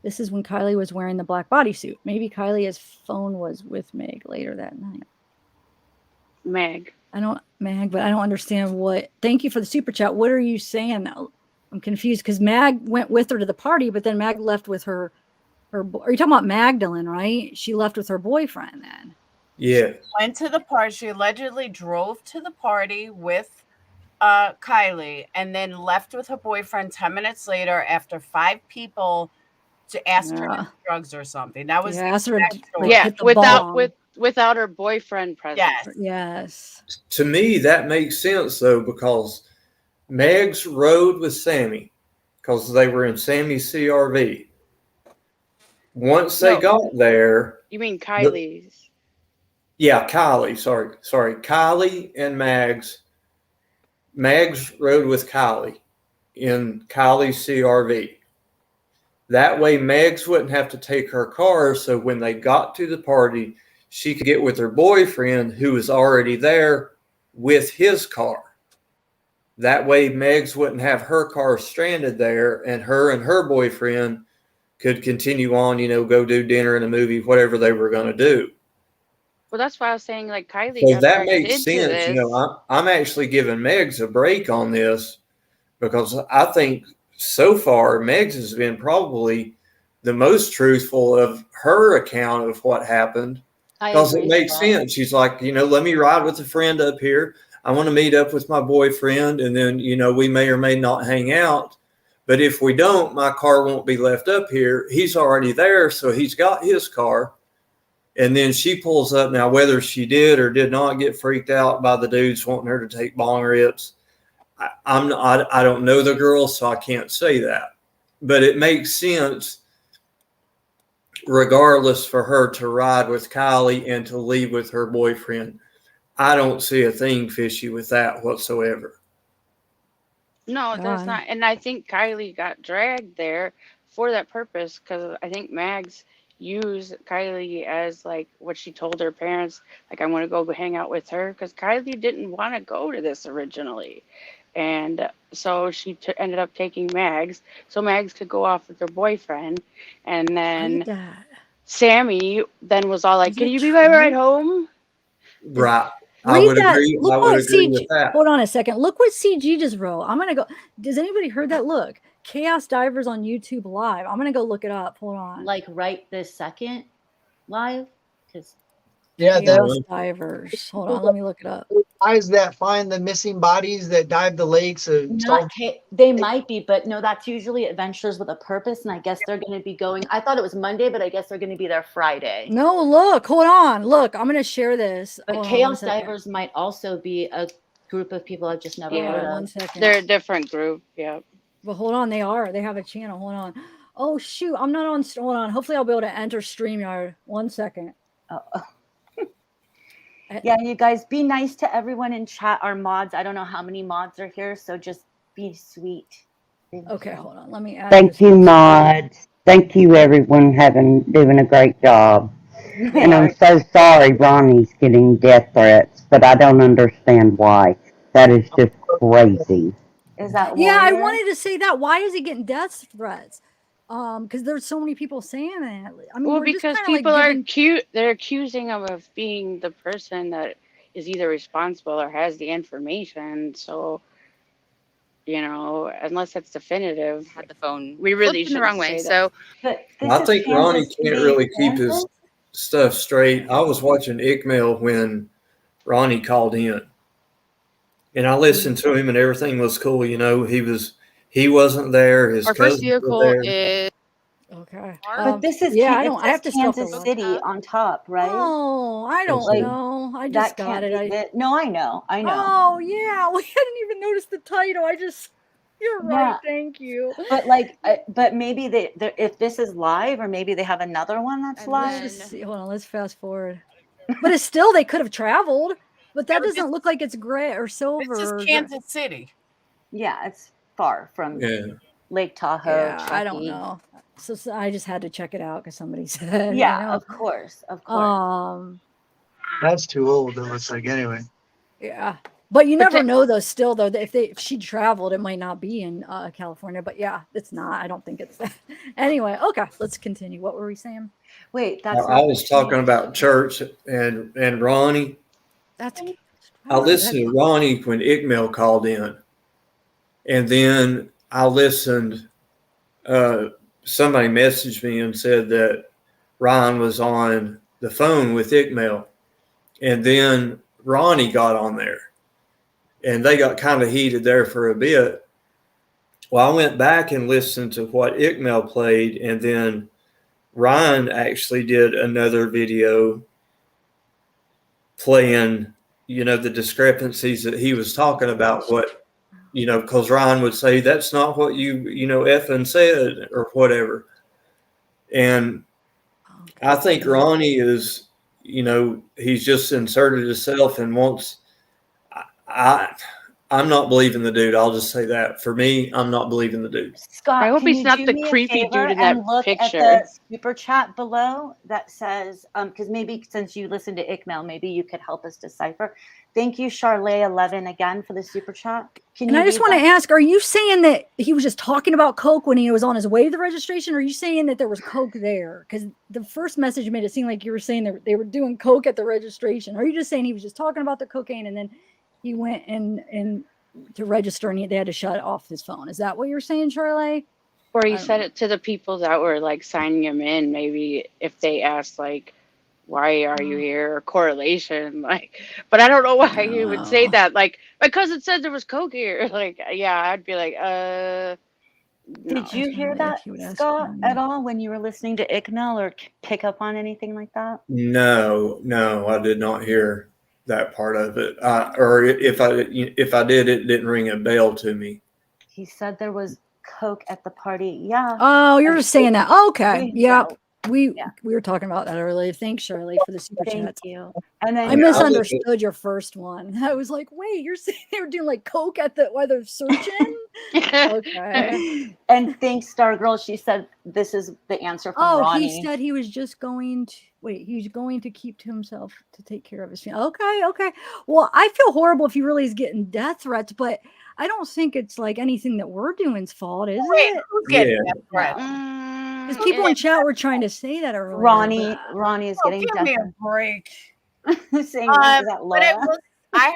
[SPEAKER 1] This is when Kiely was wearing the black bodysuit. Maybe Kylie's phone was with Meg later that night.
[SPEAKER 11] Meg.
[SPEAKER 1] But I don't understand what. Thank you for the super chat. What are you saying? I'm confused because Mag went with her to the party, but then Mag left with her. Are you talking about Magdalene, right? She left with her boyfriend then.
[SPEAKER 8] Yeah.
[SPEAKER 4] Went to the party. She allegedly drove to the party with Kiely and then left with her boyfriend 10 minutes later after 5 people to ask her to do drugs or something. That was
[SPEAKER 11] without her boyfriend present.
[SPEAKER 1] Yes.
[SPEAKER 8] To me, that makes sense though, because Megs rode with Sammy because they were in Sammy's CRV. Once they got there,
[SPEAKER 11] You mean Kylie's?
[SPEAKER 8] Kiely. Sorry, Kiely and Mags. Mags rode with Kiely in Kylie's CRV. That way, Megs wouldn't have to take her car. So when they got to the party, she could get with her boyfriend who was already there with his car. That way, Megs wouldn't have her car stranded there, and her boyfriend could continue on, go do dinner and a movie, whatever they were going to do.
[SPEAKER 11] Well, that's why I was saying Kylie.
[SPEAKER 8] So
[SPEAKER 11] got
[SPEAKER 8] that
[SPEAKER 11] dragged
[SPEAKER 8] makes
[SPEAKER 11] into
[SPEAKER 8] sense.
[SPEAKER 11] this.
[SPEAKER 8] I'm actually giving Megs a break on this because I think so far Megs has been probably the most truthful of her account of what happened because it makes sense. She's like, let me ride with a friend up here. I want to meet up with my boyfriend, and then, we may or may not hang out. But if we don't, my car won't be left up here. He's already there, so he's got his car. And then she pulls up. Now, whether she did or did not get freaked out by the dudes wanting her to take bong rips, I don't know the girl, so I can't say that. But it makes sense, regardless, for her to ride with Kiely and to leave with her boyfriend. I don't see a thing fishy with that whatsoever.
[SPEAKER 11] No, there's not. And I think Kiely got dragged there for that purpose because I think Mags used Kiely as like what she told her parents, like, I want to go hang out with her because Kiely didn't want to go to this originally. And so she ended up taking Mags so Mags could go off with her boyfriend. And then Sammy then was all like, can you be my ride home?
[SPEAKER 8] Right. I
[SPEAKER 1] Read
[SPEAKER 8] would
[SPEAKER 1] that.
[SPEAKER 8] agree.
[SPEAKER 1] Look
[SPEAKER 8] I
[SPEAKER 1] what
[SPEAKER 8] would agree
[SPEAKER 1] CG.
[SPEAKER 8] with that.
[SPEAKER 1] Hold on a second. Look what CG just wrote. I'm gonna go. Does anybody heard that? Look, Chaos Divers on YouTube Live. I'm gonna go look it up. Hold on.
[SPEAKER 7] Like right this second, live, because
[SPEAKER 19] Yeah,
[SPEAKER 1] Chaos Divers. Hold on. Let me look it up.
[SPEAKER 19] guys that find the missing bodies that dive the lakes of
[SPEAKER 7] they might be, but no, that's usually Adventures with a Purpose, and I guess they're going to be going. I thought it was Monday, but I guess they're going to be there Friday.
[SPEAKER 1] No, look. Hold on. Look, I'm gonna share this.
[SPEAKER 7] But
[SPEAKER 1] Hold on one
[SPEAKER 7] Chaos
[SPEAKER 1] second.
[SPEAKER 7] Divers might also be a group of people I've just never
[SPEAKER 11] Yeah,
[SPEAKER 7] heard of.
[SPEAKER 1] 1 second.
[SPEAKER 11] They're a different group. Yeah.
[SPEAKER 1] But hold on, they have a channel. Hold on. Oh shoot, I'm not on. Hold on. Hopefully, I'll be able to enter StreamYard. 1 second.
[SPEAKER 7] Yeah, you guys be nice to everyone in chat. Our mods, I don't know how many mods are here, so just be sweet.
[SPEAKER 1] Okay, hold on. Let me add.
[SPEAKER 15] Thank you, mods. Thank you, everyone, doing a great job. And I'm so sorry Ronnie's getting death threats, but I don't understand why. That is just crazy.
[SPEAKER 7] Is that
[SPEAKER 1] Yeah, I
[SPEAKER 7] Warrior?
[SPEAKER 1] wanted to say that. Why is he getting death threats? Because there's so many people saying that. I mean,
[SPEAKER 11] Well,
[SPEAKER 1] we're just
[SPEAKER 11] because
[SPEAKER 1] kind of
[SPEAKER 11] people
[SPEAKER 1] like
[SPEAKER 11] are
[SPEAKER 1] giving.
[SPEAKER 11] they're accusing him of being the person that is either responsible or has the information. So, unless it's definitive,
[SPEAKER 9] had the phone
[SPEAKER 11] we really
[SPEAKER 9] flipped in the
[SPEAKER 11] shouldn't
[SPEAKER 9] wrong way.
[SPEAKER 11] say
[SPEAKER 9] So
[SPEAKER 11] that.
[SPEAKER 7] But
[SPEAKER 8] I think Ronnie can't really keep his stuff straight. I was watching Ickmail when Ronnie called in, and I listened to him, and everything was cool. He wasn't there. His
[SPEAKER 9] our first
[SPEAKER 8] cousins were
[SPEAKER 9] vehicle
[SPEAKER 8] there.
[SPEAKER 9] is
[SPEAKER 1] Okay.
[SPEAKER 7] But this is
[SPEAKER 1] yeah.
[SPEAKER 7] it
[SPEAKER 1] I have
[SPEAKER 7] says
[SPEAKER 1] to still
[SPEAKER 7] Kansas
[SPEAKER 1] look.
[SPEAKER 7] City on top, right?
[SPEAKER 1] Oh, I don't
[SPEAKER 7] Like,
[SPEAKER 1] know. I
[SPEAKER 7] that
[SPEAKER 1] just got
[SPEAKER 7] can't
[SPEAKER 1] it.
[SPEAKER 7] be it. No, I know.
[SPEAKER 1] Oh yeah, we hadn't even noticed the title. You're right. Thank you.
[SPEAKER 7] But but maybe if this is live, or maybe they have another one that's live.
[SPEAKER 1] Let's just see. Hold on. Let's fast forward. But it's still they could have traveled. But that doesn't look like it's gray or silver.
[SPEAKER 4] This is Kansas City.
[SPEAKER 7] Yeah, it's far from
[SPEAKER 8] Yeah.
[SPEAKER 7] Lake Tahoe.
[SPEAKER 1] Yeah, I don't
[SPEAKER 7] Truckee.
[SPEAKER 1] know. So I just had to check it out because somebody said.
[SPEAKER 7] Yeah, of course.
[SPEAKER 19] That's too old, it looks like, anyway.
[SPEAKER 1] Yeah. But you never know though, still though, if she traveled, it might not be in California. But yeah, it's not. I don't think it's that. Anyway, okay, let's continue. What were we saying?
[SPEAKER 7] Wait,
[SPEAKER 8] I was talking about church and Ronnie. I listened to Ronnie when Ickmail called in, and then I listened. Somebody messaged me and said that Ryan was on the phone with Ickmail, and then Ronnie got on there, and they got kind of heated there for a bit. Well, I went back and listened to what Ickmail played, and then Ryan actually did another video playing, the discrepancies that he was talking about. Because Ryan would say, that's not what you effing said or whatever. And I think Ronnie is, he's just inserted himself and wants, I'm not believing the dude. I'll just say that. For me, I'm not believing the dude.
[SPEAKER 7] Scott,
[SPEAKER 11] I hope
[SPEAKER 7] can
[SPEAKER 11] he's
[SPEAKER 7] you
[SPEAKER 11] not
[SPEAKER 7] do
[SPEAKER 11] the
[SPEAKER 7] me a
[SPEAKER 11] creepy
[SPEAKER 7] favor
[SPEAKER 11] dude in that
[SPEAKER 7] and look
[SPEAKER 11] picture.
[SPEAKER 7] at the super chat below that says, because maybe since you listened to Ickmail, maybe you could help us decipher. Thank you, Charlay11, again for the super chat.
[SPEAKER 1] And I just want to ask, are you saying that he was just talking about Coke when he was on his way to the registration? Or are you saying that there was Coke there? Because the first message made it seem like you were saying that they were doing Coke at the registration. Or are you just saying he was just talking about the cocaine and then he went and to register and they had to shut off his phone? Is that what you're saying, Charlie?
[SPEAKER 11] Or he said it to the people that were like signing him in. Maybe if they asked like, why are you here? Or correlation, but I don't know why he would say that. Like, my cousin said there was Coke here. Like, yeah, I'd be like,
[SPEAKER 7] Did you hear
[SPEAKER 1] If
[SPEAKER 7] that,
[SPEAKER 1] you would ask
[SPEAKER 7] Scott,
[SPEAKER 1] me.
[SPEAKER 7] at all when you were listening to Ickmel or pick up on anything like that?
[SPEAKER 8] No, I did not hear that part of it. Or if I did, it didn't ring a bell to me.
[SPEAKER 7] He said there was coke at the party. Yeah.
[SPEAKER 1] Oh, you're just saying that. Okay.
[SPEAKER 7] Yeah.
[SPEAKER 1] Yep. We were talking about that earlier. Thanks, Shirley, for the super
[SPEAKER 7] Thank
[SPEAKER 1] chats.
[SPEAKER 7] you. And then
[SPEAKER 1] I misunderstood your first one. I was like, wait, you're saying they were doing like coke at the while they're searching? Okay.
[SPEAKER 7] And thanks, Star Girl. She said this is the answer from Ronnie.
[SPEAKER 1] He said he was just going to he's going to keep to himself to take care of his family. Okay. Well, I feel horrible if he really is getting death threats, but I don't think it's like anything that we're doing's fault, is it?
[SPEAKER 4] Who's getting death threats?
[SPEAKER 1] Because people in chat were trying to say that earlier.
[SPEAKER 7] Ronnie is getting
[SPEAKER 4] give
[SPEAKER 7] death
[SPEAKER 4] me a
[SPEAKER 7] threats.
[SPEAKER 4] break.
[SPEAKER 7] Saying that
[SPEAKER 4] But I
[SPEAKER 7] Laura.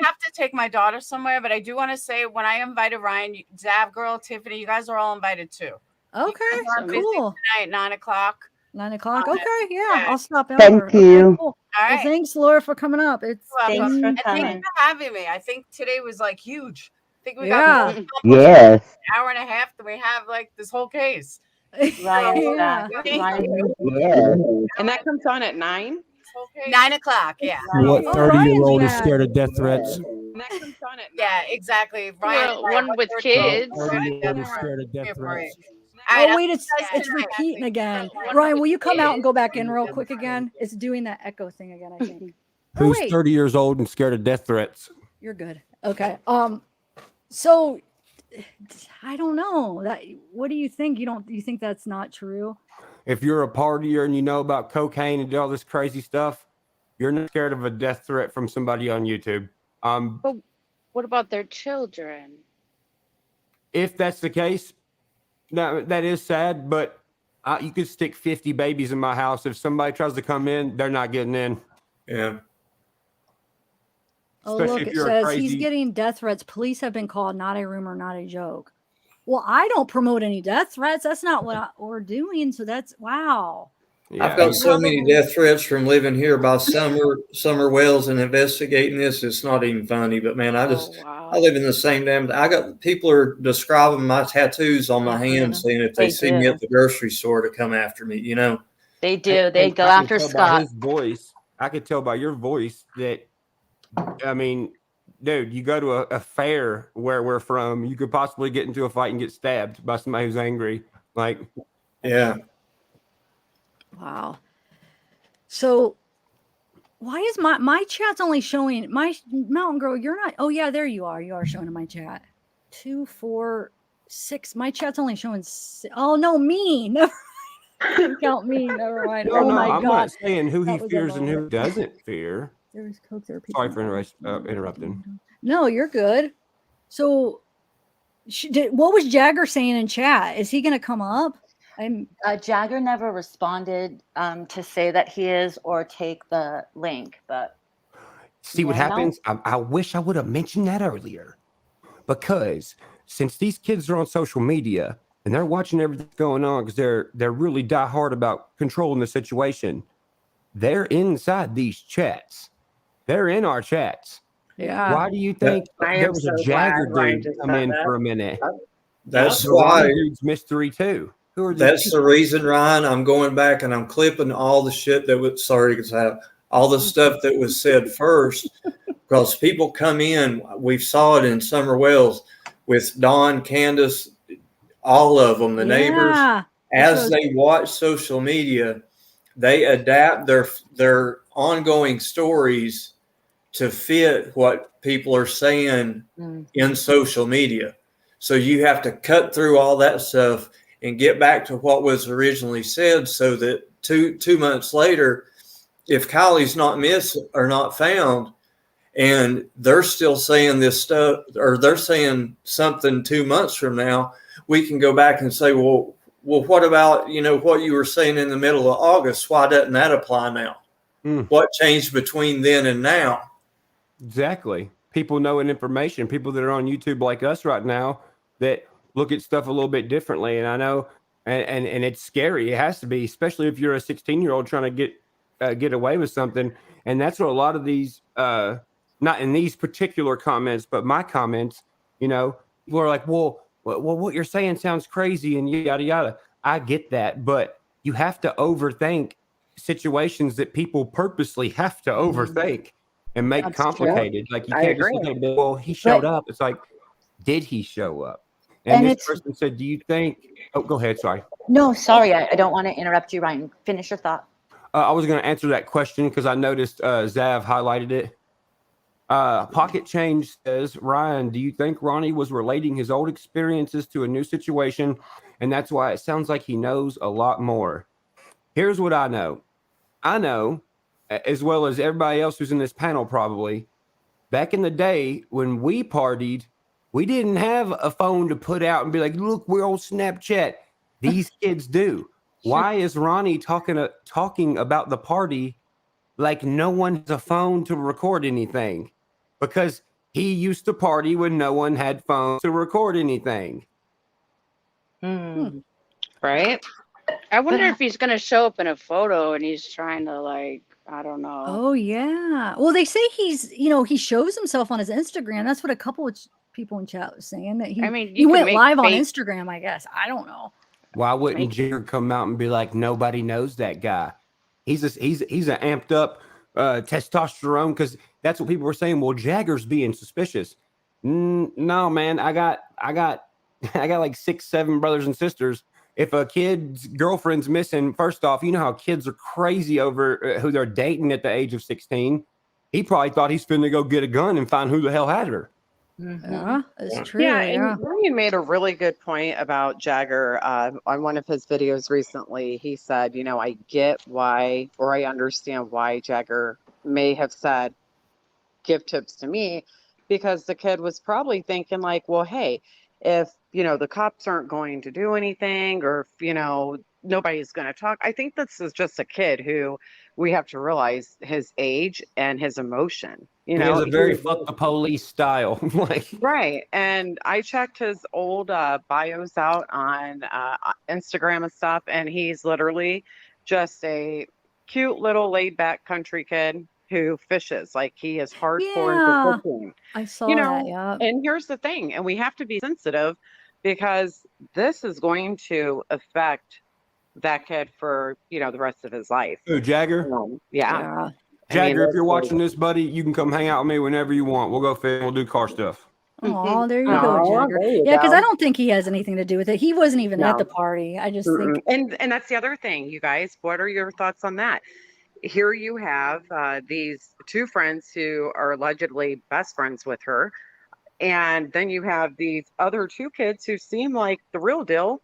[SPEAKER 4] have to take my daughter somewhere, but I do want to say when I invited Ryan, Zavgirl, Tiffany, you guys are all invited too.
[SPEAKER 1] Okay,
[SPEAKER 4] cool. Tonight, 9 o'clock.
[SPEAKER 1] 9 o'clock. Okay, yeah, I'll stop over.
[SPEAKER 15] Thank you.
[SPEAKER 1] Okay, cool.
[SPEAKER 4] All right.
[SPEAKER 1] Well, thanks, Laura, for coming up. It's
[SPEAKER 7] Thanks for
[SPEAKER 1] been
[SPEAKER 7] coming.
[SPEAKER 4] Thanks for having me. I think today was like huge. I think we
[SPEAKER 1] Yeah.
[SPEAKER 4] got
[SPEAKER 15] Yes.
[SPEAKER 4] an hour and a half that we have like this whole case.
[SPEAKER 7] Ryan's back.
[SPEAKER 15] Yes.
[SPEAKER 6] And that comes on at 9?
[SPEAKER 4] 9 o'clock, yeah.
[SPEAKER 16] What
[SPEAKER 1] Oh,
[SPEAKER 16] 30-year-old is
[SPEAKER 1] Ryan's
[SPEAKER 16] scared of death threats?
[SPEAKER 6] And that comes on at 9.
[SPEAKER 4] Yeah, exactly. Ryan,
[SPEAKER 11] Well, one with kids.
[SPEAKER 16] 30-year-old is scared of death threats.
[SPEAKER 1] Oh, wait, it's repeating again. Ryan, will you come out and go back in real quick again? It's doing that echo thing again, I think. Oh,
[SPEAKER 16] Who's
[SPEAKER 1] wait.
[SPEAKER 16] 30 years old and scared of death threats?
[SPEAKER 1] You're good. Okay. So I don't know. What do you think? You think that's not true?
[SPEAKER 16] If you're a partier and you know about cocaine and do all this crazy stuff, you're not scared of a death threat from somebody on YouTube.
[SPEAKER 11] But what about their children?
[SPEAKER 16] If that's the case, no, that is sad, but you could stick 50 babies in my house. If somebody tries to come in, they're not getting in.
[SPEAKER 8] Yeah.
[SPEAKER 1] Oh,
[SPEAKER 16] Especially
[SPEAKER 1] look,
[SPEAKER 16] if
[SPEAKER 1] it
[SPEAKER 16] you're
[SPEAKER 1] says
[SPEAKER 16] crazy.
[SPEAKER 1] he's getting death threats. Police have been called, not a rumor, not a joke. Well, I don't promote any death threats. That's not what we're doing. So that's wow.
[SPEAKER 8] I've got so many death threats from living here by Summer Wells and investigating this. It's not even funny, but man, I live in the same damn. I got people are describing my tattoos on my hands, saying if they see me at the grocery store to come after me, you know.
[SPEAKER 7] They do. They go
[SPEAKER 16] I can
[SPEAKER 7] after
[SPEAKER 16] tell by
[SPEAKER 7] Scott.
[SPEAKER 16] his voice, I could tell by your voice that, I mean, dude, you go to a fair where we're from, you could possibly get into a fight and get stabbed by somebody who's angry. Like,
[SPEAKER 8] yeah.
[SPEAKER 1] Wow. So why is my chat's only showing my Mountain Girl? You're not. Oh yeah, there you are. You are showing in my chat. 2, 4, 6. My chat's only showing. Oh no, me. Never didn't count me. Never mind.
[SPEAKER 16] no,
[SPEAKER 1] Oh
[SPEAKER 16] no,
[SPEAKER 1] my
[SPEAKER 16] I'm
[SPEAKER 1] God.
[SPEAKER 16] not saying who
[SPEAKER 1] That
[SPEAKER 16] he
[SPEAKER 1] was a
[SPEAKER 16] fears and who
[SPEAKER 1] moment.
[SPEAKER 16] doesn't fear.
[SPEAKER 1] There was coke therapy.
[SPEAKER 16] Sorry for interrupting.
[SPEAKER 1] No, you're good. So, what was Jagger saying in chat? Is he going to come up?
[SPEAKER 7] Jagger never responded to say that he is or take the link, but
[SPEAKER 16] See what happens? I wish I would have mentioned that earlier, because since these kids are on social media and they're watching everything going on because they're really die hard about controlling the situation, they're inside these chats. They're in our chats.
[SPEAKER 1] Yeah.
[SPEAKER 16] Why do you think there was a Jagger dude come in for a minute?
[SPEAKER 8] That's
[SPEAKER 16] The
[SPEAKER 8] why.
[SPEAKER 16] Ronnie dude's mystery too. Who are these
[SPEAKER 8] That's
[SPEAKER 16] people?
[SPEAKER 8] the reason, Ryan. I'm going back and I'm clipping all the shit that was all the stuff that was said first, because people come in. We saw it in Summer Wells with Dawn, Candace, all of them, the neighbors. As they watch social media, they adapt their ongoing stories to fit what people are saying in social media. So you have to cut through all that stuff and get back to what was originally said, so that two months later, if Kiely's not missed or not found, and they're still saying this stuff, or they're saying something 2 months from now, we can go back and say, well, what about, what you were saying in the middle of August? Why doesn't that apply now? What changed between then and now?
[SPEAKER 16] Exactly. People knowing information, people that are on YouTube like us right now that look at stuff a little bit differently. And I know, and it's scary. It has to be, especially if you're a 16-year-old trying to get away with something. And that's what a lot of these, not in these particular comments, but my comments, people are like, well, well, what you're saying sounds crazy and yada yada. I get that, but you have to overthink situations that people purposely have to overthink and make
[SPEAKER 6] That's true.
[SPEAKER 16] complicated. Like you
[SPEAKER 6] I
[SPEAKER 16] can't just
[SPEAKER 6] agree.
[SPEAKER 16] look at it and be, well, he showed
[SPEAKER 7] But
[SPEAKER 16] up. It's like, did he show up? And
[SPEAKER 7] and
[SPEAKER 16] this
[SPEAKER 7] it's
[SPEAKER 16] person said, do you think? Oh, go ahead. Sorry.
[SPEAKER 7] no, sorry, I don't want to interrupt you, Ryan. Finish your thought.
[SPEAKER 16] I was going to answer that question because I noticed Zav highlighted it. Pocket Change says, Ryan, do you think Ronnie was relating his old experiences to a new situation, and that's why it sounds like he knows a lot more? Here's what I know. I know, as well as everybody else who's in this panel probably, back in the day when we partied, we didn't have a phone to put out and be like, look, we're on Snapchat. These kids do. Why is Ronnie talking about the party like no one has a phone to record anything? Because he used to party when no one had phones to record anything.
[SPEAKER 6] Right?
[SPEAKER 11] I wonder if he's gonna show up in a photo and he's trying to like, I don't know.
[SPEAKER 1] Oh yeah. Well, they say he's, he shows himself on his Instagram. That's what a couple of people in chat was saying, that he
[SPEAKER 11] I mean,
[SPEAKER 1] he
[SPEAKER 11] you can
[SPEAKER 1] went
[SPEAKER 11] make
[SPEAKER 1] live on
[SPEAKER 11] fake.
[SPEAKER 1] Instagram, I guess. I don't know.
[SPEAKER 16] Why wouldn't Jigger come out and be like, nobody knows that guy? He's an amped up testosterone, because that's what people were saying. Well, Jagger's being suspicious. No, man, I got like 6, 7 brothers and sisters. If a kid's girlfriend's missing, first off, you know how kids are crazy over who they're dating at the age of 16. He probably thought he's finna go get a gun and find who the hell had her.
[SPEAKER 1] Yeah, it's true.
[SPEAKER 6] Yeah,
[SPEAKER 1] Yeah.
[SPEAKER 6] and Ryan made a really good point about Jagger on one of his videos recently. He said, I get why, or I understand why Jagger may have said, give tips to me, because the kid was probably thinking like, well, hey, if, the cops aren't going to do anything, or if, nobody's going to talk. I think this is just a kid who we have to realize his age and his emotion.
[SPEAKER 16] He has a very fuck the police style. Like,
[SPEAKER 6] right. And I checked his old bios out on Instagram and stuff, and he's literally just a cute little laid back country kid who fishes. Like, he is hardcore
[SPEAKER 1] Yeah.
[SPEAKER 6] into fishing.
[SPEAKER 1] I saw that, yeah.
[SPEAKER 6] And here's the thing, and we have to be sensitive, because this is going to affect that kid for, the rest of his life.
[SPEAKER 16] Who, Jagger?
[SPEAKER 6] Yeah.
[SPEAKER 16] Jagger, if you're watching this, buddy, you can come hang out with me whenever you want. We'll go fish. We'll do car stuff.
[SPEAKER 1] Oh, there you go, Jagger.
[SPEAKER 6] there you
[SPEAKER 1] Yeah, because
[SPEAKER 6] go.
[SPEAKER 1] I don't think he has anything to do with it. He wasn't even at
[SPEAKER 6] No.
[SPEAKER 1] the party. I just think
[SPEAKER 6] And that's the other thing, you guys. What are your thoughts on that? Here you have these 2 friends who are allegedly best friends with her. And then you have these other 2 kids who seem like the real deal,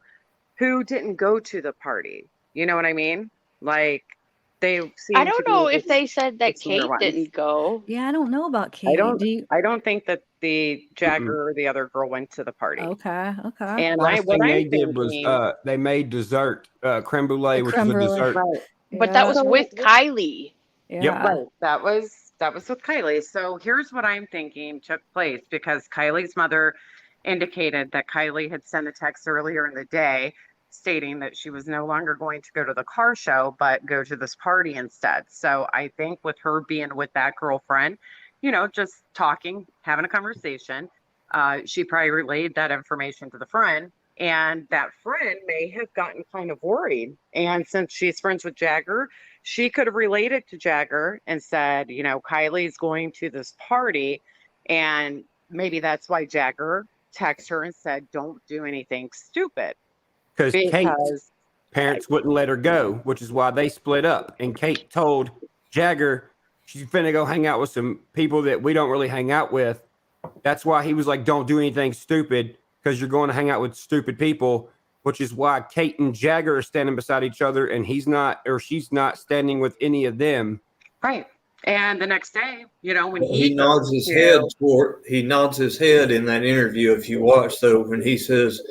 [SPEAKER 6] who didn't go to the party. You know what I mean? Like, they seem
[SPEAKER 11] I
[SPEAKER 6] to
[SPEAKER 11] don't
[SPEAKER 6] be
[SPEAKER 11] know if they said that
[SPEAKER 6] the senior
[SPEAKER 11] Kate
[SPEAKER 6] ones.
[SPEAKER 11] didn't go.
[SPEAKER 1] Yeah, I don't know about Kate.
[SPEAKER 6] I don't think that the Jagger or the other girl went to the party.
[SPEAKER 1] Okay.
[SPEAKER 6] And
[SPEAKER 16] Last thing
[SPEAKER 6] what
[SPEAKER 16] they
[SPEAKER 6] I'm
[SPEAKER 16] did was
[SPEAKER 6] thinking,
[SPEAKER 16] they made dessert, creme brulee, which
[SPEAKER 1] creme
[SPEAKER 16] is a
[SPEAKER 1] brulee.
[SPEAKER 16] dessert.
[SPEAKER 6] right.
[SPEAKER 11] But that was
[SPEAKER 6] So-
[SPEAKER 11] with Kiely.
[SPEAKER 1] Yeah.
[SPEAKER 6] Right. That was with Kiely. So here's what I'm thinking took place, because Kylie's mother indicated that Kiely had sent a text earlier in the day stating that she was no longer going to go to the car show, but go to this party instead. So I think with her being with that girlfriend, just talking, having a conversation, she probably relayed that information to the friend. And that friend may have gotten kind of worried. And since she's friends with Jagger, she could have related to Jagger and said, Kylie's going to this party. And maybe that's why Jagger texted her and said, don't do anything stupid.
[SPEAKER 16] Because Kate's parents wouldn't let her go, which is why they split up. And Kate told Jagger she's finna go hang out with some people that we don't really hang out with. That's why he was like, don't do anything stupid, because you're going to hang out with stupid people, which is why Kate and Jagger are standing beside each other, and she's not standing with any of them.
[SPEAKER 6] Right. And the next day, when
[SPEAKER 8] He nods his head he nods his head in that interview. If you watch, though, when he says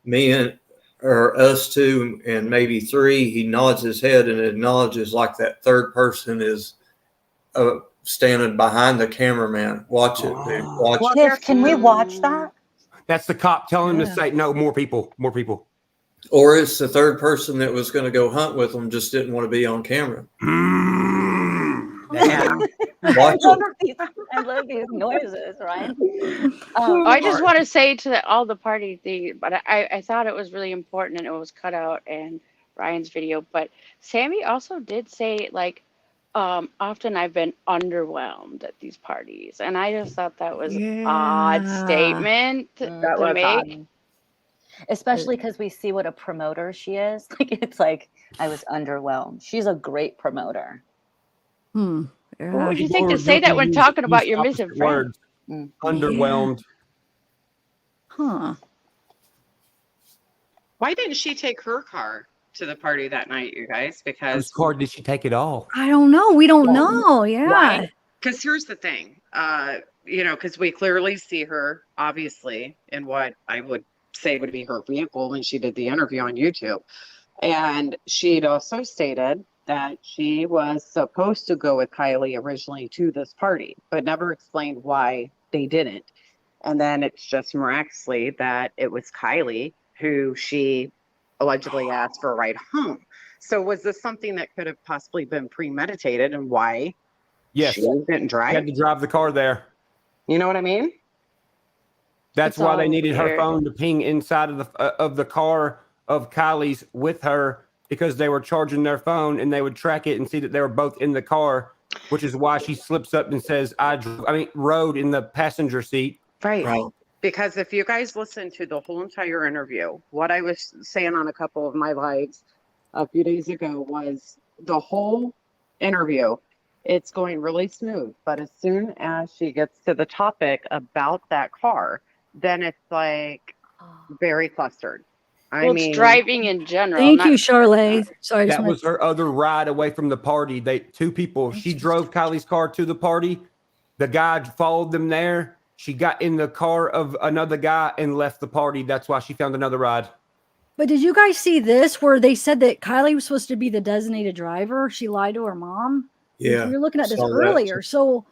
[SPEAKER 8] me and or us 2 and maybe 3, he nods his head and acknowledges like that third person is standing behind the cameraman. Watch it, dude. Watch it.
[SPEAKER 7] Tiff, can we watch that?
[SPEAKER 16] That's the cop telling him to say, no, more people.
[SPEAKER 8] Or it's the third person that was going to go hunt with them, just didn't want to be on camera.
[SPEAKER 6] Yeah.
[SPEAKER 8] Watch it.
[SPEAKER 7] I love these noises, Ryan.
[SPEAKER 11] I just want to say to all the party thing, but I thought it was really important and it was cut out in Ryan's video. But Sammy also did say, like, often I've been underwhelmed at these parties. And I just thought that was an odd statement
[SPEAKER 7] That
[SPEAKER 11] to
[SPEAKER 7] was
[SPEAKER 11] make.
[SPEAKER 7] Especially because we see what a promoter she is. Like, it's like, I was underwhelmed. She's a great promoter.
[SPEAKER 11] What would you
[SPEAKER 16] People
[SPEAKER 11] think
[SPEAKER 16] are
[SPEAKER 11] to say that when
[SPEAKER 16] use
[SPEAKER 11] talking about your
[SPEAKER 16] opposite
[SPEAKER 11] missing friend?
[SPEAKER 16] words. Underwhelmed.
[SPEAKER 1] Huh.
[SPEAKER 6] Why didn't she take her car to the party that night, you guys? Because
[SPEAKER 16] Whose car did she take it all?
[SPEAKER 1] I don't know. We don't know. Yeah.
[SPEAKER 6] Because here's the thing, because we clearly see her, obviously, in what I would say would be her vehicle when she did the interview on YouTube. And she'd also stated that she was supposed to go with Kiely originally to this party, but never explained why they didn't. And then it's just miraculously that it was Kiely who she allegedly asked for a ride home. So was this something that could have possibly been premeditated, and why
[SPEAKER 16] Yes.
[SPEAKER 6] she didn't drive?
[SPEAKER 16] She had to drive the car there.
[SPEAKER 6] You know what I mean?
[SPEAKER 16] That's
[SPEAKER 6] It's
[SPEAKER 16] why they
[SPEAKER 6] all
[SPEAKER 16] needed her
[SPEAKER 6] weird.
[SPEAKER 16] phone to ping inside of the car of Kylie's with her, because they were charging their phone and they would track it and see that they were both in the car, which is why she slips up and says, rode in the passenger seat.
[SPEAKER 6] Right. Because if you guys listen to the whole entire interview, what I was saying on a couple of my lives a few days ago was the whole interview. It's going really smooth, but as soon as she gets to the topic about that car, then it's like very flustered.
[SPEAKER 11] Well, it's driving in general.
[SPEAKER 1] Thank
[SPEAKER 11] not
[SPEAKER 1] you, Charlotte. Sorry, I just
[SPEAKER 16] That
[SPEAKER 1] wanna-
[SPEAKER 16] was her other ride away from the party. Two people. She drove Kylie's car to the party. The guy followed them there. She got in the car of another guy and left the party. That's why she found another ride.
[SPEAKER 1] But did you guys see this where they said that Kiely was supposed to be the designated driver? She lied to her mom.
[SPEAKER 8] Yeah,
[SPEAKER 1] We were looking at this
[SPEAKER 8] saw that.
[SPEAKER 1] earlier. So,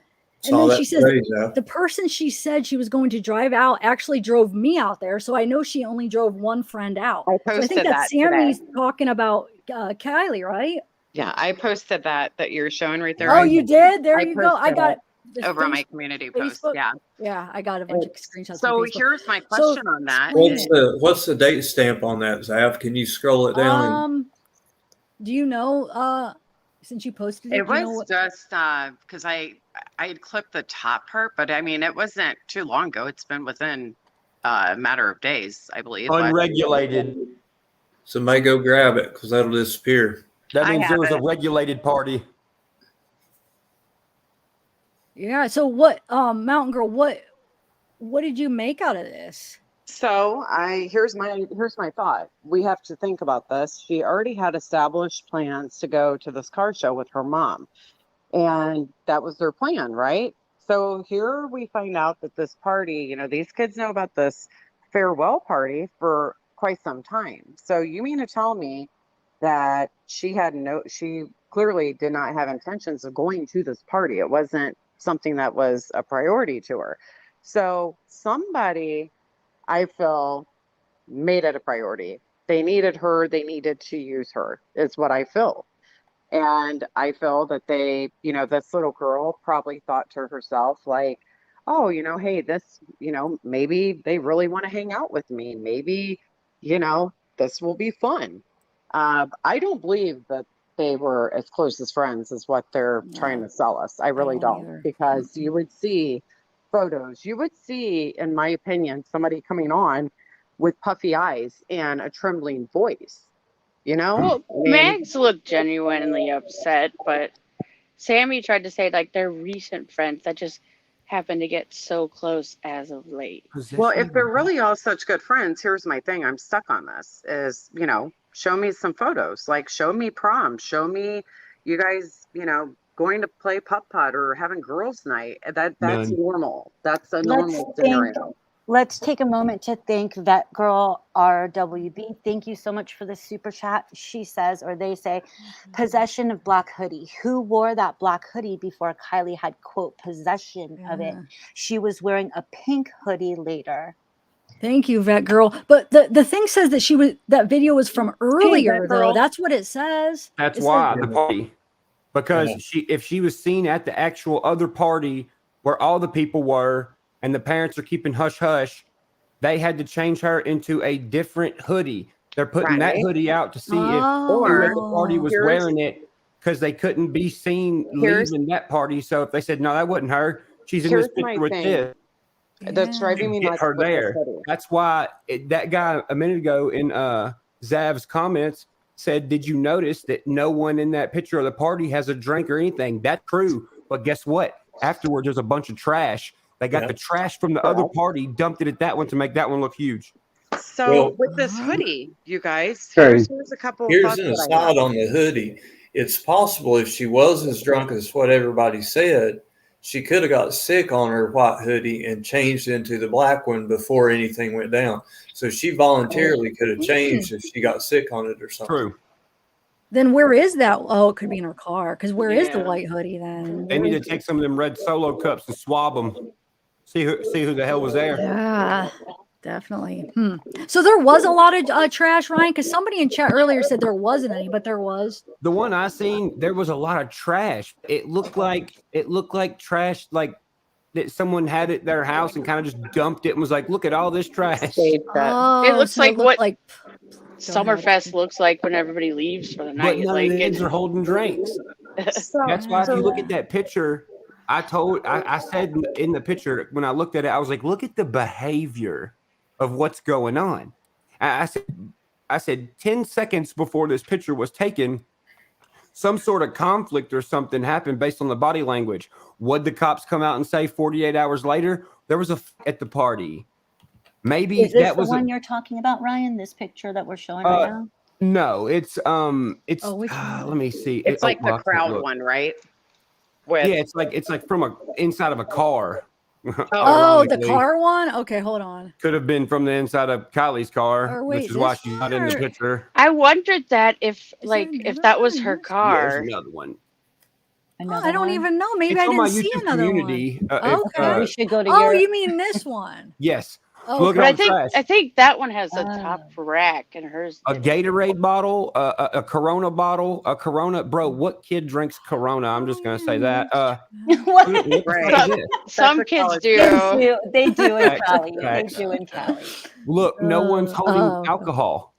[SPEAKER 1] and
[SPEAKER 8] Saw
[SPEAKER 1] then
[SPEAKER 8] that
[SPEAKER 1] she says
[SPEAKER 8] today, Jeff.
[SPEAKER 1] the person she said she was going to drive out actually drove me out there. So I know she only drove one friend out.
[SPEAKER 6] I
[SPEAKER 1] So I
[SPEAKER 6] posted
[SPEAKER 1] think
[SPEAKER 6] that
[SPEAKER 1] that's Sammy's
[SPEAKER 6] today.
[SPEAKER 1] talking about Kiely, right?
[SPEAKER 6] Yeah, I posted that you're showing right there.
[SPEAKER 1] Oh, you did? There you go. I
[SPEAKER 6] posted
[SPEAKER 1] got
[SPEAKER 6] it
[SPEAKER 1] it.
[SPEAKER 6] over on my community post. Yeah.
[SPEAKER 1] Yeah, I got a bunch of screenshots.
[SPEAKER 6] So
[SPEAKER 1] from Facebook.
[SPEAKER 6] here's my
[SPEAKER 1] So
[SPEAKER 6] question on that.
[SPEAKER 8] What's the date stamp on that, Zav? Can you scroll it down?
[SPEAKER 1] Do you know? Since you posted it,
[SPEAKER 6] It
[SPEAKER 1] do you know
[SPEAKER 6] was
[SPEAKER 1] what?
[SPEAKER 6] just because I had clipped the top part, but I mean, it wasn't too long ago. It's been within a matter of days, I believe. but-
[SPEAKER 16] Unregulated.
[SPEAKER 8] Somebody go grab it because that'll disappear.
[SPEAKER 16] That
[SPEAKER 6] I
[SPEAKER 16] means there was
[SPEAKER 6] have
[SPEAKER 16] a
[SPEAKER 6] it.
[SPEAKER 16] regulated party.
[SPEAKER 1] Yeah. So what? Mountain Girl, what did you make out of this?
[SPEAKER 6] So here's my thought. We have to think about this. She already had established plans to go to this car show with her mom, and that was their plan, right? So here we find out that this party, these kids know about this farewell party for quite some time. So you mean to tell me that she clearly did not have intentions of going to this party. It wasn't something that was a priority to her. So somebody, I feel, made it a priority. They needed her. They needed to use her, is what I feel. And I feel that they, this little girl probably thought to herself, like, oh, hey, this, maybe they really want to hang out with me. Maybe, this will be fun. I don't believe that they were as close as friends as what they're trying to sell us. I really don't, because you would see photos. You would see, in my opinion, somebody coming on with puffy eyes and a trembling voice.
[SPEAKER 11] Well, Mags looked genuinely upset, but Sammy tried to say like they're recent friends that just happened to get so close as of late.
[SPEAKER 6] Well, if they're really all such good friends, here's my thing. I'm stuck on this is, show me some photos, like show me prom, show me you guys, going to play putt-putt or having girls' night. That's
[SPEAKER 16] None.
[SPEAKER 6] normal. That's a normal scenario.
[SPEAKER 7] Let's take a moment to thank Vet Girl RWB. Thank you so much for the super chat. She says, or they say, possession of black hoodie. Who wore that black hoodie before Kiely had, quote, possession of it? She was wearing a pink hoodie later.
[SPEAKER 1] Thank you, Vet Girl. But the thing says that that video was from earlier,
[SPEAKER 6] Vet
[SPEAKER 1] though.
[SPEAKER 6] Girl.
[SPEAKER 1] That's what it says.
[SPEAKER 16] That's
[SPEAKER 1] It
[SPEAKER 16] why
[SPEAKER 1] says-
[SPEAKER 16] the party. because if she was seen at the actual other party where all the people were and the parents are keeping hush hush, they had to change her into a different hoodie. They're putting that hoodie out to see if who at the party was wearing it, because they couldn't be seen leaving that party. So if they said, no, that wasn't her, she's in this picture with this.
[SPEAKER 6] That's driving me
[SPEAKER 16] Get
[SPEAKER 6] nuts
[SPEAKER 16] her
[SPEAKER 6] with this
[SPEAKER 16] there.
[SPEAKER 6] hoodie.
[SPEAKER 16] That's why that guy a minute ago in Zav's comments said, did you notice that no one in that picture of the party has a drink or anything? That's true. But guess what? Afterwards, there's a bunch of trash. They got the trash from the other party, dumped it at that one to make that one look huge.
[SPEAKER 6] So with this hoodie, you guys,
[SPEAKER 8] True.
[SPEAKER 6] here's a couple of
[SPEAKER 8] Here's
[SPEAKER 6] thoughts
[SPEAKER 8] an
[SPEAKER 6] that I have.
[SPEAKER 8] aside on the hoodie. It's possible if she was as drunk as what everybody said, she could have got sick on her white hoodie and changed into the black one before anything went down. So she voluntarily could have changed if she got sick on it or something.
[SPEAKER 16] True.
[SPEAKER 1] Then where is that? Oh, it could be in her car. Because where is the white hoodie then?
[SPEAKER 16] They need to take some of them red Solo cups and swab them. See who the hell was there.
[SPEAKER 1] Yeah, definitely. So there was a lot of trash, Ryan, because somebody in chat earlier said there wasn't any, but there was.
[SPEAKER 16] The one I seen, there was a lot of trash. It looked like trash, like that someone had at their house and kind of just dumped it and was like, look at all this trash.
[SPEAKER 1] Oh,
[SPEAKER 11] It looks
[SPEAKER 1] so
[SPEAKER 11] like what
[SPEAKER 1] like
[SPEAKER 11] Summerfest looks like when everybody leaves for the
[SPEAKER 16] But
[SPEAKER 11] night.
[SPEAKER 16] none
[SPEAKER 11] Like
[SPEAKER 16] of the kids
[SPEAKER 11] it's
[SPEAKER 16] are holding drinks. That's why if you look at that picture, I said in the picture, when I looked at it, I was like, look at the behavior of what's going on. I said 10 seconds before this picture was taken, some sort of conflict or something happened based on the body language. Would the cops come out and say 48 hours later, there was a at the party? Maybe
[SPEAKER 7] Is this
[SPEAKER 16] that
[SPEAKER 7] the
[SPEAKER 16] was
[SPEAKER 7] one you're talking about, Ryan? This picture that we're showing right now?
[SPEAKER 16] No, it's let me see.
[SPEAKER 6] It's like the
[SPEAKER 16] well, I can't
[SPEAKER 6] crowd
[SPEAKER 16] look.
[SPEAKER 6] one, right? With
[SPEAKER 16] Yeah, it's like from inside of a car.
[SPEAKER 1] Oh, the
[SPEAKER 16] Ironically.
[SPEAKER 1] car one? Okay, hold on.
[SPEAKER 16] Could have been from the inside of Kylie's car,
[SPEAKER 1] Or wait,
[SPEAKER 16] which is why
[SPEAKER 1] this
[SPEAKER 16] she's not in the
[SPEAKER 1] one or-
[SPEAKER 16] picture.
[SPEAKER 11] I wondered that if that was her
[SPEAKER 16] Yeah,
[SPEAKER 11] car.
[SPEAKER 16] there's another one.
[SPEAKER 1] Oh, I don't even know. Maybe
[SPEAKER 16] It's
[SPEAKER 1] I
[SPEAKER 16] on my
[SPEAKER 1] didn't see
[SPEAKER 16] YouTube
[SPEAKER 1] another
[SPEAKER 16] community.
[SPEAKER 1] one.
[SPEAKER 16] If,
[SPEAKER 1] Okay.
[SPEAKER 7] We should go to
[SPEAKER 1] Oh,
[SPEAKER 7] your.
[SPEAKER 1] you mean this one?
[SPEAKER 16] Yes.
[SPEAKER 1] Oh,
[SPEAKER 16] Look
[SPEAKER 11] But
[SPEAKER 16] at
[SPEAKER 11] I
[SPEAKER 16] the
[SPEAKER 11] think
[SPEAKER 16] trash.
[SPEAKER 11] that one has a top rack and hers.
[SPEAKER 16] A Gatorade bottle, a Corona bottle, a Corona. Bro, what kid drinks Corona? I'm just gonna say that.
[SPEAKER 7] What?
[SPEAKER 16] What the
[SPEAKER 6] Right.
[SPEAKER 16] fuck is this?
[SPEAKER 11] Some kids do.
[SPEAKER 7] They do in
[SPEAKER 16] Facts,
[SPEAKER 7] Cali. They
[SPEAKER 16] facts.
[SPEAKER 7] do in Cali.
[SPEAKER 16] Look, no one's holding
[SPEAKER 1] okay.
[SPEAKER 16] alcohol.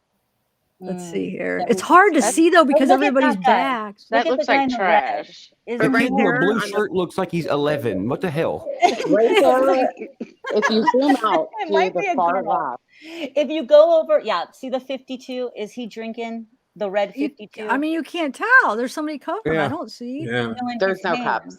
[SPEAKER 1] Let's see here.
[SPEAKER 7] Yeah,
[SPEAKER 1] It's hard to see though because
[SPEAKER 7] look at
[SPEAKER 1] everybody's
[SPEAKER 7] that guy.
[SPEAKER 1] back.
[SPEAKER 11] That
[SPEAKER 7] Look at
[SPEAKER 11] looks
[SPEAKER 7] the guy
[SPEAKER 11] like
[SPEAKER 7] in the red.
[SPEAKER 11] trash.
[SPEAKER 7] Is
[SPEAKER 16] The
[SPEAKER 7] it
[SPEAKER 6] right
[SPEAKER 16] kid in the
[SPEAKER 6] there
[SPEAKER 16] blue
[SPEAKER 6] on the-
[SPEAKER 16] shirt looks like he's 11. What the hell?
[SPEAKER 6] right there. If you zoom out
[SPEAKER 7] It
[SPEAKER 6] to
[SPEAKER 7] might be
[SPEAKER 6] the
[SPEAKER 7] a
[SPEAKER 6] far
[SPEAKER 7] girl.
[SPEAKER 6] left,
[SPEAKER 7] If you go over, see the 52. Is he drinking the red 52?
[SPEAKER 1] I mean, you can't tell. There's somebody covering. I
[SPEAKER 16] Yeah.
[SPEAKER 1] don't see.
[SPEAKER 8] Yeah.
[SPEAKER 6] there's no cups.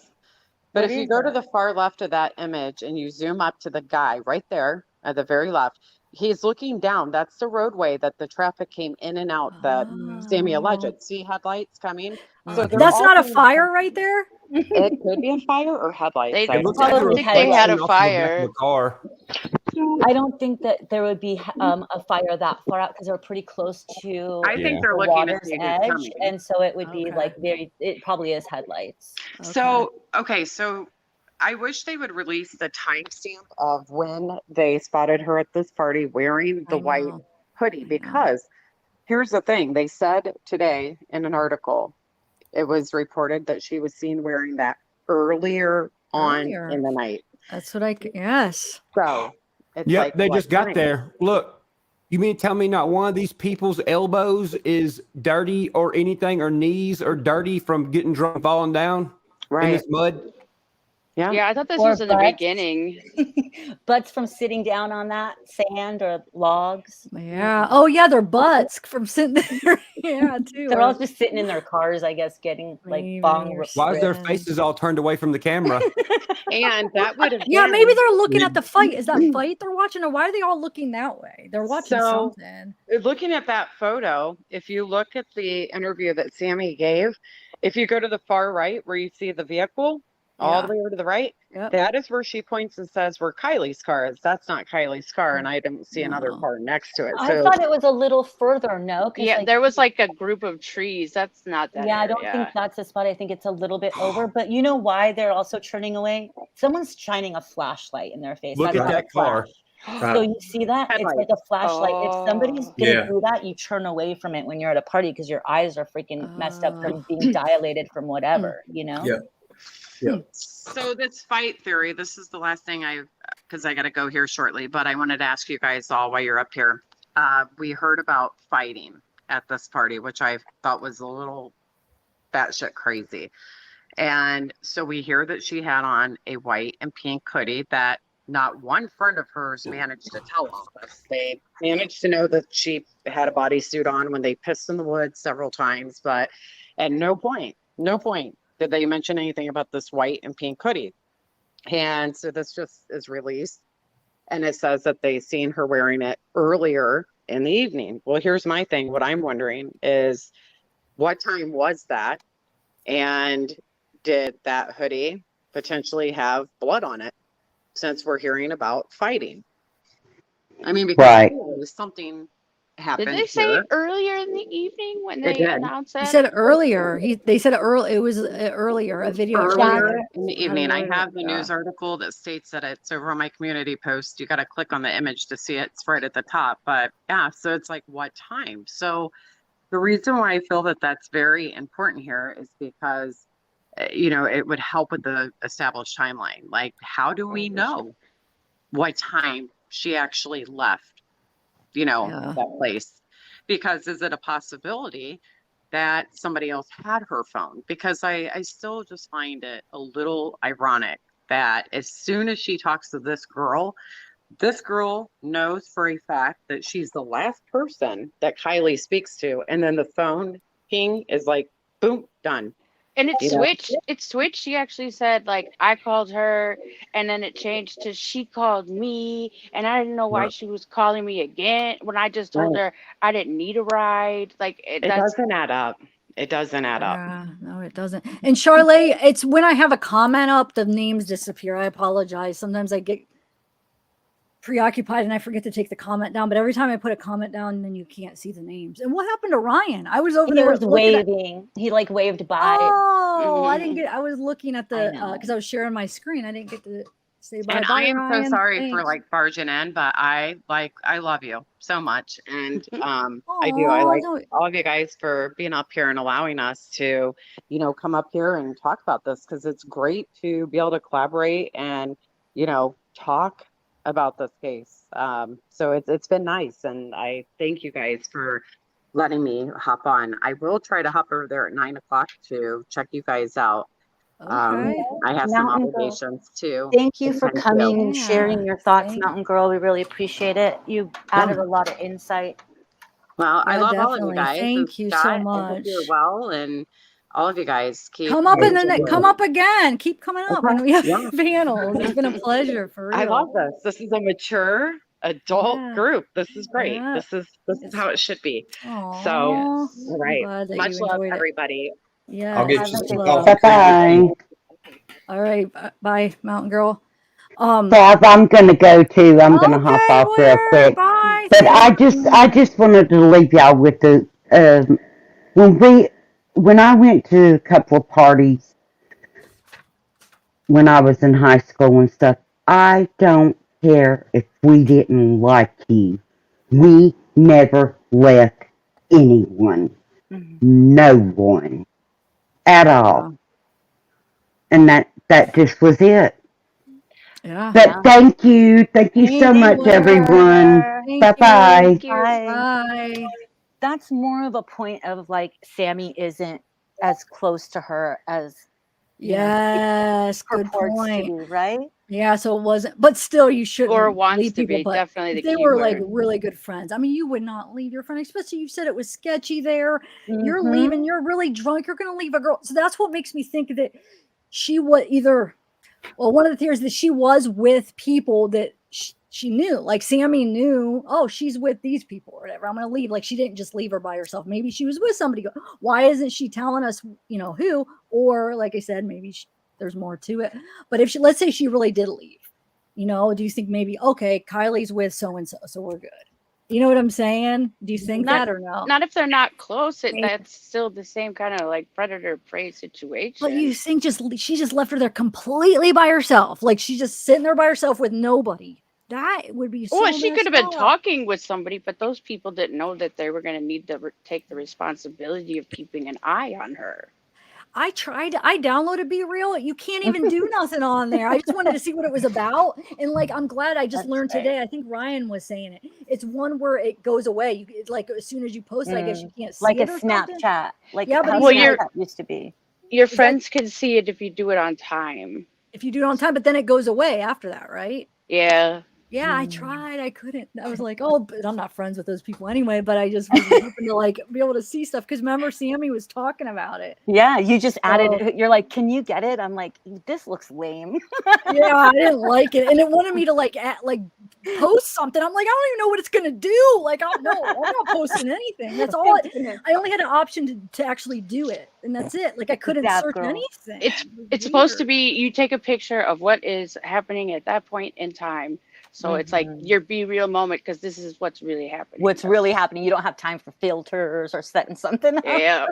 [SPEAKER 6] But
[SPEAKER 7] What
[SPEAKER 6] if you
[SPEAKER 7] is
[SPEAKER 6] go to
[SPEAKER 7] it?
[SPEAKER 6] the far left of that image and you zoom up to the guy right there at the very left, he's looking down. That's the roadway that the traffic came in and out that Sammy alleged. See headlights coming? So they're
[SPEAKER 1] That's
[SPEAKER 6] all
[SPEAKER 1] not a
[SPEAKER 6] coming
[SPEAKER 1] fire
[SPEAKER 6] from-
[SPEAKER 1] right there.
[SPEAKER 6] It could be a fire or headlights.
[SPEAKER 11] They-
[SPEAKER 6] I
[SPEAKER 16] It looks
[SPEAKER 6] don't
[SPEAKER 16] like
[SPEAKER 6] know.
[SPEAKER 16] there was
[SPEAKER 11] think they
[SPEAKER 16] smoke
[SPEAKER 11] had a
[SPEAKER 16] coming off the back
[SPEAKER 11] fire.
[SPEAKER 16] of the car.
[SPEAKER 7] I don't think that there would be a fire that far out because they're pretty close to
[SPEAKER 6] I think
[SPEAKER 16] Yeah.
[SPEAKER 6] they're
[SPEAKER 7] the
[SPEAKER 6] looking to
[SPEAKER 7] water's
[SPEAKER 6] see who's
[SPEAKER 7] edge,
[SPEAKER 6] coming.
[SPEAKER 7] and so it would be
[SPEAKER 1] Okay.
[SPEAKER 7] like it probably is headlights.
[SPEAKER 6] So, okay, so I wish they would release the timestamp of when they spotted her at this party wearing the white hoodie, because here's the thing. They said today in an article, it was reported that she was seen wearing that earlier on
[SPEAKER 1] Earlier.
[SPEAKER 6] in the night.
[SPEAKER 1] That's what yes.
[SPEAKER 6] So it's
[SPEAKER 16] Yep,
[SPEAKER 6] like,
[SPEAKER 16] they
[SPEAKER 6] what
[SPEAKER 16] just got
[SPEAKER 6] time?
[SPEAKER 16] there. Look, you mean to tell me not one of these people's elbows is dirty or anything, or knees are dirty from getting drunk and falling down in
[SPEAKER 6] Right.
[SPEAKER 16] this mud?
[SPEAKER 6] Yeah.
[SPEAKER 11] Yeah, I thought this
[SPEAKER 7] Or
[SPEAKER 11] was in the
[SPEAKER 7] butts.
[SPEAKER 11] beginning.
[SPEAKER 7] Butts from sitting down on that sand or logs.
[SPEAKER 1] Yeah. Oh yeah, their butts from sitting there. Yeah, too.
[SPEAKER 7] They're all just sitting in their cars, I guess, getting like bong.
[SPEAKER 16] Why is their
[SPEAKER 7] ripped.
[SPEAKER 16] faces all turned away from the camera?
[SPEAKER 6] And that would have
[SPEAKER 1] Yeah,
[SPEAKER 6] been-
[SPEAKER 1] maybe they're looking at the fight. Is that fight they're watching, or why are they all looking that way? They're watching
[SPEAKER 6] So,
[SPEAKER 1] something.
[SPEAKER 6] looking at that photo, if you look at the interview that Sammy gave, if you go to the far right where you see the vehicle, all the way over to the right,
[SPEAKER 1] Yep.
[SPEAKER 6] that is where she points and says where Kylie's car is. That's not Kylie's car, and I didn't see another car next to it.
[SPEAKER 7] I
[SPEAKER 6] So
[SPEAKER 7] thought it was a little further. No, 'cause,
[SPEAKER 11] Yeah,
[SPEAKER 7] like,
[SPEAKER 11] there was like a group of trees. That's not that.
[SPEAKER 7] yeah, I don't
[SPEAKER 11] area.
[SPEAKER 7] think that's the spot. I think it's a little bit over. But you know why they're also turning away? Someone's shining a flashlight in their face.
[SPEAKER 16] Look
[SPEAKER 7] That's
[SPEAKER 16] at
[SPEAKER 7] not a
[SPEAKER 16] that car.
[SPEAKER 7] flash. So you see that? It's like a flashlight. If somebody's
[SPEAKER 11] Oh.
[SPEAKER 7] gonna
[SPEAKER 8] Yeah.
[SPEAKER 7] do that, you turn away from it when you're at a party because your eyes are freaking messed up from being dilated from whatever, you know?
[SPEAKER 8] Yeah. Yeah.
[SPEAKER 6] So this fight theory, this is the last thing because I got to go here shortly, but I wanted to ask you guys all while you're up here. We heard about fighting at this party, which I thought was a little batshit crazy. And so we hear that she had on a white and pink hoodie that not one friend of hers managed to tell all of us. They managed to know that she had a bodysuit on when they pissed in the woods several times, but at no point did they mention anything about this white and pink hoodie. And so this just is released. And it says that they seen her wearing it earlier in the evening. Well, here's my thing. What I'm wondering is what time was that? And did that hoodie potentially have blood on it since we're hearing about fighting? I mean, because
[SPEAKER 15] Right.
[SPEAKER 6] something happened.
[SPEAKER 11] Did they say earlier in the evening when
[SPEAKER 6] They
[SPEAKER 11] they
[SPEAKER 6] did.
[SPEAKER 11] announced
[SPEAKER 1] He
[SPEAKER 11] that?
[SPEAKER 1] said earlier. They said early. It was earlier. A video
[SPEAKER 6] Earlier
[SPEAKER 1] earlier.
[SPEAKER 6] in the evening. I have the news article that states that it's over on my community post. You got to click on the image to see it. It's right at the top. But yeah, so it's like what time? So the reason why I feel that that's very important here is because, it would help with the established timeline. Like, how do we know what time she actually left, that place? Because is it a possibility that somebody else had her phone? Because I still just find it a little ironic that as soon as she talks to this girl knows for a fact that she's the last person that Kiely speaks to. And then the phone ping is like, boom, done.
[SPEAKER 11] And it
[SPEAKER 6] You know?
[SPEAKER 11] switched. She actually said, like, I called her, and then it changed to she called me, and I didn't know why
[SPEAKER 6] Right.
[SPEAKER 11] she was calling me again when I just told
[SPEAKER 6] Right.
[SPEAKER 11] her I didn't need a ride. Like,
[SPEAKER 6] It doesn't add up. It doesn't add up.
[SPEAKER 1] Yeah, no, it doesn't. And Charlotte, it's when I have a comment up, the names disappear. I apologize. Sometimes I get preoccupied and I forget to take the comment down. But every time I put a comment down, then you can't see the names. And what happened to Ryan? I was over
[SPEAKER 7] He
[SPEAKER 1] there
[SPEAKER 7] was waving. He like waved by.
[SPEAKER 1] Oh, I didn't get. I was looking at the because I was sharing my screen. I didn't get to say bye.
[SPEAKER 6] And
[SPEAKER 1] Bye,
[SPEAKER 6] I am
[SPEAKER 1] Ryan.
[SPEAKER 6] so sorry for
[SPEAKER 1] Thanks.
[SPEAKER 6] like barging in, but I love you so much. And I do.
[SPEAKER 1] Aw,
[SPEAKER 6] I like
[SPEAKER 1] don't-
[SPEAKER 6] all of you guys for being up here and allowing us to, come up here and talk about this because it's great to be able to collaborate and, talk about this case. So it's been nice. And I thank you guys for letting me hop on. I will try to hop over there at 9:00 to check you guys out.
[SPEAKER 1] Okay.
[SPEAKER 6] I have some
[SPEAKER 7] Mountain Girl.
[SPEAKER 6] obligations too.
[SPEAKER 7] Thank you
[SPEAKER 6] to
[SPEAKER 7] for
[SPEAKER 6] tend to.
[SPEAKER 7] coming and sharing
[SPEAKER 1] Yeah,
[SPEAKER 7] your thoughts,
[SPEAKER 1] thank-
[SPEAKER 7] Mountain Girl. We really appreciate it. You added a lot of insight.
[SPEAKER 6] Well, I
[SPEAKER 1] Yeah,
[SPEAKER 6] love all of you
[SPEAKER 1] definitely.
[SPEAKER 6] guys. And
[SPEAKER 1] Thank you so
[SPEAKER 6] Scott, I hope
[SPEAKER 1] much.
[SPEAKER 6] you're well, and all of you guys keep.
[SPEAKER 1] Come up
[SPEAKER 6] moving
[SPEAKER 1] come
[SPEAKER 6] forward.
[SPEAKER 1] up again. Keep coming up when we have
[SPEAKER 6] Yeah.
[SPEAKER 1] panels. It's been a pleasure for real.
[SPEAKER 6] I love this. This is a mature adult
[SPEAKER 1] Yeah.
[SPEAKER 6] group. This is great.
[SPEAKER 1] Yeah.
[SPEAKER 6] This is how it should be.
[SPEAKER 1] Aw,
[SPEAKER 6] So, all right.
[SPEAKER 1] glad that
[SPEAKER 6] Much
[SPEAKER 1] you
[SPEAKER 6] love,
[SPEAKER 1] enjoyed it.
[SPEAKER 6] everybody.
[SPEAKER 1] Yeah.
[SPEAKER 8] I'll get
[SPEAKER 1] much
[SPEAKER 8] you some
[SPEAKER 1] love.
[SPEAKER 8] coffee.
[SPEAKER 15] Bye-bye.
[SPEAKER 1] All right. Bye, Mountain Girl.
[SPEAKER 15] Sav, I'm gonna go too. I'm gonna hop
[SPEAKER 1] Okay,
[SPEAKER 15] off real
[SPEAKER 1] Blair.
[SPEAKER 15] quick.
[SPEAKER 1] Bye.
[SPEAKER 15] But
[SPEAKER 1] Thank
[SPEAKER 15] I just wanted to leave y'all with the when I went to a couple of parties when I was in high school and stuff, I don't care if we didn't like you. We never left anyone. No one. At all. And that just was it.
[SPEAKER 1] Yeah.
[SPEAKER 15] But thank you. Thank you so much, everyone. Bye-bye.
[SPEAKER 1] Bye.
[SPEAKER 7] That's more of a point of like Sammy isn't as close to her as
[SPEAKER 1] Yes, good
[SPEAKER 7] purports
[SPEAKER 1] point.
[SPEAKER 7] to be, right?
[SPEAKER 1] Yeah, so it wasn't, but still, you shouldn't
[SPEAKER 11] Or wants
[SPEAKER 1] leave
[SPEAKER 11] to
[SPEAKER 1] people.
[SPEAKER 11] be,
[SPEAKER 1] But
[SPEAKER 11] definitely the
[SPEAKER 1] if they
[SPEAKER 11] key
[SPEAKER 1] were like
[SPEAKER 11] word.
[SPEAKER 1] really good friends, I mean, you would not leave your friend, especially you said it was sketchy there. You're
[SPEAKER 7] Mhm.
[SPEAKER 1] leaving, you're really drunk, you're going to leave a girl. So that's what makes me think that she was one of the theories that she was with people that she knew, like Sammy knew, oh, she's with these people or whatever. I'm going to leave. Like she didn't just leave her by herself. Maybe she was with somebody. Why isn't she telling us, who? Or like I said, maybe there's more to it. But if let's say she really did leave, do you think maybe, okay, Kylie's with so-and-so, so we're good. You know what I'm saying? Do you think that or no?
[SPEAKER 11] Not if they're not close. That's still the same kind of like predator prey situation.
[SPEAKER 1] But you think she just left her there completely by herself. Like she's just sitting there by herself with nobody. That would be
[SPEAKER 11] Well,
[SPEAKER 1] so
[SPEAKER 11] she could
[SPEAKER 1] messed
[SPEAKER 11] have been
[SPEAKER 1] up.
[SPEAKER 11] talking with somebody, but those people didn't know that they were going to need to take the responsibility of keeping an eye on her.
[SPEAKER 1] I downloaded Be Real. You can't even do nothing on there. I just wanted to see what it was about. And like, I'm glad I just learned today. I think Ryan was saying it. It's one where it goes away. It's like as soon as you post it, I guess you can't see
[SPEAKER 7] Like a
[SPEAKER 1] it or something.
[SPEAKER 7] Snapchat, like
[SPEAKER 1] Yeah, but
[SPEAKER 7] how
[SPEAKER 11] Well,
[SPEAKER 7] Snapchat used to be.
[SPEAKER 11] your
[SPEAKER 1] Is that-
[SPEAKER 11] friends can see it if you do it on time.
[SPEAKER 1] if you do it on time, but then it goes away after that, right?
[SPEAKER 11] Yeah.
[SPEAKER 1] Yeah, I tried. I couldn't. I was like, oh, but I'm not friends with those people anyway. But I just was hoping to like be able to see stuff because remember, Sammy was talking about it.
[SPEAKER 7] Yeah, you just
[SPEAKER 1] So-
[SPEAKER 7] added. You're like, can you get it? I'm like, this looks lame.
[SPEAKER 1] Yeah, I didn't like it, and it wanted me to like post something. I'm like, I don't even know what it's gonna do. Like, I'm not posting anything. That's all. I only had an option to actually do it, and that's it. Like, I couldn't search
[SPEAKER 7] Girl.
[SPEAKER 1] anything.
[SPEAKER 11] It's supposed to be you take a picture of what is happening at that point in time. So it's like your Be Real moment because this is what's really happening.
[SPEAKER 7] What's really happening? You don't have time for filters or setting something up.
[SPEAKER 11] Yeah.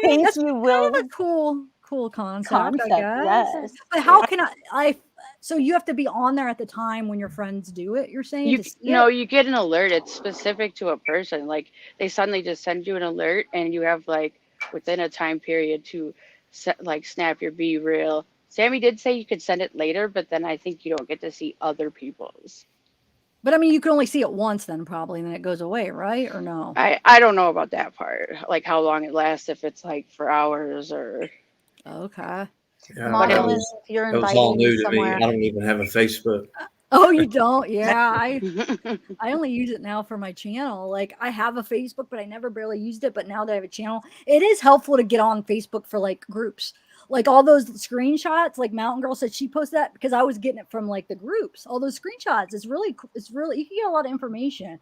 [SPEAKER 7] Things you will.
[SPEAKER 1] Kind of cool concept, I
[SPEAKER 7] Concept,
[SPEAKER 1] guess.
[SPEAKER 7] yes.
[SPEAKER 1] But how can I? So you have to be on there at the time when your friends do it. You're saying
[SPEAKER 11] You
[SPEAKER 1] to see
[SPEAKER 11] no,
[SPEAKER 1] it?
[SPEAKER 11] you get an alert. It's specific to a person. Like they suddenly just send you an alert, and you have like within a time period to snap your Be Real. Sammy did say you could send it later, but then I think you don't get to see other people's.
[SPEAKER 1] But I mean, you can only see it once, then probably, and then it goes away, right? Or no?
[SPEAKER 11] I don't know about that part, like how long it lasts, if it's like for hours or.
[SPEAKER 1] Okay.
[SPEAKER 8] Yeah,
[SPEAKER 7] Model
[SPEAKER 8] that
[SPEAKER 7] is if you're
[SPEAKER 8] was all
[SPEAKER 7] inviting me
[SPEAKER 8] new to me.
[SPEAKER 7] somewhere.
[SPEAKER 8] I don't even have a Facebook.
[SPEAKER 1] Oh, you don't? Yeah, I only use it now for my channel. Like I have a Facebook, but I never barely used it. But now that I have a channel, it is helpful to get on Facebook for like groups. Like all those screenshots, like Mountain Girl said she posted that because I was getting it from like the groups. All those screenshots, it's really you can get a lot of information.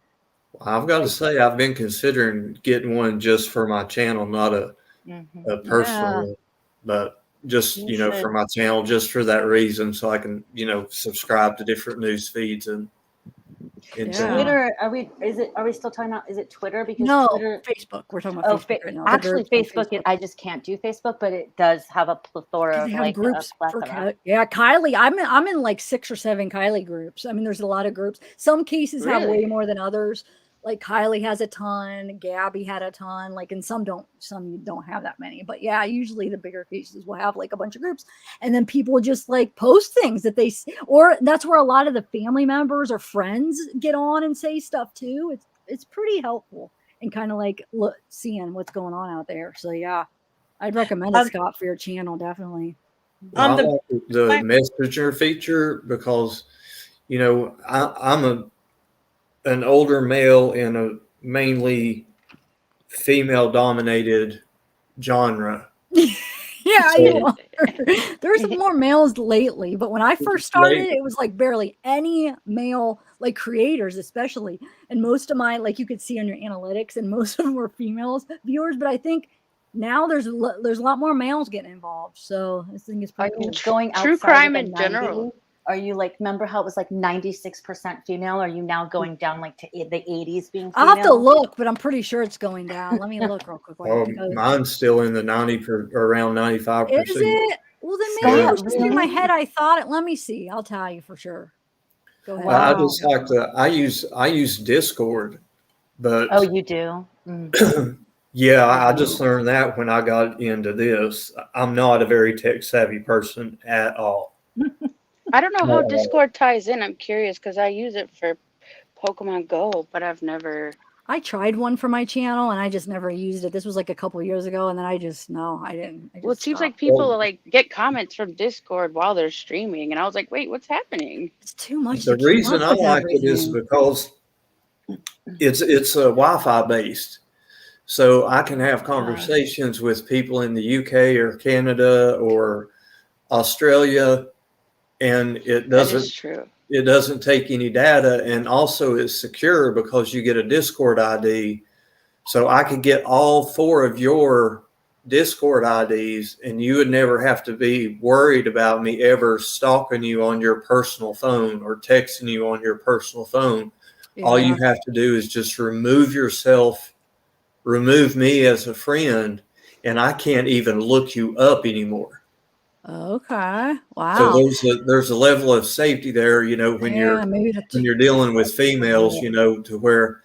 [SPEAKER 8] I've got to say, I've been considering getting one just for my channel, not a personal, but just,
[SPEAKER 7] You
[SPEAKER 8] you know, for
[SPEAKER 7] should.
[SPEAKER 8] my channel, just for that reason, so I can, you know, subscribe to different news feeds and things.
[SPEAKER 7] Twitter, are we still talking about, is it Twitter? Because
[SPEAKER 1] No,
[SPEAKER 7] Twitter,
[SPEAKER 1] Facebook. We're talking about Facebook right now. The
[SPEAKER 7] actually
[SPEAKER 1] groups on
[SPEAKER 7] Facebook, I just can't do Facebook, but it does have a plethora of
[SPEAKER 1] They have
[SPEAKER 7] like
[SPEAKER 1] groups
[SPEAKER 7] a
[SPEAKER 1] for
[SPEAKER 7] plethora.
[SPEAKER 1] Kylie. I'm in like 6 or 7 Kylie groups. I mean, there's a lot of groups. Some cases have way
[SPEAKER 11] Really?
[SPEAKER 1] more than others. Like Kylie has a ton, Gabby had a ton, like, and some you don't have that many. But yeah, usually the bigger cases will have like a bunch of groups, and then people just like post things that or that's where a lot of the family members or friends get on and say stuff too. It's pretty helpful and kind of like seeing what's going on out there. So yeah, I'd recommend it, Scott, for your channel, definitely.
[SPEAKER 8] Well, I like the messenger feature because, you know, I'm an older male in a mainly female dominated genre.
[SPEAKER 1] Yeah,
[SPEAKER 8] So-
[SPEAKER 1] you are. There's more males lately, but when I first started, it was like barely any male like creators, especially. And most of my, like you could see on your analytics, and most of them were females viewers. But I think now there's a lot more males getting involved. So this thing is
[SPEAKER 7] Are
[SPEAKER 1] pretty
[SPEAKER 7] you
[SPEAKER 1] cool.
[SPEAKER 7] going outside
[SPEAKER 11] True crime
[SPEAKER 7] of the
[SPEAKER 11] in
[SPEAKER 7] 90?
[SPEAKER 11] general.
[SPEAKER 7] Are you like, remember how it was like 96% female? Are you now going down like to the 80s being female?
[SPEAKER 1] I'll have to look, but I'm pretty sure it's going down. Let me look real quick.
[SPEAKER 8] Oh, mine's still in the 90 or around 95%.
[SPEAKER 1] Is it? Well, then maybe
[SPEAKER 8] Yeah.
[SPEAKER 1] it was just in my head. I thought it. Let me see. I'll tell you for sure. Go ahead.
[SPEAKER 8] I just like to. I use Discord, but
[SPEAKER 7] Oh, you do?
[SPEAKER 8] yeah, I just learned that when I got into this. I'm not a very tech savvy person at all.
[SPEAKER 11] I don't know how Discord ties in. I'm curious because I use it for Pokemon Go, but I've never.
[SPEAKER 1] I tried one for my channel and I just never used it. This was like a couple of years ago, and then I didn't.
[SPEAKER 11] Well, it seems like people like get comments from Discord while they're streaming, and I was like, wait, what's happening?
[SPEAKER 1] It's too much.
[SPEAKER 8] The reason I like it is because it's Wi-Fi based, so I can have conversations with people in the UK or Canada or Australia, and it
[SPEAKER 11] That is
[SPEAKER 8] doesn't.
[SPEAKER 11] true.
[SPEAKER 8] It doesn't take any data, and also it's secure because you get a Discord ID. So I could get all 4 of your Discord IDs, and you would never have to be worried about me ever stalking you on your personal phone or texting you on your personal phone. All you have to do is just remove me as a friend, and I can't even look you up anymore.
[SPEAKER 1] Okay.
[SPEAKER 8] So
[SPEAKER 1] Wow.
[SPEAKER 8] there's a level of safety there, you know, when
[SPEAKER 1] Yeah, maybe
[SPEAKER 8] you're dealing with females, you know, to where,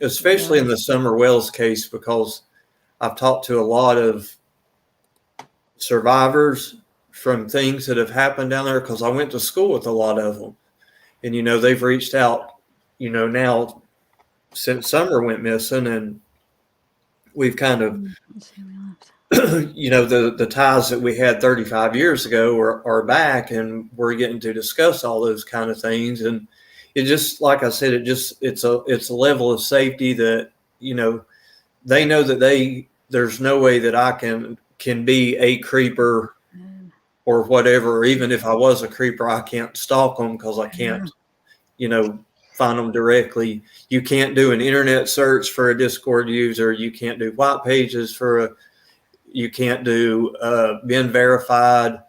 [SPEAKER 8] especially in the Summer Wells case, because I've talked to a lot of survivors from things that have happened down there, because I went to school with a lot of them, and you know, they've reached out, you know, now since Summer went missing, and we've kind of you know, the ties that we had 35 years ago are back, and we're getting to discuss all those kind of things. And it just, like I said, it's a level of safety that, you know, they know that there's no way that I can be a creeper or whatever. Or even if I was a creeper, I can't stalk them because I can't, you know, find them directly. You can't do an internet search for a Discord user. You can't do white pages you can't do been verified.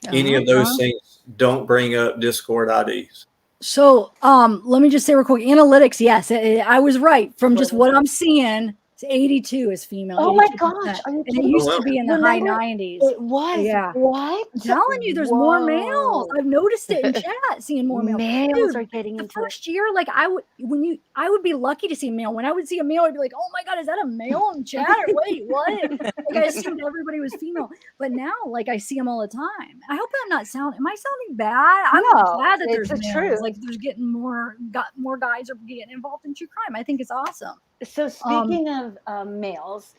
[SPEAKER 8] Any of those things don't bring up Discord IDs.
[SPEAKER 1] So, let me just say real quick, analytics, yes, I was right. From just what I'm seeing, it's 82 is female.
[SPEAKER 7] Oh my
[SPEAKER 1] 82%.
[SPEAKER 7] gosh, are you
[SPEAKER 1] And it
[SPEAKER 7] kidding?
[SPEAKER 1] used to be in the high
[SPEAKER 7] Remember,
[SPEAKER 1] 90s.
[SPEAKER 7] it was.
[SPEAKER 1] Yeah.
[SPEAKER 7] What?
[SPEAKER 1] I'm telling you, there's more males.
[SPEAKER 7] Whoa.
[SPEAKER 1] I've noticed it in chat, seeing more males.
[SPEAKER 7] Males
[SPEAKER 1] Dude,
[SPEAKER 7] are getting
[SPEAKER 1] the
[SPEAKER 7] into it.
[SPEAKER 1] first year, like I would be lucky to see a male. When I would see a male, I'd be like, oh my God, is that a male in chat? Or wait, what? Like I assumed everybody was female. But now, like I see them all the time. I hope am I sounding bad? I'm
[SPEAKER 7] No,
[SPEAKER 1] glad that
[SPEAKER 7] it's
[SPEAKER 1] there's
[SPEAKER 7] the
[SPEAKER 1] males.
[SPEAKER 7] truth.
[SPEAKER 1] Like there's getting more guys are getting involved in true crime. I think it's awesome.
[SPEAKER 7] So speaking of males,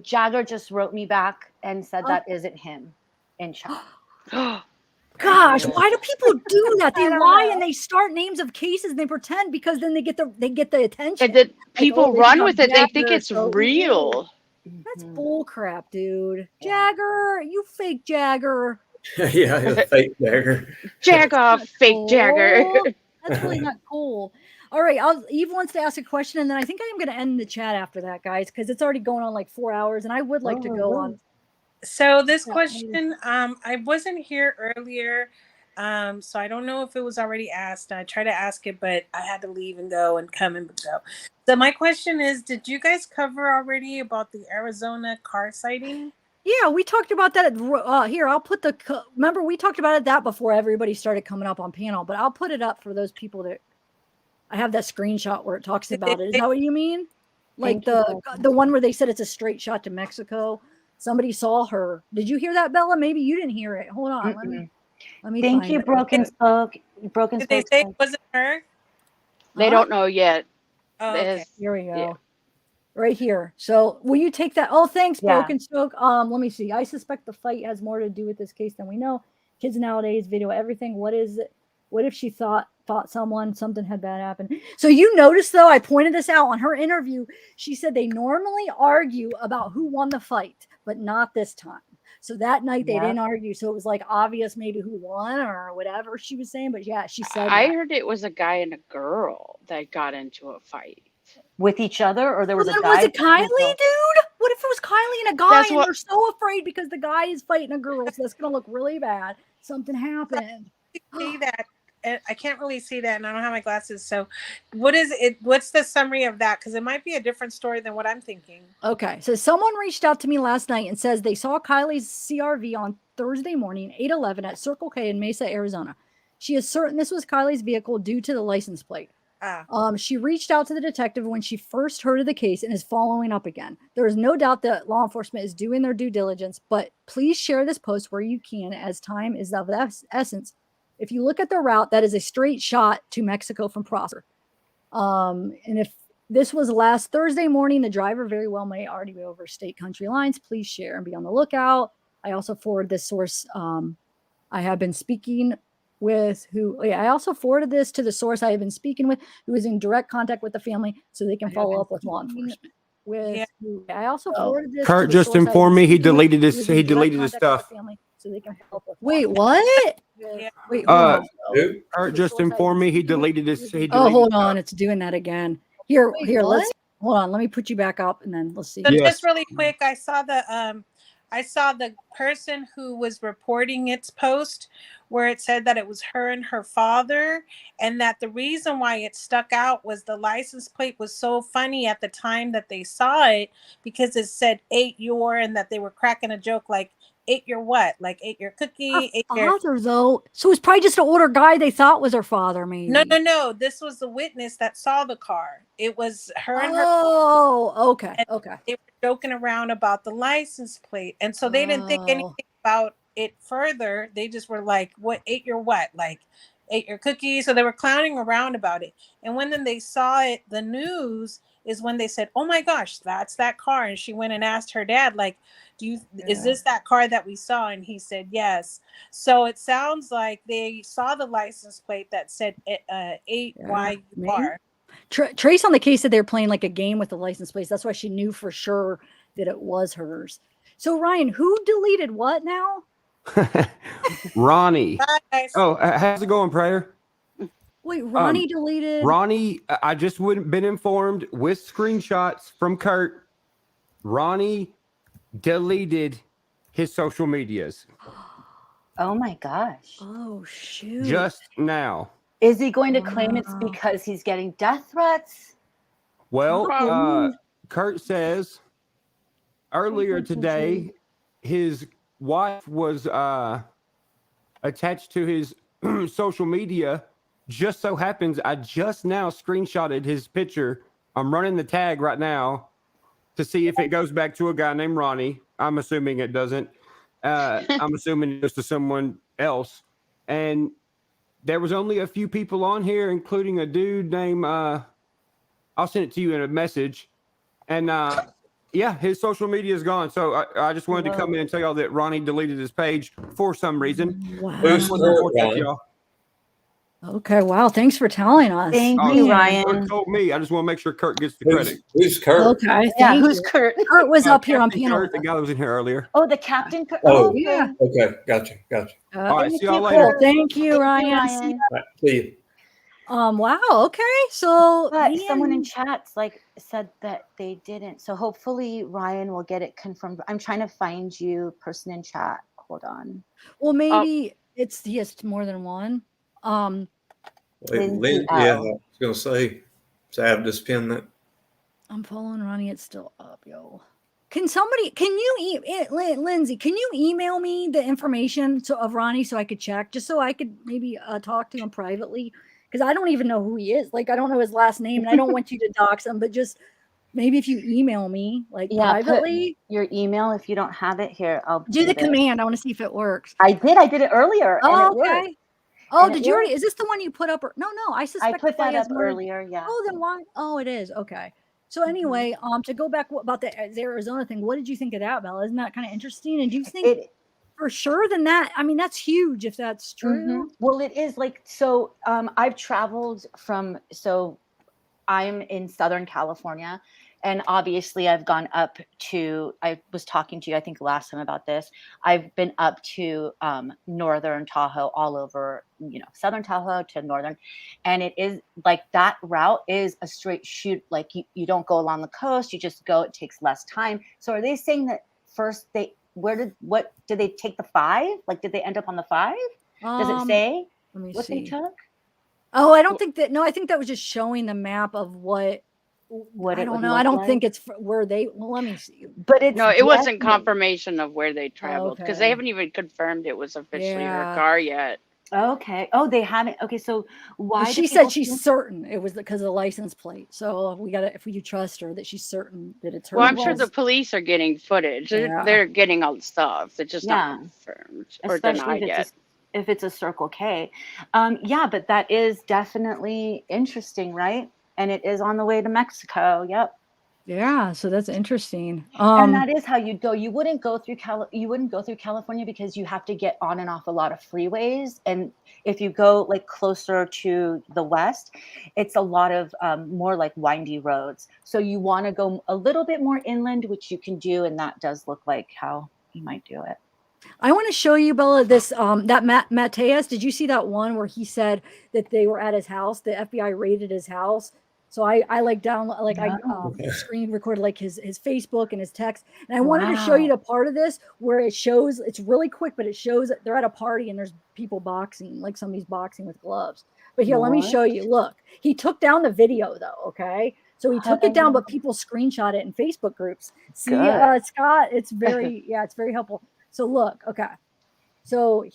[SPEAKER 7] Jagger just wrote me back and said that isn't him in chat.
[SPEAKER 1] Gosh, why do people do that? They lie and they start names of cases and they pretend, because then they get the attention.
[SPEAKER 11] And then
[SPEAKER 1] Like,
[SPEAKER 11] people
[SPEAKER 1] they
[SPEAKER 11] run
[SPEAKER 1] become
[SPEAKER 11] with it. They think
[SPEAKER 1] Jagger,
[SPEAKER 11] it's
[SPEAKER 1] so
[SPEAKER 11] real.
[SPEAKER 1] that's bull crap, dude. Jagger, you fake Jagger.
[SPEAKER 8] Yeah, fake Jagger.
[SPEAKER 11] Jag off, fake Jagger.
[SPEAKER 1] That's really not cool. All right, Eve wants to ask a question, and then I think I am going to end the chat after that, guys, because it's already going on like 4 hours, and I would like to go on.
[SPEAKER 20] So this question, I wasn't here earlier, so I don't know if it was already asked. I tried to ask it, but I had to leave and go and come and go. So my question is, did you guys cover already about the Arizona car sighting?
[SPEAKER 1] Yeah, we talked about that. Here, I'll put remember we talked about that before everybody started coming up on panel, but I'll put it up for those people that I have that screenshot where it talks about it. Is that what you mean? Like the one where they said it's a straight shot to Mexico. Somebody saw her. Did you hear that, Bella? Maybe you didn't hear it. Hold on. Let me
[SPEAKER 7] Thank
[SPEAKER 1] find
[SPEAKER 7] you,
[SPEAKER 1] it.
[SPEAKER 7] Broken Spoke.
[SPEAKER 20] Did they say it wasn't her?
[SPEAKER 11] They don't know yet.
[SPEAKER 20] Oh, okay.
[SPEAKER 1] Here we go. Yeah. Right here. So will you take that? Oh, thanks, Broken Spoke. Let me see. I suspect the fight has more to do with this case than we know. Kids nowadays video everything. What is it? What if she thought something had bad happened? So you notice, though, I pointed this out on her interview. She said they normally argue about who won the fight, but not this time. So that night they didn't argue. So it was like obvious maybe who won or whatever she was saying. But yeah, she said
[SPEAKER 11] I heard it was a guy and a girl that got into a fight.
[SPEAKER 7] With each other, or there was a guy?
[SPEAKER 1] Was it Kiely, dude? What if it was Kiely and a guy, and they're so afraid because the guy is fighting a girl, so that's gonna look really bad. Something happened.
[SPEAKER 20] See that? I can't really see that, and I don't have my glasses. So, what is it? What's the summary of that? Because it might be a different story than what I'm thinking.
[SPEAKER 1] Okay, so someone reached out to me last night and says they saw Kiely's CRV on Thursday morning, 8/11, at Circle K in Mesa, Arizona. She is certain this was Kiely's vehicle due to the license plate. She reached out to the detective when she first heard of the case and is following up again. There is no doubt that law enforcement is doing their due diligence, but please share this post where you can, as time is of essence. If you look at the route, that is a straight shot to Mexico from Prosper. And if this was last Thursday morning, the driver very well may already be over state country lines. Please share and be on the lookout. I also forward this source. I have been speaking with I also forwarded this to the source I have been speaking with, who is in direct contact with the family, so they can follow up with law enforcement. I also forwarded this.
[SPEAKER 16] Kurt just informed me he deleted his stuff.
[SPEAKER 1] So they can help with wait, what? Wait,
[SPEAKER 16] Kurt just informed me he deleted his.
[SPEAKER 1] Hold on, it's doing that again. Here, let's hold on. Let me put you back up, and then let's see.
[SPEAKER 20] So just really quick, I saw the person who was reporting its post where it said that it was her and her father, and that the reason why it stuck out was the license plate was so funny at the time that they saw it, because it said 8 your, and that they were cracking a joke like ate your what? Like ate your cookie, ate your
[SPEAKER 1] Father, though. So it's probably just an older guy they thought was her father, maybe.
[SPEAKER 20] No. This was the witness that saw the car. It was her and her.
[SPEAKER 1] Oh, okay. Okay.
[SPEAKER 20] They were joking around about the license plate. And so they didn't think anything about it further. They just were like, what ate your what? Like ate your cookies. So they were clowning around about it. And when then they saw it, the news is when they said, oh my gosh, that's that car. And she went and asked her dad, like, is this that car that we saw? And he said, yes. So it sounds like they saw the license plate that said 8YUR.
[SPEAKER 1] Trace on the case said they were playing like a game with the license plates. That's why she knew for sure that it was hers. So Ryan, who deleted what now?
[SPEAKER 16] Ronnie. Oh, how's it going, Prayer?
[SPEAKER 1] Wait, Ronnie deleted.
[SPEAKER 16] Ronnie, I just been informed with screenshots from Kurt. Ronnie deleted his social medias.
[SPEAKER 7] Oh my gosh.
[SPEAKER 1] Oh shoot.
[SPEAKER 16] Just now.
[SPEAKER 7] Is he going to claim it's because he's getting death threats?
[SPEAKER 16] Well, Kurt says earlier today his wife was attached to his social media. Just so happens I just now screenshotted his picture. I'm running the tag right now to see if it goes back to a guy named Ronnie. I'm assuming it doesn't. I'm assuming it goes to someone else. And there was only a few people on here, including a dude named, I'll send it to you in a message. And yeah, his social media is gone. So I just wanted to come in and tell y'all that Ronnie deleted his page for some reason.
[SPEAKER 1] Wow. Okay, wow. Thanks for telling us.
[SPEAKER 7] Thank you, Ryan.
[SPEAKER 16] Kurt told me. I just want to make sure Kurt gets the credit.
[SPEAKER 8] Who's Kurt?
[SPEAKER 1] Okay.
[SPEAKER 7] Yeah,
[SPEAKER 1] thank
[SPEAKER 7] who's
[SPEAKER 1] you.
[SPEAKER 7] Kurt?
[SPEAKER 1] Kurt was up here on
[SPEAKER 16] Captain
[SPEAKER 1] panel.
[SPEAKER 16] Kurt, the guy that was in here earlier.
[SPEAKER 7] Oh, the captain.
[SPEAKER 8] Oh,
[SPEAKER 1] yeah.
[SPEAKER 8] Okay, gotcha.
[SPEAKER 16] All right,
[SPEAKER 7] Thank
[SPEAKER 16] see y'all
[SPEAKER 7] you,
[SPEAKER 16] later.
[SPEAKER 7] Kurt.
[SPEAKER 1] Thank you,
[SPEAKER 7] Thank
[SPEAKER 1] Ryan.
[SPEAKER 7] you, Ryan.
[SPEAKER 8] All right, see you.
[SPEAKER 1] Wow. Okay. So
[SPEAKER 7] But someone in chats said that they didn't. So hopefully Ryan will get it confirmed. I'm trying to find you, person in chat. Hold on.
[SPEAKER 1] Well, maybe it's more than one.
[SPEAKER 7] Lindsay
[SPEAKER 8] Yeah, I
[SPEAKER 7] L.
[SPEAKER 8] was gonna say, Sav just pinned that.
[SPEAKER 1] I'm following Ronnie. It's still up, yo. Lindsay, can you email me the information of Ronnie so I could check, just so I could maybe talk to him privately? Because I don't even know who he is. Like, I don't know his last name, and I don't want you to dox him, but just maybe if you email me, like, privately.
[SPEAKER 7] Put your email if you don't have it here. I'll
[SPEAKER 1] Do the command. I want to see if it works.
[SPEAKER 7] I did it earlier.
[SPEAKER 1] Oh,
[SPEAKER 7] and it
[SPEAKER 1] okay.
[SPEAKER 7] worked.
[SPEAKER 1] Oh,
[SPEAKER 7] And
[SPEAKER 1] did
[SPEAKER 7] it
[SPEAKER 1] you already?
[SPEAKER 7] worked.
[SPEAKER 1] Is this the one you put up? No, I suspect
[SPEAKER 7] I put that
[SPEAKER 1] has
[SPEAKER 7] up
[SPEAKER 1] more-
[SPEAKER 7] earlier. Yeah.
[SPEAKER 1] Oh, then why? Oh, it is. Okay. So anyway, to go back about the Arizona thing, what did you think of that, Bella? Isn't that kind of interesting? And do you think for sure then that, I mean, that's huge if that's true.
[SPEAKER 7] Well, it is so I've traveled I'm in Southern California, and obviously I've gone up to, I was talking to you, I think last time about this. I've been up to Northern Tahoe, all over, Southern Tahoe to Northern. And it is like that route is a straight shoot. Like you don't go along the coast, you just go, it takes less time. So are they saying that first did they take the 5? Like, did they end up on the 5? Does it say what they took?
[SPEAKER 1] Oh, I don't think that. No, I think that was just showing the map of what I don't know. I don't think it's where they. Well, let me see.
[SPEAKER 7] But it's
[SPEAKER 11] No, it wasn't confirmation of where they traveled because they
[SPEAKER 7] Okay.
[SPEAKER 11] haven't even confirmed it was officially her
[SPEAKER 1] Yeah.
[SPEAKER 11] car yet.
[SPEAKER 7] Okay. Oh, they haven't. Okay, so why?
[SPEAKER 1] Well, she said she's certain it was because of the license plate. So we gotta, if we do trust her, that she's certain that it's her.
[SPEAKER 11] Well, I'm sure the police are getting footage.
[SPEAKER 1] Yeah.
[SPEAKER 11] They're getting all the stuff. It's just
[SPEAKER 7] Yeah.
[SPEAKER 11] not confirmed or
[SPEAKER 7] Especially
[SPEAKER 11] denied yet.
[SPEAKER 7] if it's a Circle K. Yeah, but that is definitely interesting, right? And it is on the way to Mexico. Yep.
[SPEAKER 1] Yeah, so that's interesting.
[SPEAKER 7] And that is how you'd go. You wouldn't go through California because you have to get on and off a lot of freeways. And if you go like closer to the west, it's a lot of more like windy roads. So you want to go a little bit more inland, which you can do, and that does look like how you might do it.
[SPEAKER 1] I want to show you, Bella, this that Mateus. Did you see that one where he said that they were at his house? The FBI raided his house. So I screen recorded like his Facebook and his text. And I wanted to show you the part of this where it shows, it's really quick, but it shows that they're at a party and there's people boxing, like somebody's boxing with gloves. But here, let me show you. Look, he took down the video though. Okay. So he took it down, but people screenshot it in Facebook groups. See,
[SPEAKER 7] Good.
[SPEAKER 1] Scott, it's very, it's very helpful. So look, okay. So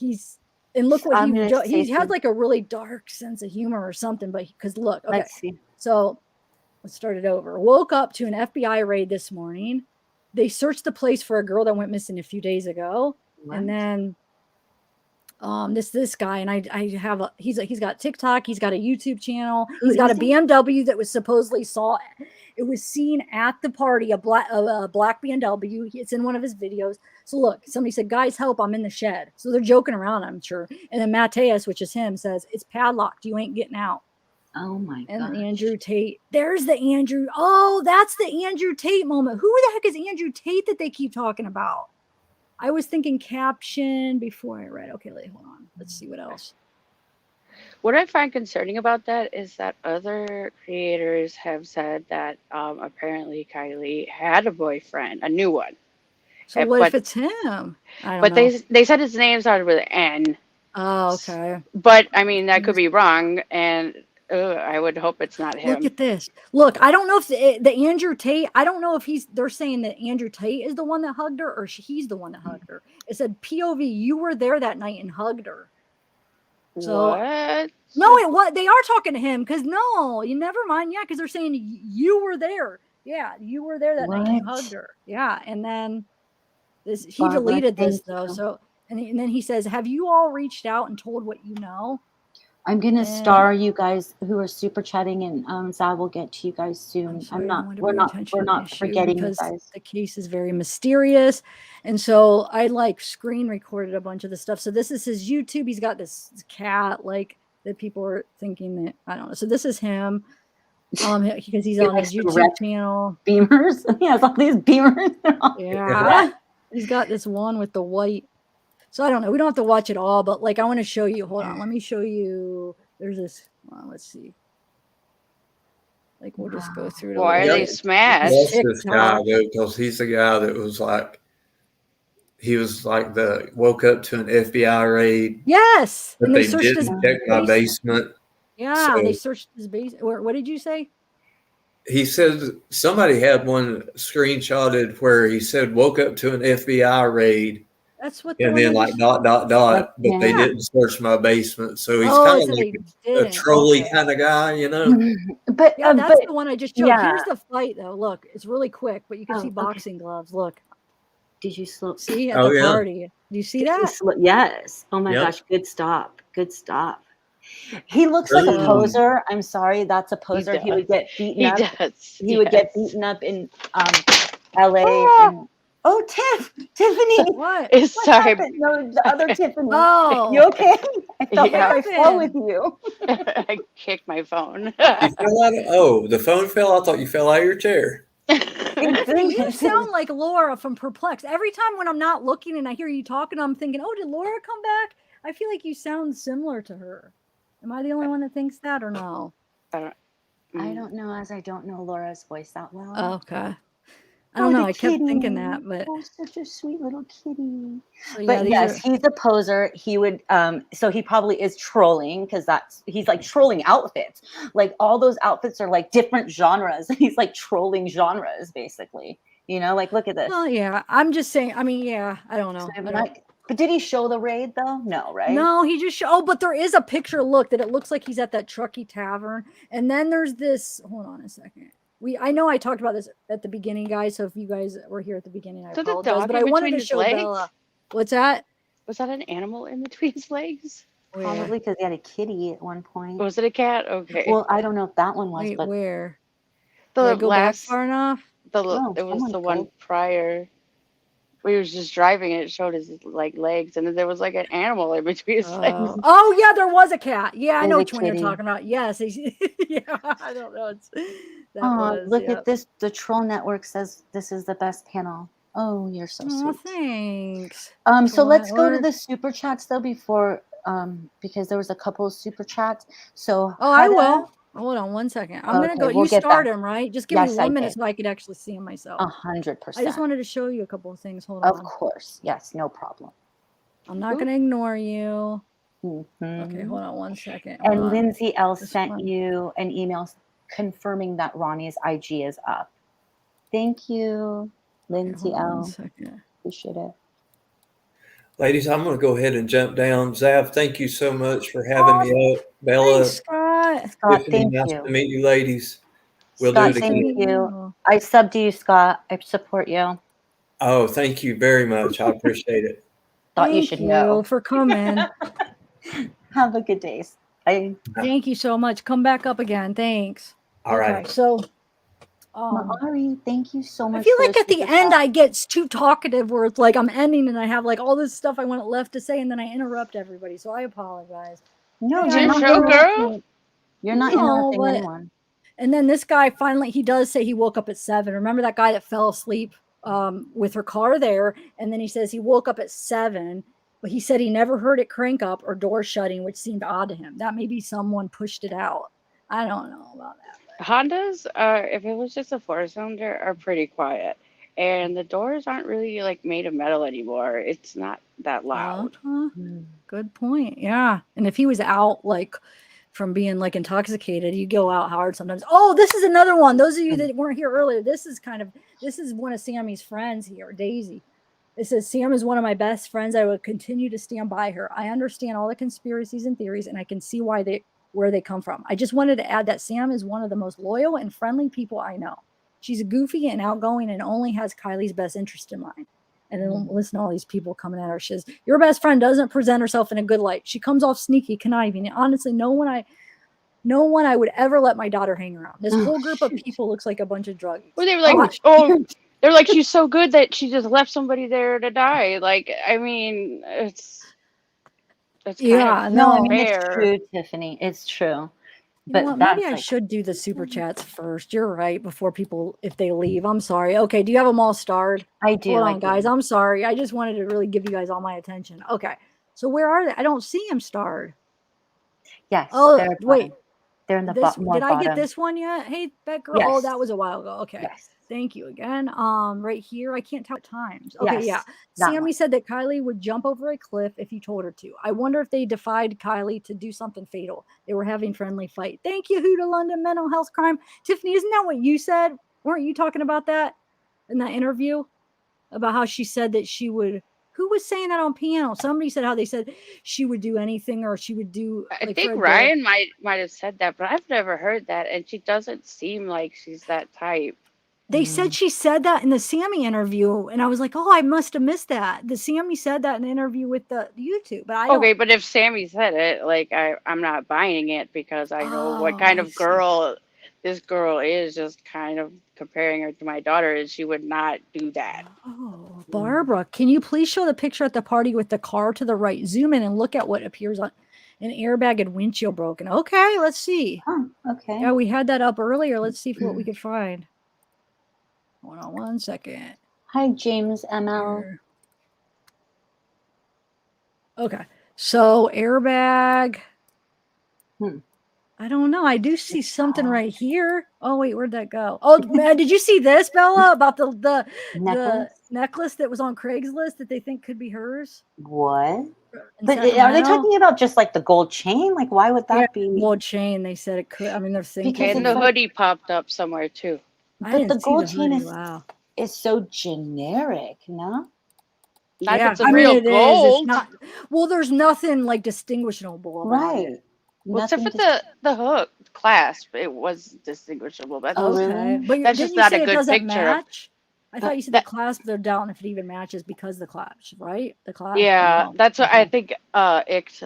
[SPEAKER 1] and look what
[SPEAKER 7] I'm gonna say
[SPEAKER 1] he has
[SPEAKER 7] some-
[SPEAKER 1] like a really dark sense of humor or something, but because look, okay.
[SPEAKER 7] Let's see.
[SPEAKER 1] So let's start it over. Woke up to an FBI raid this morning. They searched the place for a girl that went missing a few days ago.
[SPEAKER 7] What?
[SPEAKER 1] And then this guy, and I have he's got TikTok, he's got a YouTube channel, he's got a BMW that was supposedly it was seen at the party, a black BMW. It's in one of his videos. So look, somebody said, guys, help, I'm in the shed. So they're joking around, I'm sure. And then Mateus, which is him, says, it's padlocked, you ain't getting out.
[SPEAKER 7] Oh my god.
[SPEAKER 1] And Andrew Tate. There's the Andrew. Oh, that's the Andrew Tate moment. Who the heck is Andrew Tate that they keep talking about? I was thinking caption before I read. Okay, hold on. Let's see what else.
[SPEAKER 11] What I find concerning about that is that other creators have said that apparently Kiely had a boyfriend, a new one.
[SPEAKER 1] So what if it's him? I don't
[SPEAKER 11] But
[SPEAKER 1] know.
[SPEAKER 11] they said his name started with an N.
[SPEAKER 1] Oh, okay.
[SPEAKER 11] But I mean, that could be wrong, and I would hope it's not him.
[SPEAKER 1] Look at this. Look, I don't know if the Andrew Tate, I don't know if they're saying that Andrew Tate is the one that hugged her or he's the one that hugged her. It said, POV, you were there that night and hugged her. So,
[SPEAKER 11] what?
[SPEAKER 1] No, they are talking to him because you never mind. Yeah, because they're saying you were there. Yeah, you were there that night and you hugged her. Yeah, and then he
[SPEAKER 7] Barbara,
[SPEAKER 1] deleted this
[SPEAKER 7] thank
[SPEAKER 1] though.
[SPEAKER 7] you.
[SPEAKER 1] So, and then he says, have you all reached out and told what you know?
[SPEAKER 7] I'm gonna star you guys who are super chatting, and Zab will get to you guys soon. We're not forgetting you
[SPEAKER 1] because
[SPEAKER 7] guys.
[SPEAKER 1] the case is very mysterious, and so I screen recorded a bunch of the stuff. So this is his YouTube. He's got this cat that people are thinking that I don't know. So this is him, because he's on his YouTube channel.
[SPEAKER 7] Beamers. He has all these beamers.
[SPEAKER 1] Yeah, he's got this one with the white. So I don't know. We don't have to watch it all, but I want to show you. Hold on. Let me show you. There's this. Let's see. We'll just go through it.
[SPEAKER 11] Why are they smashed?
[SPEAKER 8] That's this guy though, because he's the guy that was woke up to an FBI raid.
[SPEAKER 1] Yes,
[SPEAKER 8] But
[SPEAKER 1] and
[SPEAKER 8] they didn't check my basement.
[SPEAKER 1] Yeah,
[SPEAKER 8] So
[SPEAKER 1] they searched his basement. What did you say?
[SPEAKER 8] he said somebody had one screenshotted where he said woke up to an FBI raid.
[SPEAKER 1] That's what.
[SPEAKER 8] And then dot, but they didn't search my basement. So he's kind of like a trolly kind of guy, you know?
[SPEAKER 7] But
[SPEAKER 1] yeah, that's the one I just showed.
[SPEAKER 7] yeah.
[SPEAKER 1] Here's the fight though. Look, it's really quick, but you can see boxing gloves. Look.
[SPEAKER 7] Did you
[SPEAKER 1] see at the party? Do you see that?
[SPEAKER 7] Yes. Oh my gosh. Good stop. Good stop. He looks like a poser. I'm sorry, that's a poser. He would get beaten up. He would get beaten up in LA. Oh, Tiffany.
[SPEAKER 1] What?
[SPEAKER 11] Sorry.
[SPEAKER 7] Happened? No, the other Tiffany.
[SPEAKER 1] Oh.
[SPEAKER 7] You okay? I felt
[SPEAKER 11] Yeah.
[SPEAKER 7] like I fell with you.
[SPEAKER 11] I kicked my phone.
[SPEAKER 8] The phone fell? I thought you fell out of your chair.
[SPEAKER 1] You sound like Laura from Perplexed. Every time when I'm not looking and I hear you talking, I'm thinking, oh, did Laura come back? I feel like you sound similar to her. Am I the only one that thinks that or no?
[SPEAKER 7] I don't know, as I don't know Laura's voice that well.
[SPEAKER 1] Oh, okay. I don't know. I kept thinking that, but
[SPEAKER 7] such a sweet little kitty.
[SPEAKER 1] So,
[SPEAKER 7] but yes, he's a poser. He would so he probably is trolling because he's trolling outfits. All those outfits are different genres. He's trolling genres basically. Look at this.
[SPEAKER 1] Well, yeah. I'm just saying. I mean, yeah. I don't know.
[SPEAKER 7] But did he show the raid though? No, right?
[SPEAKER 1] No, he just showed. Oh, but there is a picture. Look, that it looks like he's at that Truckee Tavern, and then there's this. Hold on a second. I know I talked about this at the beginning, guys. So if you guys were here at the beginning, I apologize. But I wanted to show Bella. What's that?
[SPEAKER 11] Was that an animal in between his legs?
[SPEAKER 7] Probably because he had a kitty at one point.
[SPEAKER 11] Was it a cat? Okay.
[SPEAKER 7] Well, I don't know if that one was.
[SPEAKER 1] Wait,
[SPEAKER 7] but
[SPEAKER 1] where?
[SPEAKER 11] The
[SPEAKER 1] Did I go
[SPEAKER 11] last
[SPEAKER 1] back far enough?
[SPEAKER 11] it was the one prior. We was just driving and it showed his legs, and then there was an animal in between his legs.
[SPEAKER 1] Oh yeah, there was a cat. Yeah, I know
[SPEAKER 7] There's
[SPEAKER 1] which
[SPEAKER 7] a
[SPEAKER 1] one you're
[SPEAKER 7] kitty.
[SPEAKER 1] talking about. Yes, yeah, I don't know.
[SPEAKER 7] Look at this. The Troll Network says this is the best panel. Oh, you're so
[SPEAKER 1] Oh,
[SPEAKER 7] sweet.
[SPEAKER 1] thanks.
[SPEAKER 7] So
[SPEAKER 1] Troll
[SPEAKER 7] let's go to
[SPEAKER 1] Network.
[SPEAKER 7] the super chats though before because there was a couple of super chats. So
[SPEAKER 1] Oh, I
[SPEAKER 7] Hada-
[SPEAKER 1] will. Hold on one second. I'm gonna
[SPEAKER 7] Okay,
[SPEAKER 1] go.
[SPEAKER 7] we'll
[SPEAKER 1] You
[SPEAKER 7] get
[SPEAKER 1] start
[SPEAKER 7] back.
[SPEAKER 1] him, right? Just give
[SPEAKER 7] Yes,
[SPEAKER 1] me
[SPEAKER 7] I
[SPEAKER 1] 1 minute
[SPEAKER 7] did.
[SPEAKER 1] so I could actually see him myself.
[SPEAKER 7] 100%.
[SPEAKER 1] I just wanted to show you a couple of things. Hold
[SPEAKER 7] Of
[SPEAKER 1] on.
[SPEAKER 7] course. Yes, no problem.
[SPEAKER 1] I'm not gonna ignore you.
[SPEAKER 7] Mhm.
[SPEAKER 1] Okay, hold on 1 second.
[SPEAKER 7] And
[SPEAKER 1] Hold on.
[SPEAKER 7] Lindsay L
[SPEAKER 1] This
[SPEAKER 7] sent
[SPEAKER 1] one.
[SPEAKER 7] you an email confirming that Ronnie's IG is up. Thank you, Lindsay
[SPEAKER 1] Hold on 1
[SPEAKER 7] L.
[SPEAKER 1] second.
[SPEAKER 7] Appreciate it.
[SPEAKER 8] Ladies, I'm going to go ahead and jump down. Zav, thank you so much for having me up. Bella,
[SPEAKER 1] Thanks, Scott.
[SPEAKER 7] Scott,
[SPEAKER 8] Tiffany,
[SPEAKER 7] thank
[SPEAKER 8] nice
[SPEAKER 7] you.
[SPEAKER 8] to meet you, ladies. We'll do
[SPEAKER 7] Scott,
[SPEAKER 8] it
[SPEAKER 1] Nice to
[SPEAKER 8] again.
[SPEAKER 7] thank
[SPEAKER 1] meet
[SPEAKER 7] you.
[SPEAKER 1] you.
[SPEAKER 7] I subbed to you, Scott. I support you.
[SPEAKER 8] Oh, thank you very much. I appreciate it.
[SPEAKER 7] Thought you
[SPEAKER 1] Thank
[SPEAKER 7] should
[SPEAKER 1] you
[SPEAKER 7] know.
[SPEAKER 1] for coming.
[SPEAKER 7] Have a good day.
[SPEAKER 1] Thank you so much. Come back up again. Thanks.
[SPEAKER 8] All
[SPEAKER 1] Okay,
[SPEAKER 8] right.
[SPEAKER 1] so
[SPEAKER 7] Ma'ari, thank you so much.
[SPEAKER 1] I feel
[SPEAKER 7] for
[SPEAKER 1] like at the
[SPEAKER 7] super
[SPEAKER 1] end
[SPEAKER 7] chat.
[SPEAKER 1] I get too talkative where it's like I'm ending and I have like all this stuff I want left to say and then I interrupt everybody. So I apologize.
[SPEAKER 7] No,
[SPEAKER 1] Hey,
[SPEAKER 7] you're
[SPEAKER 1] I
[SPEAKER 7] not
[SPEAKER 1] know.
[SPEAKER 7] interrupting. You're not
[SPEAKER 1] No,
[SPEAKER 7] interrupting
[SPEAKER 1] but
[SPEAKER 7] anyone.
[SPEAKER 1] and then this guy finally he does say he woke up at 7. Remember that guy that fell asleep with her car there, and then he says he woke up at 7, but he said he never heard it crank up or door shutting, which seemed odd to him. That maybe someone pushed it out. I don't know about that.
[SPEAKER 11] Hondas are, if it was just a four-cylinder, are pretty quiet. And the doors aren't really like made of metal anymore. It's not that loud.
[SPEAKER 1] Good point. Yeah. And if he was out like from being like intoxicated, you go out hard sometimes. Oh, this is another one. Those of you that weren't here earlier, this is one of Sammy's friends here, Daisy. It says, Sam is one of my best friends. I will continue to stand by her. I understand all the conspiracies and theories, and I can see where they come from. I just wanted to add that Sam is one of the most loyal and friendly people I know. She's goofy and outgoing and only has Kylie's best interest in mind. And then listen to all these people coming at her. She says, your best friend doesn't present herself in a good light. She comes off sneaky, conniving. And honestly, no one I would ever let my daughter hang around. This whole group of people looks like a bunch of druggies.
[SPEAKER 11] Well, they were like, they're like, she's so good that she just left somebody there to die. Like, I mean, it's
[SPEAKER 1] Yeah,
[SPEAKER 11] kind
[SPEAKER 7] No,
[SPEAKER 11] of
[SPEAKER 7] I mean, it's
[SPEAKER 11] fair.
[SPEAKER 7] true, Tiffany. It's true.
[SPEAKER 1] You know
[SPEAKER 7] But
[SPEAKER 1] what? Maybe
[SPEAKER 7] that's
[SPEAKER 1] I
[SPEAKER 7] like,
[SPEAKER 1] should do the super chats first. You're right. Before people, if they leave, I'm sorry. Okay, do you have them all starred?
[SPEAKER 7] I do.
[SPEAKER 1] Hold
[SPEAKER 7] I
[SPEAKER 1] on, guys.
[SPEAKER 7] do.
[SPEAKER 1] I'm sorry. I just wanted to really give you guys all my attention. Okay, so where are they? I don't see them starred.
[SPEAKER 7] Yes.
[SPEAKER 1] Oh,
[SPEAKER 7] They're at
[SPEAKER 1] wait.
[SPEAKER 7] bottom. They're in the
[SPEAKER 1] This
[SPEAKER 7] more
[SPEAKER 1] did I get
[SPEAKER 7] bottom.
[SPEAKER 1] this one yet? Hey, that girl. Oh,
[SPEAKER 7] Yes.
[SPEAKER 1] that was a while ago. Okay.
[SPEAKER 7] Yes.
[SPEAKER 1] Thank you again. Right here. I can't tell at times. Okay,
[SPEAKER 7] Yes,
[SPEAKER 1] yeah.
[SPEAKER 7] that
[SPEAKER 1] Sammy
[SPEAKER 7] one.
[SPEAKER 1] said that Kylie would jump over a cliff if he told her to. I wonder if they defied Kylie to do something fatal. They were having friendly fight. Thank you, Who to London Mental Health Crime. Tiffany, isn't that what you said? Weren't you talking about that in that interview? About how she said that she would. Who was saying that on piano? Somebody said how they said she would do anything or she would do
[SPEAKER 11] I
[SPEAKER 1] like
[SPEAKER 11] think
[SPEAKER 1] Fred Durst.
[SPEAKER 11] Ryan might have said that, but I've never heard that, and she doesn't seem like she's that type.
[SPEAKER 1] They said she said that in the Sammy interview, and I was like, "Oh, I must have missed that." The Sammy said that in the interview with the YouTube, but I don't.
[SPEAKER 11] Okay, but if Sammy said it, like I'm not buying it because I know what
[SPEAKER 1] Oh,
[SPEAKER 11] kind
[SPEAKER 1] I
[SPEAKER 11] of
[SPEAKER 1] see.
[SPEAKER 11] girl this girl is. Just kind of comparing her to my daughter, and she would not do that.
[SPEAKER 1] Oh, Barbara, can you please show the picture at the party with the car to the right? Zoom in and look at what appears on an airbag and windshield broken. Okay, let's see.
[SPEAKER 7] Oh, okay.
[SPEAKER 1] Yeah, we had that up earlier. Let's see what we could find. Hold on 1 second.
[SPEAKER 7] Hi, James ML.
[SPEAKER 1] Here. Okay, so airbag. I don't know. I do see something right here. Oh wait, where'd that go? Oh man, did you see this, Bella, about the necklace that was on Craigslist that they think could be hers?
[SPEAKER 7] What?
[SPEAKER 1] In
[SPEAKER 7] But are they
[SPEAKER 1] Sacramento?
[SPEAKER 7] talking about just like the gold chain? Like, why would that be?
[SPEAKER 1] Gold chain. They said it could. I mean, they're thinking.
[SPEAKER 7] Because
[SPEAKER 11] And
[SPEAKER 7] it's
[SPEAKER 11] the
[SPEAKER 7] like-
[SPEAKER 11] hoodie popped up somewhere too.
[SPEAKER 1] I
[SPEAKER 7] But
[SPEAKER 1] didn't
[SPEAKER 7] the
[SPEAKER 1] see
[SPEAKER 7] gold
[SPEAKER 1] the
[SPEAKER 7] chain
[SPEAKER 1] hoodie.
[SPEAKER 7] is
[SPEAKER 1] Wow.
[SPEAKER 7] is so generic, no?
[SPEAKER 11] Not if
[SPEAKER 1] Yeah,
[SPEAKER 11] it's a
[SPEAKER 1] I mean
[SPEAKER 11] real
[SPEAKER 1] it is.
[SPEAKER 11] gold.
[SPEAKER 1] It's not. Well, there's nothing like distinguishable about it.
[SPEAKER 7] Right.
[SPEAKER 11] Well, except for
[SPEAKER 7] Nothing
[SPEAKER 11] the hook clasp, it was distinguishable. But
[SPEAKER 7] Oh,
[SPEAKER 11] that's,
[SPEAKER 1] Okay,
[SPEAKER 7] really?
[SPEAKER 1] but
[SPEAKER 11] that's
[SPEAKER 1] didn't
[SPEAKER 11] just
[SPEAKER 1] you
[SPEAKER 11] not
[SPEAKER 1] say
[SPEAKER 11] a
[SPEAKER 1] it
[SPEAKER 11] good
[SPEAKER 1] doesn't
[SPEAKER 11] picture of.
[SPEAKER 1] match? I thought you said
[SPEAKER 11] That,
[SPEAKER 1] the clasp. They're down if it even matches because the clasp, right? The clasp.
[SPEAKER 11] yeah,
[SPEAKER 1] Oh,
[SPEAKER 11] that's what I
[SPEAKER 1] okay.
[SPEAKER 11] think.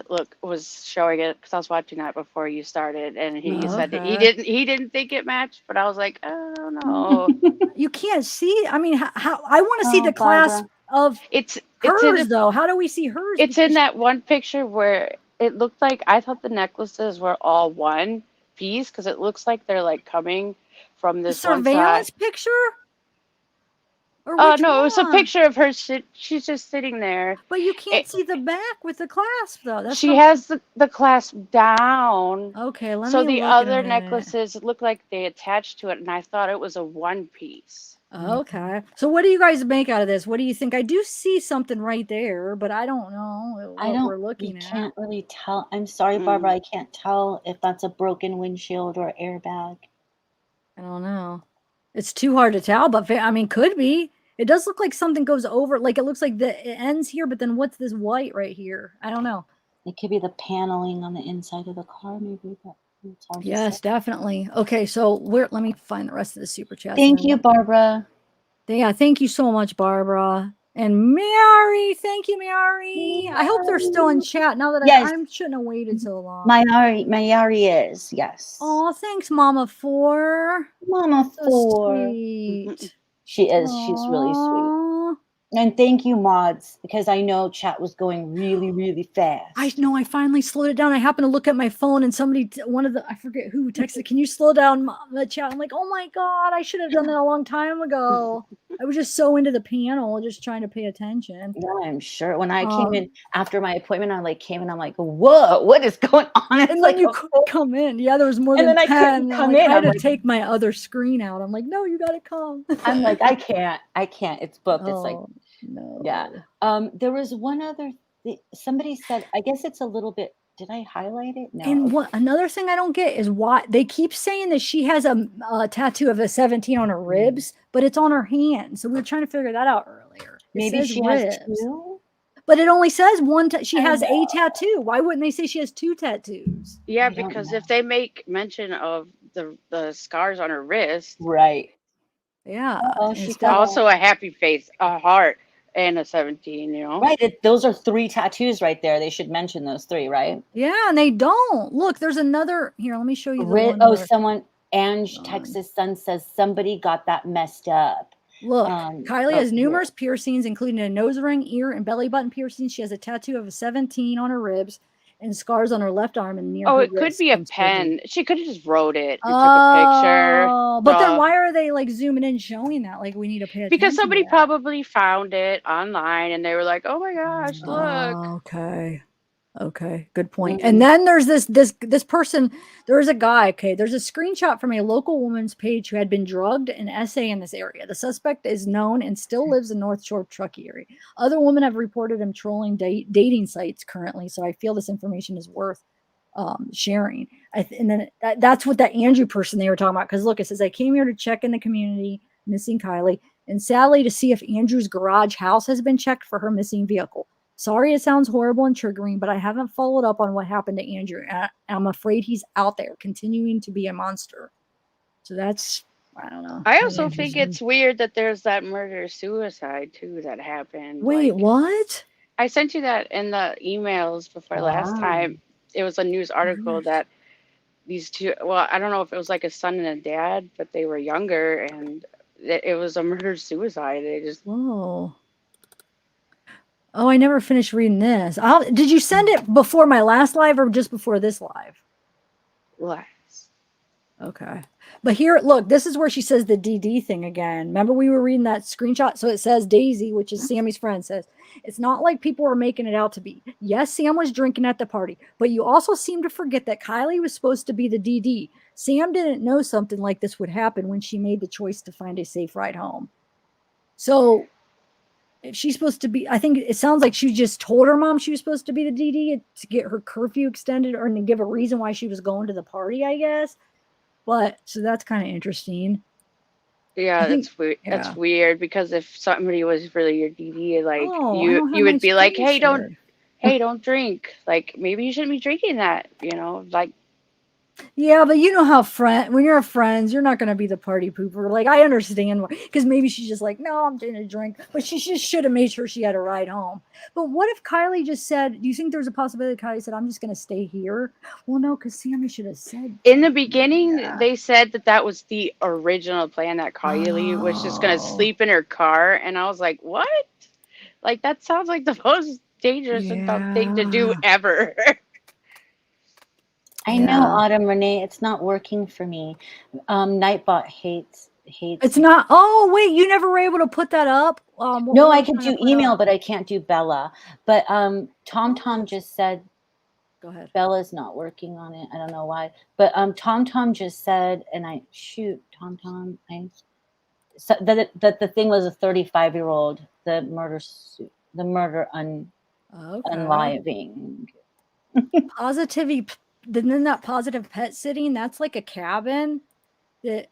[SPEAKER 11] Look was showing it because I was watching that before you started, and he said that
[SPEAKER 1] Okay.
[SPEAKER 11] he didn't think it matched, but I was like, oh no,
[SPEAKER 1] You can't see. I mean, how I want to see
[SPEAKER 7] Oh,
[SPEAKER 1] the clasp
[SPEAKER 7] Barbara.
[SPEAKER 1] of
[SPEAKER 11] it's in
[SPEAKER 1] hers,
[SPEAKER 11] the,
[SPEAKER 1] though. How do we see hers?
[SPEAKER 11] it's in
[SPEAKER 1] Because
[SPEAKER 11] that one picture where it looked like I thought the necklaces were all one piece because it looks like they're like coming from
[SPEAKER 1] the
[SPEAKER 11] this one side.
[SPEAKER 1] surveillance picture, or which
[SPEAKER 11] No, it was a
[SPEAKER 1] one?
[SPEAKER 11] picture of her. She's just sitting there.
[SPEAKER 1] But you can't
[SPEAKER 11] It,
[SPEAKER 1] see the back with the clasp, though. That's
[SPEAKER 11] she
[SPEAKER 1] what
[SPEAKER 11] has the clasp down.
[SPEAKER 1] Okay, let
[SPEAKER 11] So
[SPEAKER 1] me
[SPEAKER 11] the
[SPEAKER 1] look in a
[SPEAKER 11] other
[SPEAKER 1] minute.
[SPEAKER 11] necklaces look like they attached to it, and I thought it was a one piece.
[SPEAKER 1] Okay. So what do you guys make out of this? What do you think? I do see something right there, but I don't know
[SPEAKER 7] I
[SPEAKER 1] what we're
[SPEAKER 7] don't, you
[SPEAKER 1] looking at.
[SPEAKER 7] can't really tell. I'm sorry, Barbara, I can't tell if that's a broken windshield or airbag.
[SPEAKER 1] I don't know. It's too hard to tell, but I mean, could be. It does look like something goes over, like it looks like it ends here, but then what's this white right here? I don't know.
[SPEAKER 7] It could be the paneling on the inside of the car, maybe. But it's hard to
[SPEAKER 1] Yes,
[SPEAKER 7] say.
[SPEAKER 1] definitely. Okay, so let me find the rest of the super chats.
[SPEAKER 7] Thank you, Barbara.
[SPEAKER 1] Yeah, thank you so much, Barbara. And Mary, thank you, Mary. I hope they're still in chat now that
[SPEAKER 7] Yes.
[SPEAKER 1] I shouldn't have waited so long.
[SPEAKER 7] Mayari is, yes.
[SPEAKER 1] Oh, thanks, Mama Four.
[SPEAKER 7] Mama
[SPEAKER 1] So
[SPEAKER 7] Four.
[SPEAKER 1] sweet.
[SPEAKER 7] She is. She's really sweet. And thank you, mods, because I know chat was going really, really fast.
[SPEAKER 1] I know. I finally slowed it down. I happened to look at my phone, and somebody, I forget who, texted, "Can you slow down the chat?" I'm like, "Oh my god, I should have done that a long time ago." I was just so into the panel, just trying to pay attention.
[SPEAKER 7] Yeah, I'm sure. When I came in after my appointment, I'm like, whoa, what is going on? It's
[SPEAKER 1] and
[SPEAKER 7] like
[SPEAKER 1] then you couldn't come in. Yeah, there was more
[SPEAKER 7] And
[SPEAKER 1] than
[SPEAKER 7] then I
[SPEAKER 1] 10.
[SPEAKER 7] couldn't come in.
[SPEAKER 1] I had
[SPEAKER 7] I'm
[SPEAKER 1] to
[SPEAKER 7] like-
[SPEAKER 1] take my other screen out. I'm like, "No, you got to come."
[SPEAKER 7] I'm like, I can't. It's booked. It's like,
[SPEAKER 1] no.
[SPEAKER 7] Yeah. There was one other somebody said, I guess it's a little bit, did I highlight it? No.
[SPEAKER 1] And what another thing I don't get is why they keep saying that she has a tattoo of a 17 on her ribs, but it's on her hand. So we were trying to figure that out earlier. It
[SPEAKER 7] Maybe
[SPEAKER 1] says
[SPEAKER 7] she has two?
[SPEAKER 1] But it only says one. She has a tattoo. Why wouldn't they say she has two tattoos?
[SPEAKER 11] Yeah, because if they make mention of the scars on her wrist,
[SPEAKER 7] right?
[SPEAKER 1] Yeah.
[SPEAKER 11] She's also a happy face, a heart, and a 17. You know,
[SPEAKER 7] Right. Those are 3 tattoos right there. They should mention those 3, right?
[SPEAKER 1] Yeah, and they don't. Look, there's another here. Let me show you the one.
[SPEAKER 7] Oh, someone, Ange, Texas Sun says somebody got that messed up.
[SPEAKER 1] Look, Kiely has numerous piercings, including a nose ring, ear, and belly button piercings. She has a tattoo of a 17 on her ribs and scars on her left arm and near her
[SPEAKER 11] it could
[SPEAKER 1] wrist
[SPEAKER 11] be a
[SPEAKER 1] from surgery.
[SPEAKER 11] pen. She could have just wrote it and took a picture.
[SPEAKER 1] But then why are they like zooming in showing that? Like we need to pay attention.
[SPEAKER 11] Because somebody
[SPEAKER 1] to that.
[SPEAKER 11] probably found it online and they were like, "Oh my gosh, look!"
[SPEAKER 1] Okay, good point. And then there's this person. There's a guy. Okay, there's a screenshot from a local woman's page who had been drugged in SA in this area. The suspect is known and still lives in North Shore Truckee area. Other women have reported him trolling dating sites currently. So I feel this information is worth sharing. And then that's what that Andrew person they were talking about. Because look, it says I came here to check in the community missing Kiely, and sadly to see if Andrew's garage house has been checked for her missing vehicle. Sorry, it sounds horrible and triggering, but I haven't followed up on what happened to Andrew. I'm afraid he's out there continuing to be a monster. So that's, I don't know.
[SPEAKER 11] I also think it's weird that there's that murder-suicide too that happened.
[SPEAKER 1] Wait, what?
[SPEAKER 11] I sent you that in the emails before last time. It was a news article that these two, well, I don't know if it was like a son and a dad, but they were younger and it was a murder-suicide. They just...
[SPEAKER 1] Whoa. Oh, I never finished reading this. Did you send it before my last live or just before this live?
[SPEAKER 11] Last.
[SPEAKER 1] Okay. But here, look, this is where she says the DD thing again. Remember we were reading that screenshot? So it says Daisy, which is Sammy's friend, says, it's not like people were making it out to be. Yes, Sam was drinking at the party, but you also seem to forget that Kiely was supposed to be the DD. Sam didn't know something like this would happen when she made the choice to find a safe ride home. So if she's supposed to be, I think it sounds like she just told her mom she was supposed to be the DD to get her curfew extended or to give a reason why she was going to the party, I guess. But so that's kind of interesting.
[SPEAKER 11] Yeah, that's weird.
[SPEAKER 1] yeah.
[SPEAKER 11] That's weird because if somebody was really your DD, like
[SPEAKER 1] Oh, I
[SPEAKER 11] you
[SPEAKER 1] don't have
[SPEAKER 11] would
[SPEAKER 1] my
[SPEAKER 11] be like,
[SPEAKER 1] screen
[SPEAKER 11] hey,
[SPEAKER 1] shared.
[SPEAKER 11] don't drink. Like maybe you shouldn't be drinking that. You know, like.
[SPEAKER 1] Yeah, but you know how when you're friends, you're not going to be the party pooper. Like, I understand because maybe she's just like, no, I'm doing a drink. But she just should have made sure she had a ride home. But what if Kiely just said, do you think there's a possibility Kiely said, I'm just going to stay here? Well, no, because Sammy should have said.
[SPEAKER 11] In the beginning, they said that was the original plan, that Kiely was just going to sleep in her car. And I was like, what? Like, that sounds like the most dangerous thing to do ever.
[SPEAKER 7] I know, Autumn Renee, it's not working for me. Nightbot hates.
[SPEAKER 1] It's not. Oh, wait, you never were able to put that up?
[SPEAKER 7] No, I can do email, but I can't do Bella. But Tom just said,
[SPEAKER 1] go ahead.
[SPEAKER 7] Bella's not working on it. I don't know why. But Tom just said, and Tom, that the thing was a 35-year-old, the murder unliving.
[SPEAKER 1] Positivity. Then that positive pet sitting, that's like a cabin that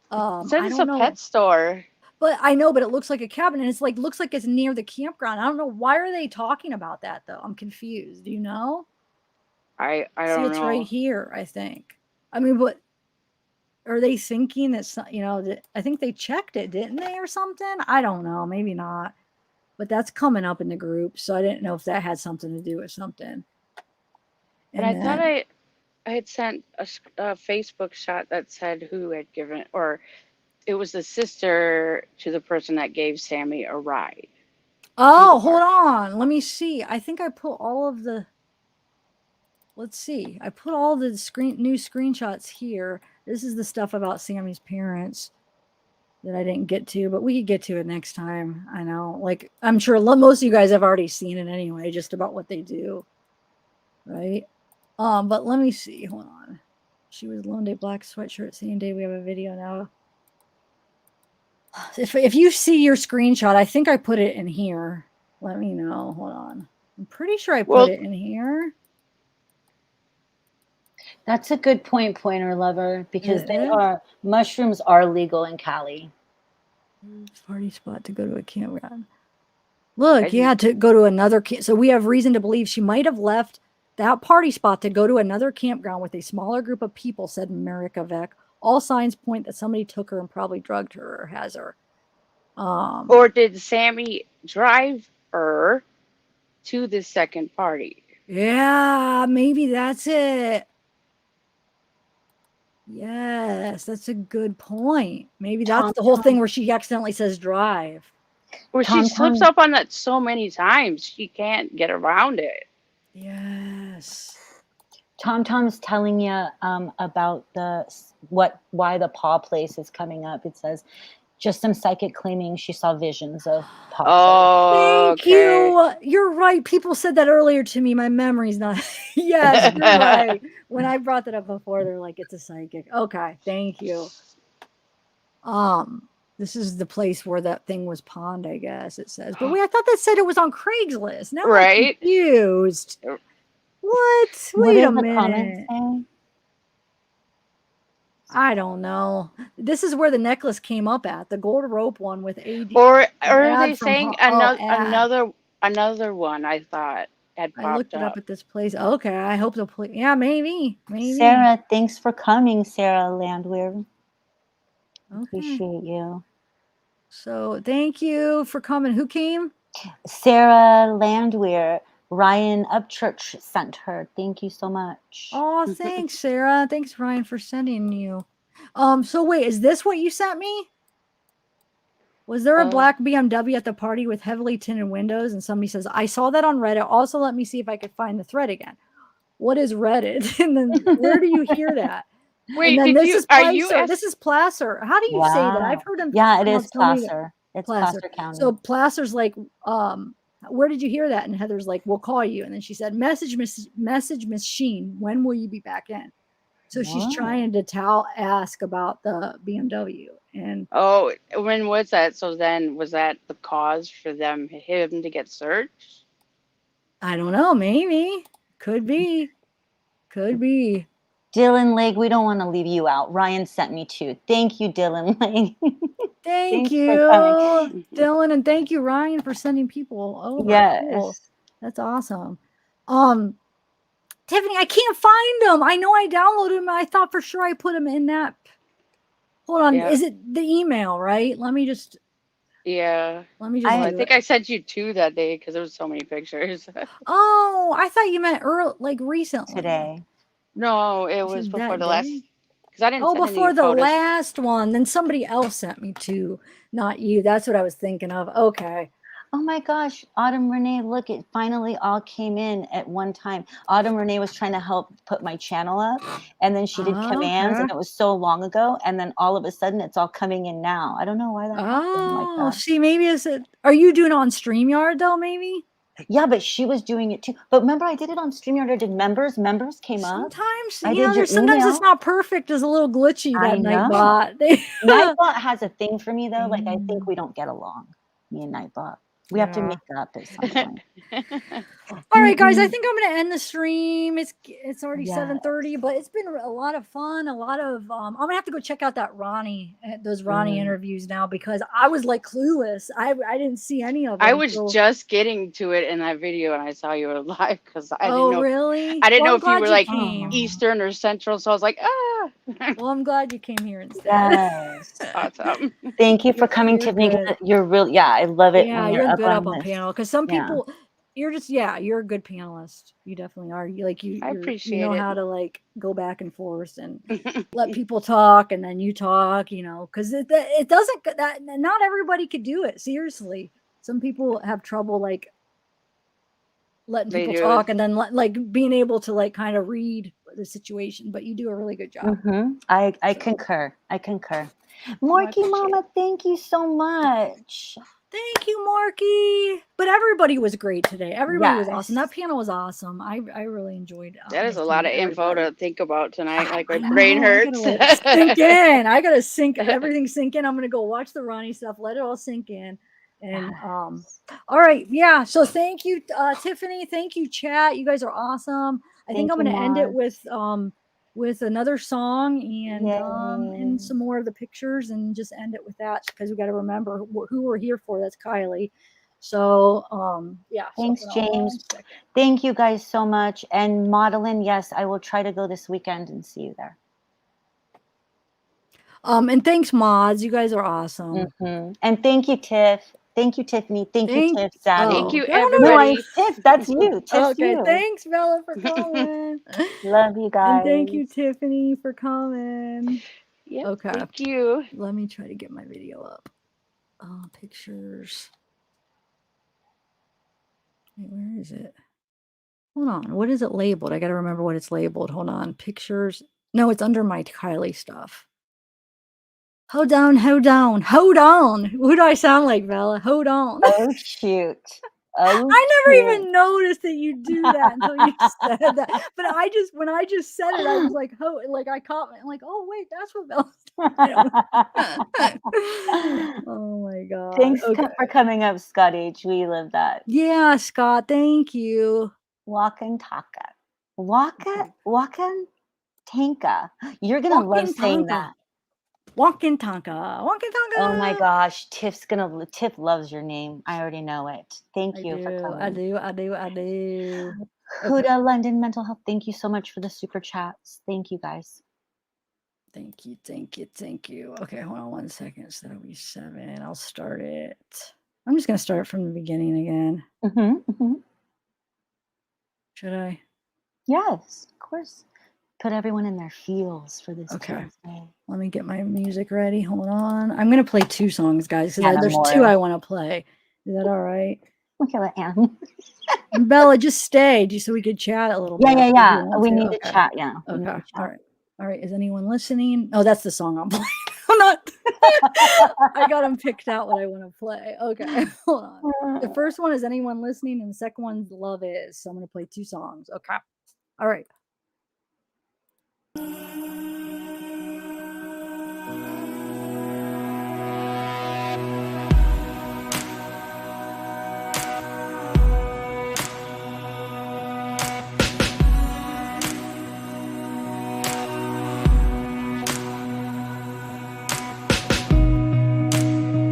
[SPEAKER 11] Said it's a pet store.
[SPEAKER 1] But I know, but it looks like a cabin, and it's like looks like it's near the campground. I don't know, why are they talking about that though? I'm confused. Do you know?
[SPEAKER 11] I
[SPEAKER 1] See,
[SPEAKER 11] don't
[SPEAKER 1] it's right
[SPEAKER 11] know.
[SPEAKER 1] here, I think. I mean, what are they thinking that, you know, I think they checked it, didn't they, or something? I don't know, maybe not. But that's coming up in the group, so I didn't know if that had something to do with something.
[SPEAKER 11] And I thought I had sent a Facebook shot that said who had given, or it was the sister to the person that gave Sammy a ride.
[SPEAKER 1] Oh, hold on. Let me see. I think I put all of the. Let's see. I put all the new screenshots here. This is the stuff about Sammy's parents that I didn't get to, but we could get to it next time. I know. Like, I'm sure most of you guys have already seen it anyway, just about what they do. Right? But let me see. Hold on. She was Lone Day Black sweatshirt. Same day we have a video now. If you see your screenshot, I think I put it in here. Let me know. Hold on. I'm pretty sure I put it in here.
[SPEAKER 7] That's a good point, Pointer Lover, because mushrooms are legal in Cali.
[SPEAKER 1] Party spot to go to a campground. Look, you had to go to another so we have reason to believe she might have left that party spot to go to another campground with a smaller group of people, said Marikovic. All signs point that somebody took her and probably drugged her or has her.
[SPEAKER 11] Or did Sammy drive her to the second party?
[SPEAKER 1] Yeah, maybe that's it. Yes, that's a good point. Maybe that's the whole thing where she accidentally says drive.
[SPEAKER 11] Where she slips up on that so many times, she can't get around it.
[SPEAKER 1] Yes.
[SPEAKER 7] Tom's telling you about why the Paw place is coming up. It says just some psychic claiming she saw visions of Paw
[SPEAKER 11] place.
[SPEAKER 1] Thank you. You're right. People said that earlier to me. My memory's not. Yes, you're right. When I brought that up before, they're like, it's a psychic. Okay, thank you. This is the place where that thing was pawned, I guess it says. But wait, I thought that said it was on Craigslist. Now I'm confused. What? Wait a minute. I don't know. This is where the necklace came up at, the gold rope one with AD.
[SPEAKER 11] Or are they saying another one? I thought had popped
[SPEAKER 1] I looked it up at this place. Okay, I hope they'll play. Yeah, maybe.
[SPEAKER 7] Sarah, thanks for coming, Sarah Landwehr.
[SPEAKER 1] Okay.
[SPEAKER 7] Appreciate you.
[SPEAKER 1] So thank you for coming. Who came?
[SPEAKER 7] Sarah Landwehr. Ryan Upchurch sent her. Thank you so much.
[SPEAKER 1] Oh, thanks, Sarah. Thanks, Ryan, for sending you. So wait, is this what you sent me? Was there a black BMW at the party with heavily tinted windows? And somebody says, I saw that on Reddit. Also, let me see if I could find the thread again. What is Reddit? And then where do you hear that?
[SPEAKER 11] Wait,
[SPEAKER 1] and then this is
[SPEAKER 11] Placer.
[SPEAKER 1] This is Placer. How do you say that? I've heard him.
[SPEAKER 7] Yeah, it is Placer. It's Placer County.
[SPEAKER 1] So Placer's like, where did you hear that? And Heather's like, we'll call you. And then she said, message machine. When will you be back in? So she's trying to ask about the BMW. And
[SPEAKER 11] when was that? So then was that the cause for him to get searched?
[SPEAKER 1] I don't know. Maybe. Could be.
[SPEAKER 7] Dylan Lake, we don't want to leave you out. Ryan sent me too. Thank you, Dylan Lake.
[SPEAKER 1] Thank you, Dylan, and thank you, Ryan, for sending people over.
[SPEAKER 7] Yes.
[SPEAKER 1] Cool. That's awesome. Tiffany, I can't find them. I know I downloaded them. I thought for sure I put them in that. Hold on.
[SPEAKER 11] Yeah.
[SPEAKER 1] Is it the email, right? Let me just.
[SPEAKER 11] Yeah.
[SPEAKER 1] Let me just.
[SPEAKER 11] I think I sent you 2 that day because there was so many pictures.
[SPEAKER 1] Oh, I thought you meant recently.
[SPEAKER 7] Today.
[SPEAKER 11] No, it was before the last. Because I didn't.
[SPEAKER 1] Oh,
[SPEAKER 11] send
[SPEAKER 1] before
[SPEAKER 11] any
[SPEAKER 1] the
[SPEAKER 11] photos.
[SPEAKER 1] last one. Then somebody else sent me 2, not you. That's what I was thinking of. Okay.
[SPEAKER 7] Oh my gosh, Autumn Renee, look, it finally all came in at one time. Autumn Renee was trying to help put my channel up, and then she did commands, and it was so long ago, and then all of a sudden it's all coming in now. I don't know why that happened like that.
[SPEAKER 1] See, maybe are you doing it on StreamYard though, maybe?
[SPEAKER 7] Yeah, but she was doing it too. But remember, I did it on StreamYard. I did members came up.
[SPEAKER 1] Sometimes, sometimes it's not perfect. It's a little glitchy, that Nightbot.
[SPEAKER 7] Nightbot has a thing for me though. Like, I think we don't get along, me and Nightbot. We have to
[SPEAKER 1] Yeah.
[SPEAKER 7] make up at some point.
[SPEAKER 1] All right, guys, I think I'm going to end the stream. It's already
[SPEAKER 7] Yes.
[SPEAKER 1] 7:30, but it's been a lot of fun. A lot of I'm going to have to go check out those Ronnie interviews now because I was like clueless. I didn't see any of them.
[SPEAKER 11] I was just getting to it in that video, and I saw you were live because I didn't know.
[SPEAKER 1] Really?
[SPEAKER 11] I didn't
[SPEAKER 1] Well,
[SPEAKER 11] know
[SPEAKER 1] I'm
[SPEAKER 11] if you were
[SPEAKER 1] glad
[SPEAKER 11] like
[SPEAKER 1] came.
[SPEAKER 11] Eastern or Central, so I was like, ah.
[SPEAKER 1] Well, I'm glad you came here instead.
[SPEAKER 7] Yes.
[SPEAKER 11] Awesome.
[SPEAKER 7] Thank you for coming, Tiffany.
[SPEAKER 1] good.
[SPEAKER 7] You're real. Yeah, I love it
[SPEAKER 1] Yeah,
[SPEAKER 7] when
[SPEAKER 1] you're
[SPEAKER 7] you're
[SPEAKER 1] good up on
[SPEAKER 7] this.
[SPEAKER 1] panel because some
[SPEAKER 7] Yeah.
[SPEAKER 1] people, you're a good panelist. You definitely are. You
[SPEAKER 11] appreciate
[SPEAKER 1] know
[SPEAKER 11] it.
[SPEAKER 1] how to like go back and forth and let people talk, and then you talk. Because it doesn't that not everybody could do it. Seriously, some people have trouble like letting
[SPEAKER 11] They
[SPEAKER 1] people
[SPEAKER 11] do.
[SPEAKER 1] talk and then like being able to like kind of read the situation. But you do a really good job.
[SPEAKER 7] I concur. I concur. Morky Mama, thank you so much.
[SPEAKER 1] Thank you, Marky. But everybody was great today. Everybody was awesome.
[SPEAKER 7] Yes.
[SPEAKER 1] That panel was awesome. I really enjoyed.
[SPEAKER 11] That is a
[SPEAKER 1] listening
[SPEAKER 11] lot
[SPEAKER 1] to
[SPEAKER 11] of info
[SPEAKER 1] everybody.
[SPEAKER 11] to think about tonight. Like my
[SPEAKER 1] I
[SPEAKER 11] brain
[SPEAKER 1] know, I
[SPEAKER 11] hurts.
[SPEAKER 1] gotta let it sink in. I gotta everything sink in. I'm gonna go watch the Ronnie stuff. Let it all sink in. And all right, yeah. So thank you, Tiffany. Thank you, chat. You guys are awesome. I think I'm
[SPEAKER 7] Thank you,
[SPEAKER 1] gonna end it
[SPEAKER 7] Mars.
[SPEAKER 1] with another song and some more of the pictures and just end it with that because we got to remember who we're here for. That's Kiely. So yeah.
[SPEAKER 7] Thanks,
[SPEAKER 1] So hold on one
[SPEAKER 7] James.
[SPEAKER 1] second.
[SPEAKER 7] Thank you guys so much. And Madeline, yes, I will try to go this weekend and see you there.
[SPEAKER 1] And thanks, mods. You guys are awesome.
[SPEAKER 7] And thank you, Tiff. Thank you, Tiffany. Thank you, Tiff. Savvy.
[SPEAKER 11] Thank you,
[SPEAKER 1] I don't know.
[SPEAKER 7] No,
[SPEAKER 11] everybody.
[SPEAKER 7] Tiff, that's you. Tiff's
[SPEAKER 1] Okay,
[SPEAKER 7] you.
[SPEAKER 1] thanks, Bella, for coming.
[SPEAKER 7] Love you guys.
[SPEAKER 1] And thank you, Tiffany, for coming.
[SPEAKER 11] Yep,
[SPEAKER 1] Okay.
[SPEAKER 11] thank you.
[SPEAKER 1] Let me try to get my video up. Pictures. Wait, where is it? Hold on. What is it labeled? I got to remember what it's labeled. Hold on. Pictures. No, it's under my Kiely stuff. Hold on, hold on, hold on. Who do I sound like, Bella? Hold on.
[SPEAKER 7] Oh, shoot. Oh,
[SPEAKER 1] I never even noticed that you do that until you said that. But when I just said it, I was like, I caught it. I'm like, oh wait, that's what Bella. Oh my god.
[SPEAKER 7] Thanks
[SPEAKER 1] Okay.
[SPEAKER 7] for coming up, Scott H. We love that.
[SPEAKER 1] Yeah, Scott. Thank you.
[SPEAKER 7] Wakan Taka. Wakan Tanka. You're gonna love saying that.
[SPEAKER 1] Walkin' Tonka. Walkin' Tonka.
[SPEAKER 7] Oh my gosh, Tiff loves your name. I already know it. Thank you for coming.
[SPEAKER 1] I do.
[SPEAKER 7] Huda London Mental Health, thank you so much for the super chats. Thank you guys.
[SPEAKER 1] Thank you. Okay, hold on 1 second. So that'll be 7. I'll start it. I'm just gonna start it from the beginning again. Should I?
[SPEAKER 7] Yes, of course. Put everyone in their feels for this.
[SPEAKER 1] Okay.
[SPEAKER 7] Tuesday.
[SPEAKER 1] Let me get my music ready. Hold on. I'm gonna play 2 songs, guys.
[SPEAKER 7] Yeah,
[SPEAKER 1] There's
[SPEAKER 7] more.
[SPEAKER 1] 2 I want to play. Is that all right?
[SPEAKER 7] Okay, let Anne.
[SPEAKER 1] Bella, just stay so we could chat a little bit.
[SPEAKER 7] Yeah. We need to chat. Yeah.
[SPEAKER 1] Okay. All right. Is anyone listening? Oh, that's the song I'm playing. I'm not. I got them picked out what I want to play. Okay. Hold on. The first one is Anyone Listening, and the second one's Love Is. So I'm gonna play 2 songs. Okay. All right.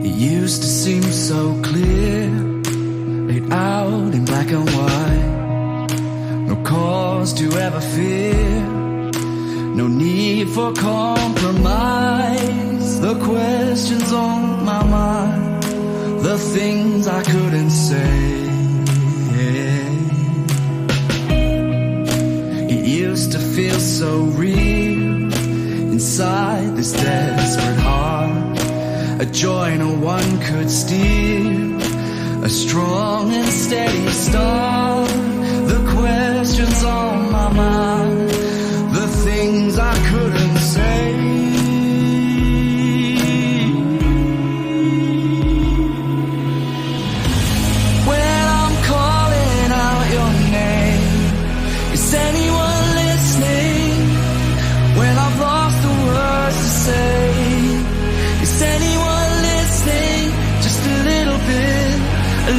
[SPEAKER 9] It used to seem so clear, laid out in black and white. No cause to ever fear, no need for compromise. The questions on my mind, the things I couldn't say. It used to feel so real inside this desperate heart, a joy no one could steal, a strong and steady start. The questions on my mind, the things I couldn't say. When I'm calling out your name, is anyone listening? When I've lost the words to say, is anyone listening? Just a little bit, a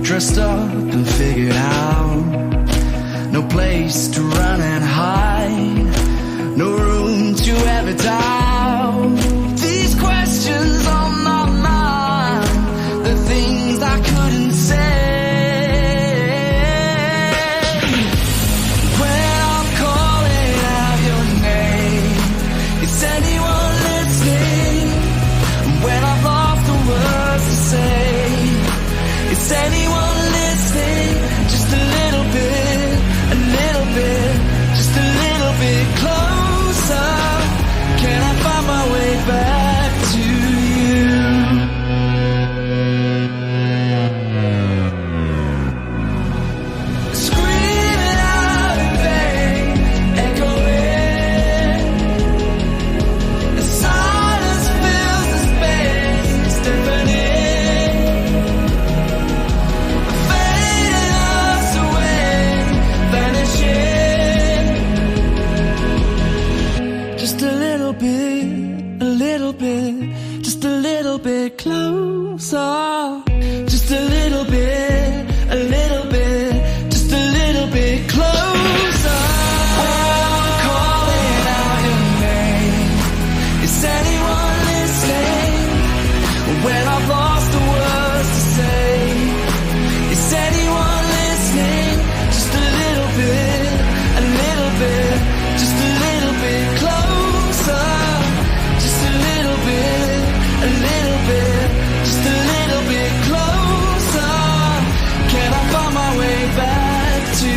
[SPEAKER 9] dressed up and figured out. No place to run and hide, no room to ever doubt. These questions on my mind, the things I couldn't say. When I'm calling out your name, is anyone listening? When I've lost the words to say, is anyone listening? Just a little bit, just a little bit closer. Can I find my way back to you? Screaming out in vain, echoing. The silence fills the space, deafening, fading us away, vanishing. Just a little bit, just a little bit closer. Just a little bit, just a little bit closer. I'm calling out your name. Is anyone listening? When I've lost the words to say, is anyone listening? Just a little bit, just a little bit closer. Just a little bit, just a little bit closer. Can I find my way back to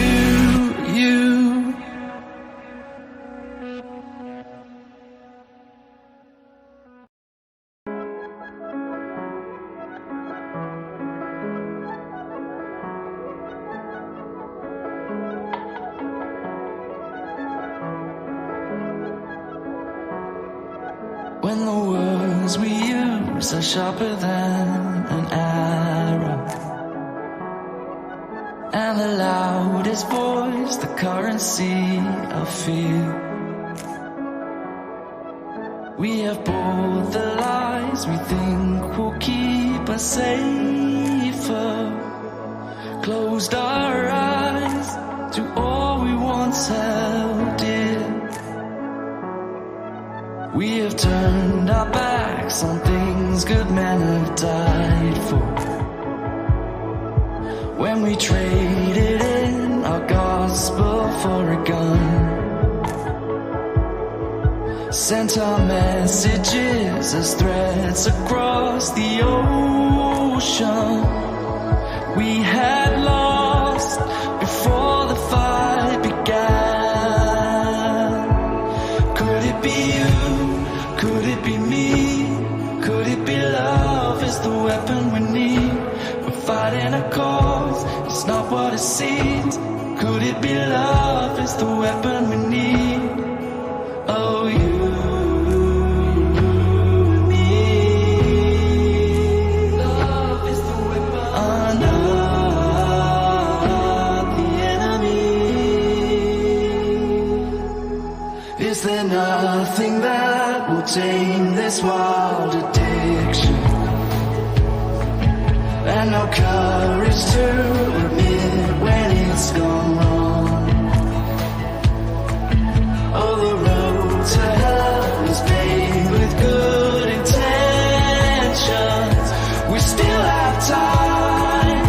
[SPEAKER 9] you? When the words we use are sharper than an arrow, and the loudest voice the currency of fear. We have bought the lies we think will keep us safer, closed our eyes to all we once held dear. We have turned our backs on things good men have died for. When we traded in our gospel for a gun, sent our messages as threads across the ocean. We had lost before the fight began. Could it be you? Could it be me? Could it be love is the weapon we need? We're fighting a cause, it's not what it seems. Could it be love is the weapon we need? Oh, you. Is there nothing that will tame this wild addiction? And no courage to admit when it's gone wrong. Oh, the road to hell is paved with good intentions. We still have time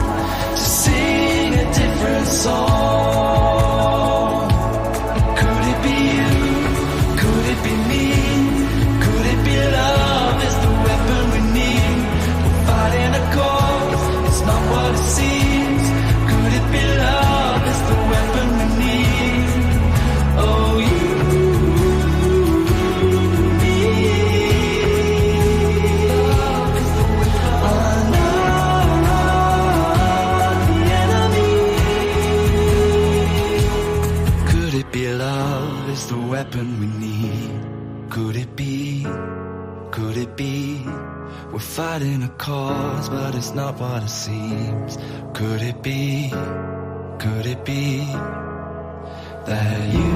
[SPEAKER 9] to sing a different song. Could it be you? Could it be me? Could it be love is the weapon we need? We're fighting a cause, it's not what it seems. Could it be love is the weapon we need? Oh, you, me. Love is the weapon. Not the enemy. Could it be love is the weapon we need? Could it be? Could it be? We're fighting a cause, but it's not what it seems. Could it be? Could it be that you